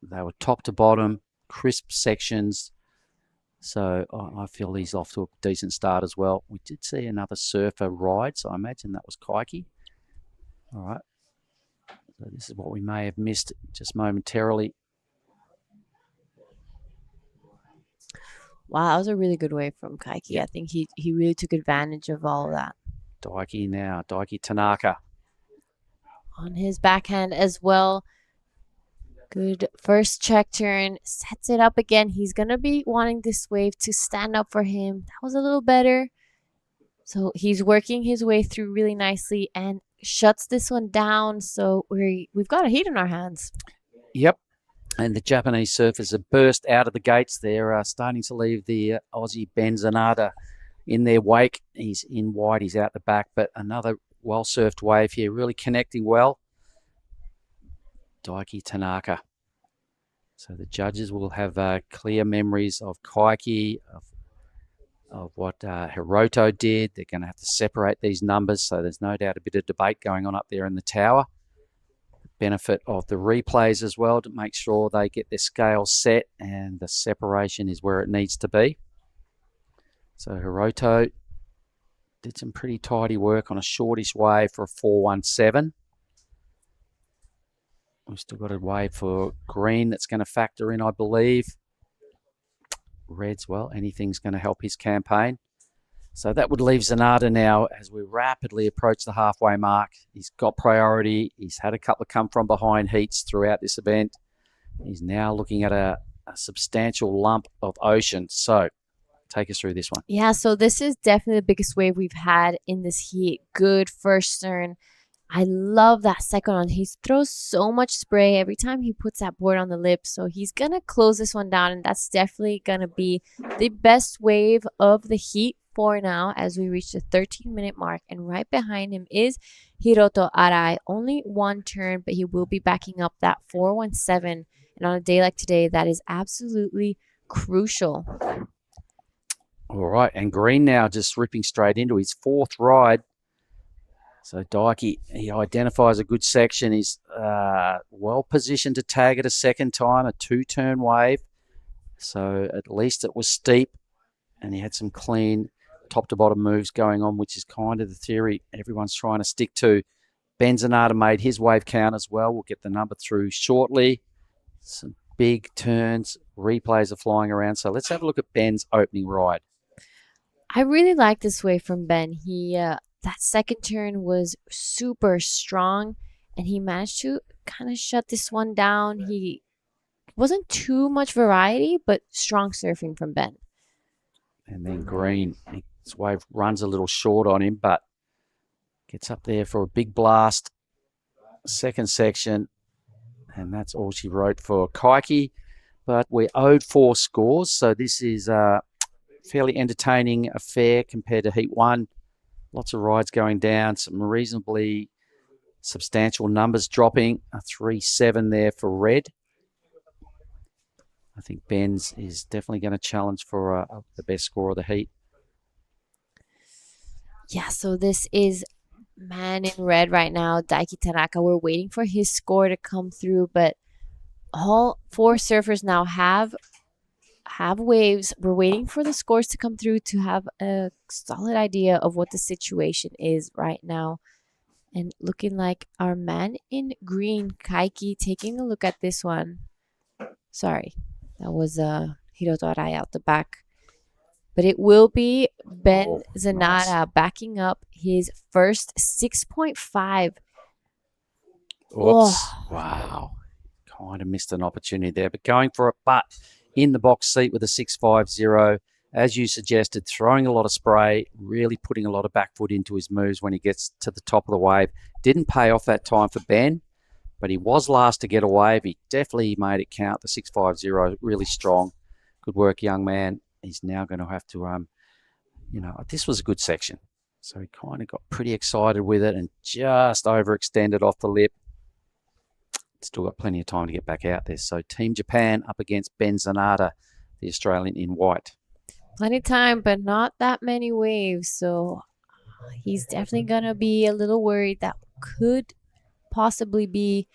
They were top to bottom, crisp sections. So I feel he's off to a decent start as well. We did see another surfer ride, so I imagine that was Kaiki. All right. So this is what we may have missed just momentarily. Wow, that was a really good wave from Kaiki. Yeah. I think he really took advantage of all of that. Daiki now, Daiki Tanaka. On his backhand as well. Good first check turn, sets it up again. He's going to be wanting this wave to stand up for him. That was a little better. So he's working his way through really nicely and shuts this one down. So we've got a heat in our hands. Yep. And the Japanese surfers have burst out of the gates. They're starting to leave the Aussie Ben Zanata in their wake. He's in wide, he's out the back, but another well-surfed wave here, really connecting well. Daiki Tanaka. So the judges will have clear memories of Kaiki, of what Hiroto did. They're going to have to separate these numbers, so there's no doubt a bit of debate going on up there in the tower. Benefit of the replays as well to make sure they get their scales set and the separation is where it needs to be. So Hiroto did some pretty tidy work on a shortish wave for a 417. We've still got a wave for green that's going to factor in, I believe. Red's, well, anything's going to help his campaign. So that would leave Zanata now as we rapidly approach the halfway mark. He's got priority. He's had a couple of come from behind heats throughout this event. He's now looking at a substantial lump of ocean. So take us through this one. Yeah, so this is definitely the biggest wave we've had in this heat. Good first turn. I love that second one. He throws so much spray every time he puts that board on the lip. So he's going to close this one down, and that's definitely going to be the best wave of the heat for now as we reach the 13-minute mark. And right behind him is Hiroto Arai. Only one turn, but he will be backing up that 417. And on a day like today, that is absolutely crucial. All right, and Green now just ripping straight into his fourth ride. So Daiki, he identifies a good section. He's well positioned to tag it a second time, a two-turn wave. So at least it was steep, and he had some clean top-to-bottom moves going on, which is kind of the theory everyone's trying to stick to. Ben Zanata made his wave count as well. We'll get the number through shortly. Some big turns, replays are flying around. So let's have a look at Ben's opening ride. I really like this wave from Ben. That second turn was super strong, and he managed to kind of shut this one down. He wasn't too much variety, but strong surfing from Ben. And then Green, his wave runs a little short on him, but gets up there for a big blast. Second section, and that's all she wrote for Kaiki. But we're owed 4 scores, so this is a fairly entertaining affair compared to Heat 1. Lots of rides going down, some reasonably substantial numbers dropping. A 3-7 there for Red. I think Ben's is definitely going to challenge for the best score of the heat. Yeah, so this is man in red right now, Daiki Tanaka. We're waiting for his score to come through, but all 4 surfers now have waves. We're waiting for the scores to come through to have a solid idea of what the situation is right now. And looking like our man in green, Kaiki, taking a look at this one. Sorry, that was Hiroto Arai out the back. But it will be Ben Zanata backing up his first 6.5. Oops. Oh. Wow. Kind of missed an opportunity there, but going for it. But in the box seat with a 6.50, as you suggested, throwing a lot of spray, really putting a lot of back foot into his moves when he gets to the top of the wave. Didn't pay off that time for Ben, but he was last to get a wave. He definitely made it count. The 6.50, really strong. Good work, young man. He's now going to have to, this was a good section. So he kind of got pretty excited with it and just overextended off the lip. Still got plenty of time to get back out there. So Team Japan up against Ben Zanata, the Australian in white. Plenty of time, but not that many waves. So he's definitely going to be a little worried. That could possibly be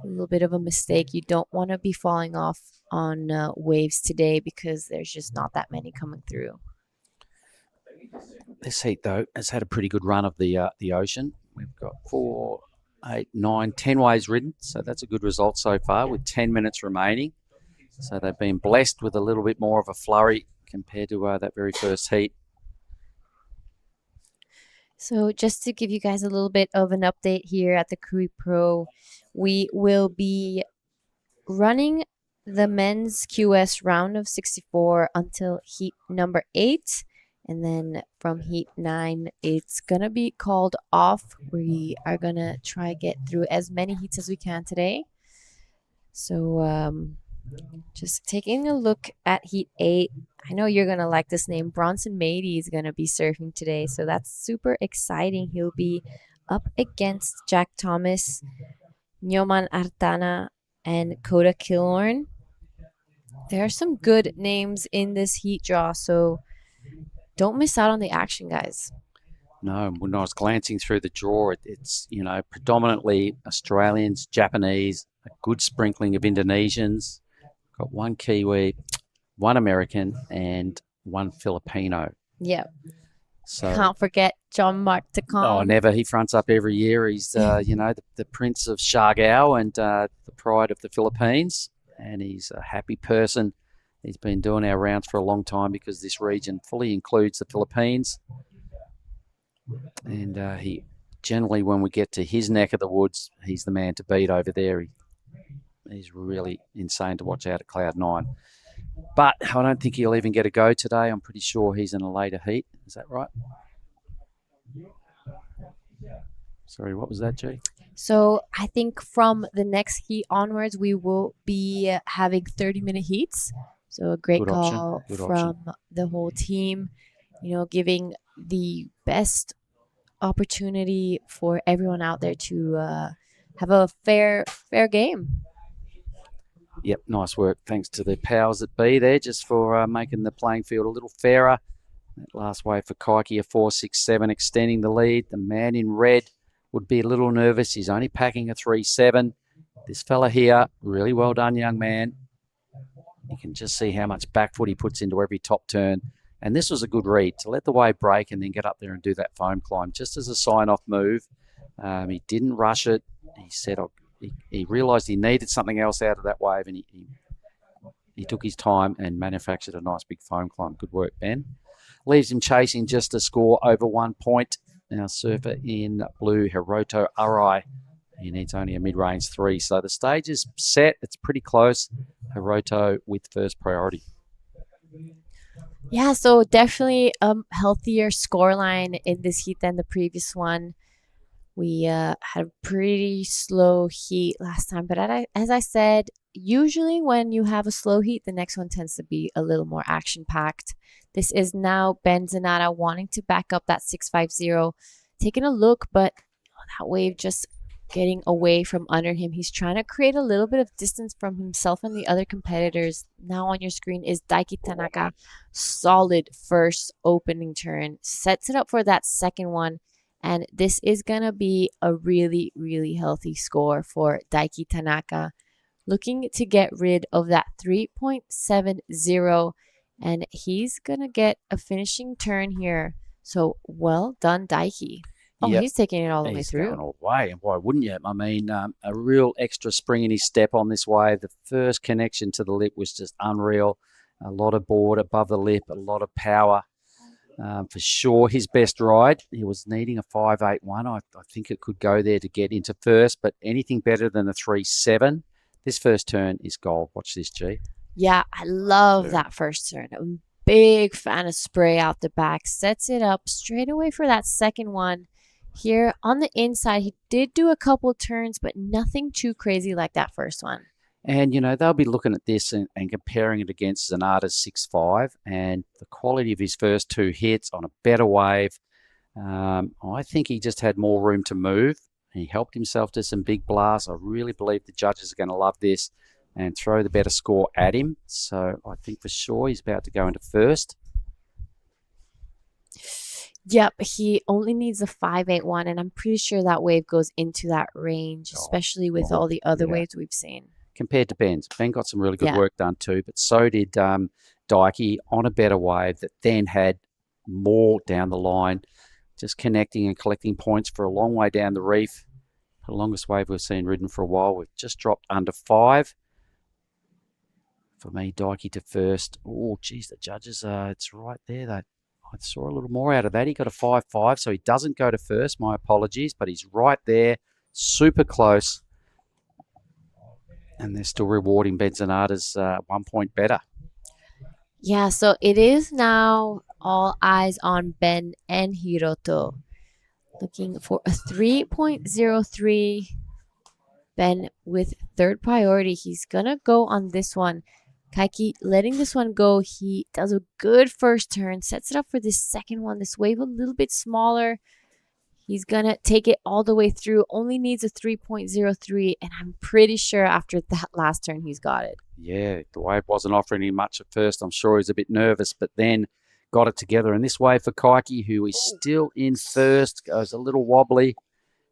a little bit of a mistake. You don't want to be falling off on waves today because there's just not that many coming through. This heat, though, has had a pretty good run of the ocean. We've got 4, 8, 9, 10 waves ridden, so that's a good result so far with 10 minutes remaining. So they've been blessed with a little bit more of a flurry compared to that very first heat. So just to give you guys a little bit of an update here at the Krui Pro, we will be running the men's QS round of 64 until heat number 8. And then from heat 9, it's going to be called off. We are going to try get through as many heats as we can today. So just taking a look at heat 8. I know you're going to like this name. Bronson Mady is going to be surfing today. So that's super exciting. He'll be up against Jack Thomas, Nyoman Artana, and Koda Killorn. There are some good names in this heat draw. So don't miss out on the action, guys. No, when I was glancing through the draw, it's predominantly Australians, Japanese, a good sprinkling of Indonesians. Got 1 Kiwi, 1 American, and 1 Filipino. Yeah. So can't forget John Mark Tacon. Oh, never. He fronts up every year. He's, the Prince of Siargao and the pride of the Philippines. And he's a happy person. He's been doing our rounds for a long time because this region fully includes the Philippines. And he generally, when we get to his neck of the woods, he's the man to beat over there. He's really insane to watch out at Cloud 9. But I don't think he'll even get a go today. I'm pretty sure he's in a later heat. Is that right? Sorry, what was that, G? So I think from the next heat onwards, we will be having 30-minute heats. So a great Good option. call Good from option. the whole team, giving the best opportunity for everyone out there to have a fair game. Yep, nice work. Thanks to the powers that be there, just for making the playing field a little fairer. That last wave for Kaiki, a 4.67, extending the lead. The man in red would be a little nervous. He's only packing a 3.7. This fella here, really well done, young man. You can just see how much back foot he puts into every top turn. And this was a good read, to let the wave break and then get up there and do that foam climb, just as a sign-off move. He didn't rush it. He said, he realised he needed something else out of that wave, and he took his time and manufactured a nice big foam climb. Good work, Ben. Leaves him chasing just a score over 1 point. Now surfer in blue, Hiroto Arai. He needs only a mid-range 3. So the stage is set. It's pretty close. Hiroto with first priority. Yeah, so definitely a healthier scoreline in this heat than the previous one. We had a pretty slow heat last time, but as I said, usually when you have a slow heat, the next one tends to be a little more action-packed. This is now Ben Zanata wanting to back up that 650, taking a look, but that wave just getting away from under him. He's trying to create a little bit of distance from himself and the other competitors. Now on your screen is Daiki Tanaka. Solid first opening turn. Sets it up for that second one. And this is going to be a really, really healthy score for Daiki Tanaka. Looking to get rid of that 3.70. And he's going to get a finishing turn here. So well done, Daiki. Oh, Yep. He's taking it all the way He's through. going all the way, and why wouldn't you? I mean, a real extra spring in his step on this wave. The first connection to the lip was just unreal. A lot of board above the lip, a lot of power. For sure, his best ride. He was needing a 5.81. I think it could go there to get into first, but anything better than a 3.7. This first turn is gold. Watch this, G. Yeah, I love that first turn. I'm a big fan of spray out the back. Sets it up straight away for that second one. Here on the inside, he did do a couple turns, but nothing too crazy like that first one. And, they'll be looking at this and comparing it against Zanata's 6.5 and the quality of his first 2 hits on a better wave. I think he just had more room to move. He helped himself to some big blasts. I really believe the judges are going to love this and throw the better score at him. So I think for sure he's about to go into first. Yep, he only needs a 5.81, and I'm pretty sure that wave goes into that range, especially with all the other waves we've seen. Compared to Ben's. Ben got some really good work done too, but so did Daiki on a better wave that then had more down the line, just connecting and collecting points for a long way down the reef. The longest wave we've seen ridden for a while. We've just dropped under 5. For me, Daiki to first. Oh, geez, the judges, it's right there. I saw a little more out of that. He got a 5.5, so he doesn't go to first. My apologies, but he's right there, super close. And they're still rewarding Ben Zanata's 1 point better. Yeah, so it is now all eyes on Ben and Hiroto. Looking for a 3.03. Ben with third priority. He's going to go on this one. Kaiki letting this one go. He does a good first turn. Sets it up for this second one. This wave a little bit smaller. He's going to take it all the way through. Only needs a 3.03. And I'm pretty sure after that last turn, he's got it. Yeah, the wave wasn't offering him much at first. I'm sure he was a bit nervous, but then got it together. And this wave for Kaiki, who is still in first, goes a little wobbly.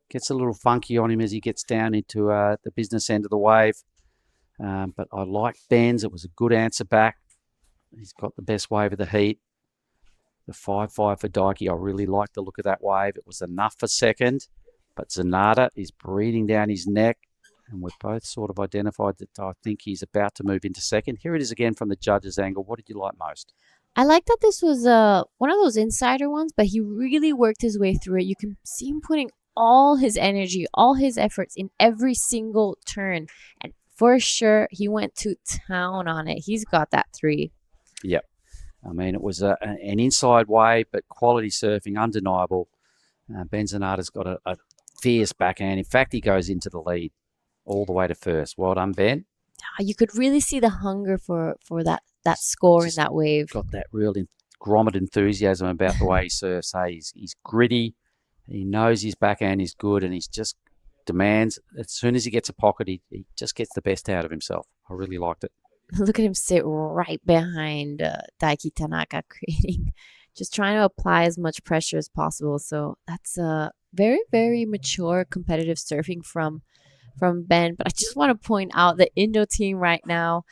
Gets a little funky on him as he gets down into the business end of the wave. But I like Ben's. It was a good answer back. He's got the best wave of the heat. The 5.5 for Daiki, I really like the look of that wave. It was enough for second, but Zanata is breathing down his neck, and we've both sort of identified that I think he's about to move into second. Here it is again from the judges' angle. What did you like most? I like that this was one of those insider ones, but he really worked his way through it. You can see him putting all his energy, all his efforts in every single turn. And for sure, he went to town on it. He's got that 3. Yep. I mean, it was an inside wave, but quality surfing, undeniable. Benzonata's got a fierce backhand. In fact, he goes into the lead all the way to first. Well done, Ben. You could really see the hunger for that score in that wave. Got that real grommet enthusiasm about the way he surfs. Hey, he's gritty. He knows his backhand is good, and he's just demands. As soon as he gets a pocket, he just gets the best out of himself. I really liked it. Look at him sit right behind Daiki Tanaka, just trying to apply as much pressure as possible. So that's a very, very mature competitive surfing from Ben. But I just want to point out the Indo team right now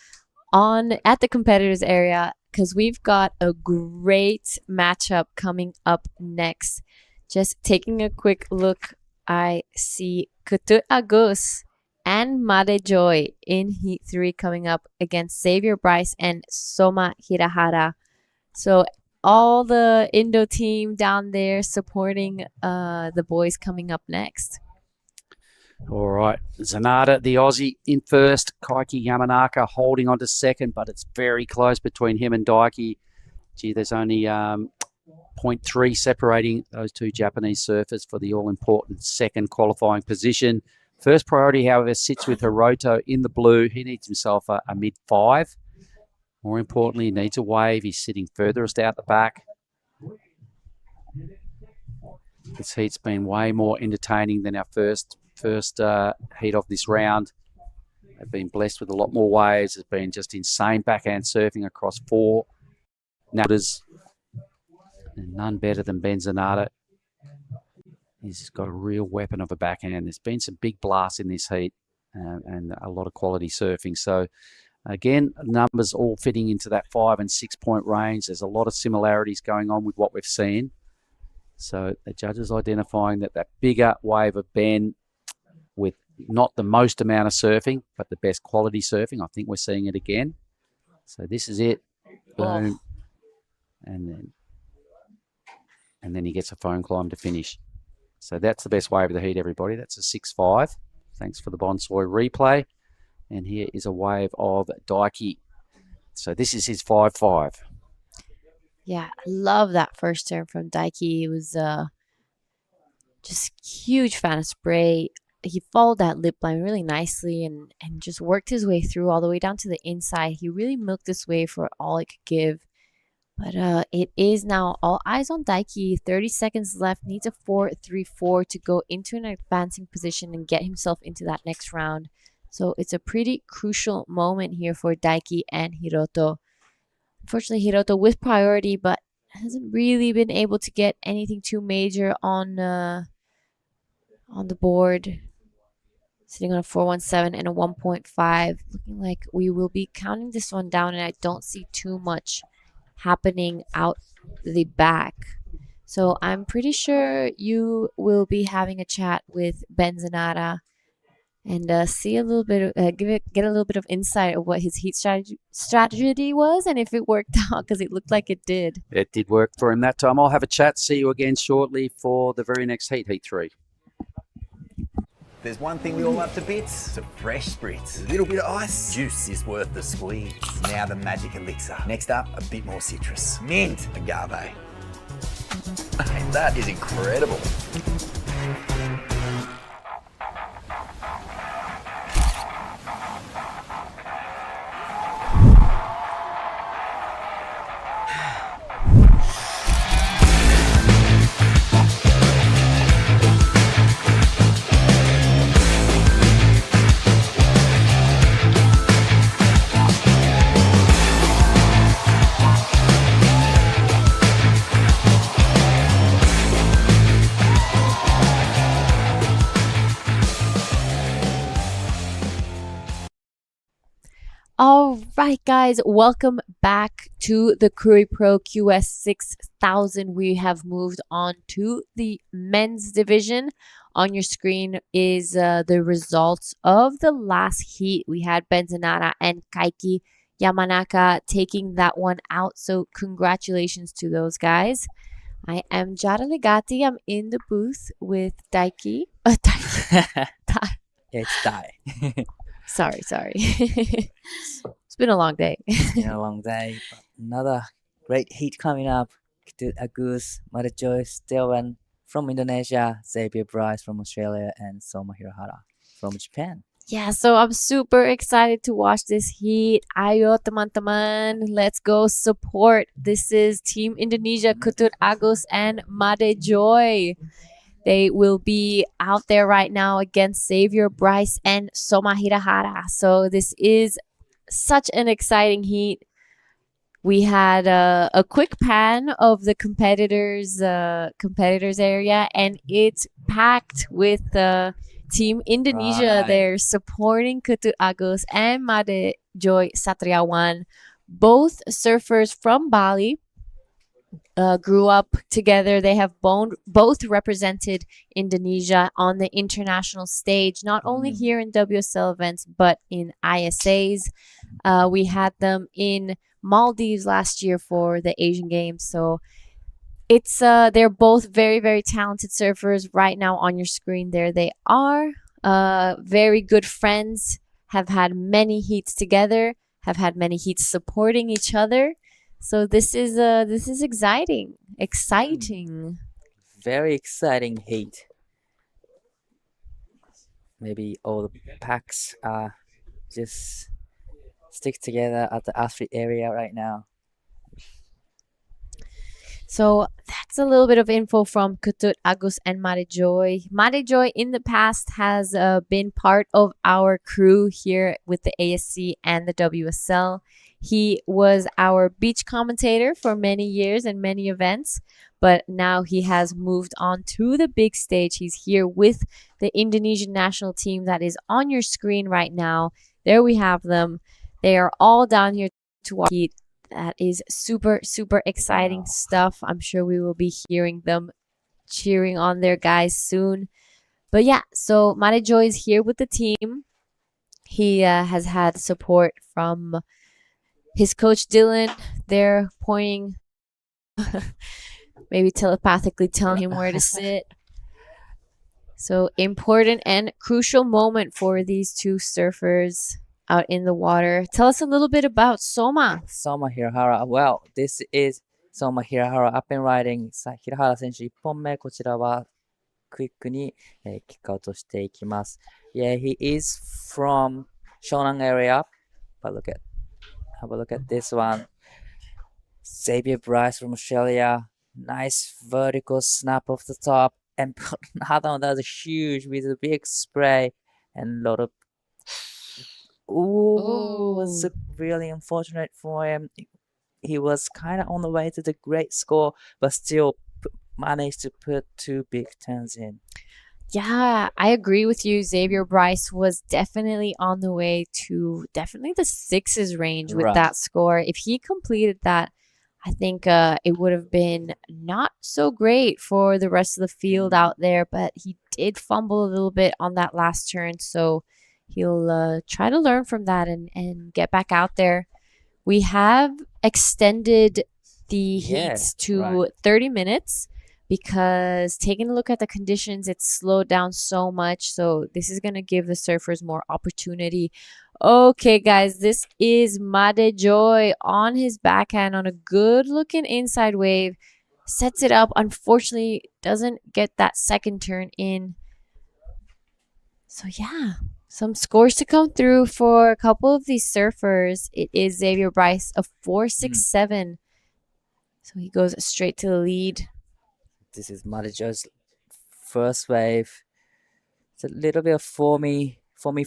at the competitors area, because we've got a great matchup coming up next. Just taking a quick look, I see Kutut Agus and Made Joy in Heat 3 coming up against Xavier Bryce and Soma Hirahara. So all the Indo team down there supporting the boys coming up next. All right. Zanata, the Aussie, in first. Kaiki Yamanaka holding on to second, but it's very close between him and Daiki. Gee, there's only 0.3 separating those two Japanese surfers for the all-important second qualifying position. First priority, however, sits with Hiroto in the blue. He needs himself a mid-5. More importantly, he needs a wave. He's sitting furthest out the back. This heat's been way more entertaining than our first heat of this round. They've been blessed with a lot more waves. There's been just insane backhand surfing across 4 numbers. And none better than Benzonata. He's got a real weapon of a backhand. There's been some big blasts in this heat and a lot of quality surfing. So, again, numbers all fitting into that 5 and 6 point range. There's a lot of similarities going on with what we've seen. So the judges identifying that bigger wave of Ben with not the most amount of surfing, but the best quality surfing. I think we're seeing it again. So this is it. Boom. And then he gets a phone climb to finish. So that's the best wave of the heat, everybody. That's a 6-5. Thanks for the Bonsoy replay. And here is a wave of Daiki. So this is his 5-5. Yeah, I love that first turn from Daiki. It was just huge fan of spray. He followed that lip line really nicely and just worked his way through all the way down to the inside. He really milked this wave for all it could give. But it is now all eyes on Daiki. 30 seconds left. Needs a 4-3-4 to go into an advancing position and get himself into that next round. So it's a pretty crucial moment here for Daiki and Hiroto. Unfortunately, Hiroto with priority, but hasn't really been able to get anything too major on the board. Sitting on a 4.17 and a 1.5. Looking like we will be counting this one down, and I don't see too much happening out the back. So I'm pretty sure you will be having a chat with Benzonata and see a little bit of, get a little bit of insight of what his heat strategy was and if it worked out, because it looked like it did. It did work for him that time. I'll have a chat. See you again shortly for the very next heat, Heat 3. There's one thing we all love to bits. It's a fresh spritz. A little bit of ice. Juice is worth the squeeze. Now the magic elixir. Next up, a bit more citrus. Mint. Agave. That is incredible. All right, guys, welcome back to the Krui Pro QS 6000. We have moved on to the men's division. On your screen is the results of the last heat. We had Benzonata and Kaiki Yamanaka taking that one out. So congratulations to those guys. I am Jara Legati. I'm in the booth with Daiki. It's Dai. Sorry. It's been a long day. It's been a long day. But another great heat coming up. Ketut Agus, Madajoy Stilwan from Indonesia, Xavier Bryce from Australia, and Soma Hirahara from Japan. Yeah, so I'm super excited to watch this heat. Ayo teman-teman, let's go support. This is Team Indonesia, Ketut Agus and Made Joy. They will be out there right now against Xavier Bryce and Soma Hirahara. So this is such an exciting heat. We had a quick pan of the competitors area, and it's packed with Team Indonesia. Right. They're supporting Ketut Agus and Made Joy Satriawan, both surfers from Bali. Grew up together. They have both represented Indonesia on the international stage, not only here in WSL events, but in ISAs. We had them in Maldives last year for the Asian Games. So it's they're both very, very talented surfers. Right now on your screen, there they are. Very good friends, have had many heats together, have had many heats supporting each other. So this is exciting. Very exciting heat. Maybe all the packs are just stick together at the athlete area right now. So that's a little bit of info from Ketut Agus and Made Joy. Made Joy in the past has been part of our crew here with the ASC and the WSL. He was our beach commentator for many years and many events, but now he has moved on to the big stage. He's here with the Indonesian national team that is on your screen right now. There we have them. They are all down here to watch heat. That is super, super exciting stuff. I'm sure we will be hearing them cheering on their guys soon. But yeah, so Made Joy is here with the team. He has had support from his coach Dylan. They're pointing, maybe telepathically telling him where to sit. So important and crucial moment for these two surfers out in the water. Tell us a little bit about Soma. Soma Hirahara. Well, this is Soma Hirahara up and riding. 平原選手1本目、こちらはクイックに、キックアウトしていきます。Yeah, he is from Shonan area. But have a look at this one. Xavier Bryce from Australia. Nice vertical snap off the top. And another one that was huge with a big spray and a lot of. Ooh, was really unfortunate for him. He was kind of on the way to the great score, but still managed to put 2 big turns in. Yeah, I agree with you. Xavier Bryce was definitely on the way to definitely the 6s range with that score. If he completed that, I think it would have been not so great for the rest of the field out there, but he did fumble a little bit on that last turn, so he'll try to learn from that and get back out there. We have extended the heats to 30 minutes because taking a look at the conditions, it's slowed down so much. So this is going to give the surfers more opportunity. Okay, guys, this is Made Joy on his backhand on a good looking inside wave. Sets it up. Unfortunately, doesn't get that second turn in. So yeah, some scores to come through for a couple of these surfers. It is Xavier Bryce, a 4.67. So he goes straight to the lead. This is Made Joy's first wave. It's a little bit of foamy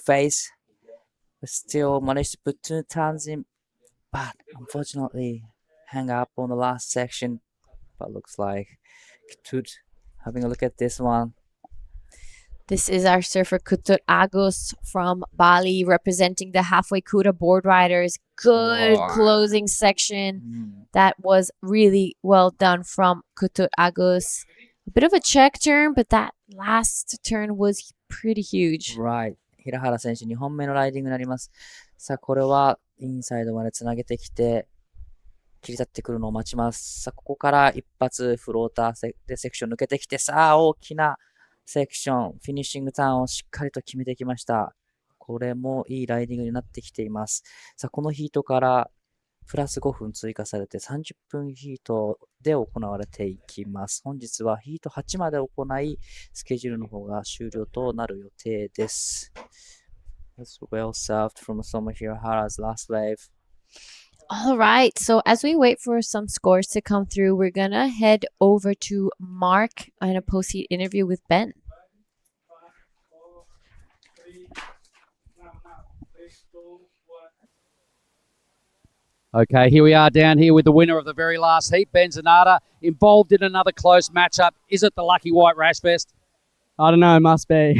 face, but still managed to put 2 turns in. But unfortunately, hang up on the last section. But looks like Ketut having a look at this one. This is our surfer Ketut Agus from Bali representing the halfway Kuda board riders. Good closing section. That was really well done from Ketut Agus. A bit of a check turn, but that last turn was pretty huge. Right. 平原選手2本目のライディングになります。さあ、これはインサイドまでつなげてきて、切り立ってくるのを待ちます。さあ、ここから一発フローターでセクション抜けてきて、さあ、大きなセクション、フィニッシングターンをしっかりと決めてきました。これもいいライディングになってきています。さあ、このヒートからプラス5分追加されて30分ヒートで行われていきます。本日はヒート8まで行い、スケジュールの方が終了となる予定です。That's well served from Soma Hirahara's last wave. All right. So as we wait for some scores to come through, we're going to head over to Mark and a post-heat interview with Ben. Okay, here we are down here with the winner of the very last heat, Ben Zanata, involved in another close matchup. Is it the Lucky White Rash Fest? I don't know, must be.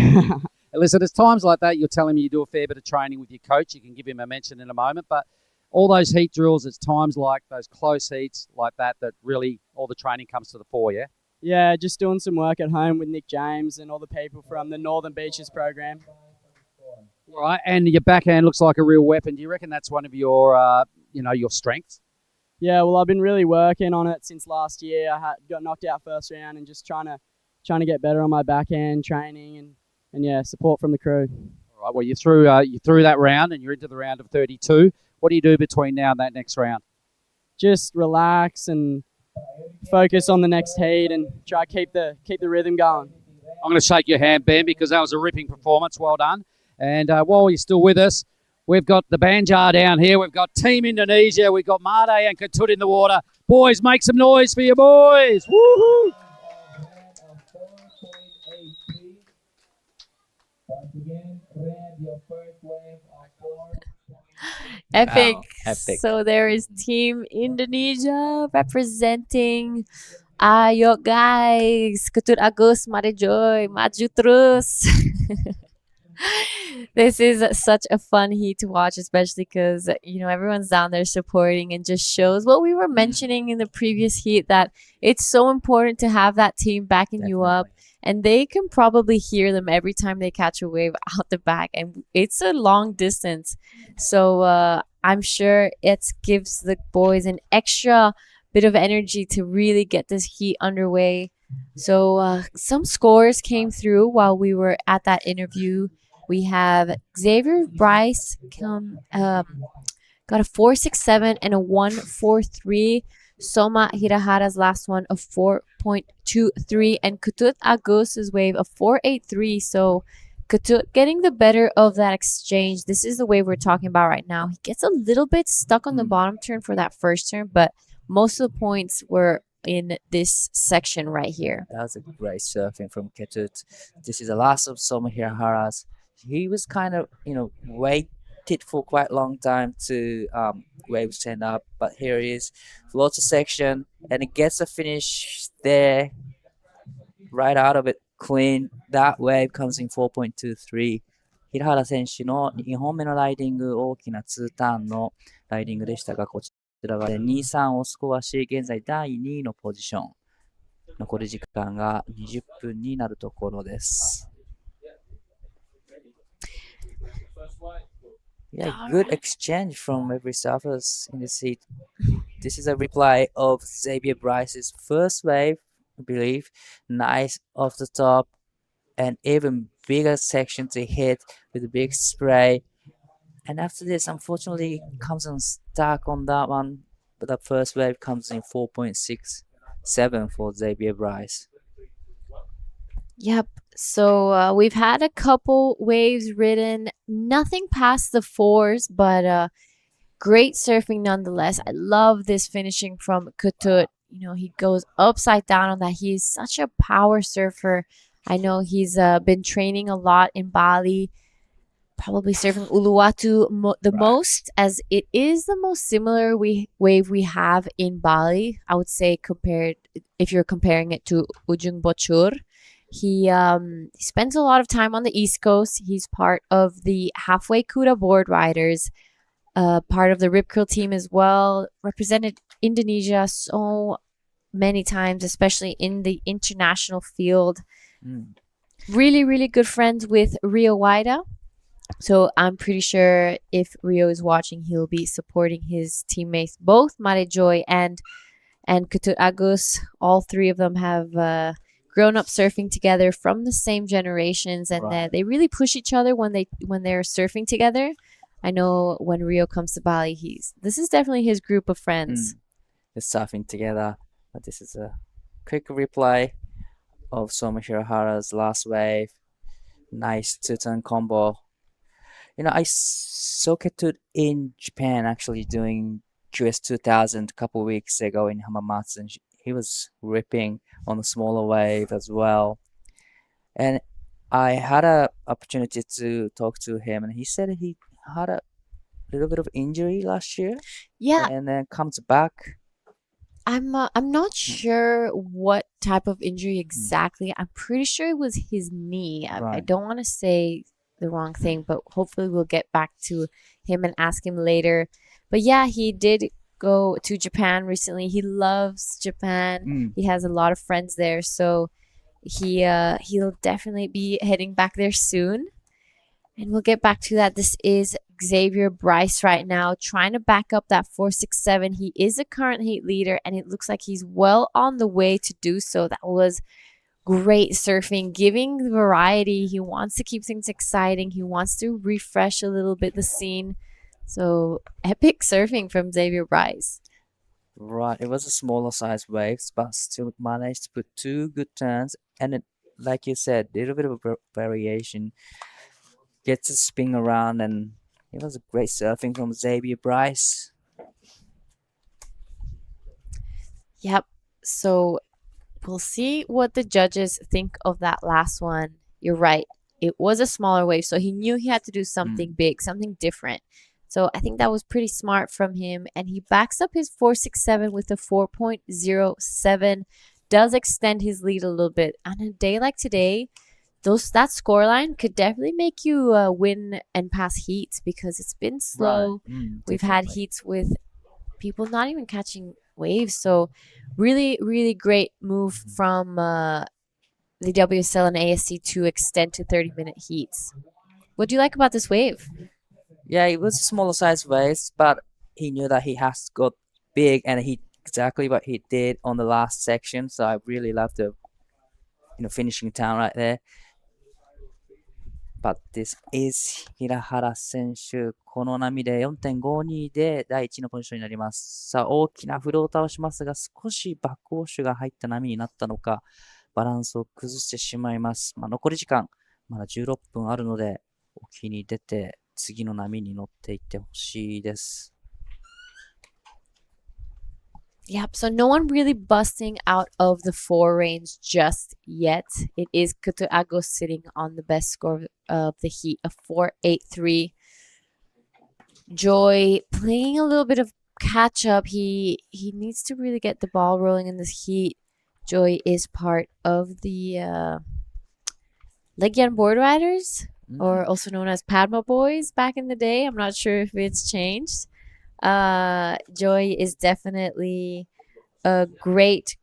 Listen, it's times like that you're telling me you do a fair bit of training with your coach. You can give him a mention in a moment, but all those heat drills, it's times like those close heats like that really all the training comes to the fore, yeah? Yeah, just doing some work at home with Nick James and all the people from the Northern Beaches program. All right, and your backhand looks like a real weapon. Do you reckon that's one of your, your strengths? Yeah, well, I've been really working on it since last year. I got knocked out first round and just trying to get better on my backhand training and yeah, support from the crew. All right, well, you threw that round and you're into the round of 32. What do you do between now and that next round? Just relax and focus on the next heat and try to keep the rhythm going. I'm going to shake your hand, Ben, because that was a ripping performance. Well done. And while you're still with us, we've got the Banjar down here. We've got Team Indonesia. We've got Made and Ketut in the water. Boys, make some noise for your boys. Woohoo! Epic. Wow, epic. So there is Team Indonesia representing. Ayo guys, Ketut Agus, Mari Joy, maju terus. This is such a fun heat to watch, especially because, everyone's down there supporting and just shows what we were mentioning in the previous heat, that it's so important to have that team backing you up. And they can probably hear them every time they catch a wave out the back. And it's a long distance. So I'm sure it gives the boys an extra bit of energy to really get this heat underway. So some scores came through while we were at that interview. We have Xavier Bryce got a 4.67 and a 1.43. Soma Hirahara's last one of 4.23 and Ketut Agus's wave of 4.83. So Ketut getting the better of that exchange. This is the wave we're talking about right now. He gets a little bit stuck on the bottom turn for that first turn, but most of the points were in this section right here. That was a great surfing from Ketut. This is the last of Soma Hirahara's. He was kind of, waited for quite a long time to wave stand up, but here he is, floats a section, and it gets a finish there, right out of it, clean. That wave comes in 4.23. 平原選手の2本目のライディング、大きな2ターンのライディングでしたが、こちらが2-3をスコアし、現在第2位のポジション。残り時間が20分になるところです。Yeah, good exchange from every surface in this heat. This is a replay of Xavier Bryce's first wave, I believe. Nice off the top and even bigger section to hit with a big spray. And after this, unfortunately, comes unstuck on that one. But the first wave comes in 4.67 for Xavier Bryce. Yep. So we've had a couple waves ridden, nothing past the fours, but great surfing nonetheless. I love this finishing from Ketut. He goes upside down on that. He is such a power surfer. I know he's been training a lot in Bali, probably surfing Uluwatu the most, as it is the most similar wave we have in Bali, I would say, if you're comparing it to Ujung Bochur. He spends a lot of time on the East Coast. He's part of the Halfway Kuda board riders, part of the Rip Curl team as well. Represented Indonesia so many times, especially in the international field. Really, really good friends with Rio Waida. So I'm pretty sure if Rio is watching, he'll be supporting his teammates, both Mare Joy and Kutut Agus. All three of them have grown up surfing together from the same generations, and they really push each other when they're surfing together. I know when Rio comes to Bali, this is definitely his group of friends. They're surfing together. But this is a quick replay of Soma Hirahara's last wave. Nice two-turn combo. You know, I saw Ketut in Japan actually doing QS 2000 a couple weeks ago in Hamamatsu, and he was ripping on a smaller wave as well. And I had a opportunity to talk to him, and he said he had a little bit of injury last year. Yeah. And then comes back. I'm not sure what type of injury exactly. I'm pretty sure it was his knee. I don't want to say the wrong thing, but hopefully we'll get back to him and ask him later. But yeah, he did go to Japan recently. He loves Japan. He has a lot of friends there, so he'll definitely be heading back there soon. And we'll get back to that. This is Xavier Bryce right now, trying to back up that 467. He is a current heat leader, and it looks like he's well on the way to do so. That was great surfing, giving variety. He wants to keep things exciting. He wants to refresh a little bit the scene. So epic surfing from Xavier Bryce. Right, it was a smaller size waves, but still managed to put two good turns, and it, like you said, a little bit of a variation. Gets to spin around, and it was a great surfing from Xavier Bryce. Yep. So we'll see what the judges think of that last one. You're right. It was a smaller wave, so he knew he had to do something big, something different. So I think that was pretty smart from him. And he backs up his 467 with a 4.07. Does extend his lead a little bit. On a day like today, that scoreline could definitely make you win and pass heats because it's been slow. We've had heats with people not even catching waves. So really, really great move from the WSL and ASC to extend to 30-minute heats. What do you like about this wave? Yeah, it was a smaller size waves, but he knew that he has to go big, and he exactly what he did on the last section. So I really love the finishing town right there. But this is 平原選手、この波で 4.52 で第1のポジションになります。さあ、大きなフローターをしますが、少しバックウォッシュが入った波になったのか、バランスを崩してしまいます。残り時間、まだ16分あるので、沖に出て、次の波に乗っていってほしいです。Yep, so no one really busting out of the 4 range just yet. It is Kutut Agus sitting on the best score of the heat, a 4.83. Joy playing a little bit of catch up. He needs to really get the ball rolling in this heat. Joy is part of the Legian Board Riders, or also known as Padma Boys back in the day. I'm not sure if it's changed. Joy is definitely a great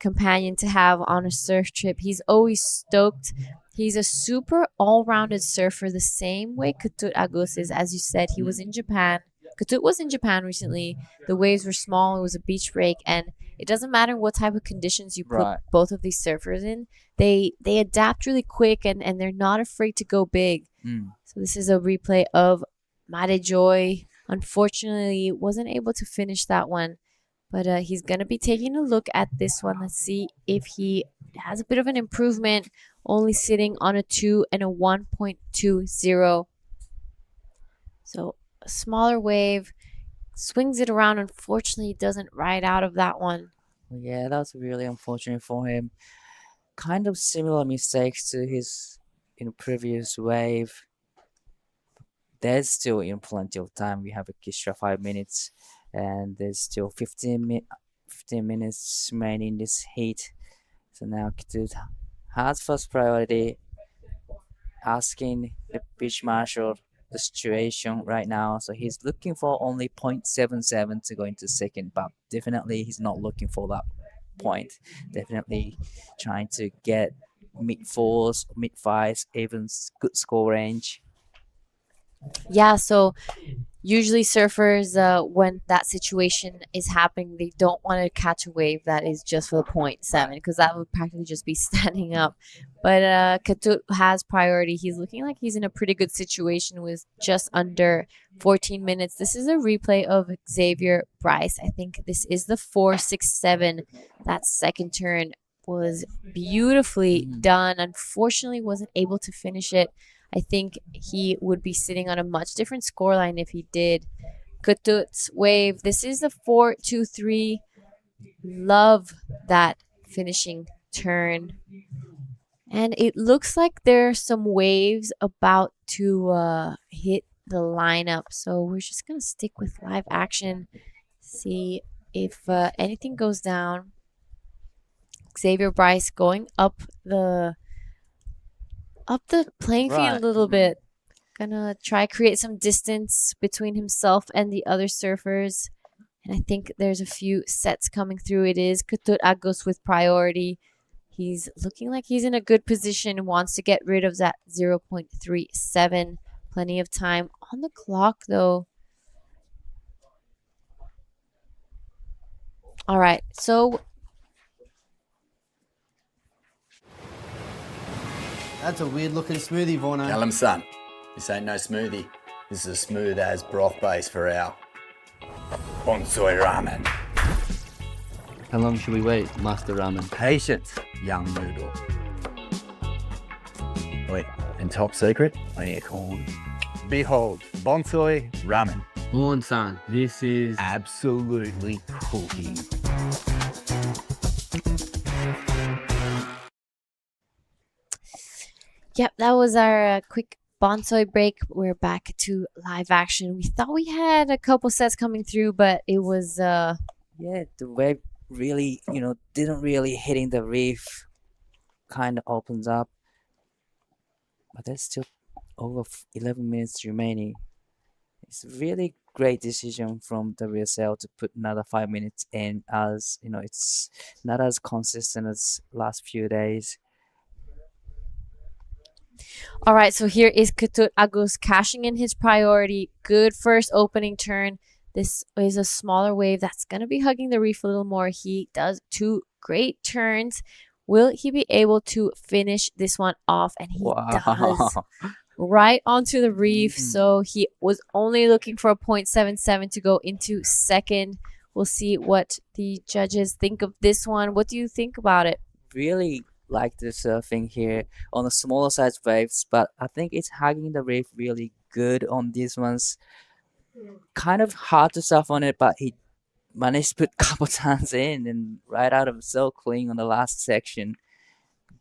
companion to have on a surf trip. He's always stoked. He's a super all-rounded surfer, the same way Kutut Agus is. As you said, he was in Japan. Kutut was in Japan recently. The waves were small. It was a beach break, and it doesn't matter what type of conditions you put both of these surfers in. They adapt really quick, and they're not afraid to go big. So this is a replay of Mare Joy. Unfortunately, wasn't able to finish that one, but he's going to be taking a look at this one. Let's see if he has a bit of an improvement, only sitting on a 2 and a 1.20. So a smaller wave, swings it around. Unfortunately, he doesn't ride out of that one. Yeah, that was really unfortunate for him. Kind of similar mistakes to his previous wave. There's still plenty of time. We have extra 5 minutes, and there's still 15 minutes remaining in this heat. So now Kutut has first priority, asking the beach marshal the situation right now. So he's looking for only 0.77 to go into second, but definitely he's not looking for that point. Definitely trying to get mid-4s, mid-5s, even good score range. Yeah, so usually surfers, when that situation is happening, they don't want to catch a wave that is just for the point 0.7 because that would practically just be standing up. But Katut has priority. He's looking like he's in a pretty good situation with just under 14 minutes. This is a replay of Xavier Bryce. I think this is the 4.67. That second turn was beautifully done. Unfortunately, wasn't able to finish it. I think he would be sitting on a much different scoreline if he did. Kutut's wave. This is the 4.23. Love that finishing turn. And it looks like there's some waves about to hit the lineup. So we're just going to stick with live action. See if anything goes down. Xavier Bryce going up the playing field a little bit. Gonna try create some distance between himself and the other surfers. And I think there's a few sets coming through. It is Ketut Agus with priority. He's looking like he's in a good position, wants to get rid of that 0.37. Plenty of time on the clock, though. All right, so That's a weird looking smoothie, Vorno. Tell him, son, this ain't no smoothie. This is a smooth as broth base for our bonsai ramen. How long should we wait, Master Ramen? Patience, young noodle. Wait, and top secret, I need a corn. Behold, bonsai ramen. Moon-san, this is absolutely cooking. Yep, that was our quick bonsai break. We're back to live action. We thought we had a couple sets coming through, but it was yeah, the wave really, didn't really hitting the reef. Kind of opens up, but there's still over 11 minutes remaining. It's a really great decision from WSL to put another 5 minutes in, as it's not as consistent as last few days. All right, so here is Ketut Agus cashing in his priority. Good first opening turn. This is a smaller wave that's going to be hugging the reef a little more. He does 2 great turns. Will he be able to finish this one off? And he does. Right onto the reef. So he was only looking for a 0.77 to go into second. We'll see what the judges think of this one. What do you think about it? Really like the surfing here on the smaller size waves, but I think it's hugging the reef really good on these ones. Kind of hard to surf on it, but he managed to put a couple turns in and right out of so clean on the last section.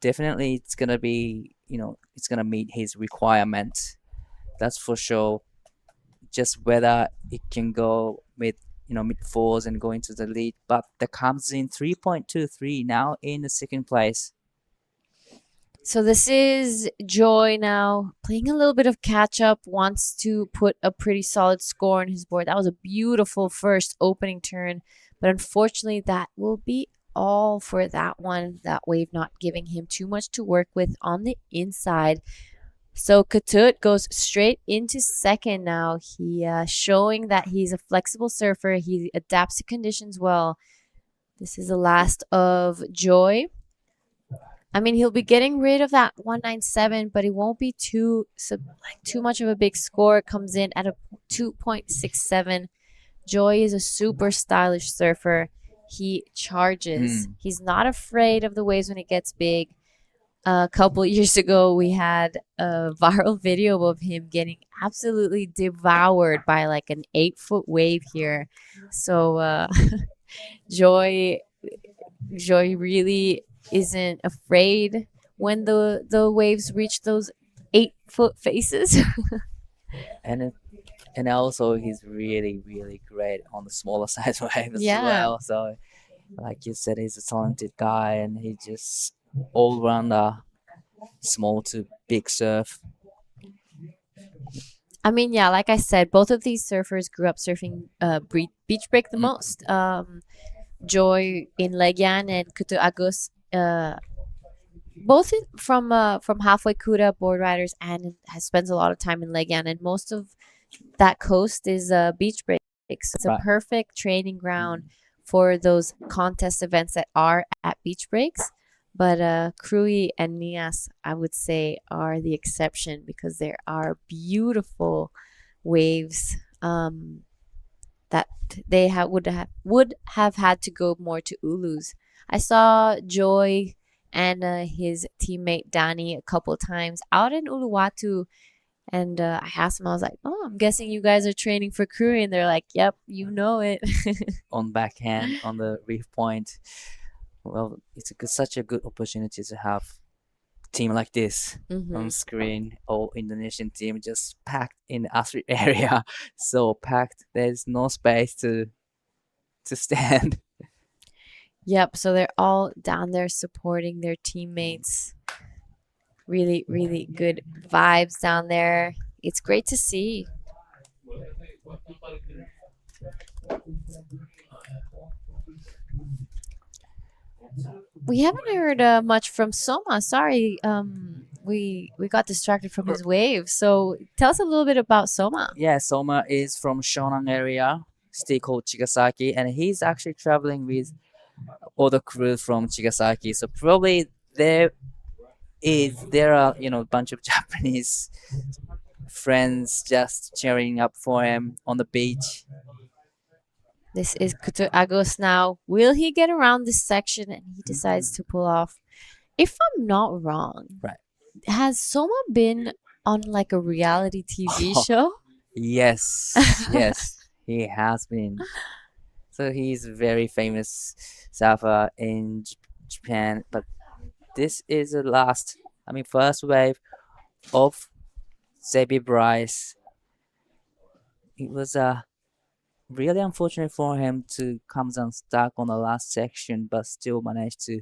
Definitely it's gonna be, it's gonna meet his requirements. That's for sure. Just whether it can go with mid fours and go into the lead, but that comes in 3.23 now in the second place. So this is Joy now playing a little bit of catch up, wants to put a pretty solid score on his board. That was a beautiful first opening turn, but unfortunately that will be all for that one. That wave not giving him too much to work with on the inside. So Ketut goes straight into second now. He showing that he's a flexible surfer. He adapts to conditions well. This is the last of Joy. I mean, he'll be getting rid of that 197, but it won't be too much of a big score. It comes in at a 2.67. Joy is a super stylish surfer. He charges. He's not afraid of the waves when it gets big. A couple years ago, we had a viral video of him getting absolutely devoured by like an 8-foot wave here. So Joy really isn't afraid when the waves reach those 8-foot faces. and also he's really, really great on the smaller size wave as well. So like you said, he's a talented guy and he just all rounder, small to big surf. I mean, yeah, like I said, both of these surfers grew up surfing beach break the most. Joy in Legian and Ketut Agus both from halfway Kura board riders and spends a lot of time in Legian, and most of that coast is beach breaks. It's a Right. perfect training ground for those contest events that are at beach breaks. But Krui and Nias, I would say, are the exception because there are beautiful waves that they would have had to go more to Ulus. I saw Joy and his teammate Danny a couple times out in Uluwatu, and I asked them, I was like, "Oh, I'm guessing you guys are training for Krui," and they're like, "Yep, you know it." On backhand on the reef point. Well, it's such a good opportunity to have a team like this on screen. All Indonesian team just packed in the athlete area, so packed. There's no space to stand. Yep, so they're all down there supporting their teammates. Really, really good vibes down there. It's great to see. We haven't heard much from Soma. Sorry, we got distracted from his wave. So tell us a little bit about Soma. Yeah, Soma is from Shonan area, city called Chigasaki, and he's actually traveling with other crews from Chigasaki. So probably there are a bunch of Japanese friends just cheering up for him on the beach. This is Kuto Agos now. Will he get around this section and he decides to pull off? If I'm not wrong, right? Has Soma been on like a reality TV show? Yes, yes, he has been. So he's a very famous surfer in Japan, but this is the first wave of Zebi Bryce. It was really unfortunate for him to come down stuck on the last section, but still managed to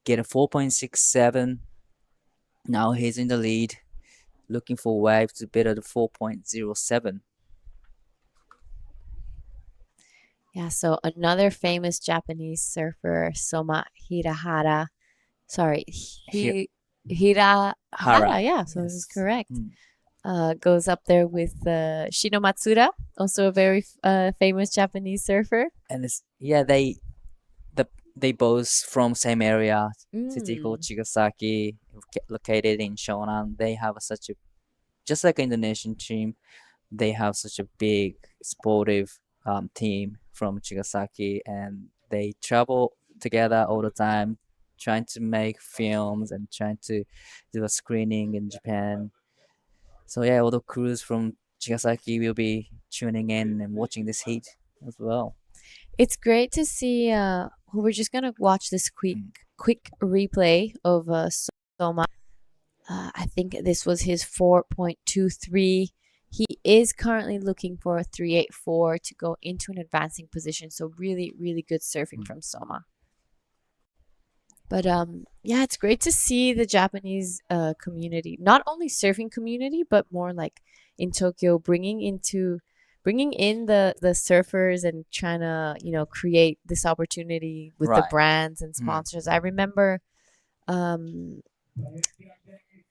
get a 4.67. Now he's in the lead, looking for wave to better the 4.07. Yeah, so another famous Japanese surfer, Soma Hirahara. Sorry, Hirahara. Yeah, so this is correct. Goes up there with Shino Matsuda, also a very famous Japanese surfer. And they both from same area, city called Chigasaki, located in Shonan. They have just like an Indonesian team, they have such a big sportive team from Chigasaki, and they travel together all the time, trying to make films and trying to do a screening in Japan. So yeah, all the crews from Chigasaki will be tuning in and watching this heat as well. It's great to see. We're just gonna watch this quick replay of Soma. I think this was his 4.23. He is currently looking for a 3.84 to go into an advancing position. So really, really good surfing from Soma. But yeah, it's great to see the Japanese community, not only surfing community, but more like in Tokyo, bringing in the surfers and trying to create this opportunity with the brands and sponsors. I remember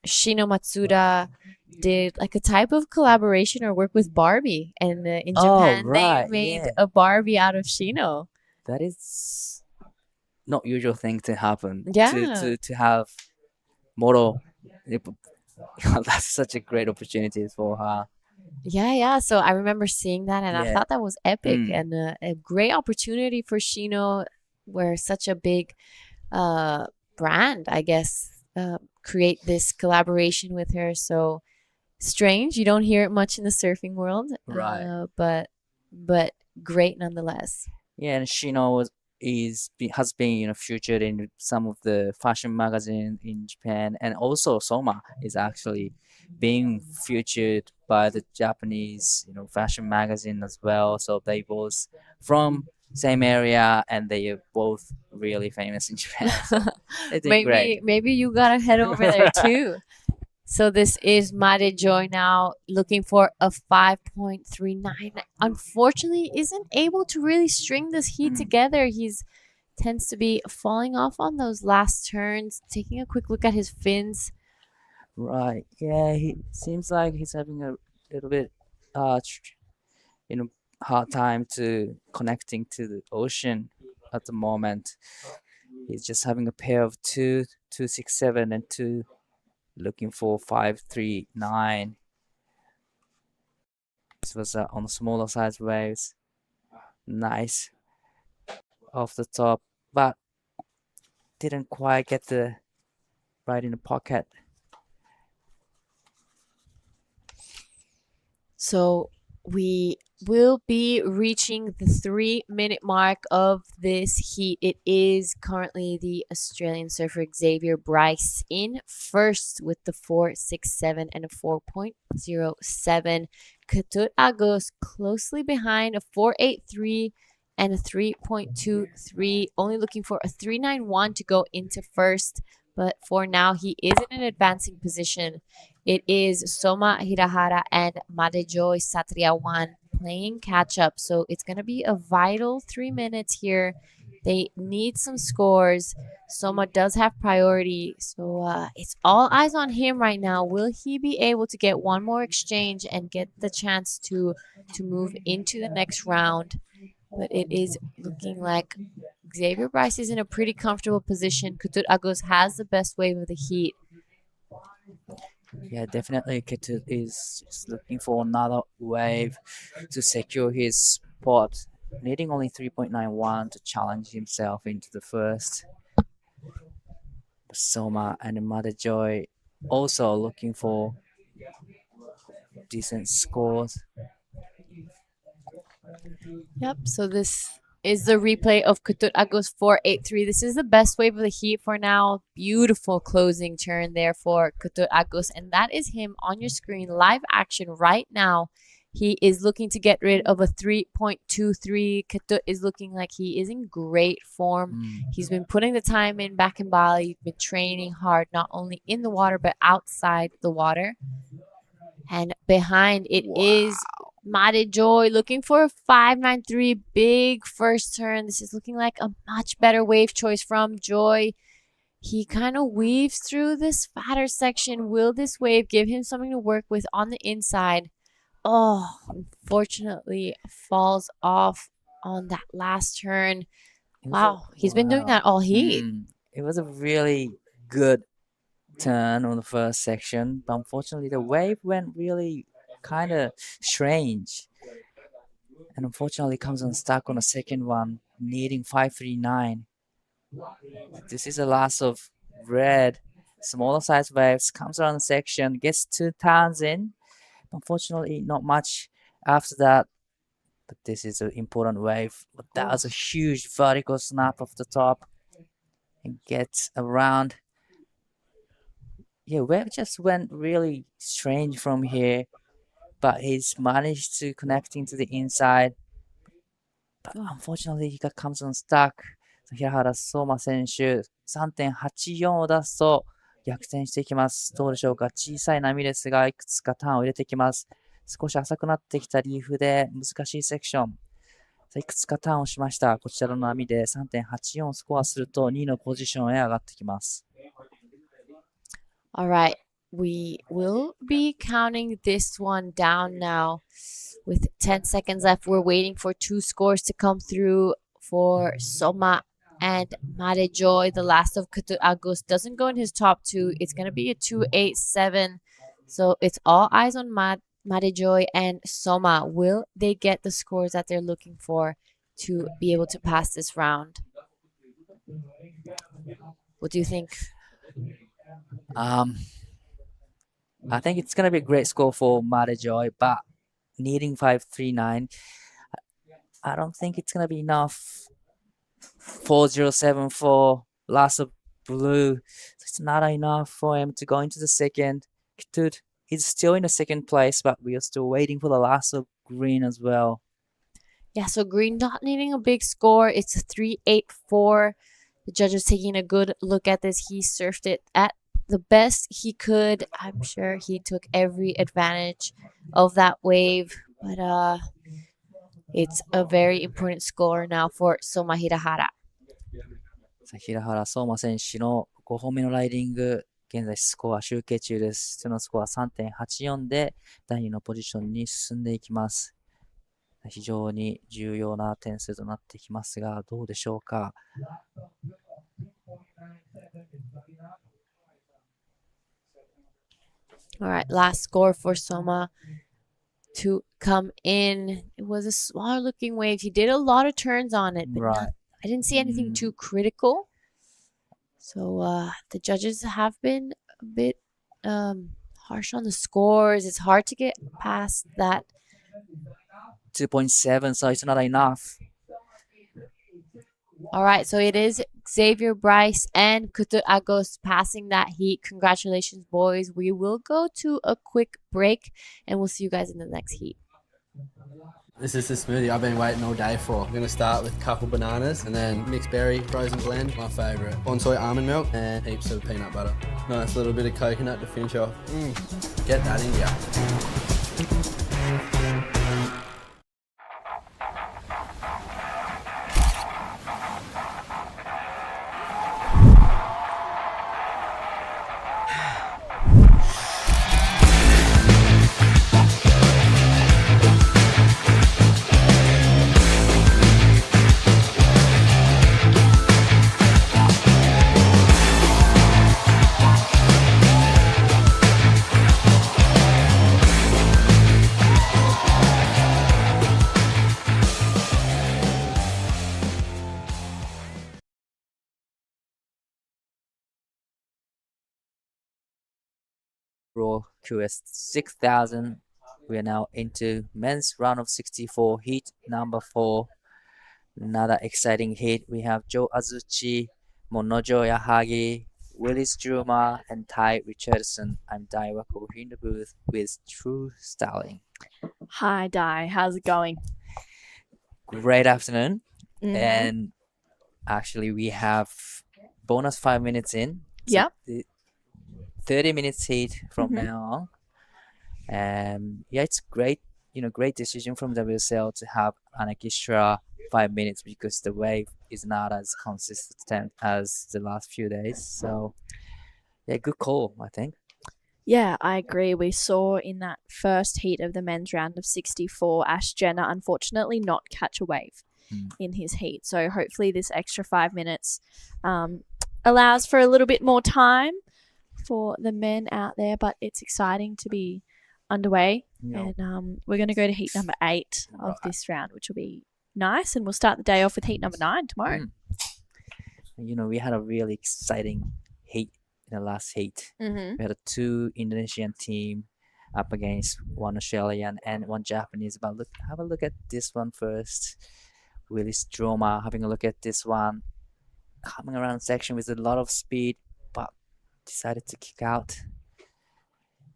Shino Matsuda did like a type of collaboration or work with Barbie, and in Japan they made a Barbie out of Shino. That is not usual thing to happen. Yeah. To have model. That's such a great opportunity for her. Yeah. So I remember seeing that, and I thought that was epic and a great opportunity for Shino, where such a big brand, I guess, create this collaboration with her. So strange, you don't hear it much in the surfing world, right? But great nonetheless. Yeah, and Shino has been featured in some of the fashion magazine in Japan, and also Soma is actually being featured by the Japanese fashion magazine as well. So they both from same area, and they are both really famous in Japan. So they did great. Maybe you gotta head over there too. So this is Made Joy now, looking for a 5.39. Unfortunately, isn't able to really string this heat together. He's tends to be falling off on those last turns. Taking a quick look at his fins. Right. Yeah, he seems like he's having a little bit, hard time to connecting to the ocean at the moment. He's just having a pair of 267 and 2 looking for 539. This was on smaller size waves. Nice off the top, but didn't quite get the right in the pocket. So we will be reaching the 3-minute mark of this heat. It is currently the Australian surfer Xavier Bryce in first with the 4.67 and a 4.07. Ketut Agus closely behind a 4.83 and a 3.23. Only looking for a 3.91 to go into first. But for now, he is in an advancing position. It is Soma Hirahara and Madejoy Satriawan playing catch up. So it's going to be a vital 3 minutes here. They need some scores. Soma does have priority. So it's all eyes on him right now. Will he be able to get one more exchange and get the chance to move into the next round? But it is looking like Xavier Bryce is in a pretty comfortable position. Ketut Agus has the best wave of the heat. Yeah, definitely Ketut is just looking for another wave to secure his spot, needing only 3.91 to challenge himself into the first. Soma and Madejoy also looking for decent scores. Yep, so this is the replay of Ketut Agus 4.83. This is the best wave of the heat for now. Beautiful closing turn there for Ketut Agus. And that is him on your screen, live action right now. He is looking to get rid of a 3.23. Ketut is looking like he is in great form. He's been putting the time in back in Bali. Been training hard, not only in the water, but outside the water. And behind it is Madejoy looking for a 5.93. Big first turn. This is looking like a much better wave choice from Joy. He kind of weaves through this fatter section. Will this wave give him something to work with on the inside? Oh, unfortunately falls off on that last turn. Wow, he's been doing that all heat. It was a really good turn on the first section, but unfortunately the wave went really kind of strange, and unfortunately comes unstuck on the second one, needing 539. This is the last of red, smaller size waves, comes around the section, gets 2 turns in. Unfortunately, not much after that, but this is an important wave. But that was a huge vertical snap off the top and gets around. Yeah, wave just went really strange from here, but he's managed to connect into the inside. But unfortunately, he comes unstuck. 平原相馬選手 3.84 を出すと逆転していきます。どうでしょうか。小さい波ですが、いくつかターンを入れてきます。少し浅くなってきたリーフで難しいセクション。いくつかターンをしました。こちらの波で 3.84 をスコアすると2位のポジションへ上がってきます。Alright, we will be counting this one down now. With 10 seconds left, we're waiting for 2 scores to come through for Soma and Madejoy. The last of Ketut Agus doesn't go in his top 2. It's going to be a 2.87. So it's all eyes on Madejoy and Soma. Will they get the scores that they're looking for to be able to pass this round? What do you think? I think it's going to be a great score for Madejoy, but needing 539, I don't think it's going to be enough. 4.07 for last of blue. So it's not enough for him to go into the second. Ketut is still in the second place, but we are still waiting for the last of green as well. Yeah, so green not needing a big score. It's a 3.84. The judge is taking a good look at this. He surfed it at the best he could. I'm sure he took every advantage of that wave, but it's a very important score now for Soma Hirahara. さあ平原相馬選手の5本目のライディング、現在スコア集計中です。そのスコア3.84で第2のポジションに進んでいきます。非常に重要な点数となってきますが、どうでしょうか。All right, last score for Soma to come in. It was a smaller looking wave. He did a lot of turns on it, but I didn't see anything too critical. So the judges have been a bit harsh on the scores. It's hard to get past that. 2.7, so it's not enough. All right, so it is Xavier Bryce and Kutu Agos passing that heat. Congratulations, boys. We will go to a quick break, and we'll see you guys in the next heat. This is the smoothie I've been waiting all day for. I'm going to start with a couple bananas and then mixed berry frozen blend, my favourite. Bonsai almond milk and heaps of peanut butter. Nice little bit of coconut to finish off. Get that in ya. Krui QS 6000. We are now into men's round of 64 heat number 4. Another exciting heat. We have Joe Azuchi, Monojo Yahagi, Willis Juma, and Ty Richardson. I'm Dai Wako here in the booth with True Styling. Hi, Dai. How's it going? Great afternoon. And actually, we have bonus 5 minutes in. Yep. 30 minutes heat from now on. And yeah, it's great, great decision from WSL to have an extra 5 minutes because the wave is not as consistent as the last few days. So yeah, good call, I think. Yeah, I agree. We saw in that first heat of the men's round of 64, Ash Jenner unfortunately not catch a wave in his heat. So hopefully this extra 5 minutes allows for a little bit more time for the men out there, but it's exciting to be underway. And we're going to go to heat number 8 of this round, which will be nice, and we'll start the day off with heat number 9 tomorrow. We had a really exciting heat in the last heat. We had 2 Indonesian team up against 1 Australian and 1 Japanese. But have a look at this one first. Willis Droma having a look at this one, coming around section with a lot of speed, but decided to kick out.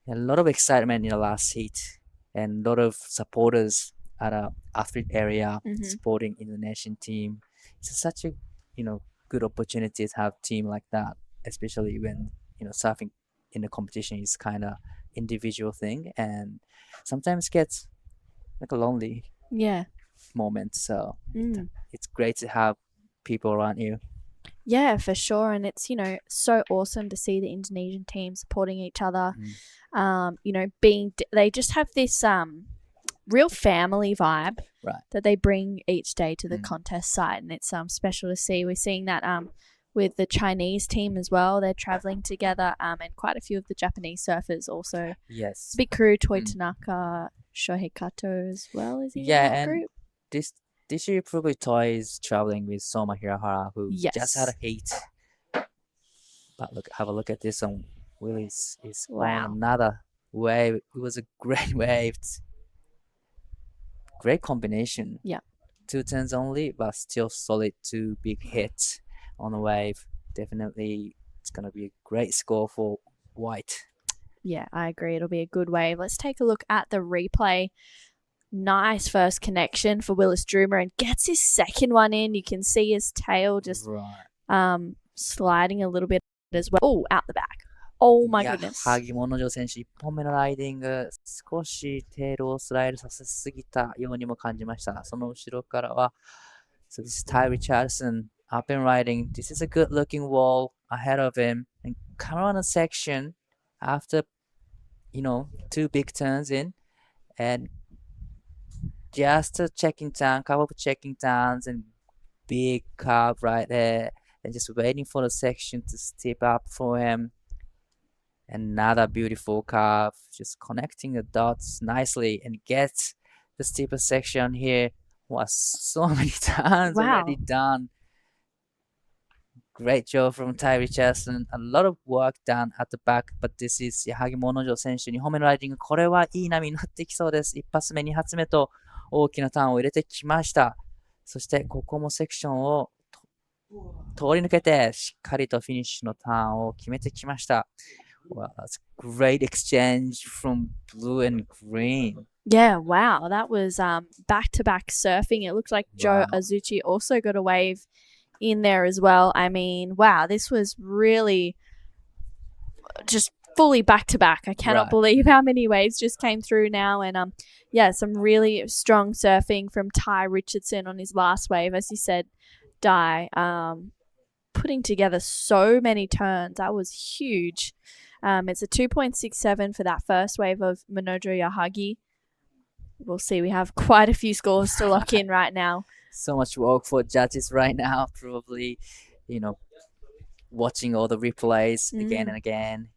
A lot of excitement in the last heat, and a lot of supporters at a athlete area supporting Indonesian team. It's such a good opportunity to have team like that, especially when surfing in the competition is kind of individual thing and sometimes gets like a lonely moment. So it's great to have people around you. Yeah, for sure. And it's, so awesome to see the Indonesian team supporting each other. They just have this real family vibe that they bring each day to the contest site. And it's special to see. We're seeing that with the Chinese team as well. They're traveling together and quite a few of the Japanese surfers also. Yes. It's a big crew. Toi Tanaka, Shohei Kato as well. Is he in that group? This year probably Toy is traveling with Soma Hirahara, who just had a heat. But have a look at this one. Willis is on another wave. It was a great wave. Great combination. Yeah. 2 turns only, but still solid 2 big hits on the wave. Definitely, it's going to be a great score for White. Yeah, I agree. It'll be a good wave. Let's take a look at the replay. Nice first connection for Willis Druma, and gets his second one in. You can see his tail just sliding a little bit as well. Oh, out the back. Oh my goodness. 萩物女選手1本目のライディング、少しテールをスライドさせすぎたようにも感じました。その後ろからは、So this is Ty Richardson up and riding. This is a good looking wall ahead of him and come on a section after, 2 big turns in and just a checking turn, couple of checking turns and big curve right there and just waiting for the section to step up for him. Another beautiful curve, just connecting the dots nicely and get the steeper section here. Was so many turns already done. Great job from Ty Richardson. A lot of work done at the back, but this is 矢作物城選手2本目のライディング。これはいい波になってきそうです。1発目、2発目と大きなターンを入れてきました。そしてここもセクションを通り抜けてしっかりとフィニッシュのターンを決めてきました。Wow, that's great exchange from blue and green. Yeah, wow. That was back-to-back surfing. It looks like Joe Azuchi also got a wave in there as well. I mean, wow, this was really just fully back-to-back. I cannot believe how many waves just came through now. And, yeah, some really strong surfing from Ty Richardson on his last wave. As you said, Di, putting together so many turns. That was huge. It's a 2.67 for that first wave of Minojo Yahagi. We'll see. We have quite a few scores to lock in right now. So much work for judges right now. Probably, watching all the replays again and again.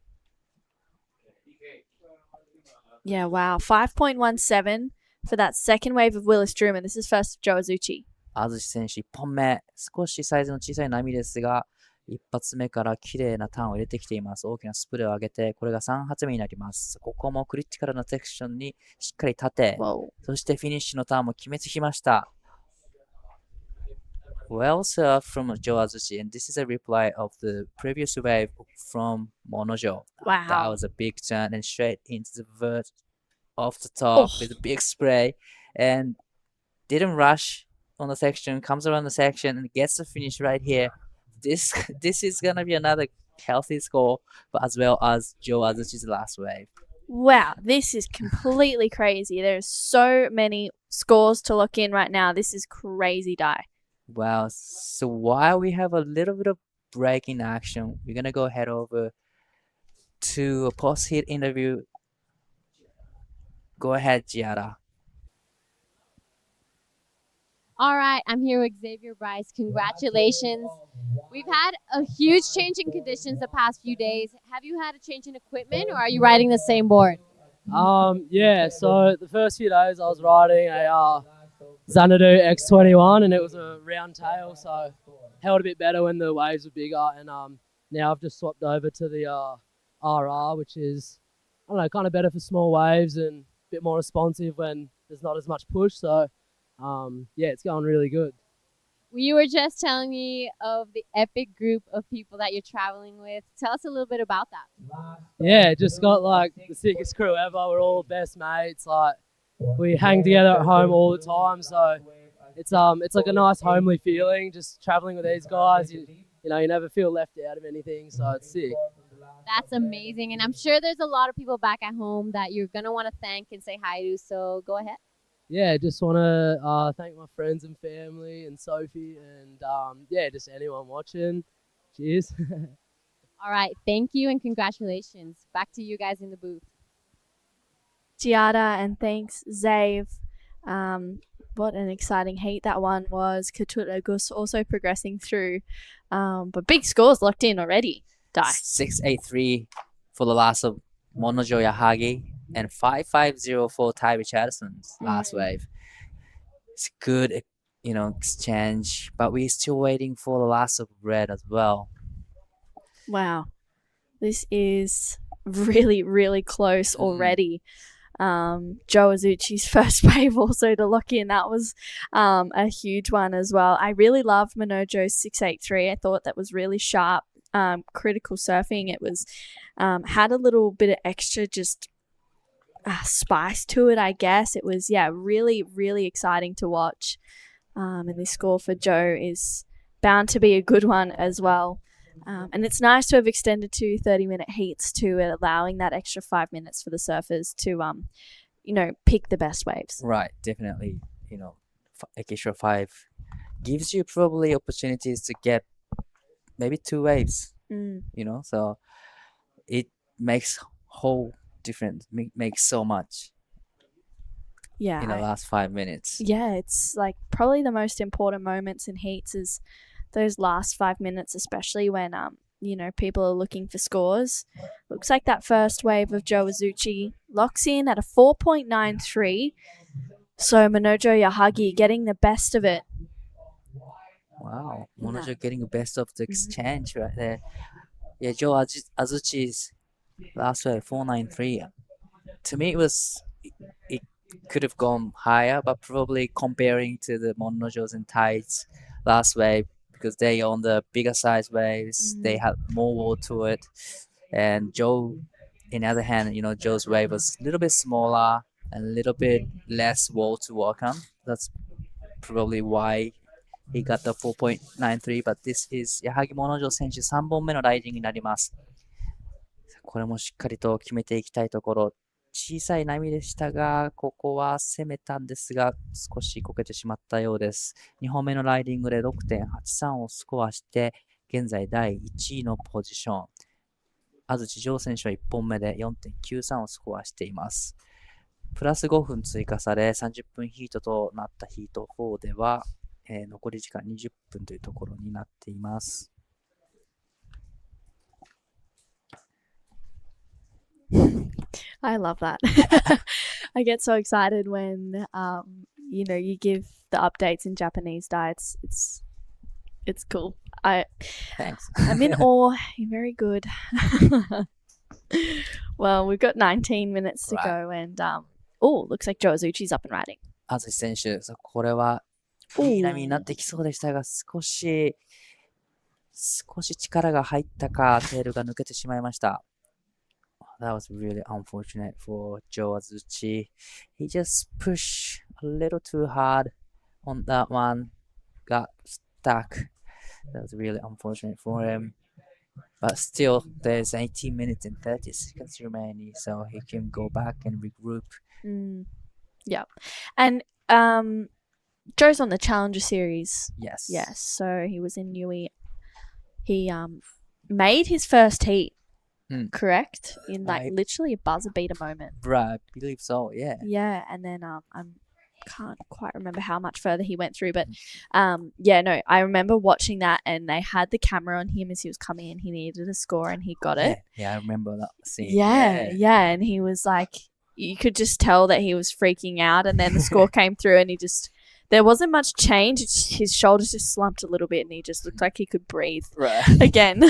Yeah, wow. 5.17 for that second wave of Willis Drummond. This is first Joe Azuchi. 安土選手1本目、少しサイズの小さい波ですが、一発目から綺麗なターンを入れてきています。大きなスプレーを上げて、これが3発目になります。ここもクリティカルなセクションにしっかり立て、そしてフィニッシュのターンも決めてきました。Well served from Joe Azuchi, and this is a replay of the previous wave from Monojo. Wow. That was a big turn and straight into the verge off the top with a big spray, and didn't rush on the section, comes around the section and gets the finish right here. This is gonna be another healthy score, but as well as Joe Azuchi's last wave. Wow, this is completely crazy. There's so many scores to lock in right now. This is crazy, Di. Wow, so while we have a little bit of break in action, we're gonna go head over to a post-hit interview. Go ahead, Giada. All right, I'm here with Xavier Bryce. Congratulations. We've had a huge change in conditions the past few days. Have you had a change in equipment, or are you riding the same board? Yeah, so the first few days I was riding a Xanadu X21 and it was a round tail, so held a bit better when the waves were bigger, and now I've just swapped over to the RR, which is, I don't know, kind of better for small waves and a bit more responsive when there's not as much push, so yeah, it's going really good. You were just telling me of the epic group of people that you're traveling with. Tell us a little bit about that. Yeah, just got like the sickest crew ever. We're all best mates. Like we hang together at home all the time, so it's like a nice homely feeling just traveling with these guys. You never feel left out of anything, so it's sick. That's amazing, and I'm sure there's a lot of people back at home that you're gonna want to thank and say hi to. So go ahead. Yeah, just want to thank my friends and family and Sophie and yeah, just anyone watching. Cheers. All right, thank you and congratulations. Back to you guys in the booth. Giada, and thanks, Zave. What an exciting heat that one was. Katuta Gus also progressing through. But big scores locked in already. 683 for the last of Monojo Yahagi and 550 for Ty Richardson's last wave. It's good, exchange, but we're still waiting for the last of red as well. Wow. This is really, really close already. Joe Azuchi's first wave also to lock in. That was a huge one as well. I really loved Minojo's 683. I thought that was really sharp, critical surfing. It was had a little bit of extra just spice to it, I guess. It was, really, really exciting to watch. And this score for Joe is bound to be a good one as well. And it's nice to have extended to 30-minute heats too, allowing that extra 5 minutes for the surfers to, pick the best waves. Right, definitely. Extra 5 gives you probably opportunities to get maybe 2 waves, Mm. so it makes whole difference, makes so much Yeah. in the last 5 minutes. Yeah, it's like probably the most important moments in heats is those last 5 minutes, especially when people are looking for scores. Looks like that first wave of Joe Azuchi locks in at a 4.93. So Manojo Yahagi getting the best of it. Wow, Yeah. Monojo getting the best of the exchange right there. Yeah, Joe Azuchi's last wave 4.93. To me, it could have gone higher, but probably comparing to the Monojo's and Tai's last wave, because they on the bigger size waves, they had more wall to it. And Joe, in the other hand, Joe's wave was a little bit smaller and a little bit less wall to work on. That's probably why he got the 4.93, but this is Yahagi Monojo 選手3本目のライディングになります。これもしっかりと決めていきたいところ。小さい波でしたが、ここは攻めたんですが、少しこけてしまったようです。2本目のライディングで 6.83 をスコアして、現在第1位のポジション。安土城選手は1本目で 4.93 をスコアしています。プラス5分追加され、30分ヒートとなったヒート4では、残り時間20分というところになっています。I love that. I get so excited when you give the updates in Japanese diets. It's cool. Thanks. I'm in awe. You're very good. Well, we've got 19 minutes to go, and looks like Joe Azuchi's up and riding. 安土選手、これはいい波になってきそうでしたが、少し力が入ったか、テールが抜けてしまいました。That was really unfortunate for Joe Azuchi. He just pushed a little too hard on that one, got stuck. That was really unfortunate for him. But still, there's 18 minutes and 30 seconds remaining, so he can go back and regroup. Yeah. And Joe's on the Challenger Series. Yes. Yes. So he was in Nui. He made his first heat. Correct? In literally a buzzer beater moment. Right, I believe so, yeah. Yeah, and then I can't quite remember how much further he went through, but I remember watching that, and they had the camera on him as he was coming in. He needed a score and he got it. Yeah, I remember that scene. Yeah, and he was like, you could just tell that he was freaking out, and then the score came through and there wasn't much change. His shoulders just slumped a little bit, and he just looked like he could breathe again.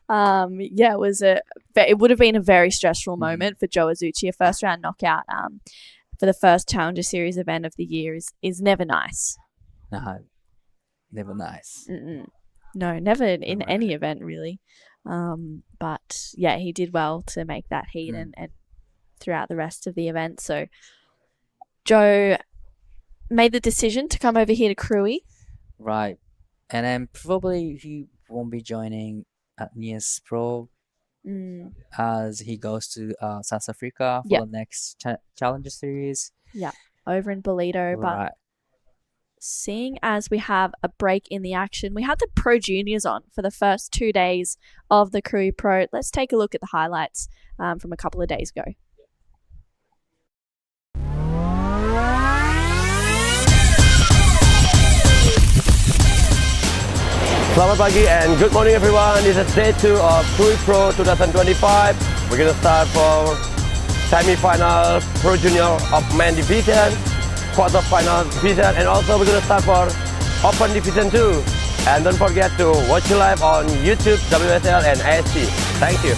It would have been a very stressful moment for Joe Azuchi. A first round knockout for the first Challenger Series event of the year is never nice. No, never nice. No, never in any event really. But yeah, he did well to make that heat and throughout the rest of the event. So Joe made the decision to come over here to Krui. Right. And then probably he won't be joining at NIES Pro as he goes to South Africa for the next Challenger Series. Yeah, over in Bolito. But seeing as we have a break in the action, we had the Pro Juniors on for the first 2 days of the Krui Pro. Let's take a look at the highlights from a couple of days ago. Selamat pagi and good morning everyone. This is day 2 of Krui Pro 2025. We're going to start from semi-final Pro Junior of Men Division, quarter-final division, and also we're going to start for Open Division 2. And don't forget to watch you live on YouTube, WSL and ASC. Thank you.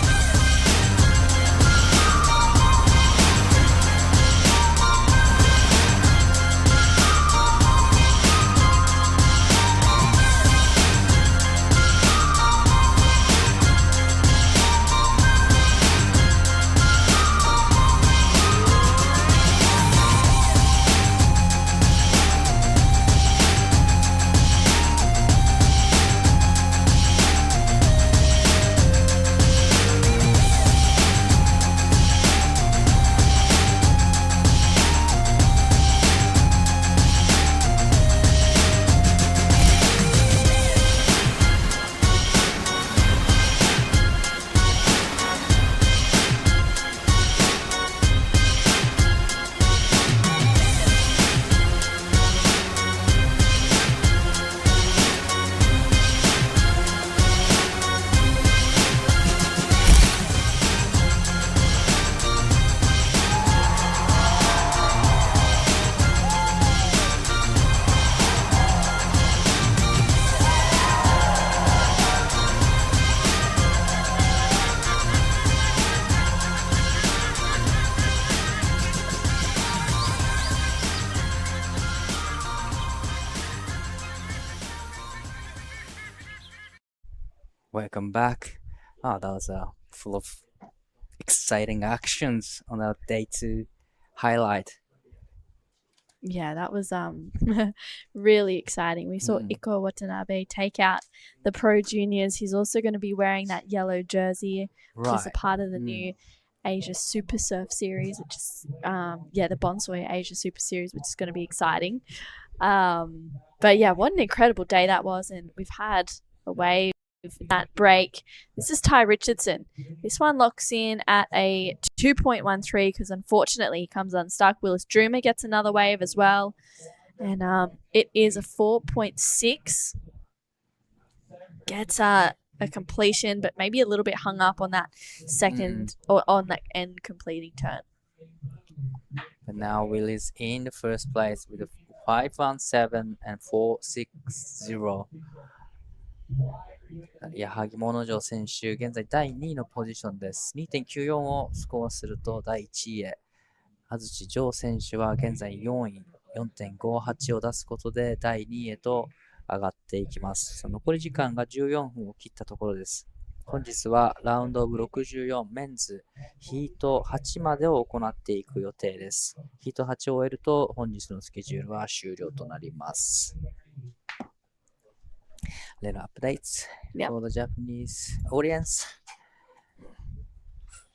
Welcome back. Oh, that was full of exciting actions on our day 2 highlight. Yeah, that was really exciting. We saw Iko Watanabe take out the Pro Juniors. He's also going to be wearing that yellow jersey, which is a part of the new Asia Super Surf Series, which is the Bonsoi Asia Super Series, which is going to be exciting. But yeah, what an incredible day that was, and we've had a wave that break. This is Ty Richardson. This one locks in at a 2.13 because unfortunately he comes unstuck. Willis Droomer gets another wave as well, and it is a 4.6. Gets a completion, but maybe a little bit hung up on that second or on that end completing turn. But now Willis in the first place with a 517 and 460. 矢作物城選手、現在第2位のポジションです。2.94 をスコアすると第1位へ。安土城選手は現在4位、4.58 を出すことで第2位へと上がっていきます。残り時間が14分を切ったところです。本日はラウンドオブ64メンズヒート8までを行っていく予定です。ヒート8を終えると本日のスケジュールは終了となります。Little updates for the Japanese audience.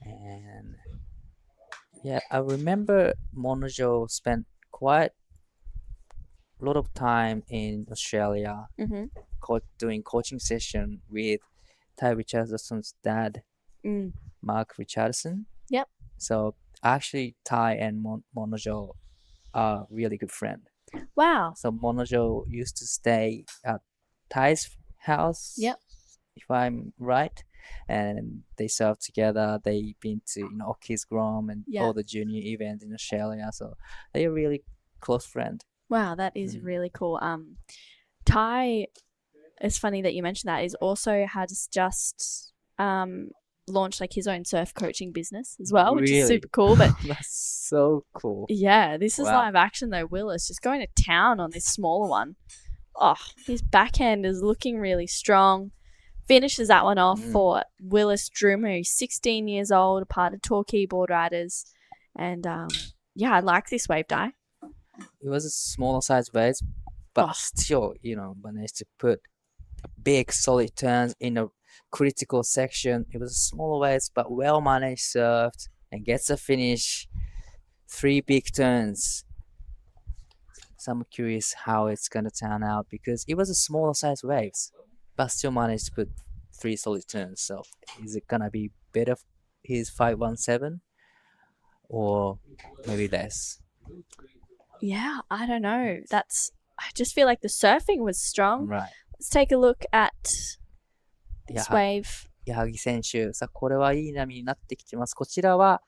And yeah, I remember Monojo spent quite a lot of time in Australia doing coaching session with Ty Richardson's dad, Mark Richardson. Yep. So actually Ty and Monojo are really good friends. Wow. So Monojo used to stay at Ty's house, if I'm right, and they served together. They've been to Oki's Grom and all the junior events in Australia, so they're really close friends. Wow, that is really cool. Ty, it's funny that you mentioned that, is also has just launched like his own surf coaching business as well, which is super cool. But that's so cool. Yeah, this is live action though. Willis just going to town on this smaller one. Oh, his backhand is looking really strong. Finishes that one off for Willis Droomer, who's 16 years old, a part of Torquay Board Riders. And I like this wave die. It was a smaller size wave, but still, managed to put big solid turns in a critical section. It was a smaller wave, but well managed served and gets a finish. 3 big turns. So I'm curious how it's gonna turn out because it was a smaller size waves, but still managed to put 3 solid turns. So is it gonna be better his 517 or maybe less? Yeah, I don't know. I just feel like the surfing was strong. Right. Let's take a look at this wave. 矢作選手、さあこれはいい波になってきてます。こちらは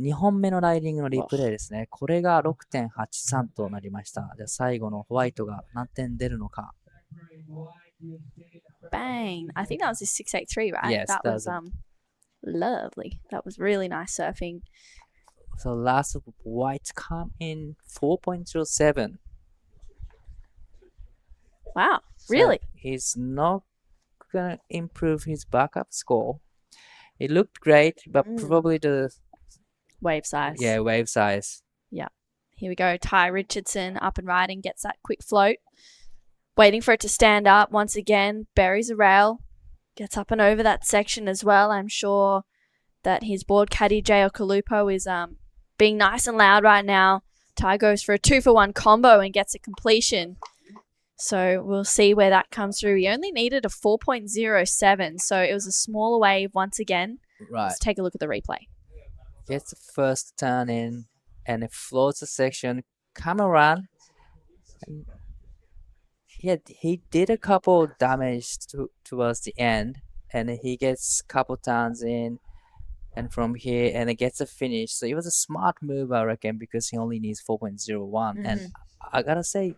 2本目のライディングのリプレイですね。これが 6.83 となりました。じゃあ最後のホワイトが何点出るのか。Bang! I think that was his 683, right? Yes, that was lovely. That was really nice surfing. So last white come in 4.07. Wow, really? So he's not gonna improve his backup score. It looked great, but probably the wave size. Yeah, wave size. Yeah. Here we go. Ty Richardson up and riding, gets that quick float. Waiting for it to stand up once again. Buries a rail. Gets up and over that section as well. I'm sure that his board caddy, J.L. Kalupo, is being nice and loud right now. Ty goes for a 2-for-1 combo and gets a completion. So we'll see where that comes through. He only needed a 4.07, so it was a smaller wave once again. Right. Let's take a look at the replay. Gets the first turn in and it floats the section. Come around. Yeah, he did a couple damage towards the end and he gets a couple turns in and from here and it gets a finish. So it was a smart move, I reckon, because he only needs 4.01. And I gotta say,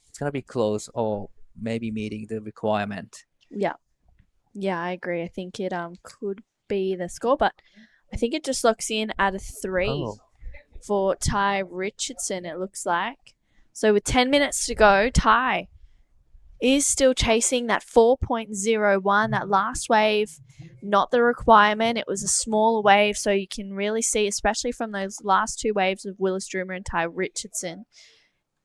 it's gonna be close or maybe meeting the requirement. Yeah. Yeah, I agree. I think it could be the score, but I think it just locks in at a 3 for Ty Richardson, it looks like. So with 10 minutes to go, Ty is still chasing that 4.01. That last wave, not the requirement. It was a smaller wave, so you can really see, especially from those last two waves of Willis Droomer and Ty Richardson.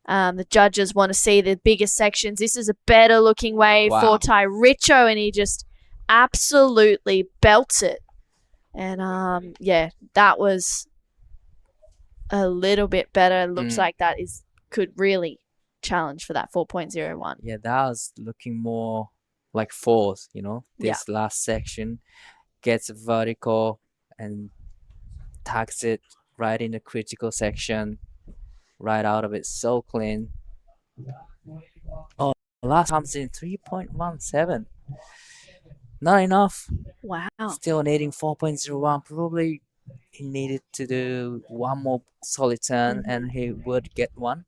The judges want to see the bigger sections. This is a better looking wave for Ty Richo, and he just absolutely belts it. And yeah, that was a little bit better. Looks like that could really challenge for that 4.01. Yeah, that was looking more like fourth, you know. This last section gets vertical and tags it right in the critical section, right out of it, so clean. Oh, last comes in 3.17. Not enough. Wow. Still needing 4.01. Probably he needed to do one more solid turn and he would get one.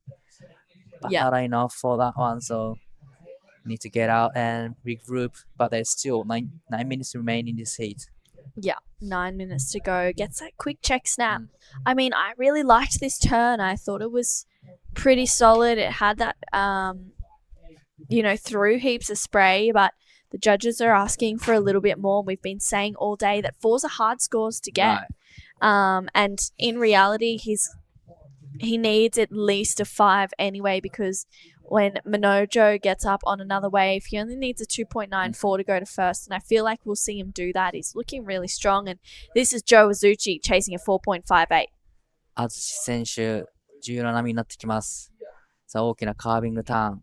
But not enough for that one, so need to get out and regroup. But there's still 9 minutes remain in this heat. Yeah, 9 minutes to go. Gets that quick check snap. I mean, I really liked this turn. I thought it was pretty solid. It had that, through heaps of spray, but the judges are asking for a little bit more. We've been saying all day that 4s are hard scores to get. And in reality, he needs at least a 5 anyway, because when Minojo gets up on another wave, he only needs a 2.94 to go to first, and I feel like we'll see him do that. He's looking really strong, and this is Joe Azuchi chasing a 4.58. アズシ選手、重要な波になってきます。さあ、大きなカービングターン。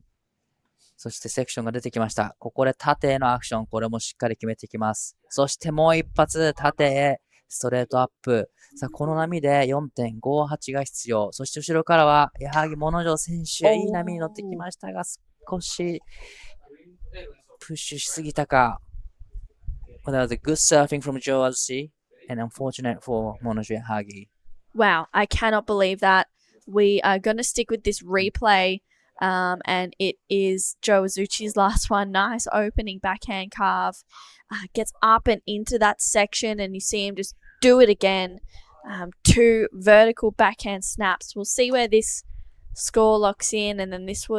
そしてセクションが出てきました。ここで縦へのアクション、これもしっかり決めていきます。そしてもう一発、縦へストレートアップ。さあ、この波で 4.58 が必要。そして後ろからは、矢作物城選手、いい波に乗ってきましたが、少しプッシュしすぎたか。Well, that was a good surfing from Joe Azuchi, and unfortunate for Monojo Yahagi. Wow, I cannot believe that. We are going to stick with this replay, and it is Joe Azuchi's last one. Nice opening backhand carve. Gets up and into that section, and you see him just do it again. 2 vertical backhand snaps. We'll see where this score locks in, and then this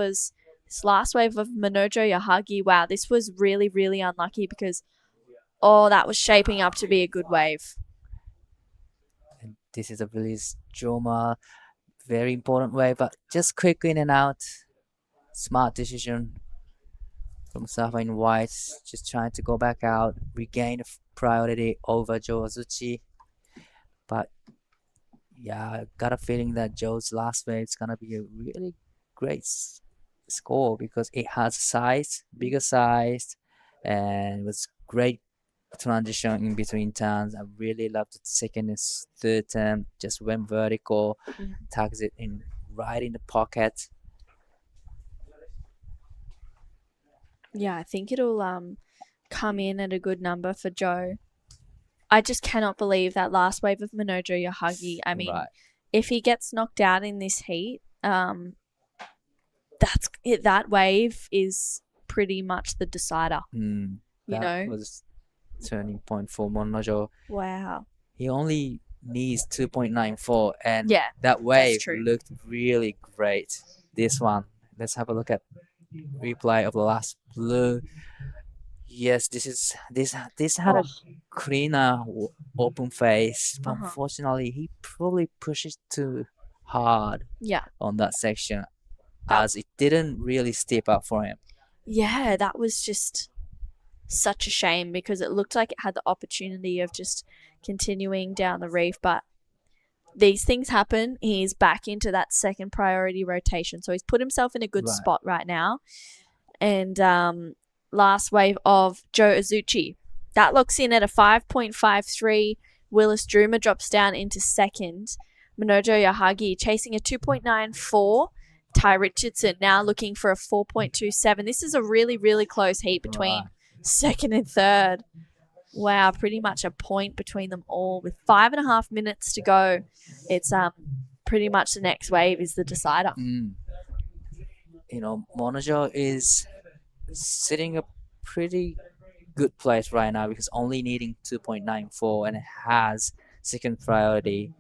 last wave of Minojo Yahagi. Wow, this was really, really unlucky because, that was shaping up to be a good wave. This is a release drama, very important way, but just quick in and out. Smart decision from Safa in white, just trying to go back out, regain priority over Joe Azuchi. But yeah, I got a feeling that Joe's last wave is gonna be a really great score because it has size, bigger size, and it was great transition in between turns. I really loved the second and third turn. Just went vertical, tags it in right in the pocket. Yeah, I think it'll come in at a good number for Joe. I just cannot believe that last wave of Minojo Yahagi. I mean, if he gets knocked out in this heat, that's it. That wave is pretty much the decider. That was turning point for Monojo. Wow. He only needs 2.94, and yeah, that wave looked really great. This one, let's have a look at replay of the last blue. Yes, this had a cleaner open face, but unfortunately he probably pushed too hard on that section, as it didn't really step up for him. Yeah, that was just such a shame because it looked like it had the opportunity of just continuing down the reef, but these things happen. He's back into that second priority rotation, so he's put himself in a good spot right now. And last wave of Joe Azuchi, that locks in at a 5.53. Willis Droomer drops down into second. Minojo Yahagi chasing a 2.94. Ty Richardson now looking for a 4.27. This is a really, really close heat between second and third. Wow, pretty much a point between them all with 5.5 minutes to go. It's pretty much the next wave is the decider. Monojo is sitting a pretty good place right now because only needing 2.94 and it has second priority.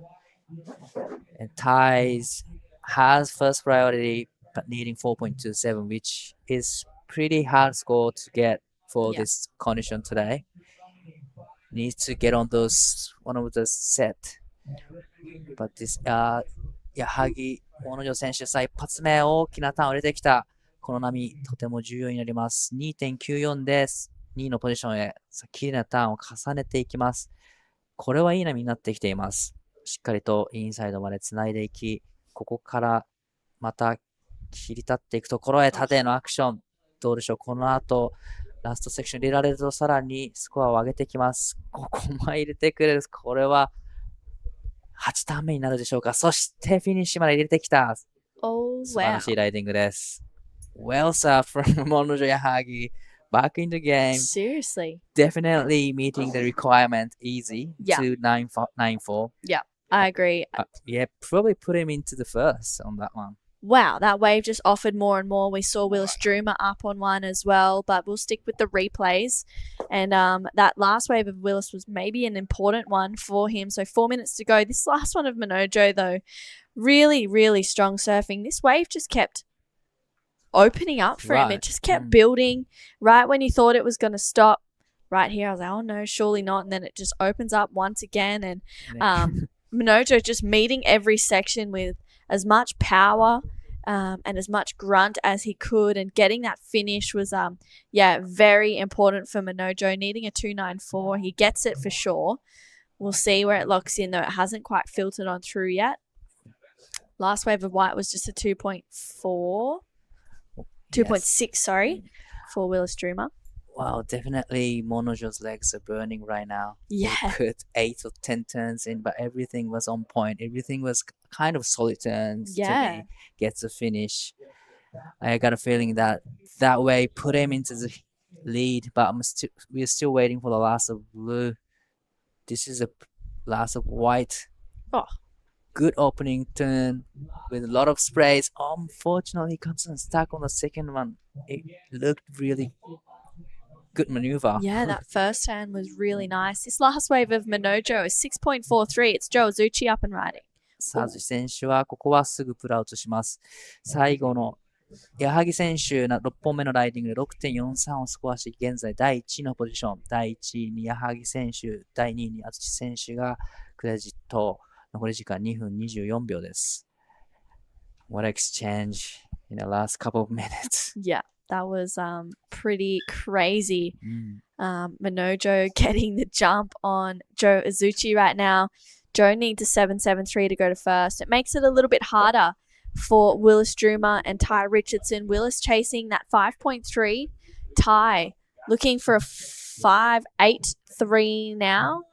And Ty's has first priority but needing 4.27, which is pretty hard score to get for Yeah. this condition today. Needs to get on those one of the set. But this 矢作物女選手さ、一発目大きなターンを入れてきた。この波、とても重要になります。2.94 です。2位のポジションへ、綺麗なターンを重ねていきます。これはいい波になってきています。しっかりとインサイドまで繋いでいき、ここからまた切り立っていくところへ縦へのアクション。どうでしょう、この後、ラストセクション入れられるとさらにスコアを上げてきます。ここも入れてくれる。これは8ターン目になるでしょうか。そしてフィニッシュまで入れてきた。Oh, 素晴らしいライディングです。Well, sir, from Monojo Yahagi, back in the game. Seriously. Definitely meeting the requirement easy Yeah. to 9-4. Yeah, I agree. Yeah, probably put him into the first on that one. Wow, that wave just offered more and more. We saw Willis Druma up on one as well, but we'll stick with the replays. And that last wave of Willis was maybe an important one for him. So 4 minutes to go. This last one of Minojo, though, really, really strong surfing. This wave just kept opening up for him. It just kept building. Right when you thought it was going to stop, right here, I was like, oh no, surely not. And then it just opens up once again. And Minojo just meeting every section with as much power and as much grunt as he could, and getting that finish was very important for Minojo, needing a 294. He gets it for sure. We'll see where it locks in, though it hasn't quite filtered on through yet. Last wave of white was just a 2.6, sorry, for Willis Druma. Wow, definitely Monojo's legs are burning right now. Yeah. He put 8 or 10 turns in, but everything was on point. Everything was kind of solid turns to get the finish. I got a feeling that way put him into the lead, but we're still waiting for the last of blue. This is a last of white. Oh. Good opening turn with a lot of sprays. Unfortunately, he comes unstuck on the second one. It looked really good maneuver. Yeah, that first hand was really nice. This last wave of Minojo is 6.43. It's Joe Azuchi up and riding. サズ選手はここはすぐプルアウトします。最後の矢作選手の6本目のライディングで 6.43 をスコアし、現在第1位のポジション。第1位に矢作選手、第2位に安土選手がクレジット。残り時間2分24秒です。What exchange in the last couple of minutes. Yeah, that was pretty crazy. Minojo getting the jump on Joe Azuchi right now. Joe needs a 7.73 to go to first. It makes it a little bit harder for Willis Druma and Ty Richardson. Willis chasing that 5.3. Ty looking for a 5.83 now.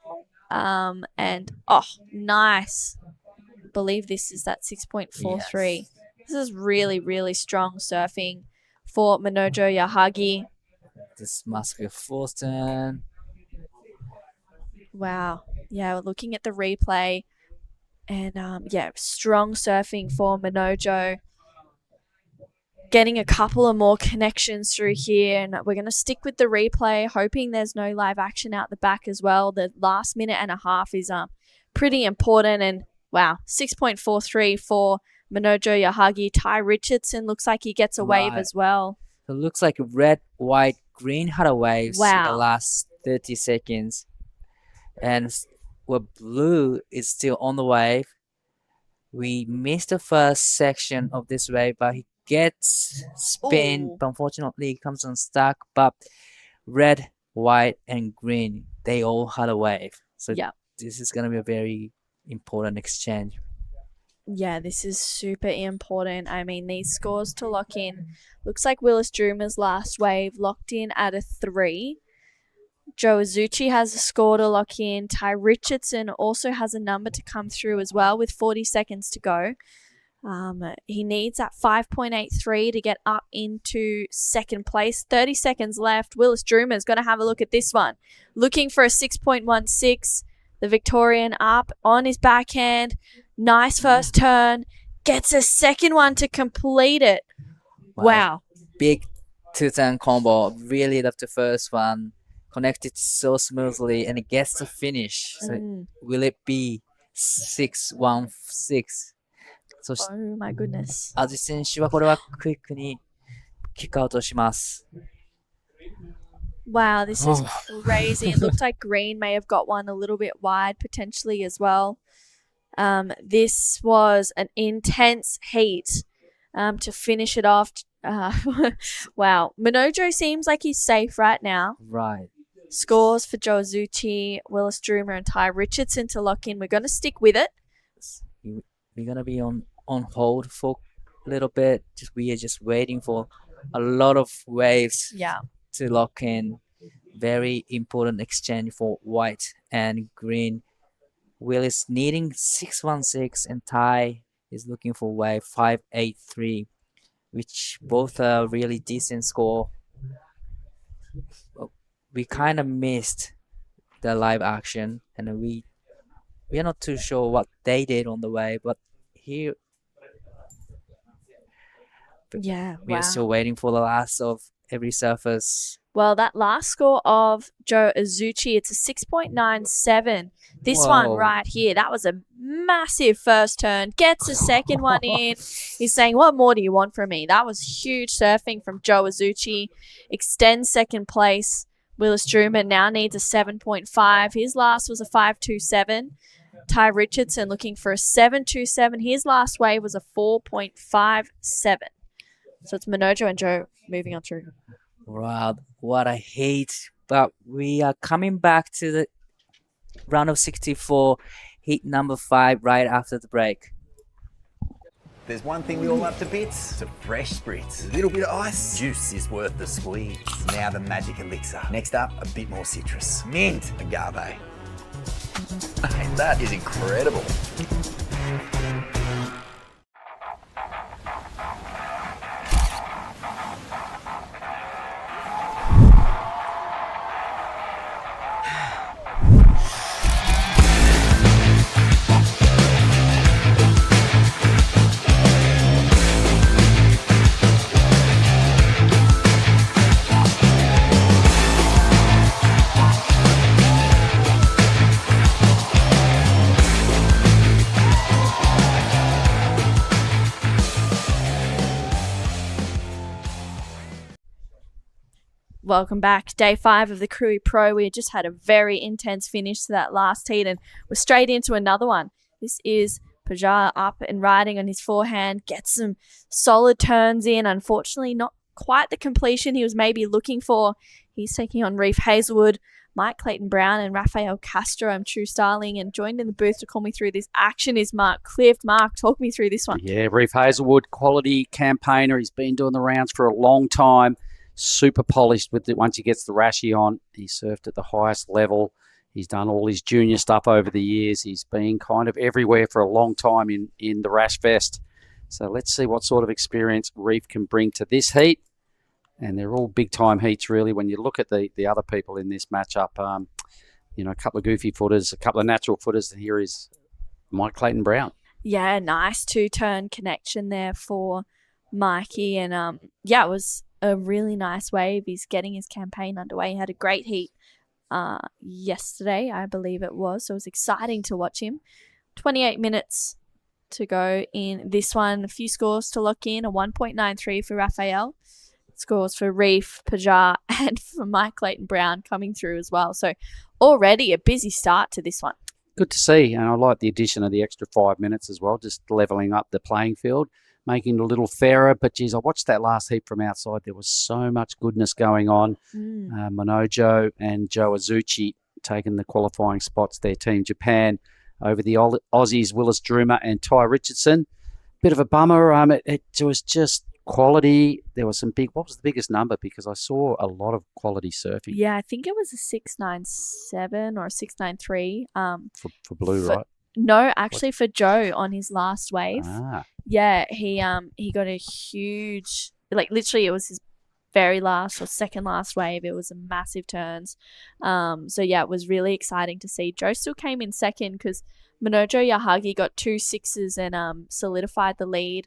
And nice. Believe this is that 6.43. Yes. This is really, really strong surfing for Minojo Yahagi. This must be a fourth turn. Wow. Yeah, we're looking at the replay. And strong surfing for Minojo. Getting a couple of more connections through here, and we're going to stick with the replay, hoping there's no live action out the back as well. The last minute and a half is pretty important, and wow, 6.43 for Minojo Yahagi. Ty Richardson looks like he gets a wave as well. So it looks like red, white, green had a waves in the last 30 seconds. And blue is still on the wave. We missed the first section of this wave, but he gets spin, but unfortunately he comes unstuck. But red, white, and green, they all had a wave. So this is going to be a very important exchange. Yeah, this is super important. I mean, these scores to lock in. Looks like Willis Druma's last wave locked in at a 3. Joe Azuchi has a score to lock in. Ty Richardson also has a number to come through as well with 40 seconds to go. He needs that 5.83 to get up into second place. 30 seconds left. Willis Druma is going to have a look at this one. Looking for a 6.16. The Victorian up on his backhand. Nice first turn. Gets a second one to complete it. Wow. Big two-turn combo. Really love the first one. Connected so smoothly, and it gets the finish. So will it be 6.16? Oh my goodness. 安土選手はこれはクイックにキックアウトします。 Wow, this is crazy. It looked like Green may have got one a little bit wide potentially as well. This was an intense heat to finish it off. Wow. Minojo seems like he's safe right now. Right. Scores for Joe Azuchi, Willis Droomer, and Ty Richardson to lock in. We're going to stick with it. We're gonna be on hold for a little bit. We are just waiting for a lot of waves. Yeah. To lock in. Very important exchange for white and green. Will is needing 616 and Ty is looking for wave 583, which both are really decent score. We kind of missed the live action and we are not too sure what they did on the way, but here we are still waiting for the last of every surface. Well, that last score of Joe Azuchi, it's a 6.97. This one right here, that was a massive first turn. Gets a second one in. He's saying, what more do you want from me? That was huge surfing from Joe Azuchi. Extends second place. Willis Droomer now needs a 7.5. His last was a 5.27. Ty Richardson looking for a 7.27. His last wave was a 4.57. So it's Minojo and Joe moving on through. Wow, what I hate. But we are coming back to the round of 64, heat number 5 right after the break. There's one thing we all love to bits. It's a fresh spritz. A little bit of ice. Juice is worth the squeeze. Now the magic elixir. Next up, a bit more citrus. Mint. Agave. Hey, that is incredible. Welcome back. Day 5 of the Krui Pro. We just had a very intense finish to that last heat and we're straight into another one. This is Pajar up and riding on his forehand. Gets some solid turns in. Unfortunately, not quite the completion he was maybe looking for. He's taking on Reef Hazelwood, Mike Clayton Brown and Rafael Castro. I'm True Starling and joined in the booth to call me through this action is Mark Clift. Mark, talk me through this one. Yeah, Reef Hazelwood, quality campaigner. He's been doing the rounds for a long time. Super polished with it once he gets the rashi on. He surfed at the highest level. He's done all his junior stuff over the years. He's been kind of everywhere for a long time in the Rash Fest. So let's see what sort of experience Reef can bring to this heat. And they're all big-time heats, really, when you look at the other people in this matchup. A couple of goofy footers, a couple of natural footers. And here is Mike Clayton Brown. Yeah, nice two-turn connection there for Mikey. And, it was a really nice wave. He's getting his campaign underway. He had a great heat yesterday, I believe it was. So it was exciting to watch him. 28 minutes to go in this one. A few scores to lock in. A 1.93 for Rafael. Scores for Reef, Pajar, and for Mike Clayton Brown coming through as well. So already a busy start to this one. Good to see. And I like the addition of the extra 5 minutes as well, just levelling up the playing field, making it a little fairer. But, geez, I watched that last heat from outside. There was so much goodness going on. Minojo and Joe Azuchi taking the qualifying spots there, Team Japan, over the Aussies, Willis Droomer and Ty Richardson. Bit of a bummer. It was just quality. There was some big, what was the biggest number? Because I saw a lot of quality surfing. Yeah, I think it was a 697 or a 693. For Blue, right? No, actually for Joe on his last wave. Yeah, he got a huge, literally it was his very last or second last wave. It was a massive turns. It was really exciting to see. Joe still came in second because Minojo Yahagi got 2 sixes and solidified the lead.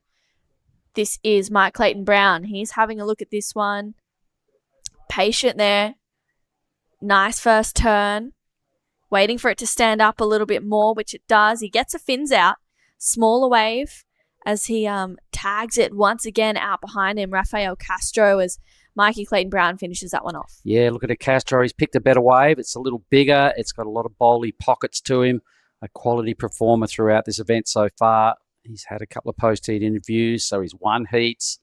This is Mike Clayton Brown. He's having a look at this one. Patient there. Nice first turn. Waiting for it to stand up a little bit more, which it does. He gets a fins out. Smaller wave. as he tags it once again out behind him, Rafael Castro, as Mikey Clayton-Brown finishes that one off. Yeah, look at Castro. He's picked a better wave. It's a little bigger. It's got a lot of bowly pockets to him. A quality performer throughout this event so far. He's had a couple of post-heat interviews, so he's won heats.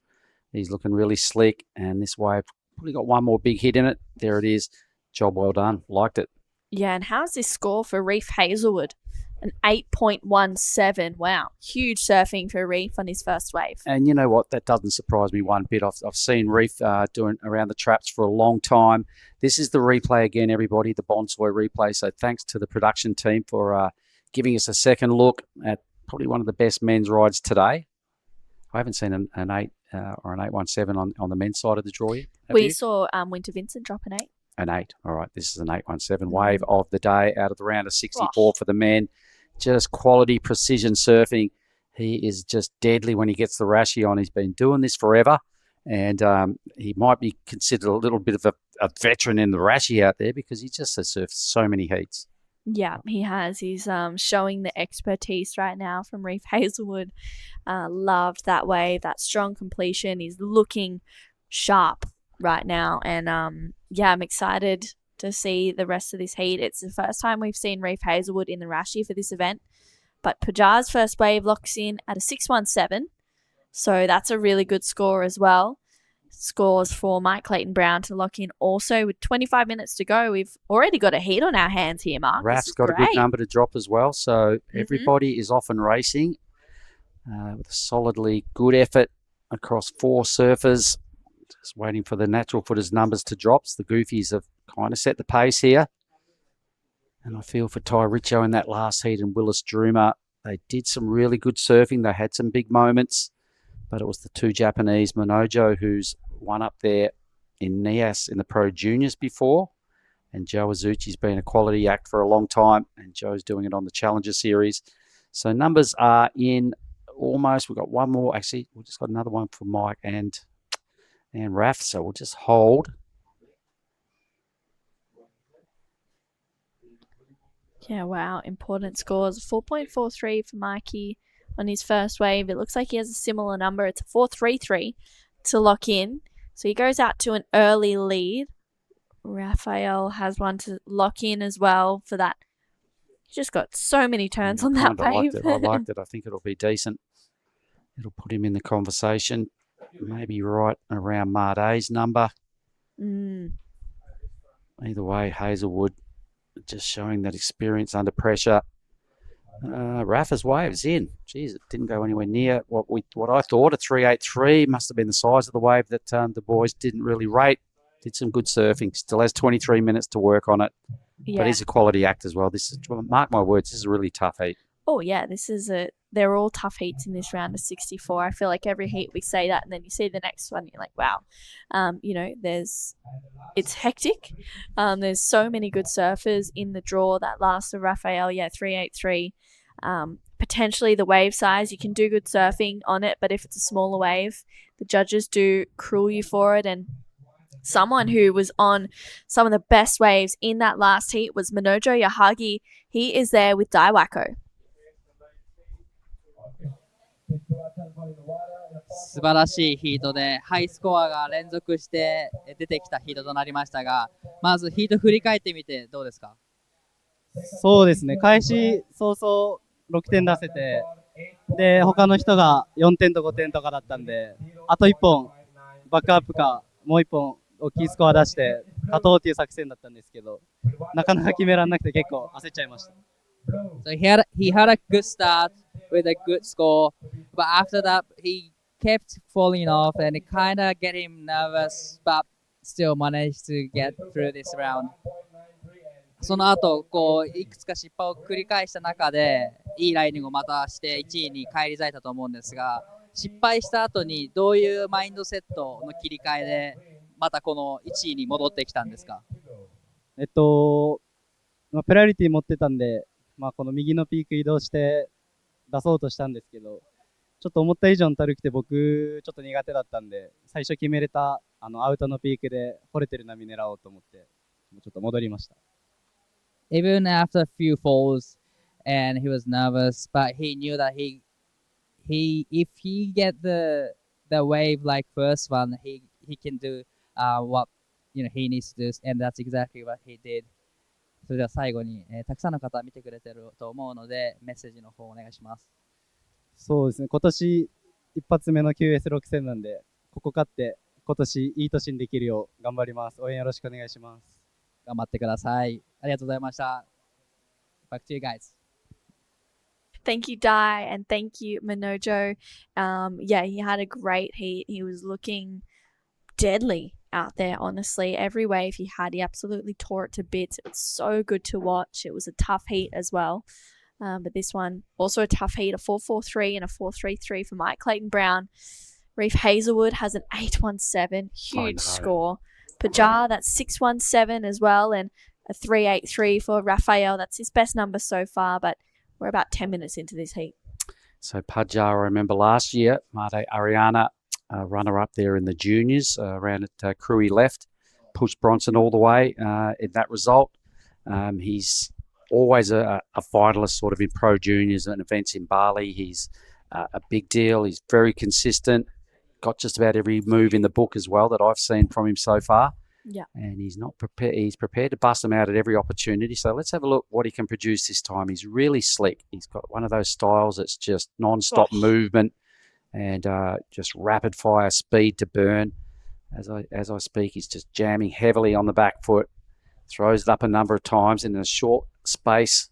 He's looking really slick, and this wave probably got one more big hit in it. There it is. Job well done. Liked it. Yeah, and how's this score for Reef Hazelwood? An 8.17. Wow. Huge surfing for Reef on his first wave. And you know what? That doesn't surprise me one bit. I've seen Reef doing around the traps for a long time. This is the replay again, everybody, the Bonsoy replay. So thanks to the production team for giving us a second look at probably one of the best men's rides today. I haven't seen an 8 or an 817 on the men's side of the draw yet. We saw Winter Vincent drop an 8. An 8. All right, this is an 817 wave of the day out of the round of 64 for the men. Just quality precision surfing. He is just deadly when he gets the Rashi on. He's been doing this forever, and he might be considered a little bit of a veteran in the Rashi out there because he just has surfed so many heats. Yeah, he has. He's showing the expertise right now from Reef Hazelwood. Loved that wave, that strong completion. He's looking sharp right now, and yeah, I'm excited to see the rest of this heat. It's the first time we've seen Reef Hazelwood in the Rashi for this event, but Pajar's first wave locks in at a 617, so that's a really good score as well. Scores for Mike Clayton-Brown to lock in also with 25 minutes to go. We've already got a heat on our hands here, Mark. Raf's got a good number to drop as well, so everybody is off and racing with a solidly good effort across 4 surfers. Just waiting for the natural footers numbers to drop. The Goofies have kind of set the pace here. And I feel for Ty Richo in that last heat and Willis Druma. They did some really good surfing. They had some big moments. But it was the 2 Japanese, Minojo, who's won up there in Nias in the Pro Juniors before. And Joe Azuchi's been a quality act for a long time. And Joe's doing it on the Challenger Series. So numbers are in almost. We've got one more. Actually, we've just got another one for Mike and Raf. So we'll just hold. Yeah, wow. Important scores. 4.43 for Mikey on his first wave. It looks like he has a similar number. It's a 4.33 to lock in. So he goes out to an early lead. Raphael has one to lock in as well for that. He's just got so many turns on that wave. I liked it. I think it'll be decent. It'll put him in the conversation. Maybe right around Marde's number. Either way, Hazelwood just showing that experience under pressure. Rafa's wave's in. Jeez, it didn't go anywhere near what I thought. A 383 must have been the size of the wave that the boys didn't really rate. Did some good surfing. Still has 23 minutes to work on it. Yeah. But he's a quality act as well. This is, mark my words, this is a really tough heat. Oh yeah, they're all tough heats in this round of 64. I feel like every heat we say that, and then you see the next one, you're like, wow. It's hectic. There's so many good surfers in the draw. That last of Raphael, 383. Potentially the wave size, you can do good surfing on it, but if it's a smaller wave, the judges do cruel you for it. And someone who was on some of the best waves in that last heat was Minojo Yahagi. He is there with Daiwako. 素晴らしいヒートでハイスコアが連続して出てきたヒートとなりましたが、まずヒート振り返ってみてどうですか？そうですね、開始早々6点出せて、で他の人が4点と5点とかだったんで、あと1本バックアップかもう1本大きいスコア出して勝とうっていう作戦だったんですけど、なかなか決められなくて結構焦っちゃいました。So he had a good start with a good score, but after that he kept falling off and it kind of get him nervous, but still managed to get through this round. その後いくつか失敗を繰り返した中でいいライディングをまたして1位に返り咲いたと思うんですが、失敗した後にどういうマインドセットの切り替えでまたこの1位に戻ってきたんですか？ペナルティ持ってたんで、この右のピーク移動して出そうとしたんですけど、ちょっと思った以上にたるくて僕ちょっと苦手だったんで、最初決めれたアウトのピークで掘れてる波狙おうと思ってちょっと戻りました。Even after a few falls and he was nervous, but he knew that he if he get the wave like first one, he can do what he needs to do, and that's exactly what he did. それでは最後に、たくさんの方見てくれてると思うのでメッセージの方お願いします。そうですね、今年一発目の QS6 戦なんで、ここ勝って今年いい年にできるよう頑張ります。応援よろしくお願いします。頑張ってください。ありがとうございました。Back to you guys. Thank you, Dai, and thank you, Manojo. Yeah, he had a great heat. He was looking deadly out there, honestly. Every wave he had, he absolutely tore it to bits. It was so good to watch. It was a tough heat as well. But this one, also a tough heat, a 4.43 and a 4.33 for Mike Clayton Brown. Reef Hazelwood has an 8.17, huge score. Pajar, that's 6.17 as well, and a 3.83 for Raphael. That's his best number so far, but we're about 10 minutes into this heat. So Pajar, I remember last year, Mate Ariana, runner-up there in the juniors, around at Krui left, pushed Bronson all the way in that result. He's always a finalist sort of in pro juniors and events in Bali. He's a big deal. He's very consistent. Got just about every move in the book as well that I've seen from him so far. Yeah. And he's not prepared. He's prepared to bust them out at every opportunity. So let's have a look what he can produce this time. He's really slick. He's got one of those styles that's just non-stop movement and just rapid fire speed to burn. As I speak, he's just jamming heavily on the back foot, throws it up a number of times in a short space,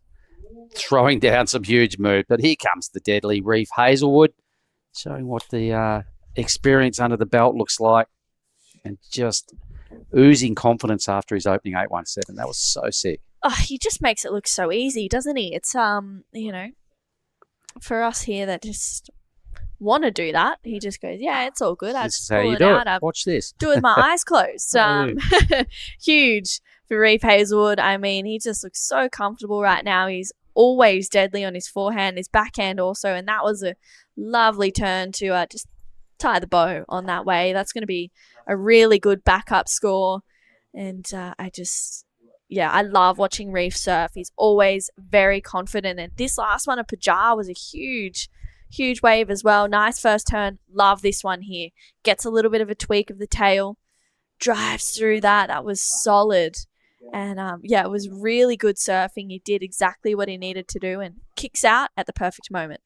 throwing down some huge moves. But here comes the deadly Reef Hazelwood, showing what the experience under the belt looks like, and just oozing confidence after his opening 8.17. That was so sick. Oh, he just makes it look so easy, doesn't he? It's for us here that just want to do that, he just goes, yeah, it's all good. I This just is how pull you it do out. it. Watch this. Do it with my eyes closed. Huge for Reef Hazelwood. I mean, he just looks so comfortable right now. He's always deadly on his forehand, his backhand also, and that was a lovely turn to just tie the bow on that way. That's going to be a really good backup score. And I love watching Reef surf. He's always very confident. And this last one of Pajar was a huge wave as well. Nice first turn. Love this one here. Gets a little bit of a tweak of the tail. Drives through that. That was solid. And it was really good surfing. He did exactly what he needed to do and kicks out at the perfect moment.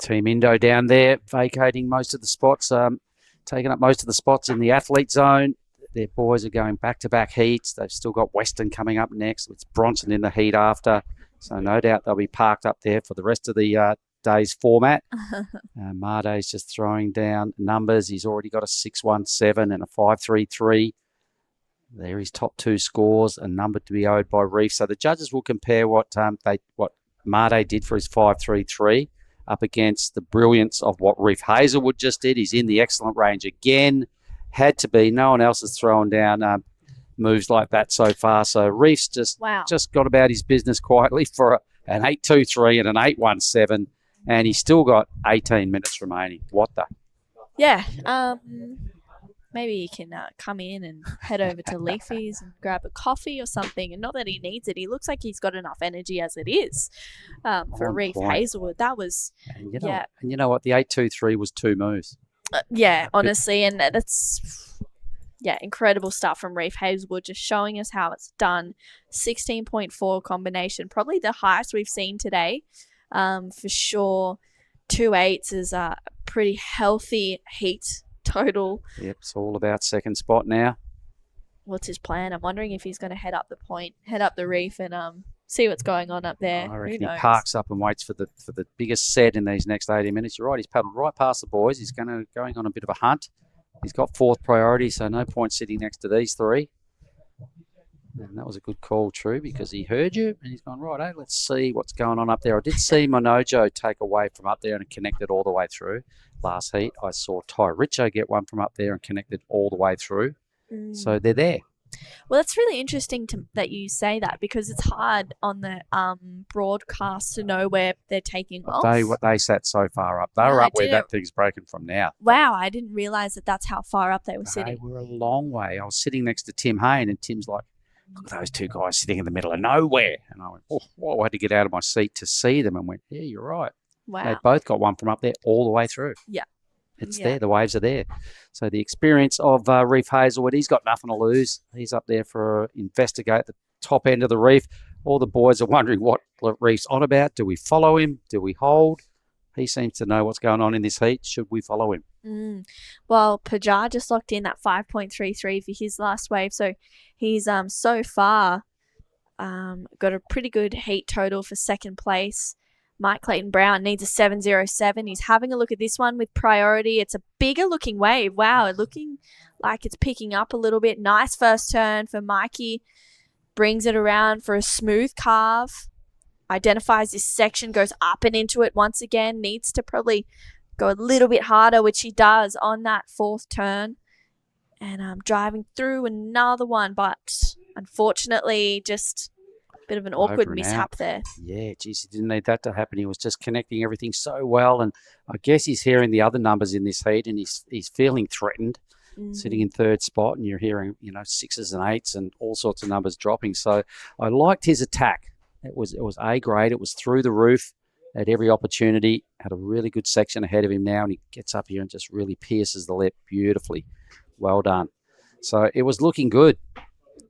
Team Indo down there, vacating most of the spots, taking up most of the spots in the athlete zone. Their boys are going back-to-back heats. They've still got Western coming up next. It's Bronson in the heat after. So no doubt they'll be parked up there for the rest of the day's format. Marde's just throwing down numbers. He's already got a 6.17 and a 5.33. There his top two scores, a number to be owed by Reef. So the judges will compare what Marde did for his 5.33 up against the brilliance of what Reef Hazelwood just did. He's in the excellent range again. Had to be. No one else has thrown down moves like that so far. So Reef's just got about his business quietly for an 8.23 and an 8.17, and he's still got 18 minutes remaining. What the? Yeah. Maybe he can come in and head over to Leafy's and grab a coffee or something. And not that he needs it. He looks like he's got enough energy as it is for Reef Hazelwood. That was, And you know what? The 8.23 was two moves. Honestly. And that's, incredible stuff from Reef Hazelwood, just showing us how it's done. 16.4 combination, probably the highest we've seen today. For sure, 2.8s is a pretty healthy heat total. Yep, it's all about second spot now. What's his plan? I'm wondering if he's going to head up the reef and see what's going on up there. I reckon he parks up and waits for the biggest set in these next 80 minutes. You're right, he's paddled right past the boys. He's going on a bit of a hunt. He's got fourth priority, so no point sitting next to these three. And that was a good call, True, because he heard you and he's gone, right, let's see what's going on up there. I did see Manojo take away from up there and connected all the way through. Last heat, I saw Ty Richo get one from up there and connected all the way through. So they're there. Well, that's really interesting that you say that, because it's hard on the broadcast to know where they're taking off. They sat so far up. They were up where that thing's broken from now. Wow, I didn't realise that's how far up they were sitting. They were a long way. I was sitting next to Tim Hayne and Tim's like, look at those two guys sitting in the middle of nowhere. And I went, I had to get out of my seat to see them and went, yeah, you're right. Wow. They both got one from up there all the way through. Yeah. It's Yeah. there. The waves are there. So the experience of Reef Hazelwood, he's got nothing to lose. He's up there for investigate the top end of the reef. All the boys are wondering what Reef's on about. Do we follow him? Do we hold? He seems to know what's going on in this heat. Should we follow him? Well, Pajar just locked in that 5.33 for his last wave. So he's so far got a pretty good heat total for second place. Mike Clayton Brown needs a 7.07. He's having a look at this one with priority. It's a bigger looking wave. Wow, looking like it's picking up a little bit. Nice first turn for Mikey. Brings it around for a smooth carve. Identifies this section, goes up and into it once again. Needs to probably go a little bit harder, which he does on that fourth turn. And I'm driving through another one, but unfortunately just a bit of an awkward Over and mishap out. there. Yeah, geez, he didn't need that to happen. He was just connecting everything so well. And I guess he's hearing the other numbers in this heat and he's feeling threatened. Sitting in third spot, and you're hearing, sixes and eights and all sorts of numbers dropping. So I liked his attack. It was A grade. It was through the roof at every opportunity. Had a really good section ahead of him now, and he gets up here and just really pierces the lip beautifully. Well done. So it was looking good.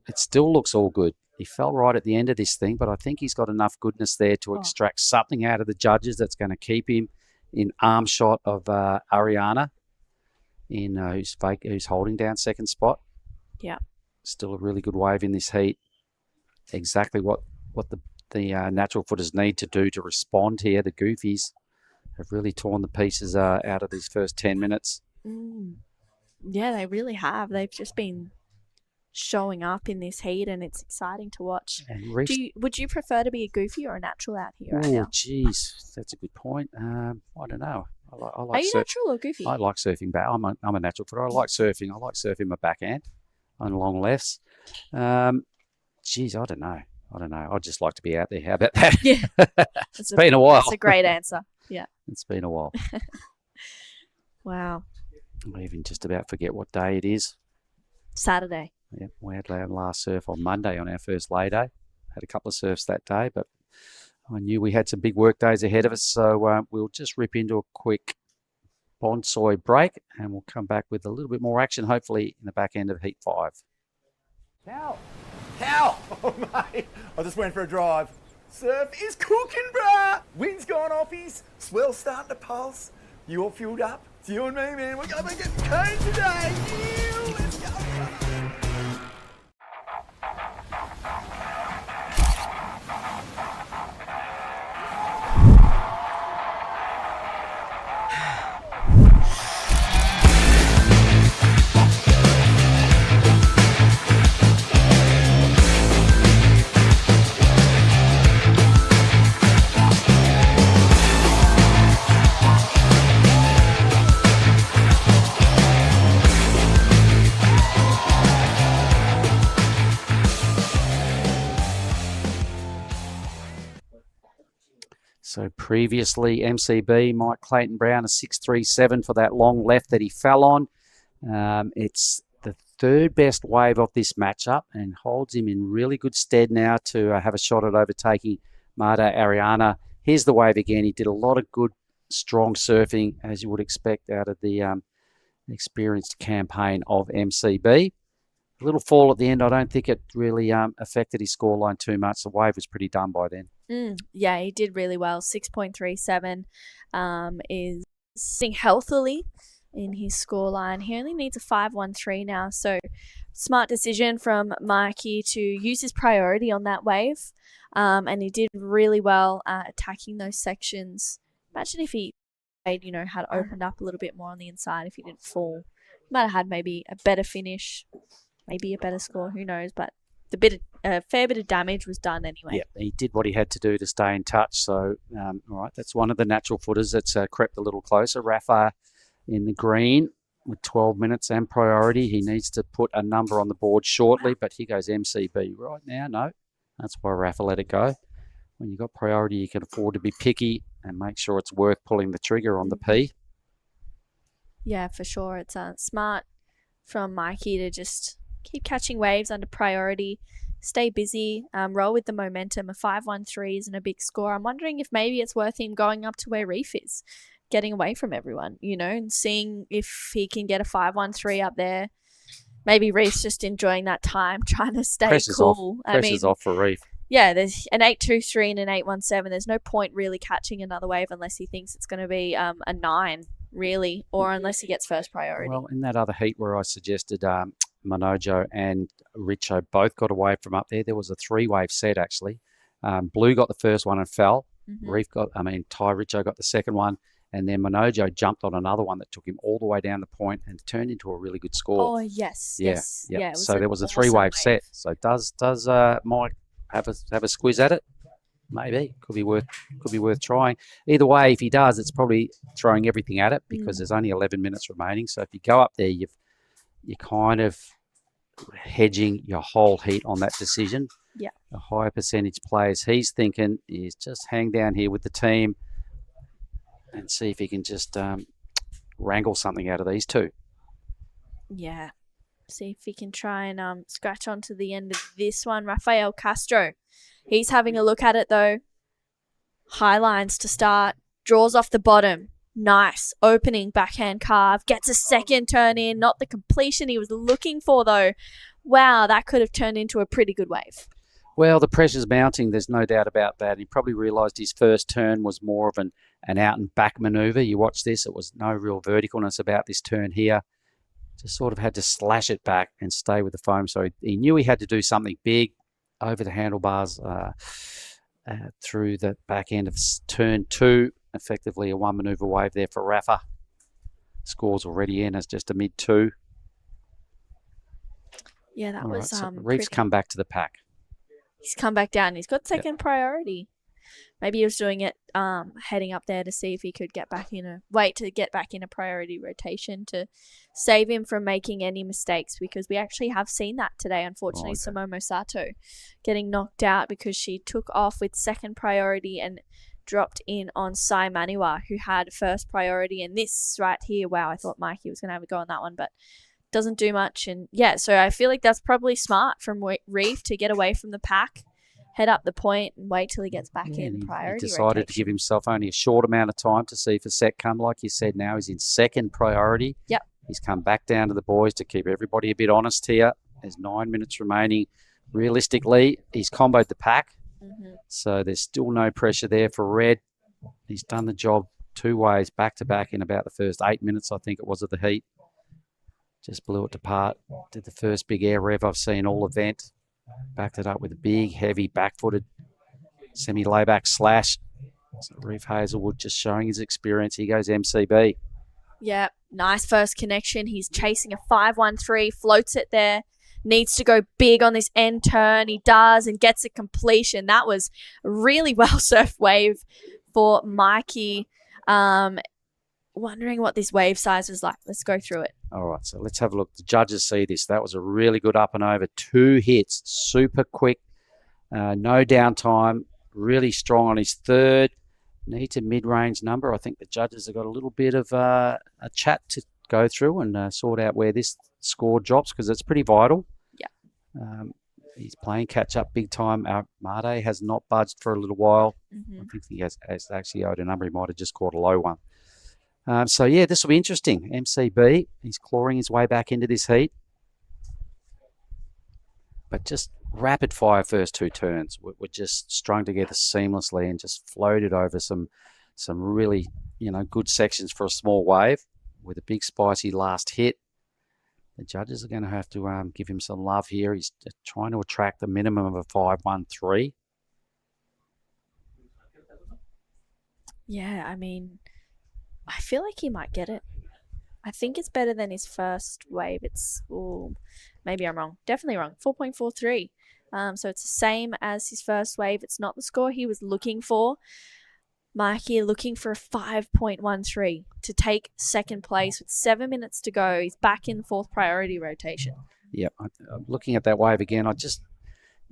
It still looks all good. He fell right at the end of this thing, but I think he's got enough goodness there to extract something out of the judges that's going to keep him in arm shot of Ariana. Who's holding down second spot. Yeah. Still a really good wave in this heat. Exactly what the natural footers need to do to respond here. The Goofies have really torn the pieces out of these first 10 minutes. Yeah, they really have. They've just been showing up in this heat, and it's exciting to watch. Would you prefer to be a goofy or a natural out here right Oh, now? geez, that's a good point. I don't know. I like Are you natural or goofy? I like surfing back. I'm a natural footer. I like surfing. I like surfing my backhand on long lefts. Geez, I don't know. I'd just like to be out there. How about that? Yeah. It's been a while. That's a great answer. Yeah. It's been a while. Wow. I even just about forget what day it is. Saturday. Yeah, we had our last surf on Monday on our first lay day. Had a couple of surfs that day, but I knew we had some big work days ahead of us, so we'll just rip into a quick bonsai break, and we'll come back with a little bit more action, hopefully in the back end of Heat 5. Cow! Oh, mate, I just went for a drive. Surf is cooking, bruh! Wind's gone off his, swell's starting to pulse. You all fueled up? It's you and me, man. We're going to get paid today. Yeah, let's go, bruh. So previously, MCB, Mike Clayton Brown, a 6.37 for that long left that he fell on. It's the third best wave of this matchup and holds him in really good stead now to have a shot at overtaking Marta Ariana. Here's the wave again. He did a lot of good, strong surfing, as you would expect out of the experienced campaign of MCB. A little fall at the end. I don't think it really affected his scoreline too much. The wave was pretty done by then. Yeah, he did really well. 6.37 is sitting healthily in his scoreline. He only needs a 5.13 now, so smart decision from Mikey to use his priority on that wave, and he did really well attacking those sections. Imagine if he had opened up a little bit more on the inside, if he didn't fall. He might have had maybe a better finish, maybe a better score, who knows, but a fair bit of damage was done anyway. Yeah, he did what he had to do to stay in touch. So, all right, that's one of the natural footers that's crept a little closer. Rafa in the green with 12 minutes and priority. He needs to put a number on the board shortly, but here goes MCB right now. No, that's why Rafa let it go. When you've got priority, you can afford to be picky and make sure it's worth pulling the trigger on the P. Yeah, for sure. It's smart from Mikey to just keep catching waves under priority, stay busy, roll with the momentum. A 5-1-3 isn't a big score. I'm wondering if maybe it's worth him going up to where Reef is, getting away from everyone, and seeing if he can get a 5-1-3 up there. Maybe Reef's just enjoying that time, trying to stay Pressure's cool. off. Pressure's off for Reef. Yeah, there's an 8-2-3 and an 8-1-7. There's no point really catching another wave unless he thinks it's going to be a 9, really, or unless he gets first priority. Well, in that other heat where I suggested Manojo and Richo both got away from up there was a 3-wave set, actually. Blue got the first one and fell. Ty Richo got the second one. And then Manojo jumped on another one that took him all the way down the point and turned into a really good score. Oh, yes. Yeah. So there was a 3-wave set. So does Mike have a squiz at it? Maybe. Could be worth trying. Either way, if he does, it's probably throwing everything at it because there's only 11 minutes remaining. So if you go up there, you're kind of hedging your whole heat on that decision. Yeah. The higher percentage players he's thinking is just hang down here with the team and see if he can just wrangle something out of these two. Yeah. See if he can try and scratch onto the end of this one. Rafael Castro. He's having a look at it, though. High lines to start. Draws off the bottom. Nice. Opening backhand carve. Gets a second turn in. Not the completion he was looking for, though. Wow, that could have turned into a pretty good wave. Well, the pressure's mounting. There's no doubt about that. He probably realised his first turn was more of an out and back manoeuvre. You watch this, it was no real verticalness about this turn here. Just sort of had to slash it back and stay with the foam. So he knew he had to do something big over the handlebars through the back end of turn 2. Effectively a 1 manoeuvre wave there for Rafa. Score's already in as just a mid-2. Yeah, that was... Right, so Reef's come back to the pack. He's come back down. He's got second priority. Maybe he was doing it heading up there to see if he could get back in a priority rotation to save him from making any mistakes, because we actually have seen that today. Unfortunately, Sumomo Sato getting knocked out because she took off with second priority and dropped in on Sai Maniwa, who had first priority. And this right here, wow, I thought Mikey was going to have a go on that one, but doesn't do much. And yeah, so I feel like that's probably smart from Reef to get away from the pack, head up the point and wait till he gets back in priority. He decided to give himself only a short amount of time to see if a set come. Like you said, now he's in second priority. Yep. He's come back down to the boys to keep everybody a bit honest here. There's 9 minutes remaining. Realistically, he's comboed the pack. So there's still no pressure there for Red. He's done the job 2 ways, back to back in about the first 8 minutes, I think it was, of the heat. Just blew it apart. Did the first big air rev I've seen all event. Backed it up with a big, heavy, back-footed semi-layback slash. So Reef Hazelwood just showing his experience. He goes MCB. Yeah, nice first connection. He's chasing a 5-1-3, floats it there. Needs to go big on this end turn. He does and gets a completion. That was a really well-surfed wave for Mikey. Wondering what this wave size was like. Let's go through it. All right, so let's have a look. The judges see this. That was a really good up and over. 2 hits, super quick, no downtime, really strong on his third. Needs a mid-range number. I think the judges have got a little bit of a chat to go through and sort out where this score drops, because it's pretty vital. Yeah. He's playing catch-up big time. Made has not budged for a little while. I think he has actually owed a number. He might have just caught a low one. So, yeah, this will be interesting. MCB, he's clawing his way back into this heat. But just rapid-fire first 2 turns. We're just strung together seamlessly and just floated over some really, good sections for a small wave with a big, spicy last hit. The judges are going to have to give him some love here. He's trying to attract the minimum of a 5-1-3. Yeah, I mean, I feel like he might get it. I think it's better than his first wave. It's, maybe I'm wrong. Definitely wrong. 4.43. So it's the same as his first wave. It's not the score he was looking for. Mikey looking for a 5.13 to take second place with 7 minutes to go. He's back in the 4th priority rotation. Yeah, I'm looking at that wave again. I just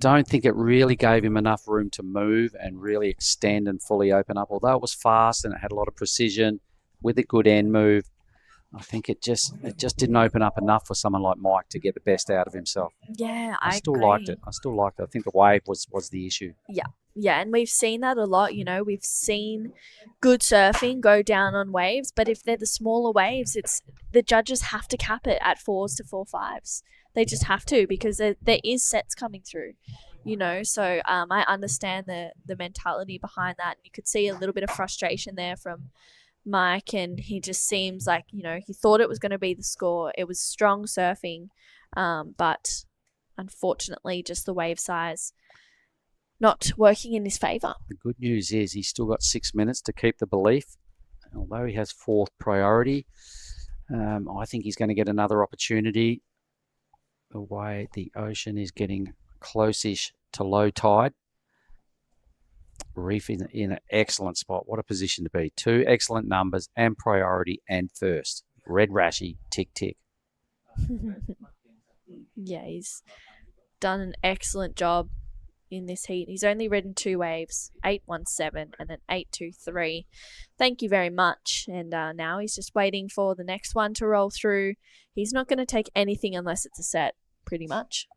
don't think it really gave him enough room to move and really extend and fully open up. Although it was fast and it had a lot of precision with a good end move, I think it just didn't open up enough for someone like Mike to get the best out of himself. Yeah, I still agree. liked it. I think the wave was the issue. Yeah, and we've seen that a lot. We've seen good surfing go down on waves, but if they're the smaller waves, it's the judges have to cap it at 4s to 4.5s. They just have to, because there is sets coming through. So I understand the mentality behind that. You could see a little bit of frustration there from Mike, and he just seems like he thought it was going to be the score. It was strong surfing, but unfortunately just the wave size not working in his favour. The good news is he's still got 6 minutes to keep the belief. Although he has 4th priority, I think he's going to get another opportunity. The way the ocean is getting close-ish to low tide. Reef in an excellent spot. What a position to be. 2 excellent numbers and priority and first. Red Rashi, tick, tick. Yeah, he's done an excellent job in this heat. He's only ridden 2 waves, 817 and an 823. Thank you very much. And now he's just waiting for the next one to roll through. He's not going to take anything unless it's a set, pretty much.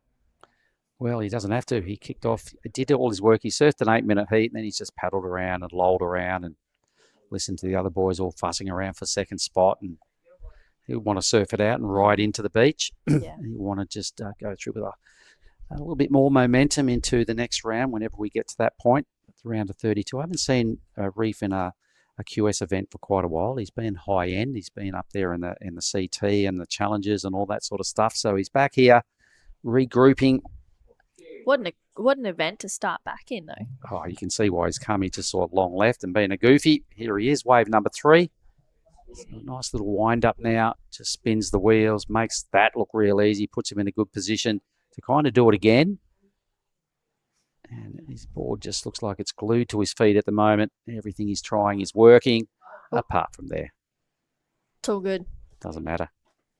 Well, he doesn't have to. He kicked off, did all his work. He surfed an 8-minute heat, and then he's just paddled around and lolled around and listened to the other boys all fussing around for second spot. And he'll want to surf it out and ride into the beach. Yeah. He'll want to just go through with a little bit more momentum into the next round whenever we get to that point. It's round of 32. I haven't seen Reef in a QS event for quite a while. He's been high end. He's been up there in the CT and the challenges and all that sort of stuff. So he's back here regrouping. What an event to start back in, though. Oh, you can see why he's come. He just saw long left and being a goofy. Here he is, wave number 3. So a nice little wind up now. Just spins the wheels, makes that look real easy, puts him in a good position to kind of do it again. And his board just looks like it's glued to his feet at the moment. Everything he's trying is working, apart from there. It's all good. Doesn't matter.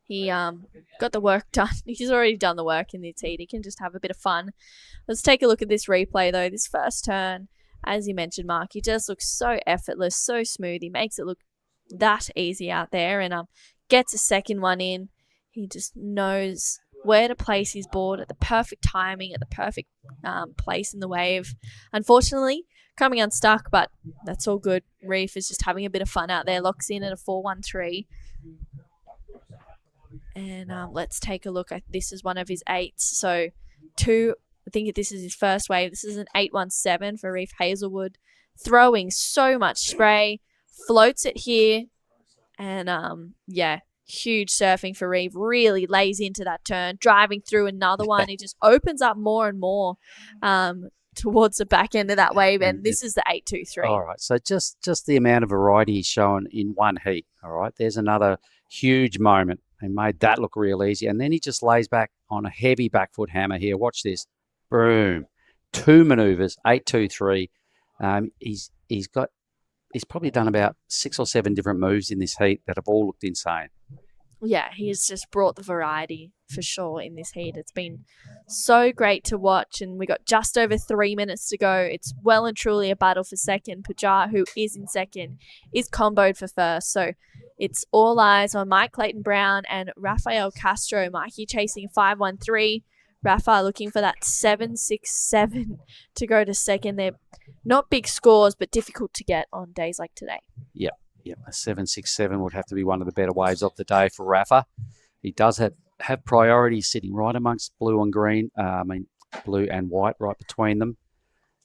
He got the work done. He's already done the work in this heat. He can just have a bit of fun. Let's take a look at this replay, though. This first turn, as you mentioned, Mark, he just looks so effortless, so smooth. He makes it look that easy out there, and gets a second one in. He just knows where to place his board at the perfect timing, at the perfect place in the wave. Unfortunately, coming unstuck, but that's all good. Reef is just having a bit of fun out there. Locks in at a 4-1-3. And let's take a look. This is one of his 8s. So I think this is his first wave. This is an 817 for Reef Hazelwood. Throwing so much spray. Floats it here. And huge surfing for Reef. Really lays into that turn. Driving through another one. He just opens up more and more towards the back end of that wave. And this is the 823. All right. So just the amount of variety he's shown in one heat. All right. There's another huge moment. They made that look real easy. And then he just lays back on a heavy back foot hammer here. Watch this. Boom. 2 maneuvers, 8-2-3. He's probably done about 6 or 7 different moves in this heat that have all looked insane. Yeah, he has just brought the variety for sure in this heat. It's been so great to watch, and we got just over 3 minutes to go. It's well and truly a battle for second. Pajar, who is in second, is comboed for first. So it's all eyes on Mike Clayton-Brown and Rafael Castro. Mikey chasing 5-1-3. Rafa looking for that 7-6-7 to go to second. They're not big scores, but difficult to get on days like today. Yep. A 7-6-7 would have to be one of the better waves of the day for Rafa. He does have priority sitting right amongst blue and green. Blue and white right between them.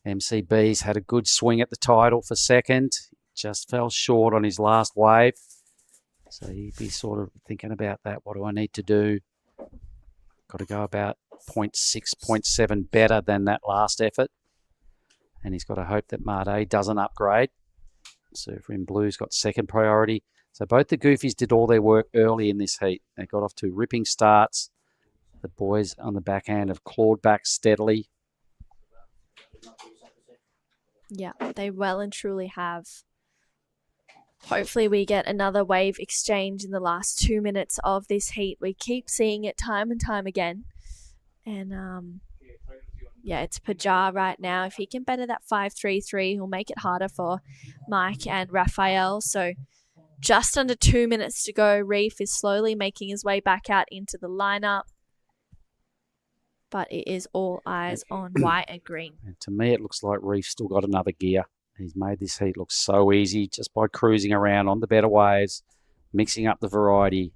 MCB's had a good swing at the title for second. Just fell short on his last wave. So he'd be sort of thinking about that. What do I need to do? Got to go about 0.6, 0.7 better than that last effort. And he's got to hope that Made doesn't upgrade. Surfer in blue's got second priority. So both the Goofies did all their work early in this heat. They got off to ripping starts. The boys on the backhand have clawed back steadily. Yeah, they well and truly have. Hopefully we get another wave exchange in the last 2 minutes of this heat. We keep seeing it time and time again. And it's Pajar right now. If he can better that 5-3-3, he'll make it harder for Mike and Rafael. So just under 2 minutes to go. Reef is slowly making his way back out into the lineup. But it is all eyes on white and green. And to me, it looks like Reef's still got another gear. He's made this heat look so easy just by cruising around on the better waves, mixing up the variety.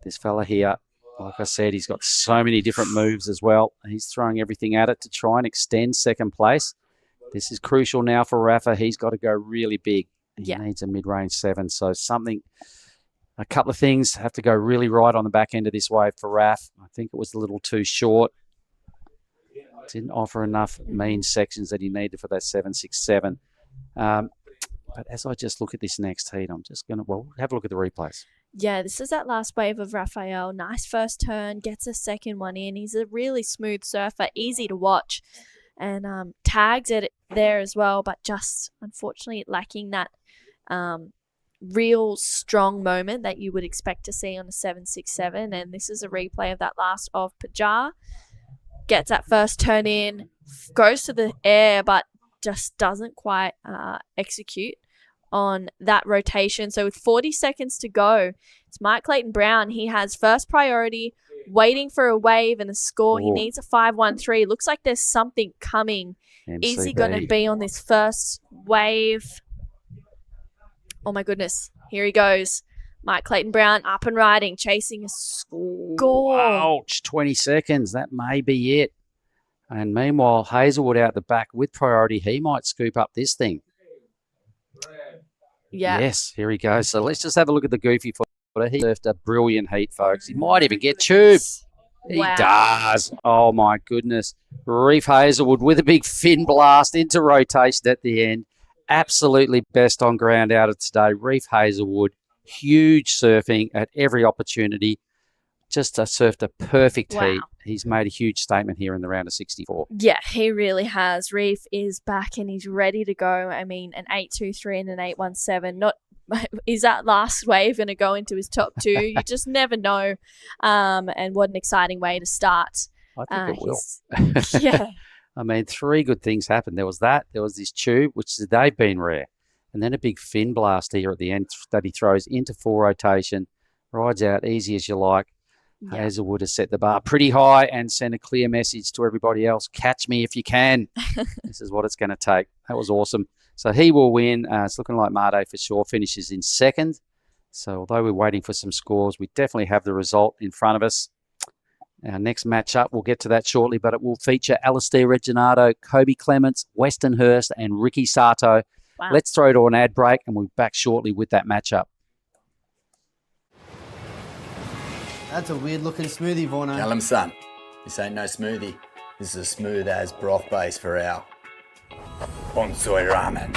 This fella here, like I said, he's got so many different moves as well. He's throwing everything at it to try and extend second place. This is crucial now for Rafa. He's got to go really big. He needs a mid-range 7. So a couple of things have to go really right on the back end of this wave for Raf. I think it was a little too short. Didn't offer enough mean sections that he needed for that 767. But as I just look at this next heat, I'm just going to, have a look at the replays. Yeah, this is that last wave of Raphael. Nice first turn, gets a second one in. He's a really smooth surfer, easy to watch, and tags it there as well, but just unfortunately lacking that real strong moment that you would expect to see on a 767. And this is a replay of that last of Pajar. Gets that first turn in, goes to the air, but just doesn't quite execute on that rotation. So with 40 seconds to go, it's Mike Clayton Brown. He has first priority, waiting for a wave and a score. He needs a 5-1-3. Looks like there's something coming. MCB. Is he going to be on this first wave? Oh my goodness. Here he goes. Mike Clayton Brown up and riding, chasing a score. Ouch, 20 seconds. That may be it. And meanwhile, Hazelwood out the back with priority. He might scoop up this thing. Yeah. Yes, here he goes. So let's just have a look at the goofy footer. He surfed a brilliant heat, folks. He might even get tube. He does. Oh, my goodness. Reef Hazelwood with a big fin blast into rotation at the end. Absolutely best on ground out of today. Reef Hazelwood, huge surfing at every opportunity. Just surfed a perfect heat. He's made a huge statement here in the round of 64. Yeah, he really has. Reef is back and he's ready to go. I mean, an 8-2-3 and an 8-1-7. Is that last wave going to go into his top 2? You just never know. And what an exciting way to start. I think it will. Yeah. I mean, 3 good things happened. There was that. There was this tube, which they've been rare. And then a big fin blast here at the end that he throws into 4 rotation. Rides out easy as you like. Yeah. Hazelwood has set the bar pretty high and sent a clear message to everybody else. Catch me if you can. This is what it's going to take. That was awesome. So he will win. It's looking like Made for sure finishes in second. So although we're waiting for some scores, we definitely have the result in front of us. Our next matchup, we'll get to that shortly, but it will feature Alistair Reginato, Kobe Clements, Weston Hurst, and Ricky Sato. Wow. Let's throw to an ad break, and we'll be back shortly with that matchup. That's a weird looking smoothie, Vorno. Tell him, son, this ain't no smoothie. This is a smooth as broth base for our bonsai ramen.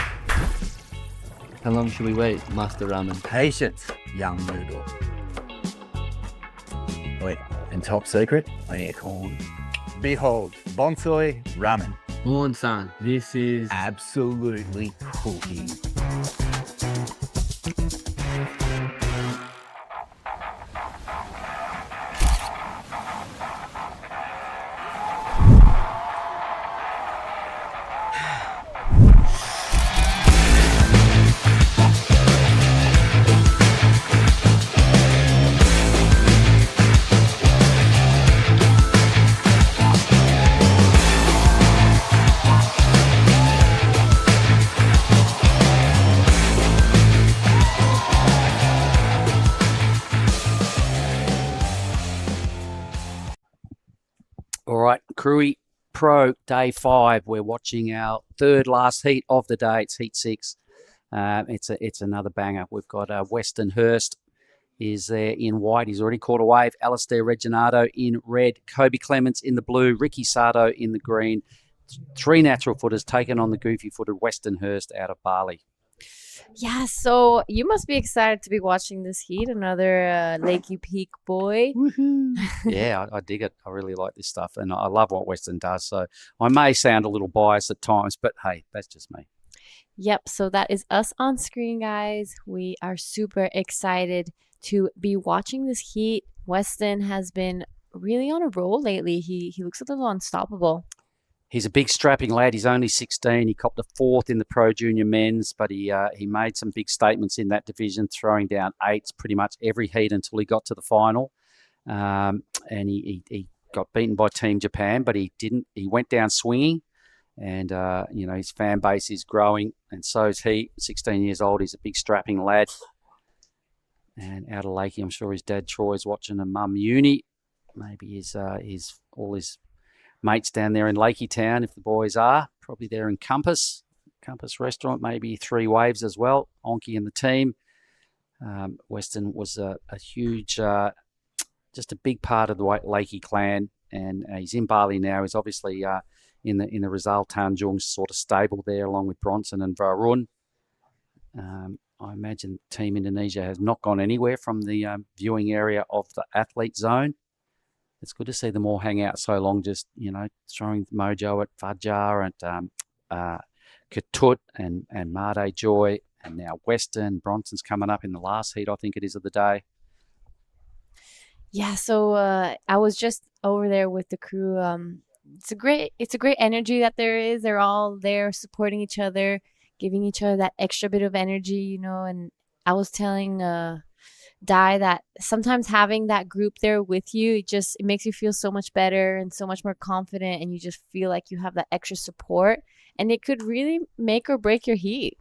How long should we wait, Master Ramen? Patience, young noodle. Wait, and top secret, I need corn. Behold, bonsai ramen. Moon-san, this is absolutely cooking. All right, Krui Pro Day 5. We're watching our third last heat of the day. It's Heat 6. It's another banger. We've got Weston Hurst is there in white. He's already caught a wave. Alistair Reginato in red. Kobe Clements in the blue. Ricky Sato in the green. 3 natural footers taken on the goofy footed Weston Hurst out of Bali. Yeah, so you must be excited to be watching this heat. Another Lakey Peak boy. Yeah, I dig it. I really like this stuff. And I love what Weston does. So I may sound a little biased at times, but hey, that's just me. Yep, so that is us on screen, guys. We are super excited to be watching this heat. Weston has been really on a roll lately. He looks a little unstoppable. He's a big strapping lad. He's only 16. He copped a 4th in the Pro Junior Men's, but he made some big statements in that division, throwing down 8s pretty much every heat until he got to the final. And he got beaten by Team Japan, but he didn't. He went down swinging, and his fan base is growing, and so is he. 16 years old. He's a big strapping lad. And out of Lakey, I'm sure his dad Troy's watching, and mum Uni. Maybe his all his mates down there in Lakey Town, if the boys are. Probably there in Compass Restaurant, maybe 3 Waves as well. Onki and the team. Weston was a huge, just a big part of the Lakey clan, and he's in Bali now. He's obviously in the Rizal Tanjung sort of stable there, along with Bronson and Varun. I imagine Team Indonesia has not gone anywhere from the viewing area of the athlete zone. It's good to see them all hang out so long, just, throwing mojo at Fajar and Ketut and Made Joy, and now Weston. Bronson's coming up in the last heat, I think it is, of the day. Yeah, so I was just over there with the crew. It's a great energy that there is. They're all there supporting each other, giving each other that extra bit of energy, and I was telling Dai that sometimes having that group there with you, it makes you feel so much better and so much more confident, and you just feel like you have that extra support, and it could really make or break your heat.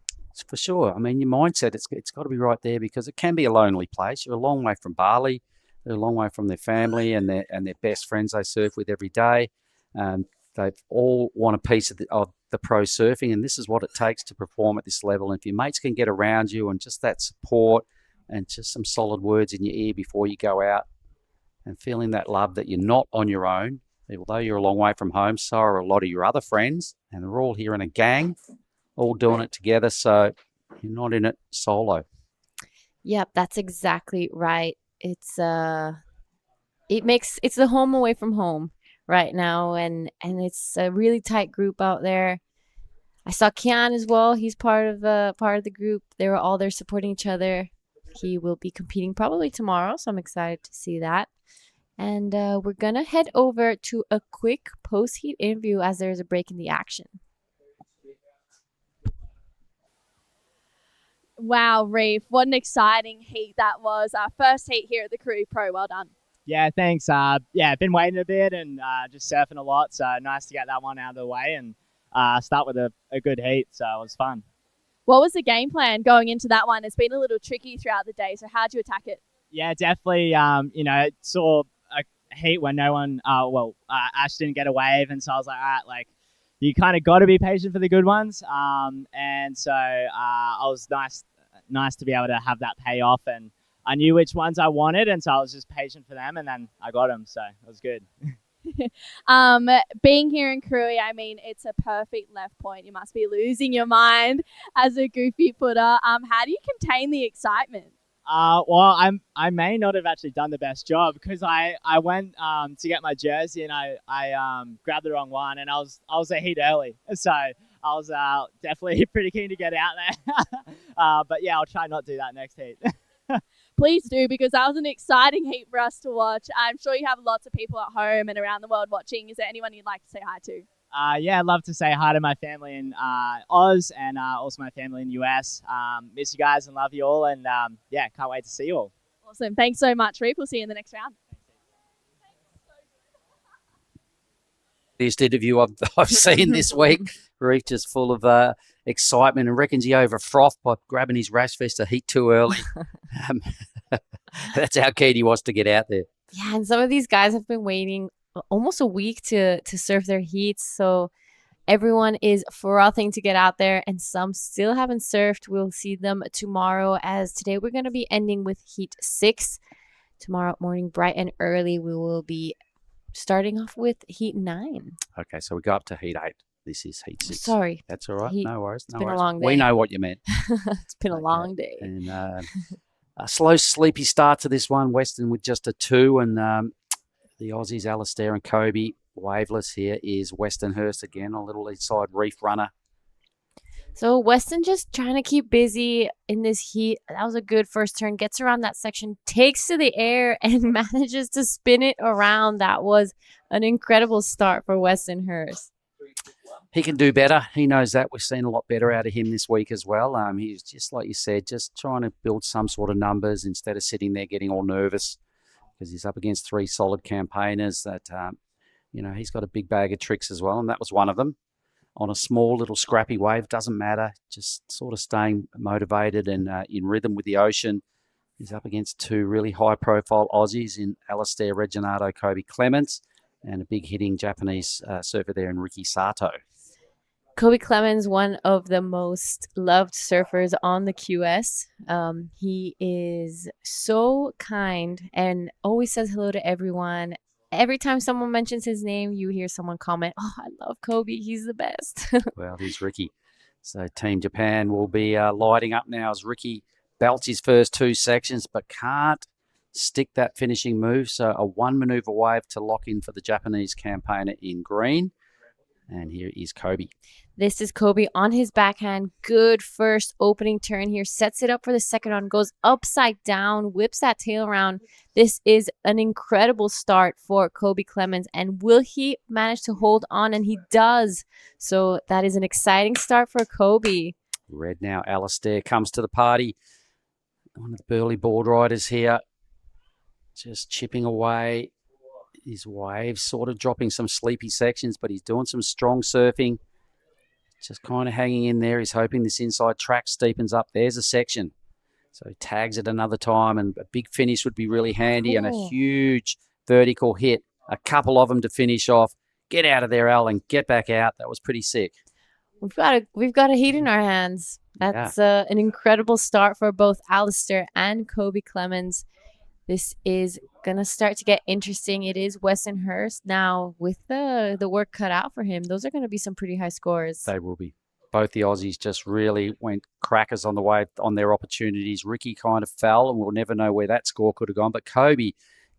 For sure. I mean, your mindset, it's got to be right there, because it can be a lonely place. You're a long way from Bali. They're a long way from their family and their best friends they surf with every day. They all want a piece of the pro surfing, and this is what it takes to perform at this level. And if your mates can get around you and just that support and just some solid words in your ear before you go out, and feeling that love that you're not on your own, although you're a long way from home, so are a lot of your other friends, and they're all here in a gang, all doing it together, so you're not in it solo. Yep, that's exactly right. It's the home away from home right now, and it's a really tight group out there. I saw Kian as well. He's part of the group. They were all there supporting each other. He will be competing probably tomorrow, so I'm excited to see that. And we're gonna head over to a quick post-heat interview as there's a break in the action. Wow, Reef, what an exciting heat that was. Our first heat here at the Krui Pro. Well done. Yeah, thanks. I've been waiting a bit and just surfing a lot, so nice to get that one out of the way and start with a good heat, so it was fun. What was the game plan going into that one? It's been a little tricky throughout the day, so how'd you attack it? Yeah, definitely, saw a heat when no one, Ash didn't get a wave, and so I was like, all right, you kind of got to be patient for the good ones, and so I was nice to be able to have that pay off, and I knew which ones I wanted, and so I was just patient for them, and then I got them, so it was good. Being here in Krui, I mean, it's a perfect left point. You must be losing your mind as a goofy footer. How do you contain the excitement? I may not have actually done the best job, because I went to get my jersey and I grabbed the wrong one, and I was a heat early, so I was definitely pretty keen to get out there. But yeah, I'll try not to do that next heat. Please do, because that was an exciting heat for us to watch. I'm sure you have lots of people at home and around the world watching. Is there anyone you'd like to say hi to? I'd love to say hi to my family in Oz and also my family in the US. Miss you guys and love you all, and can't wait to see you all. Awesome. Thanks so much, Reef. We'll see you in the next round. Best interview I've seen this week. Reef just full of excitement, and reckons he over frothed by grabbing his rash vest a heat too early. That's how keen he was to get out there. Yeah, and some of these guys have been waiting almost a week to surf their heats, so everyone is frothing to get out there, and some still haven't surfed. We'll see them tomorrow, as today we're going to be ending with heat 6. Tomorrow morning, bright and early, we will be starting off with heat 9. Okay, so we go up to heat 8. This is heat 6. Sorry. That's all right. No worries. It's been a long day. We know what you meant. It's been a long day. And a slow, sleepy start to this one. Weston with just a 2, and the Aussies, Alistair and Kobe, waveless. Here is Weston Hurst again, a little inside reef runner. So Weston just trying to keep busy in this heat. That was a good first turn. Gets around that section, takes to the air, and manages to spin it around. That was an incredible start for Weston Hurst. he can do better. He knows that. We've seen a lot better out of him this week as well. He's just like you said, just trying to build some sort of numbers instead of sitting there getting all nervous because he's up against 3 solid campaigners that, he's got a big bag of tricks as well, and that was one of them. On a small little scrappy wave, doesn't matter, just sort of staying motivated and in rhythm with the ocean. He's up against 2 really high-profile Aussies in Alistair Reginato, Kobe Clements, and a big hitting Japanese surfer there in Riki Sato. Kobe Clemens, one of the most loved surfers on the QS. He is so kind and always says hello to everyone. Every time someone mentions his name, you hear someone comment, "Oh, I love Kobe. He's the best." Well, here's Ricky. So Team Japan will be lighting up now as Ricky belts his first 2 sections, but can't stick that finishing move. So a 1 maneuver wave to lock in for the Japanese campaigner in green. And here is Kobe. This is Kobe on his backhand. Good first opening turn here. Sets it up for the second one. Goes upside down. Whips that tail around. This is an incredible start for Kobe Clemens. And will he manage to hold on? And he does. So that is an exciting start for Kobe. Red now. Alistair comes to the party. One of the burly board riders here. Just chipping away. His waves sort of dropping some sleepy sections, but he's doing some strong surfing. Just kind of hanging in there. He's hoping this inside track steepens up. There's a section. So he tags it another time, and a big finish would be really handy and a huge vertical hit. A couple of them to finish off. Get out of there, Al, and get back out. That was pretty sick. We've got a heat in our hands. That's an incredible start for both Alistair and Kobe Clemens. This is going to start to get interesting. It is Westonhurst now with the work cut out for him. Those are going to be some pretty high scores. They will be. Both the Aussies just really went crackers on the way on their opportunities. Ricky kind of fell, and we'll never know where that score could have gone. But Kobe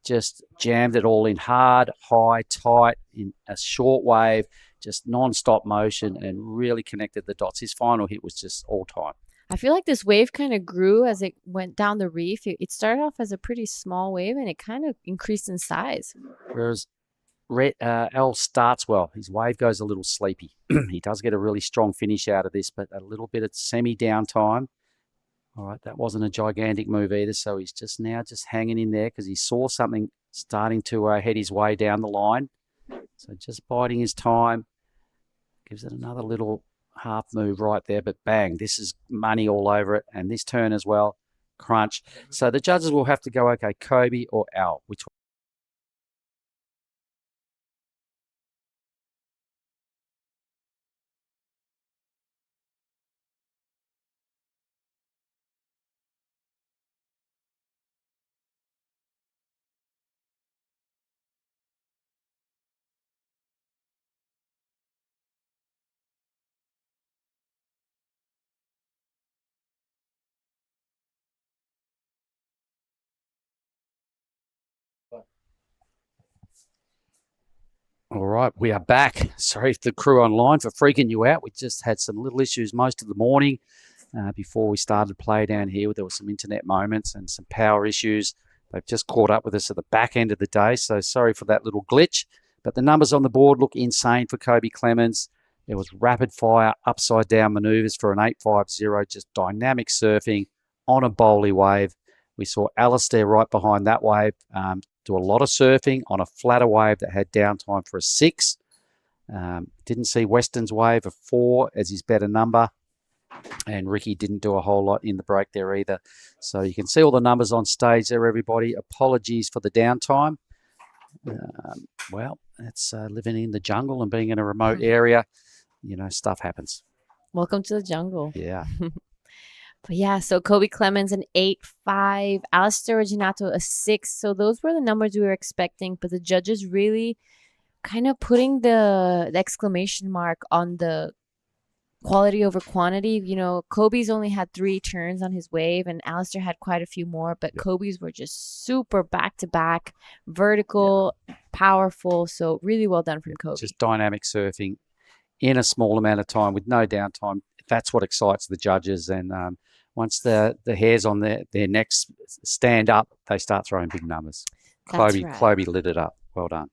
just jammed it all in hard, high, tight, in a short wave, just non-stop motion, and really connected the dots. His final hit was just all time. I feel like this wave kind of grew as it went down the reef. It started off as a pretty small wave, and it kind of increased in size. Whereas Al starts well. His wave goes a little sleepy. He does get a really strong finish out of this, but a little bit of semi-downtime. All right, that wasn't a gigantic move either, so he's just now hanging in there because he saw something starting to head his way down the line. So just biding his time. Gives it another little half move right there, but bang, this is money all over it. And this turn as well, crunch. So the judges will have to go, okay, Kobe or Al, which one? All right, we are back. Sorry for the crew online for freaking you out. We just had some little issues most of the morning before we started play down here. There were some internet moments and some power issues. They've just caught up with us at the back end of the day, so sorry for that little glitch. But the numbers on the board look insane for Kobe Clemens. There was rapid-fire, upside-down manoeuvres for an 850, just dynamic surfing on a bowly wave. We saw Alistair right behind that wave do a lot of surfing on a flatter wave that had downtime for a 6. Didn't see Weston's wave of 4 as his better number. And Ricky didn't do a whole lot in the break there either. So you can see all the numbers on stage there, everybody. Apologies for the downtime. Well, that's living in the jungle and being in a remote area. You know, stuff happens. Welcome to the jungle. Yeah. But yeah, so Kobe Clemens an 8.5, Alistair Reginato a 6. So those were the numbers we were expecting, but the judges really kind of putting the exclamation mark on the quality over quantity. You know, Kobe's only had 3 turns on his wave, and Alistair had quite a few more, but Kobe's were just super back-to-back, vertical, powerful. So really well done from Kobe. Just dynamic surfing in a small amount of time with no downtime. That's what excites the judges. And once the hairs on their necks stand up, they start throwing big numbers. Kobe lit it up. Well done.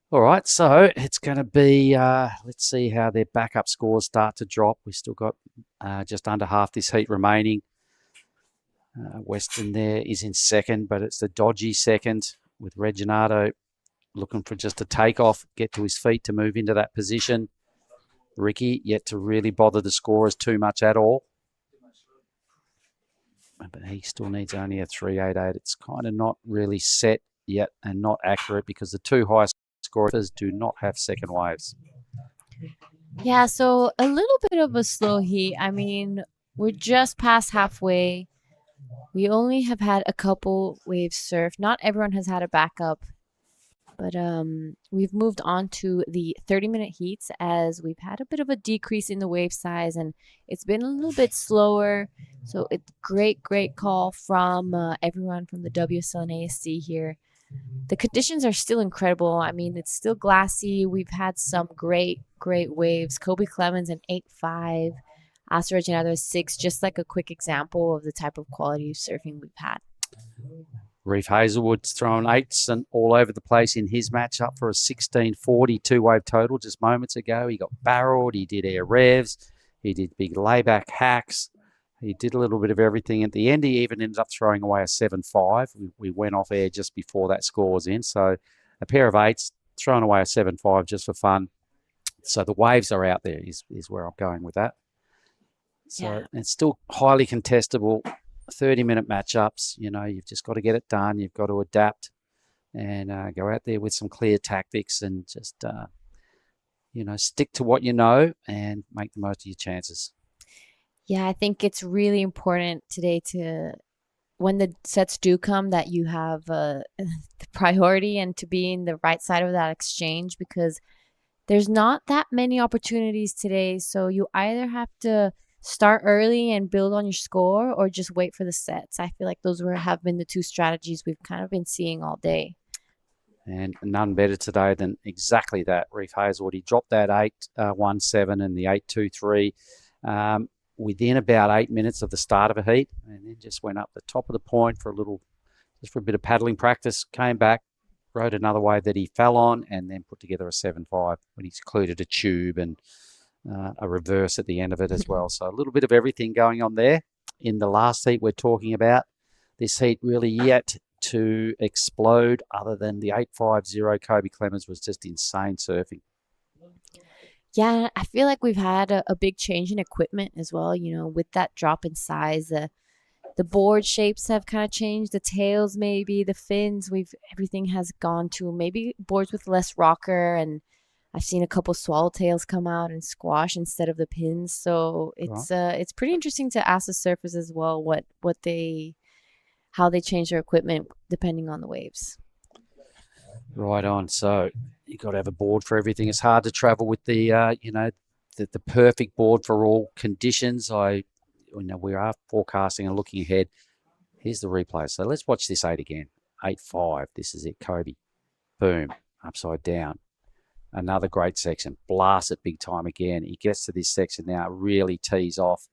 All right, so it's going to be, let's see how their backup scores start to drop. We've still got just under half this heat remaining. Western there is in second, but it's the dodgy second with Reginato looking for just a takeoff, get to his feet to move into that position. Ricky yet to really bother the scorers too much at all. But he still needs only a 388. It's kind of not really set yet and not accurate because the two highest scorers do not have second waves. Yeah, so a little bit of a slow heat. I mean, we're just past halfway. We only have had a couple waves surf. Not everyone has had a backup. But we've moved on to the 30-minute heats as we've had a bit of a decrease in the wave size and it's been a little bit slower. So it's great call from everyone from the WSL and ASC here. The conditions are still incredible. I mean, it's still glassy. We've had some great waves. Kobe Clemens an 8.5. Asa Reginato 6. Just like a quick example of the type of quality of surfing we've had. Reef Hazelwood's thrown eights and all over the place in his match, up for a 16.40 two-wave total just moments ago. He got barreled, he did air revs, he did big layback hacks, he did a little bit of everything. At the end, he even ended up throwing away a 7.5. We went off air just before that score was in. So a pair of eights, throwing away a 7.5 just for fun. So the waves are out there is where I'm going with that. So it's still highly contestable. 30-minute matchups, you know, you've just got to get it done. You've got to adapt and go out there with some clear tactics and just, you know, stick to what you know and make the most of your chances. Yeah, I think it's really important today to, when the sets do come, that you have the priority and to be in the right side of that exchange because there's not that many opportunities today. So you either have to start early and build on your score or just wait for the sets. I feel like those have been the two strategies we've kind of been seeing all day. And none better today than exactly that. Reef Hazelwood, he dropped that 8.17 and the 8.23 within about 8 minutes of the start of a heat and then just went up the top of the point for just for a bit of paddling practice, came back, rode another wave that he fell on and then put together a 7.5 when he's included a tube and a reverse at the end of it as well. So a little bit of everything going on there. In the last heat we're talking about, this heat really yet to explode other than the 8.50 Kobe Clemens was just insane surfing. Yeah, I feel like we've had a big change in equipment as well, you know, with that drop in size. The board shapes have kind of changed, the tails maybe, the fins, everything has gone to maybe boards with less rocker, and I've seen a couple swallowtails come out and squash instead of the pins. So it's pretty interesting to ask the surfers as well how they change their equipment depending on the waves. Right on. So you got to have a board for everything. It's hard to travel with the you know, the perfect board for all conditions. We are forecasting and looking ahead. Here's the replay. So let's watch this 8 again. 8.5. This is it, Kobe. Boom. Upside down. Another great section. Blast it big time again. He gets to this section now, really tees off.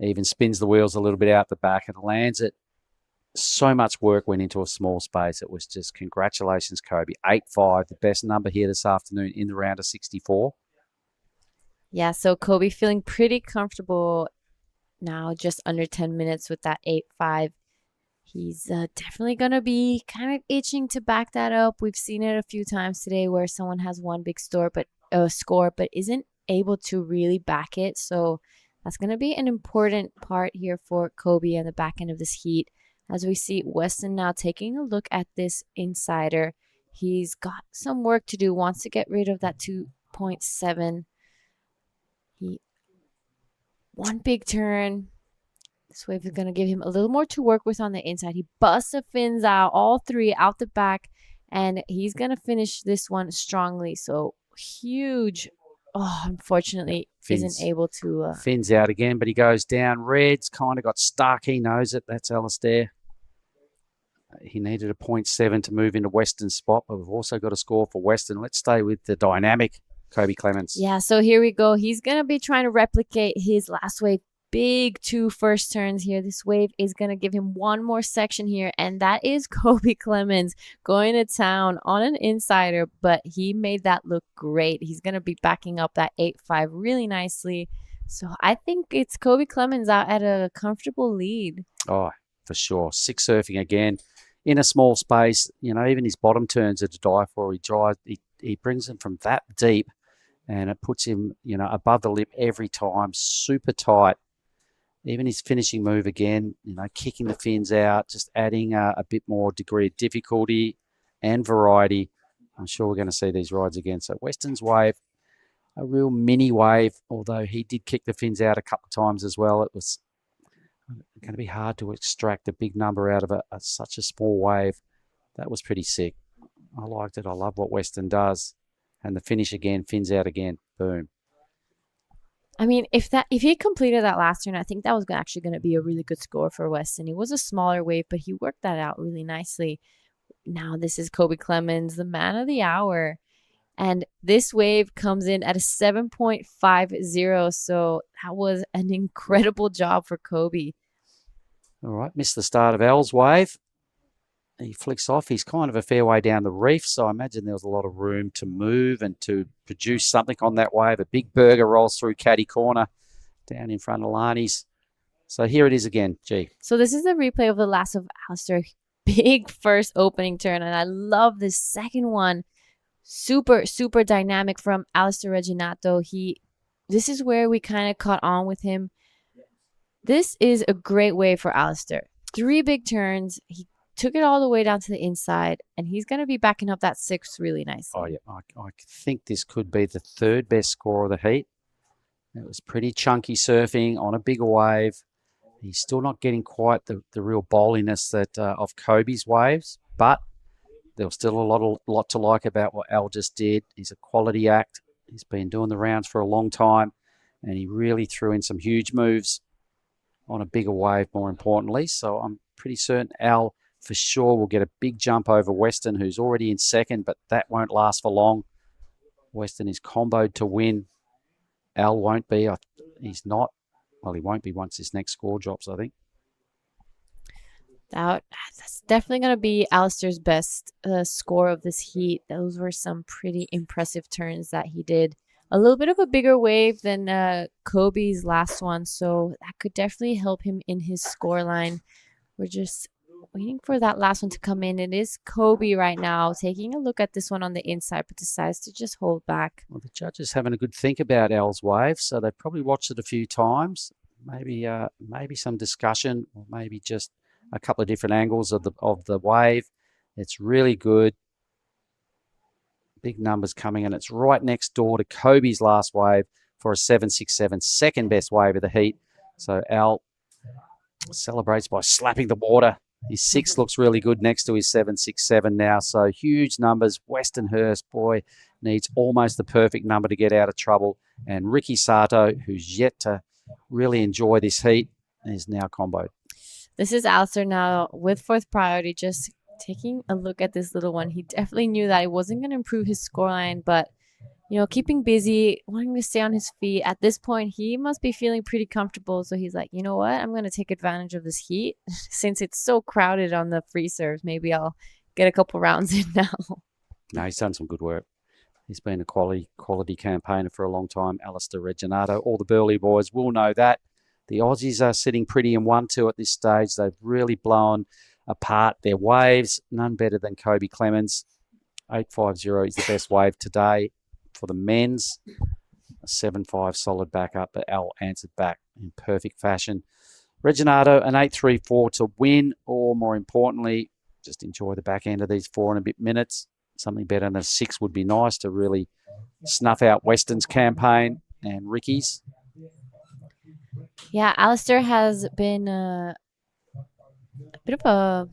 Even spins the wheels a little bit out the back and lands it. So much work went into a small space. It was just congratulations, Kobe. 8.5, the best number here this afternoon in the round of 64. Yeah, so Kobe feeling pretty comfortable now, just under 10 minutes with that 8.5. He's definitely going to be kind of itching to back that up. We've seen it a few times today where someone has one big score but isn't able to really back it. So that's going to be an important part here for Kobe and the back end of this heat. As we see Weston now taking a look at this insider. He's got some work to do, wants to get rid of that 2.7. One big turn. This wave is going to give him a little more to work with on the inside. He busts the fins out, all three out the back, and he's going to finish this one strongly. So huge. Oh, unfortunately, isn't able to. Fins out again, but he goes down. Red's kind of got stuck. He knows it. That's Alistair. He needed a 0.7 to move into Weston's spot, but we've also got a score for Weston. Let's stay with the dynamic Kobe Clemens. Yeah, so here we go. He's going to be trying to replicate his last wave big 2 first turns here. This wave is going to give him one more section here, and that is Kobe Clemens going to town on an insider, but he made that look great. He's going to be backing up that 8-5 really nicely. So I think it's Kobe Clemens out at a comfortable lead. Oh, for sure. 6 surfing again in a small space. You know, even his bottom turns are to die for. He brings them from that deep, and it puts him, you know, above the lip every time. Super tight. Even his finishing move again, you know, kicking the fins out, just adding a bit more degree of difficulty and variety. I'm sure we're going to see these rides again. So Weston's wave, a real mini wave, although he did kick the fins out a couple of times as well. It was going to be hard to extract a big number out of such a small wave. That was pretty sick. I liked it. I love what Weston does. And the finish again, fins out again. Boom. I mean, if he completed that last turn, I think that was actually going to be a really good score for Weston. It was a smaller wave, but he worked that out really nicely. Now this is Kobe Clemens, the man of the hour. And this wave comes in at a 7.50. So that was an incredible job for Kobe. All right, missed the start of L's wave. He flicks off. He's kind of a fair way down the reef, so I imagine there was a lot of room to move and to produce something on that wave. A big burger rolls through caddy corner down in front of Lani's. So here it is again, G. So this is the replay of the last of Alistair. Big first opening turn, and I love this second one. Super, super dynamic from Alistair Reginato. This is where we kind of caught on with him. This is a great wave for Alistair. 3 big turns. He took it all the way down to the inside, and he's going to be backing up that 6 really nicely. Oh, yeah. I think this could be the 3rd best score of the heat. It was pretty chunky surfing on a bigger wave. He's still not getting quite the real bowliness that of Kobe's waves, but there was still a lot to like about what Al just did. He's a quality act. He's been doing the rounds for a long time, and he really threw in some huge moves on a bigger wave, more importantly. So I'm pretty certain Al for sure will get a big jump over Weston, who's already in 2nd, but that won't last for long. Weston is comboed to win. Al won't be. He's not. Well, he won't be once this next score drops, I think. That's definitely going to be Alistair's best score of this heat. Those were some pretty impressive turns that he did. A little bit of a bigger wave than Kobe's last one, so that could definitely help him in his score line. We're just waiting for that last one to come in. It is Kobe right now taking a look at this one on the inside, but decides to just hold back. Well, the judges having a good think about Al's wave, so they probably watched it a few times. Maybe some discussion, or maybe just a couple of different angles of the wave. It's really good. Big numbers coming, and it's right next door to Kobe's last wave for a 7.67, 2nd best wave of the heat. So Al celebrates by slapping the water. His 6 looks really good next to his 7.67 now. So huge numbers. Weston Hurst, boy, needs almost the perfect number to get out of trouble. And Ricky Sato, who's yet to really enjoy this heat, is now comboed. This is Alistair now with 4th priority, just taking a look at this little one. He definitely knew that it wasn't going to improve his scoreline, but you know, keeping busy, wanting to stay on his feet. At this point, he must be feeling pretty comfortable. So he's like, you know what? I'm going to take advantage of this heat since it's so crowded on the free serves. Maybe I'll get a couple rounds in now. No, he's done some good work. He's been a quality campaigner for a long time. Alistair Reginato, all the Burley boys will know that. The Aussies are sitting pretty in 1-2 at this stage. They've really blown apart their waves. None better than Kobe Clemens. 8.50 is the best wave today for the men's. A 7.5 solid backup, but Al answered back in perfect fashion. Reginato, an 8.34 to win, or more importantly, just enjoy the back end of these 4 and a bit minutes. Something better than a 6 would be nice to really snuff out Weston's campaign and Ricky's. Yeah, Alistair has been a bit of a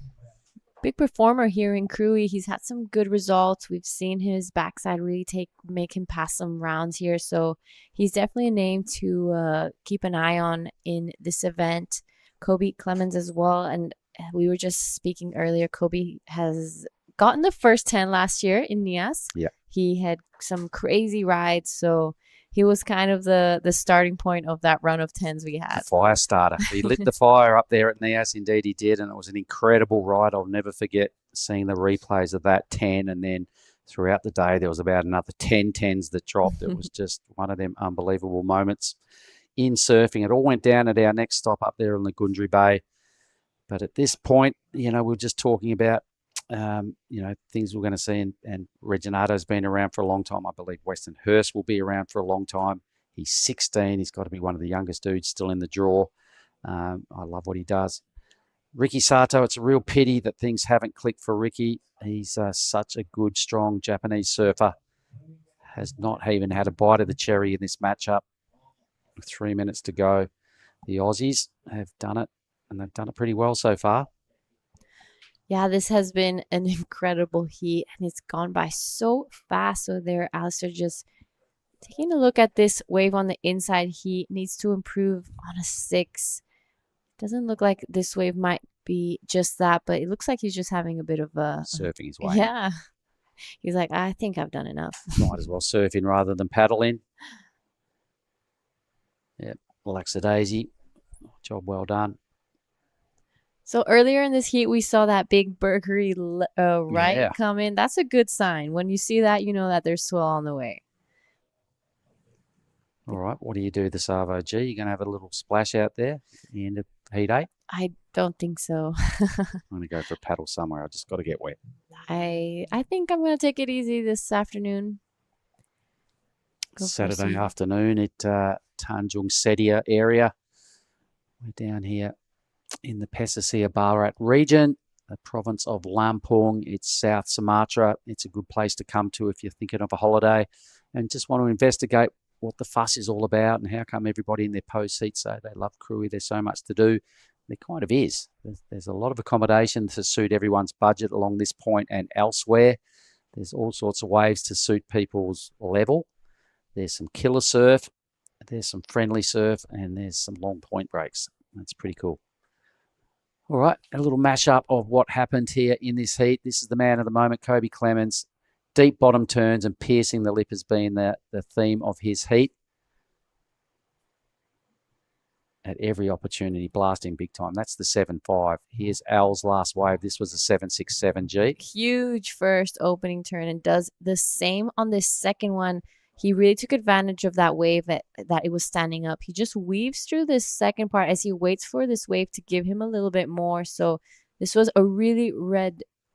big performer here in Krui. He's had some good results. We've seen his backside really make him pass some rounds here. So he's definitely a name to keep an eye on in this event. Kobe Clemens as well. And we were just speaking earlier, Kobe has gotten the first 10 last year in Nias. Yeah. He had some crazy rides. So he was kind of the starting point of that run of 10s we had. The fire starter. He lit the fire up there at Nias. Indeed, he did. And it was an incredible ride. I'll never forget seeing the replays of that 10. And then throughout the day, there was about another 10 10s that dropped. It was just one of them unbelievable moments in surfing. It all went down at our next stop up there in the Gundry Bay. But at this point, we're just talking about, things we're going to see. And Reginato's been around for a long time. I believe Weston Hurst will be around for a long time. He's 16. He's got to be one of the youngest dudes still in the draw. I love what he does. Ricky Sato, it's a real pity that things haven't clicked for Ricky. He's such a good, strong Japanese surfer. Has not even had a bite of the cherry in this matchup. With 3 minutes to go. The Aussies have done it, and they've done it pretty well so far. Yeah, this has been an incredible heat, and it's gone by so fast. So there, Alistair just taking a look at this wave on the inside. He needs to improve on a 6. Doesn't look like this wave might be just that, but it looks like he's just having a bit of a... Surfing his way. Yeah. He's like, I think I've done enough. Might as well surf in rather than paddle in. Yep, lackadaisy. Job well done. So earlier in this heat, we saw that big burgery right come in. That's a good sign. When you see that, you know that there's swell on the way. All right, what do you do this Arvo G? You're going to have a little splash out there at the end of heat 8? I don't think so. I'm going to go for a paddle somewhere. I just got to get wet. I think I'm going to take it easy this afternoon. Saturday afternoon at Tanjung Sedia area. We're down here in the Pesisir Barat region, the province of Lampung. It's South Sumatra. It's a good place to come to if you're thinking of a holiday and just want to investigate what the fuss is all about and how come everybody in their post seats say they love Krui. There's so much to do. There kind of is. There's a lot of accommodation to suit everyone's budget along this point and elsewhere. There's all sorts of waves to suit people's level. There's some killer surf, there's some friendly surf, and there's some long point breaks. That's pretty cool. All right, a little mashup of what happened here in this heat. This is the man of the moment, Kobe Clemens. Deep bottom turns and piercing the lip has been the theme of his heat. At every opportunity, blasting big time. That's the 7.5. Here's Al's last wave. This was a 7.67G. Huge first opening turn and does the same on this second one. He really took advantage of that wave that it was standing up. He just weaves through this second part as he waits for this wave to give him a little bit more. So this was a really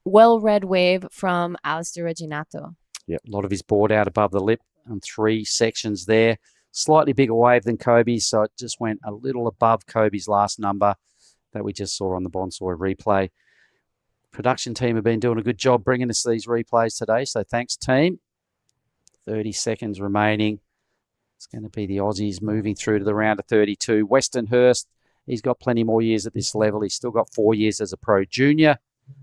well-read wave from Alistair Reginato. Yeah, a lot of his board out above the lip and 3 sections there. Slightly bigger wave than Kobe's, so it just went a little above Kobe's last number that we just saw on the Bonsoy replay. Production team have been doing a good job bringing us these replays today, so thanks, team. 30 seconds remaining. It's going to be the Aussies moving through to the round of 32. Weston Hurst, he's got plenty more years at this level. He's still got 4 years as a pro junior.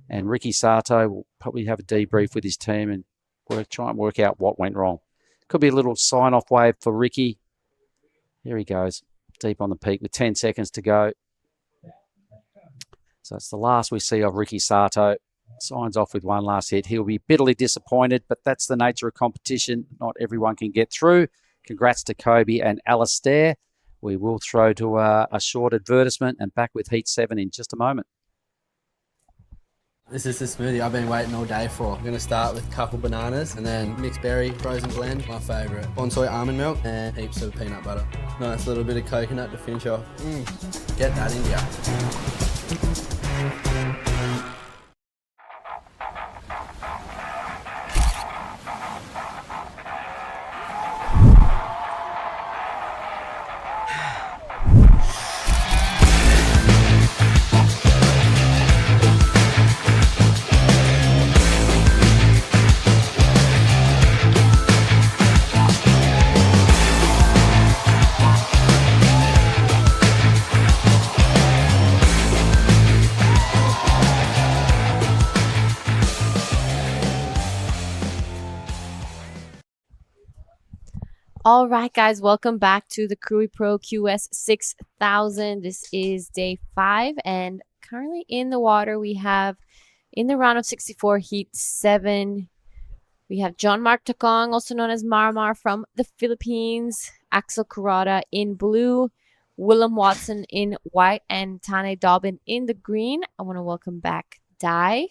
And Ricky Sato will probably have a debrief with his team and try and work out what went wrong. Could be a little sign-off wave for Ricky. Here he goes, deep on the peak with 10 seconds to go. So it's the last we see of Ricky Sato. Signs off with one last hit. He'll be bitterly disappointed, but that's the nature of competition. Not everyone can get through. Congrats to Kobe and Alistair. We will throw to a short advertisement and back with Heat 7 in just a moment. This is the smoothie I've been waiting all day for. I'm going to start with a couple bananas and then mixed berry frozen blend, my favourite. Bonsoy almond milk and heaps of peanut butter. Nice little bit of coconut to finish off. Get that in ya. All right, guys, welcome back to the Krui Pro QS 6000. This is day 5, and currently in the water we have, in the round of 64, heat 7, We have John Mark Takong, also known as Marmar from the Philippines, Axel Kurata in blue, Willem Watson in white, and Tane Dobbin in the green. I want to welcome back Dai.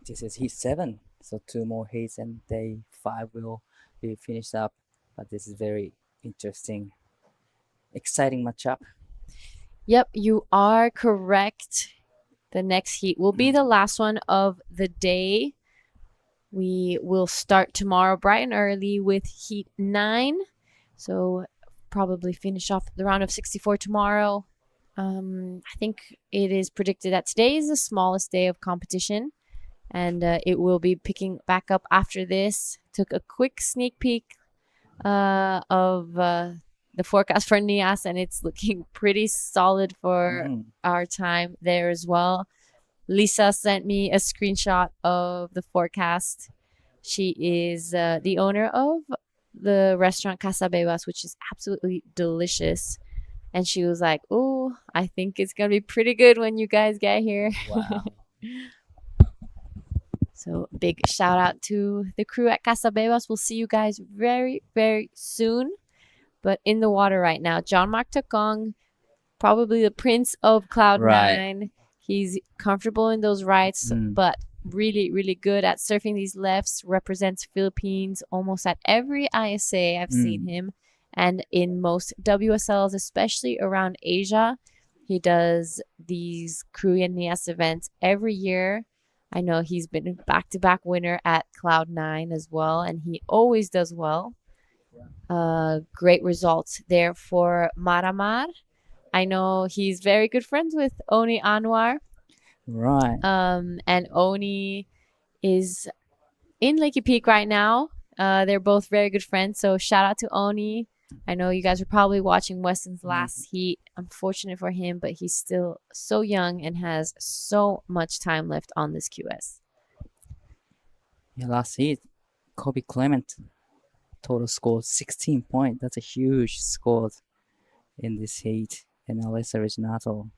This is heat 7, so 2 more heats and day 5 will be finished up. But this is very interesting, exciting matchup. Yep, you are correct. The next heat will be the last one of the day. We will start tomorrow bright and early with heat 9. So probably finish off the round of 64 tomorrow. I think it is predicted that today is the smallest day of competition, and it will be picking back up after this. Took a quick sneak peek of the forecast for NIAS, and it's looking pretty solid for our time there as well. Lisa sent me a screenshot of the forecast. She is the owner of the restaurant Casa Bebas, which is absolutely delicious. And she was like, "Oh, I think it's going to be pretty good when you guys get here." Wow. So big shout out to the crew at Casa Bebas. We'll see you guys very, very soon. But in the water right now, John Mark Takong, probably the prince of Cloud9. Right. He's comfortable in those rights, but really, really good at surfing these lefts. Represents Philippines almost at every ISA I've seen him. And in most WSLs, especially around Asia, he does these Krui and NIAS events every year. I know he's been a back-to-back winner at Cloud9 as well, and he always does well. Great results there for Maramar. I know he's very good friends with Oni Anwar. Right. And Oni is in Lakey Peak right now. They're both very good friends, so shout out to Oni. I know you guys are probably watching Weston's last heat. Unfortunate for him, but he's still so young and has so much time left on this QS. Yeah, last heat, Kobe Clement, total score 16 points. That's a huge score in this heat. And Alessa Reginato,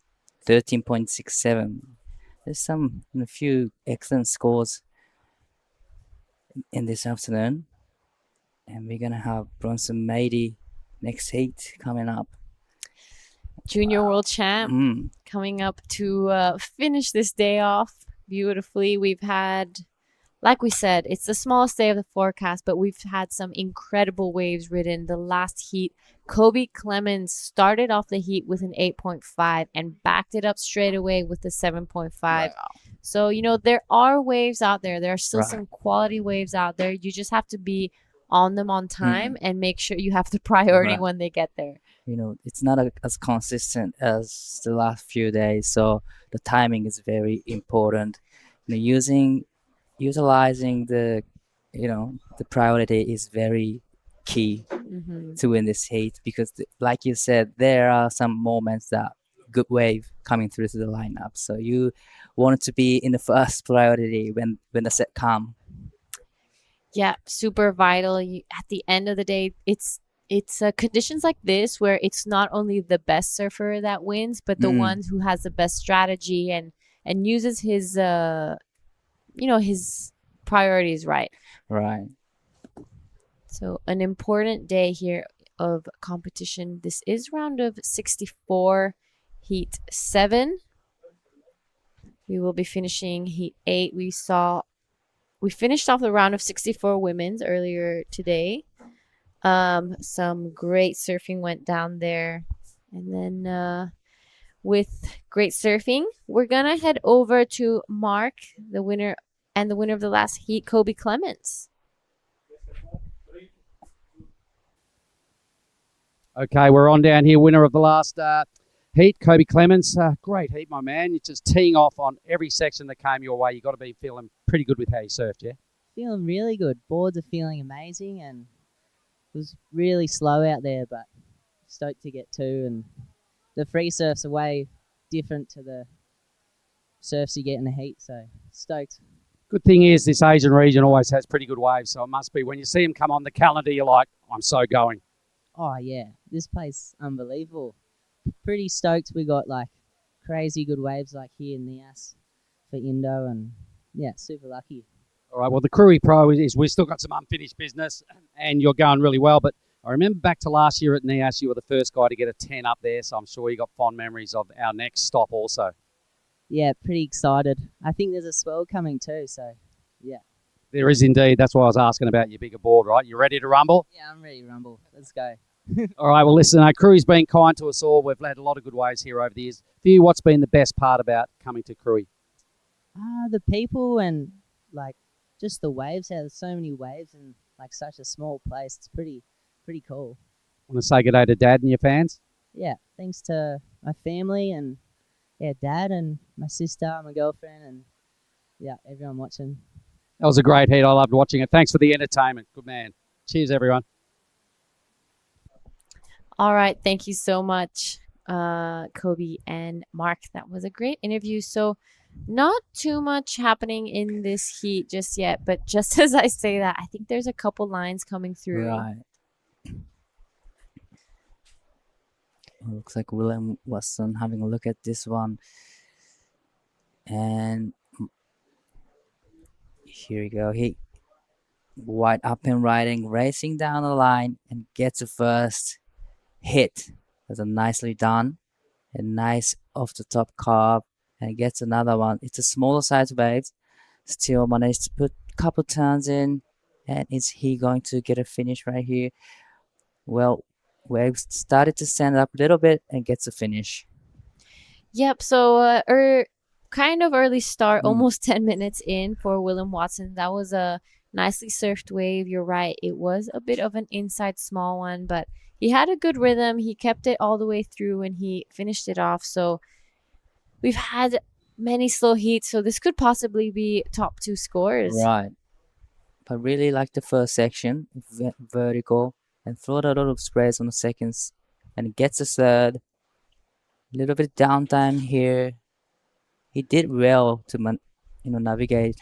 13.67. There's a few excellent scores in this afternoon. And we're going to have Bronson Mady next heat coming up. Junior World Champ coming up to finish this day off beautifully. We've had, like we said, it's the smallest day of the forecast, but we've had some incredible waves ridden. The last heat, Kobe Clemens started off the heat with an 8.5 and backed it up straight away with the 7.5. Wow. So, there are waves out there. There are still some quality waves out there. You just have to be on them on time and make sure you have the priority when they get there. It's not as consistent as the last few days, so the timing is very important. Utilizing the priority is very key to win this heat, because like you said, there are some moments that good wave coming through to the lineup, so you want to be in the first priority when the set comes. Yeah, super vital. At the end of the day, it's conditions like this where it's not only the best surfer that wins, but the one who has the best strategy and uses his his priorities right. Right. So an important day here of competition. This is round of 64, heat 7. We will be finishing heat 8. We finished off the round of 64 women's earlier today. Some great surfing went down there. And then with great surfing, we're going to head over to Mark, the winner of the last heat, Kobe Clemens. Okay, we're on down here. Winner of the last heat, Kobe Clemens. Great heat, my man. You're just teeing off on every section that came your way. You got to be feeling pretty good with how you surfed, yeah? Feeling really good. Boards are feeling amazing, and it was really slow out there, but stoked to get to. And the free surfs are way different to the surfs you get in the heat, so stoked. Good thing is this Asian region always has pretty good waves, so it must be when you see them come on the calendar, you're like, I'm so going. Oh, yeah. This place unbelievable. Pretty stoked we got crazy good waves here in NIAS for Indo, and yeah, super lucky. All right, well, the Krui Pro is we've still got some unfinished business, and you're going really well. But I remember back to last year at NIAS, you were the first guy to get a 10 up there, so I'm sure you got fond memories of our next stop also. Yeah, pretty excited. I think there's a swell coming too, so yeah. There is indeed. That's why I was asking about your bigger board, right? You ready to rumble? Yeah, I'm ready to rumble. Let's go. All right, well, listen, Krui's been kind to us all. We've had a lot of good waves here over the years. For you, what's been the best part about coming to Krui? The people and like just the waves. How there's so many waves in like such a small place. It's pretty cool. Want to say good day to Dad and your fans? Yeah, thanks to my family and Dad and my sister, my girlfriend, and yeah, everyone watching. That was a great heat. I loved watching it. Thanks for the entertainment. Good man. Cheers, everyone. All right. Thank you so much, Kobe and Mark. That was a great interview. So not too much happening in this heat just yet, but just as I say that, I think there's a couple lines coming through. Right. Looks like William Watson having a look at this one. And here we go. He wide up and riding, racing down the line and gets the first hit. That's a nicely done. A nice off the top carve and gets another one. It's a smaller size wave. Still managed to put a couple turns in. And is he going to get a finish right here? Well, waves started to stand up a little bit and gets a finish. Yep. So kind of early start, almost 10 minutes in for Willem Watson. That was a nicely surfed wave. You're right. It was a bit of an inside small one, but he had a good rhythm. He kept it all the way through and he finished it off. So we've had many slow heats, so this could possibly be top 2 scores. Right. I really like the first section, vertical, and throw a lot of sprays on the seconds, and gets a third. A little bit downtime here. He did well to navigate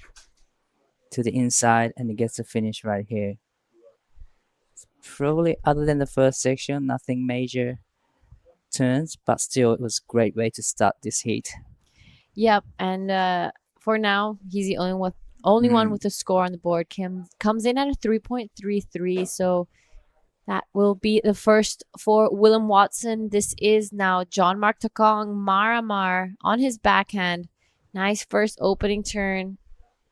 to the inside, and he gets a finish right here. Probably other than the first section, nothing major turns, but still it was a great way to start this heat. Yep, and for now he's the only one with a score on the board. Comes in at a 3.33, so that will be the first for Willem Watson. This is now John Mark Takong Maramar on his backhand. Nice first opening turn.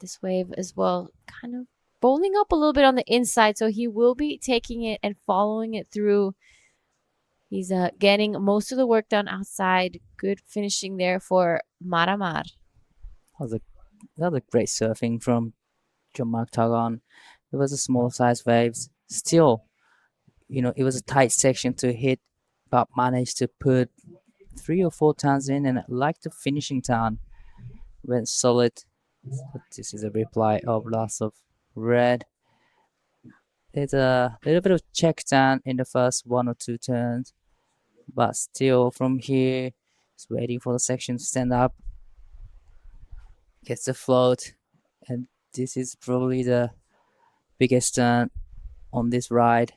This wave as well, kind of bowling up a little bit on the inside, so he will be taking it and following it through. He's getting most of the work done outside. Good finishing there for Maramar. That was a great surfing from John Mark Tagon. It was a small size waves. Still, it was a tight section to hit, but managed to put 3 or 4 turns in, and I like the finishing turn. Went solid. This is a reply of loss of red. There's a little bit of check turn in the first 1 or 2 turns, but still from here, just waiting for the section to stand up. Gets the float, and this is probably the biggest turn on this ride.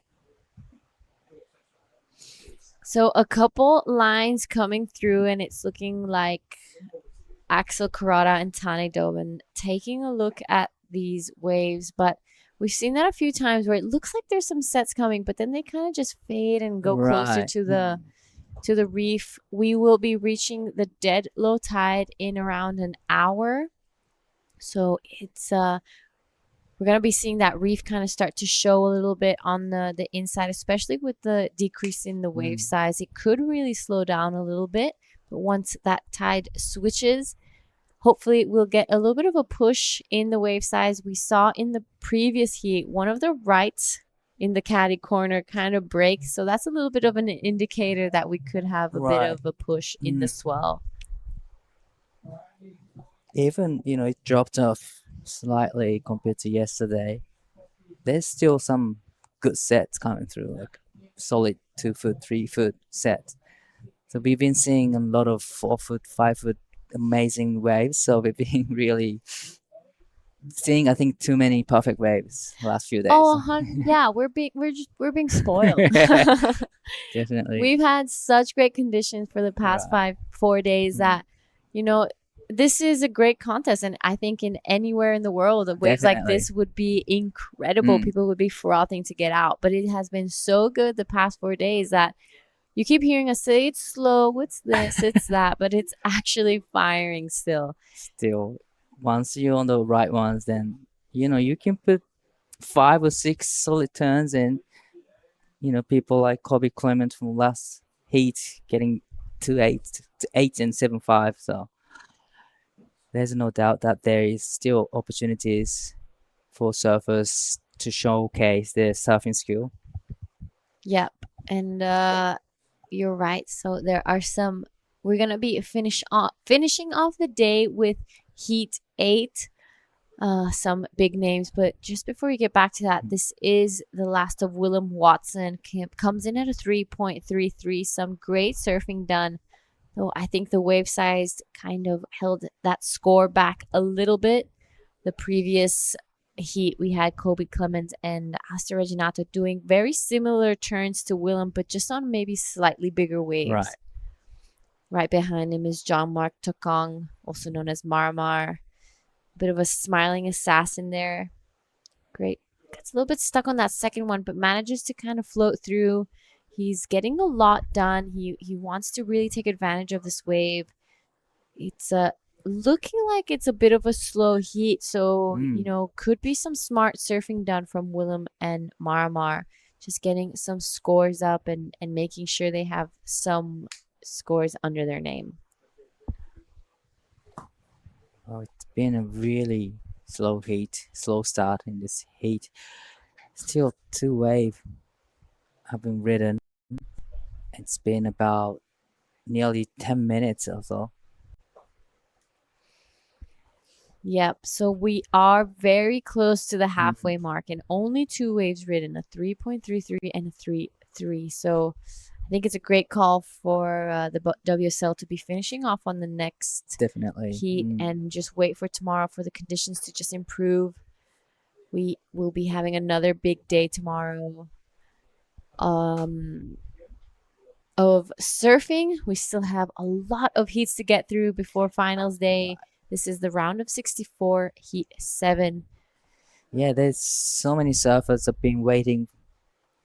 So a couple lines coming through, and it's looking like Axel Karada and Tane Dobin taking a look at these waves, but we've seen that a few times where it looks like there's some sets coming, but then they kind of just fade and go closer to the reef. We will be reaching the dead low tide in around an hour. So it's we're going to be seeing that reef kind of start to show a little bit on the inside, especially with the decrease in the wave size. It could really slow down a little bit, but once that tide switches, hopefully we'll get a little bit of a push in the wave size. We saw in the previous heat, one of the rights in the caddy corner kind of breaks. So that's a little bit of an indicator that we could have a bit of a push in the swell. Even, it dropped off slightly compared to yesterday. There's still some good sets coming through, like solid 2 foot, 3 foot sets. So we've been seeing a lot of 4 foot, 5 foot amazing waves. So we've been really seeing, I think, too many perfect waves the last few days. Oh, yeah, we're being spoiled. Definitely. We've had such great conditions for the past 4 days that, this is a great contest, and I think in anywhere in the world, waves like Definitely. this would be incredible. People would be frothing to get out. But it has been so good the past 4 days that you keep hearing us say it's slow, it's this, it's that, but it's actually firing still. Still, once you're on the right ones, then you can put 5 or 6 solid turns, and people like Kobe Clement from last heat getting to 8 and 7.5. So there's no doubt that there is still opportunities for surfers to showcase their surfing skill. Yep. And you're right. So there are some, we're going to be finishing off the day with Heat 8. Some big names, but just before we get back to that, this is the last of Willem Watson. Comes in at a 3.33. Some great surfing done. So I think the wave size kind of held that score back a little bit. The previous heat, we had Kobe Clemens and Asta Reginato doing very similar turns to Willem, but just on maybe slightly bigger waves. Right. Right behind him is Jean-Marc Tokong, also known as Marmar. Bit of a smiling assassin there. Great. Gets a little bit stuck on that second one, but manages to kind of float through. He's getting a lot done. He wants to really take advantage of this wave. It's looking like it's a bit of a slow heat, so could be some smart surfing done from Willem and Marmar. Just getting some scores up and making sure they have some scores under their name. Oh, it's been a really slow start in this heat. Still 2 waves have been ridden. It's been about nearly 10 minutes or so. Yep, so we are very close to the halfway mark, and only 2 waves ridden, a 3.33 and a 3.3. So I think it's a great call for the WSL to be finishing off on the next Definitely heat and just wait for tomorrow for the conditions to just improve. We will be having another big day tomorrow of surfing. We still have a lot of heats to get through before finals day. This is the round of 64, heat 7. Yeah, there's so many surfers have been waiting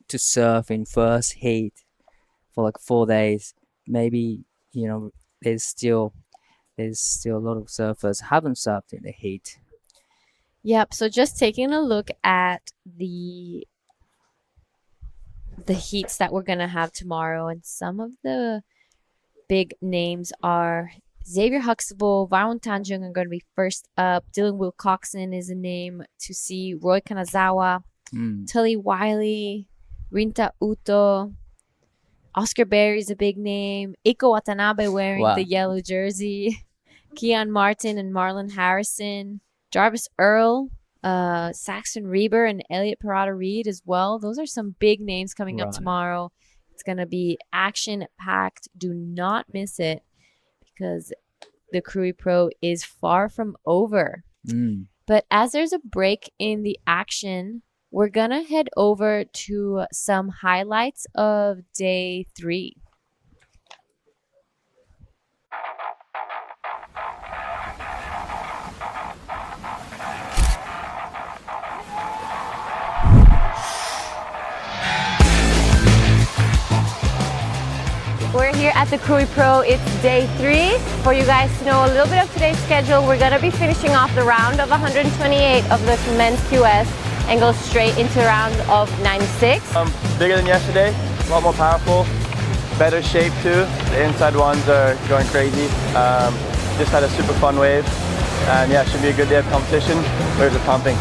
to surf in first heat for like 4 days. Maybe there's still a lot of surfers haven't surfed in the heat. Yep, so just taking a look at the heats that we're gonna have tomorrow, and some of the big names are Xavier Huxtable, Varun Tanjung are going to be first up. Dylan Wilcoxon is a name to see. Roy Kanazawa, Tully Wiley, Rinta Uto, Oscar Berry is a big name. Iko Watanabe wearing the yellow jersey. Keon Martin and Marlon Harrison. Jarvis Earl, Saxon Reber, and Elliot Parada Reed as well. Those are some big names coming up tomorrow. It's going to be action-packed. Do not miss it, because the Krui Pro is far from over. But as there's a break in the action, we're going to head over to some highlights of day 3. We're here at the Krui Pro. It's day 3. For you guys to know a little bit of today's schedule, we're going to be finishing off the round of 128 of the men's QS and go straight into round of 96. Bigger than yesterday, a lot more powerful, better shape too. The inside ones are going crazy. Just had a super fun wave, and yeah, should be a good day of competition. Waves are pumping.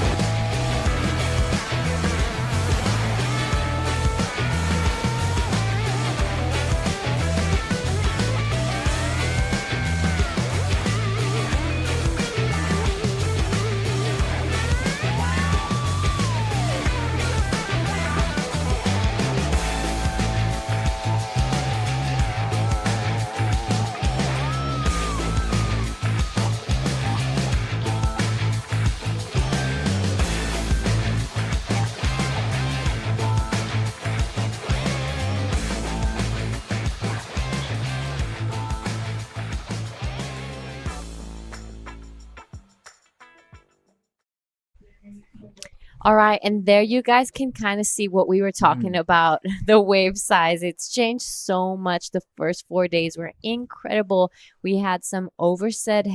All right, and there you guys can kind of see what we were talking about, the wave size. It's changed so much. The first 4 days were incredible. We had some overset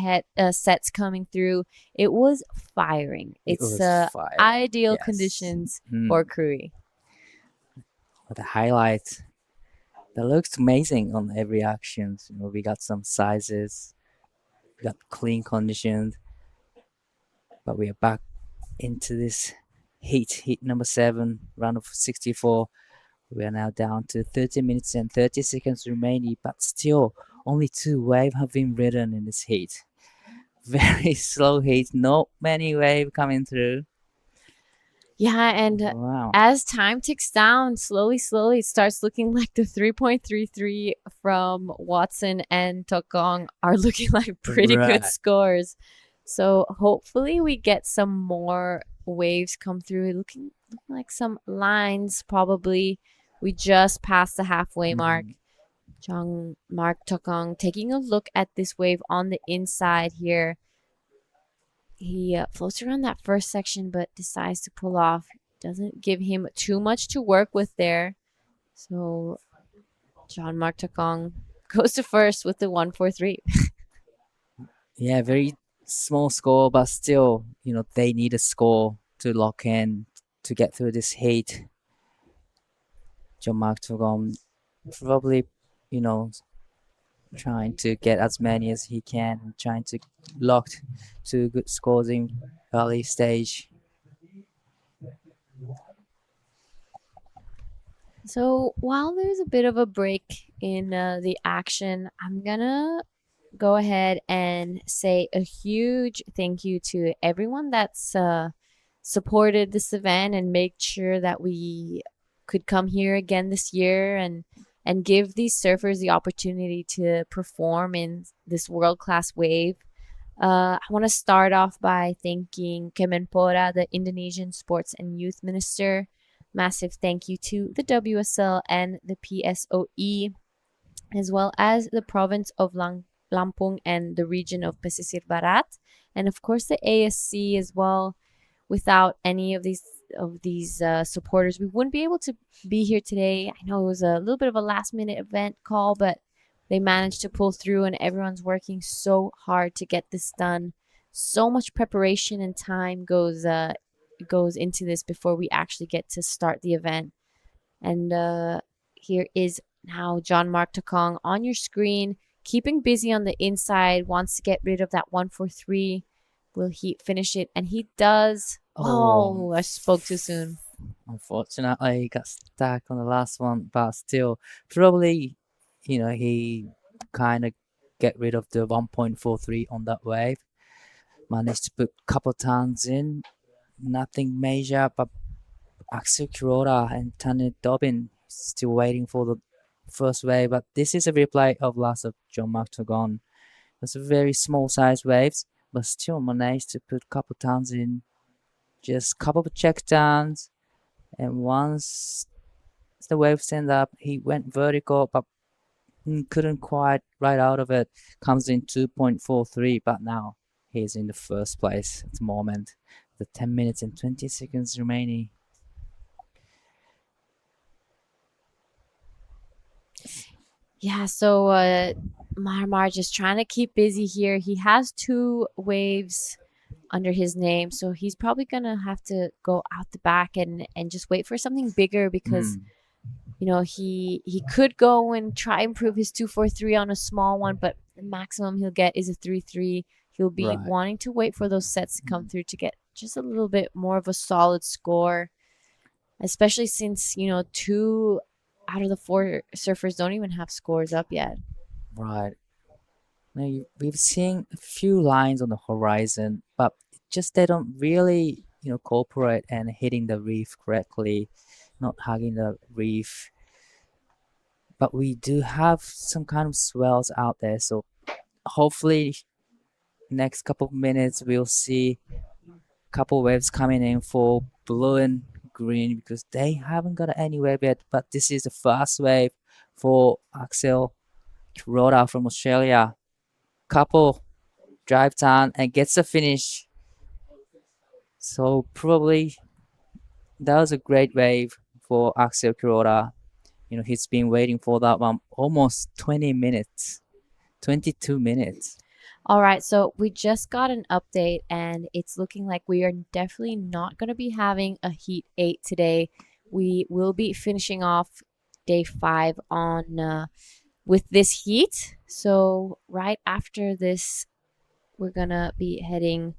sets coming through. It was firing. It It's was fire. ideal Yes. conditions Mm. for Krui. The highlight that looks amazing on every action. We got some sizes, we got clean conditions, but we are back into this heat number 7, round of 64. We are now down to 30 minutes and 30 seconds remaining, but still only 2 waves have been ridden in this heat. Very slow heat, not many waves coming through. Yeah, and Wow. as time ticks down, slowly, it starts looking like the 3.33 from Watson and Tokong are looking like pretty good Right. scores. So hopefully we get some more waves come through. Looking like some lines probably. We just passed the halfway mark. Mark Tokong taking a look at this wave on the inside here. He floats around that first section but decides to pull off. Doesn't give him too much to work with there. So John Mark Tokong goes to first with the 143. Yeah, very small score, but still, they need a score to lock in to get through this heat. John Mark Togom probably, trying to get as many as he can, trying to lock to good scores in early stage. So while there's a bit of a break in the action, I'm gonna go ahead and say a huge thank you to everyone that's supported this event and made sure that we could come here again this year and give these surfers the opportunity to perform in this world-class wave. I want to start off by thanking Kemenpora, the Indonesian Sports and Youth Minister. Massive thank you to the WSL and the PSOE, as well as the province of Lampung and the region of Pesisir Barat, and of course the ASC as well. Without any of these supporters, we wouldn't be able to be here today. I know it was a little bit of a last-minute event call, but they managed to pull through, and everyone's working so hard to get this done. So much preparation and time goes into this before we actually get to start the event. And here is now John Mark Tokong on your screen, keeping busy on the inside, wants to get rid of that 143. Will he finish it? And he does. Oh, I spoke too soon. Unfortunately, he got stuck on the last one, but still, probably, he kind of get rid of the 1.43 on that wave. Managed to put a couple turns in. Nothing major, but Axel Kuroda and Tanit Dobbin still waiting for the first wave. But this is a replay of last of John Mark Togon. It's a very small size waves, but still managed to put a couple turns in. Just a couple of check downs, and once the wave stand up, he went vertical, but couldn't quite right out of it. Comes in 2.43, but now he's in the first place at the moment. The 10 minutes and 20 seconds remaining. Yeah, so Marmar just trying to keep busy here. He has 2 waves under his name, so he's probably gonna have to go out the back and just wait for something bigger because he could go and try and prove his 243 on a small one, but the maximum he'll get is a 3-3. He'll be wanting to wait for those sets to come through to get just a little bit more of a solid score, especially since 2 out of the 4 surfers don't even have scores up yet. Right. Now we've seen a few lines on the horizon, but just they don't really cooperate and hitting the reef correctly, not hugging the reef. But we do have some kind of swells out there, so hopefully next couple of minutes we'll see couple waves coming in for blue and green because they haven't got any wave yet. But this is the first wave for Axel Kuroda from Australia. Couple drive turn and gets a finish. So probably that was a great wave for Axel Kuroda. He's been waiting for that one almost 20 minutes, 22 minutes. All right, so we just got an update, and it's looking like we are definitely not going to be having a Heat 8 today. We will be finishing off day 5 on with this heat. So right after this, we're going to be heading...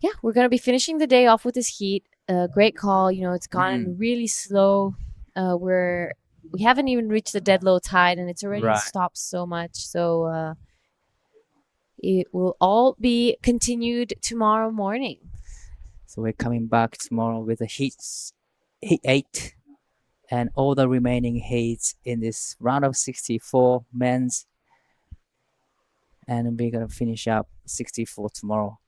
Yeah, we're going to be finishing the day off with this heat. Great call. It's gone really slow. We haven't even reached the dead low tide, and it's already Right. stopped so much. So it will all be continued tomorrow morning. So we're coming back tomorrow with the Heat 8 and all the remaining heats in this round of 64 men's. And we're going to finish up 64 tomorrow.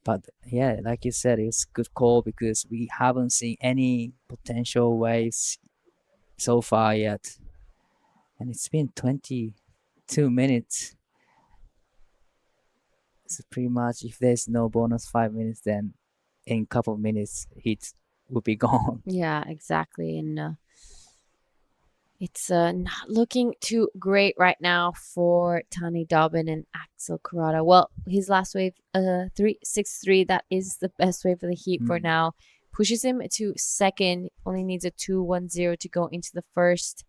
But yeah, like you said, it's a good call because we haven't seen any potential waves so far yet. And it's been 22 minutes. So pretty much if there's no bonus 5 minutes, then in a couple of minutes, heat will be gone. Yeah, exactly. And it's not looking too great right now for Tani Dobbin and Axel Kurata. Well, his last wave, 3.63, that is the best wave of the heat for now. Pushes him to second, only needs a 2.10 to go into the first.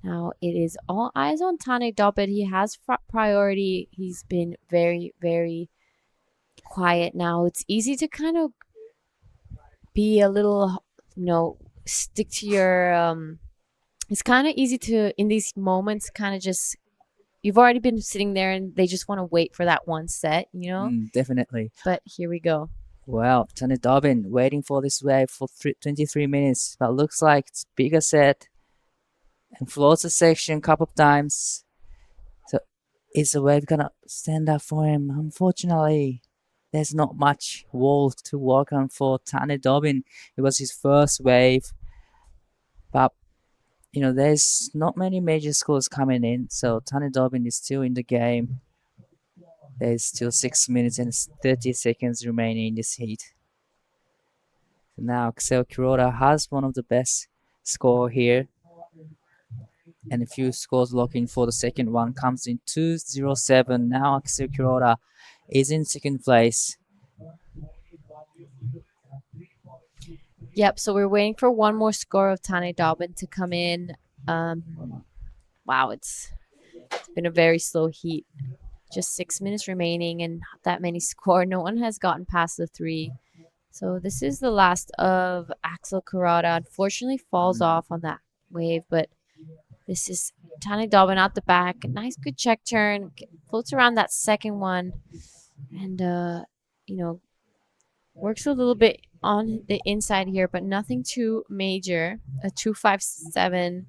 Now it is all eyes on Tani Dobbin. He has priority. He's been very, very quiet now. It's easy to kind of be a little, stick to your... It's kind of easy to, in these moments, kind of just, you've already been sitting there and they just want to wait for that one set, Definitely. But here we go. Well, Tani Dobbin waiting for this wave for 23 minutes, but looks like it's bigger set and floats the section a couple of times. So is the wave gonna stand up for him? Unfortunately, there's not much wall to work on for Tani Dobbin. It was his first wave, but there's not many major scores coming in, so Tani Dobbin is still in the game. There's still 6 minutes and 30 seconds remaining in this heat. Now Axel Kuroda has one of the best score here. And a few scores looking for the second one comes in 2.07. Now Axel Kuroda is in second place. Yep, so we're waiting for one more score of Tani Dobbin to come in. Wow, it's been a very slow heat. Just 6 minutes remaining and not that many score. No one has gotten past the 3. So this is the last of Axel Kurata. Unfortunately falls off on that wave, but this is Tani Dobbin out the back. Nice good check turn. Floats around that second one. And, works a little bit on the inside here, but nothing too major. A 2.57,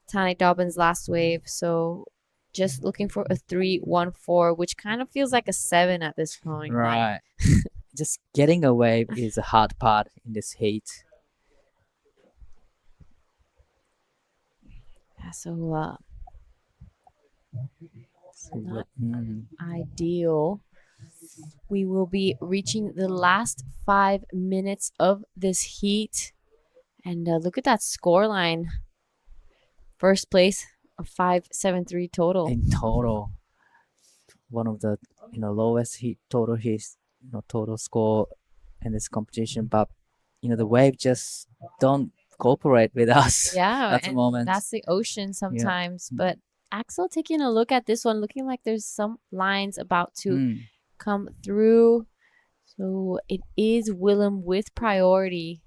Tani Dobbin's last wave. So just looking for a 3.14, which kind of feels like a 7 at this point. Right. Just getting a wave is a hard part in this heat. Yeah, so not ideal. We will be reaching the last 5 minutes of this heat. And look at that score line. First place, a 5.73 total. In total, one of the lowest heat total total score in this competition. But the wave just don't cooperate with us. Yeah, at the moment. That's the ocean sometimes. Yeah. But Axel taking a look at this one, looking like there's some lines about to come through. So it is Willem with priority,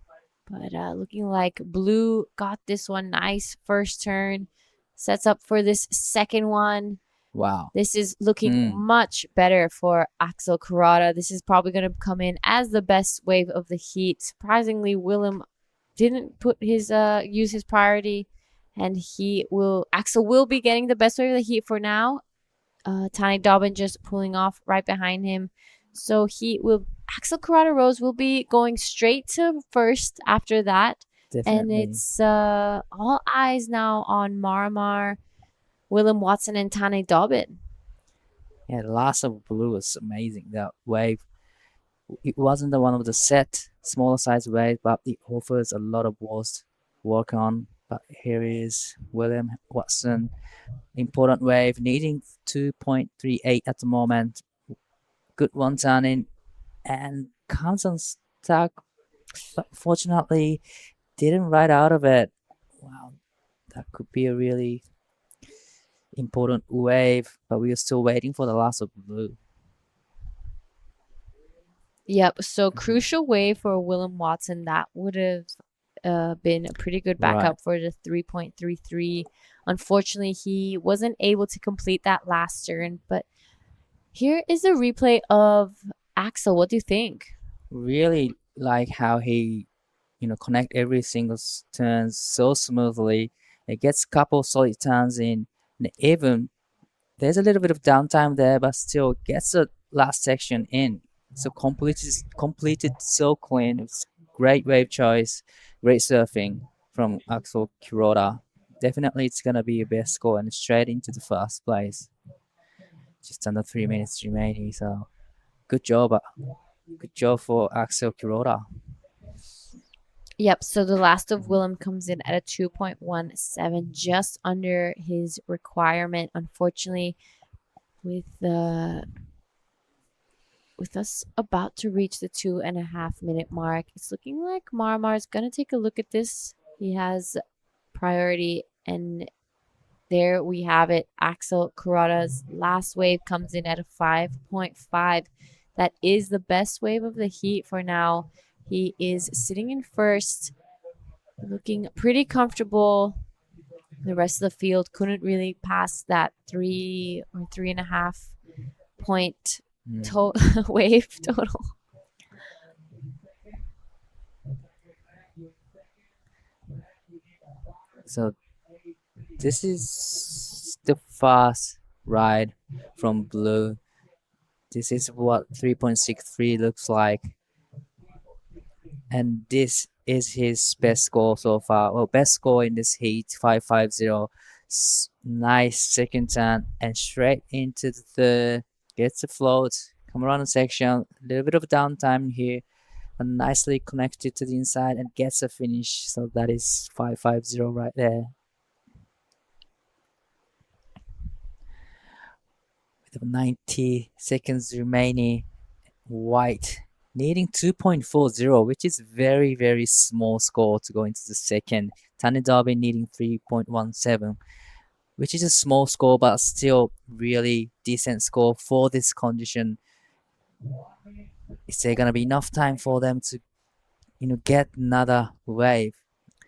but looking like Blue got this one. Nice first turn, sets up for this second one. Wow, this is looking much better for Axel Kurata. This is probably going to come in as the best wave of the heat. Surprisingly, Willem didn't put his use his priority, and Axel will be getting the best wave of the heat for now. Tani Dobbin just pulling off right behind him. So Axel Kurata Rose will be going straight to first after that. Definitely. And it's all eyes now on Maramar, Willem Watson, and Tani Dobbin. Yeah, the last of Blue was amazing. That wave, it wasn't the one of the set smaller size wave, but it offers a lot of balls to work on. But here is William Watson, important wave, needing 2.38 at the moment. Good one turning and comes unstuck, but fortunately didn't ride out of it. Wow, that could be a really important wave, but we are still waiting for the last of blue. Yep. So crucial wave for Willem Watson. That would have been a pretty good backup for the 3.33. Unfortunately, he wasn't able to complete that last turn. But here is a replay of Axel. What do you think? Really like how he, connect every single turn so smoothly. It gets a couple solid turns in, and even there's a little bit of downtime there, but still gets the last section in. So completed so clean. It's great wave choice, great surfing from Axel Kuroda. Definitely it's gonna be a best score and straight into the first place. Just under 3 minutes remaining, so good job for Axel Kuroda. Yep, so the last of Willem comes in at a 2.17, just under his requirement. Unfortunately, with us about to reach the 2.5 minute mark, it's looking like Marmar's gonna take a look at this. He has priority, and there we have it. Axel Kuroda's last wave comes in at a 5.5. That is the best wave of the heat for now. He is sitting in first, looking pretty comfortable. The rest of the field couldn't really pass that 3 or 3.5 point wave total. So this is the fast ride from blue. This is what 3.63 looks like. And this is his best score so far. Well, best score in this heat, 5.50. Nice second turn and straight into the third. Gets a float, come around the section, a little bit of downtime here, but nicely connected to the inside and gets a finish. So that is 5.50 right there. With 90 seconds remaining, White needing 2.40, which is very, very small score to go into the second. Tani Darby needing 3.17, which is a small score, but still really decent score for this condition. Is there going to be enough time for them to, get another wave?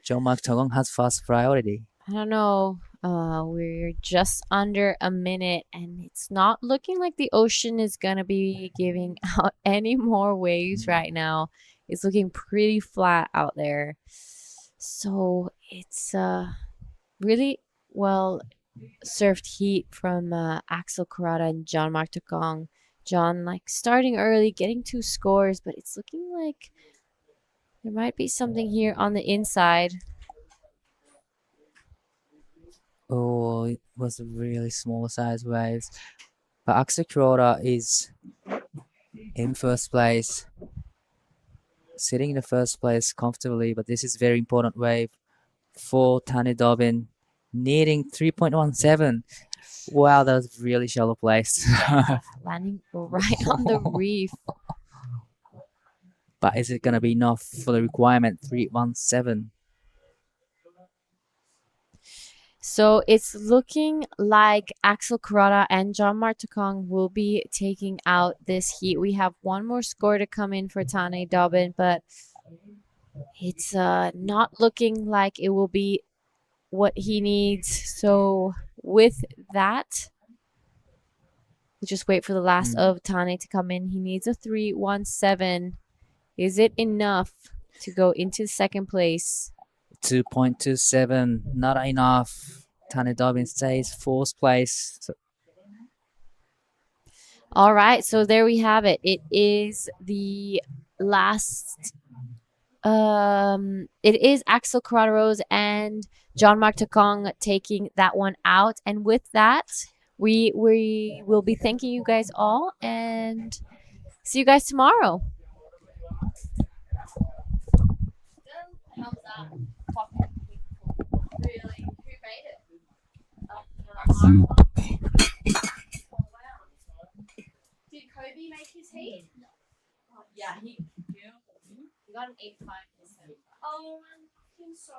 Jean-Marc Togong has first priority. I don't know. We're just under a minute, and it's not looking like the ocean is going to be giving out any more waves right now. It's looking pretty flat out there. So it's really well surfed heat from Axel Kuroda and Jean-Marc Togong. John starting early, getting 2 scores, but it's looking like there might be something here on the inside. Oh, it was a really small size waves. But Axel Kuroda is in first place, sitting in the first place comfortably, but this is very important wave for Tani Dobbin, needing 3.17. Wow, that was really shallow place. Landing right on the reef. But is it going to be enough for the requirement, 3.17? So it's looking like Axel Kuroda and Jean-Marc Togong will be taking out this heat. We have one more score to come in for Tani Dobbin, but it's not looking like it will be what he needs. So with that, we'll just wait for the last of Tani to come in. He needs a 3.17. Is it enough to go into second place? 2.27, not enough. Tani Dobbin stays fourth place. So all right, so there we have it. It is the last. It is Axel Kuroda and Jean-Marc Togong taking that one out, and with that, we will be thanking you guys all, and see you guys tomorrow. How's that? Fucking really? Who made it? Did Kobe make his heat? Yeah, he got an 8.5. Oh, I'm so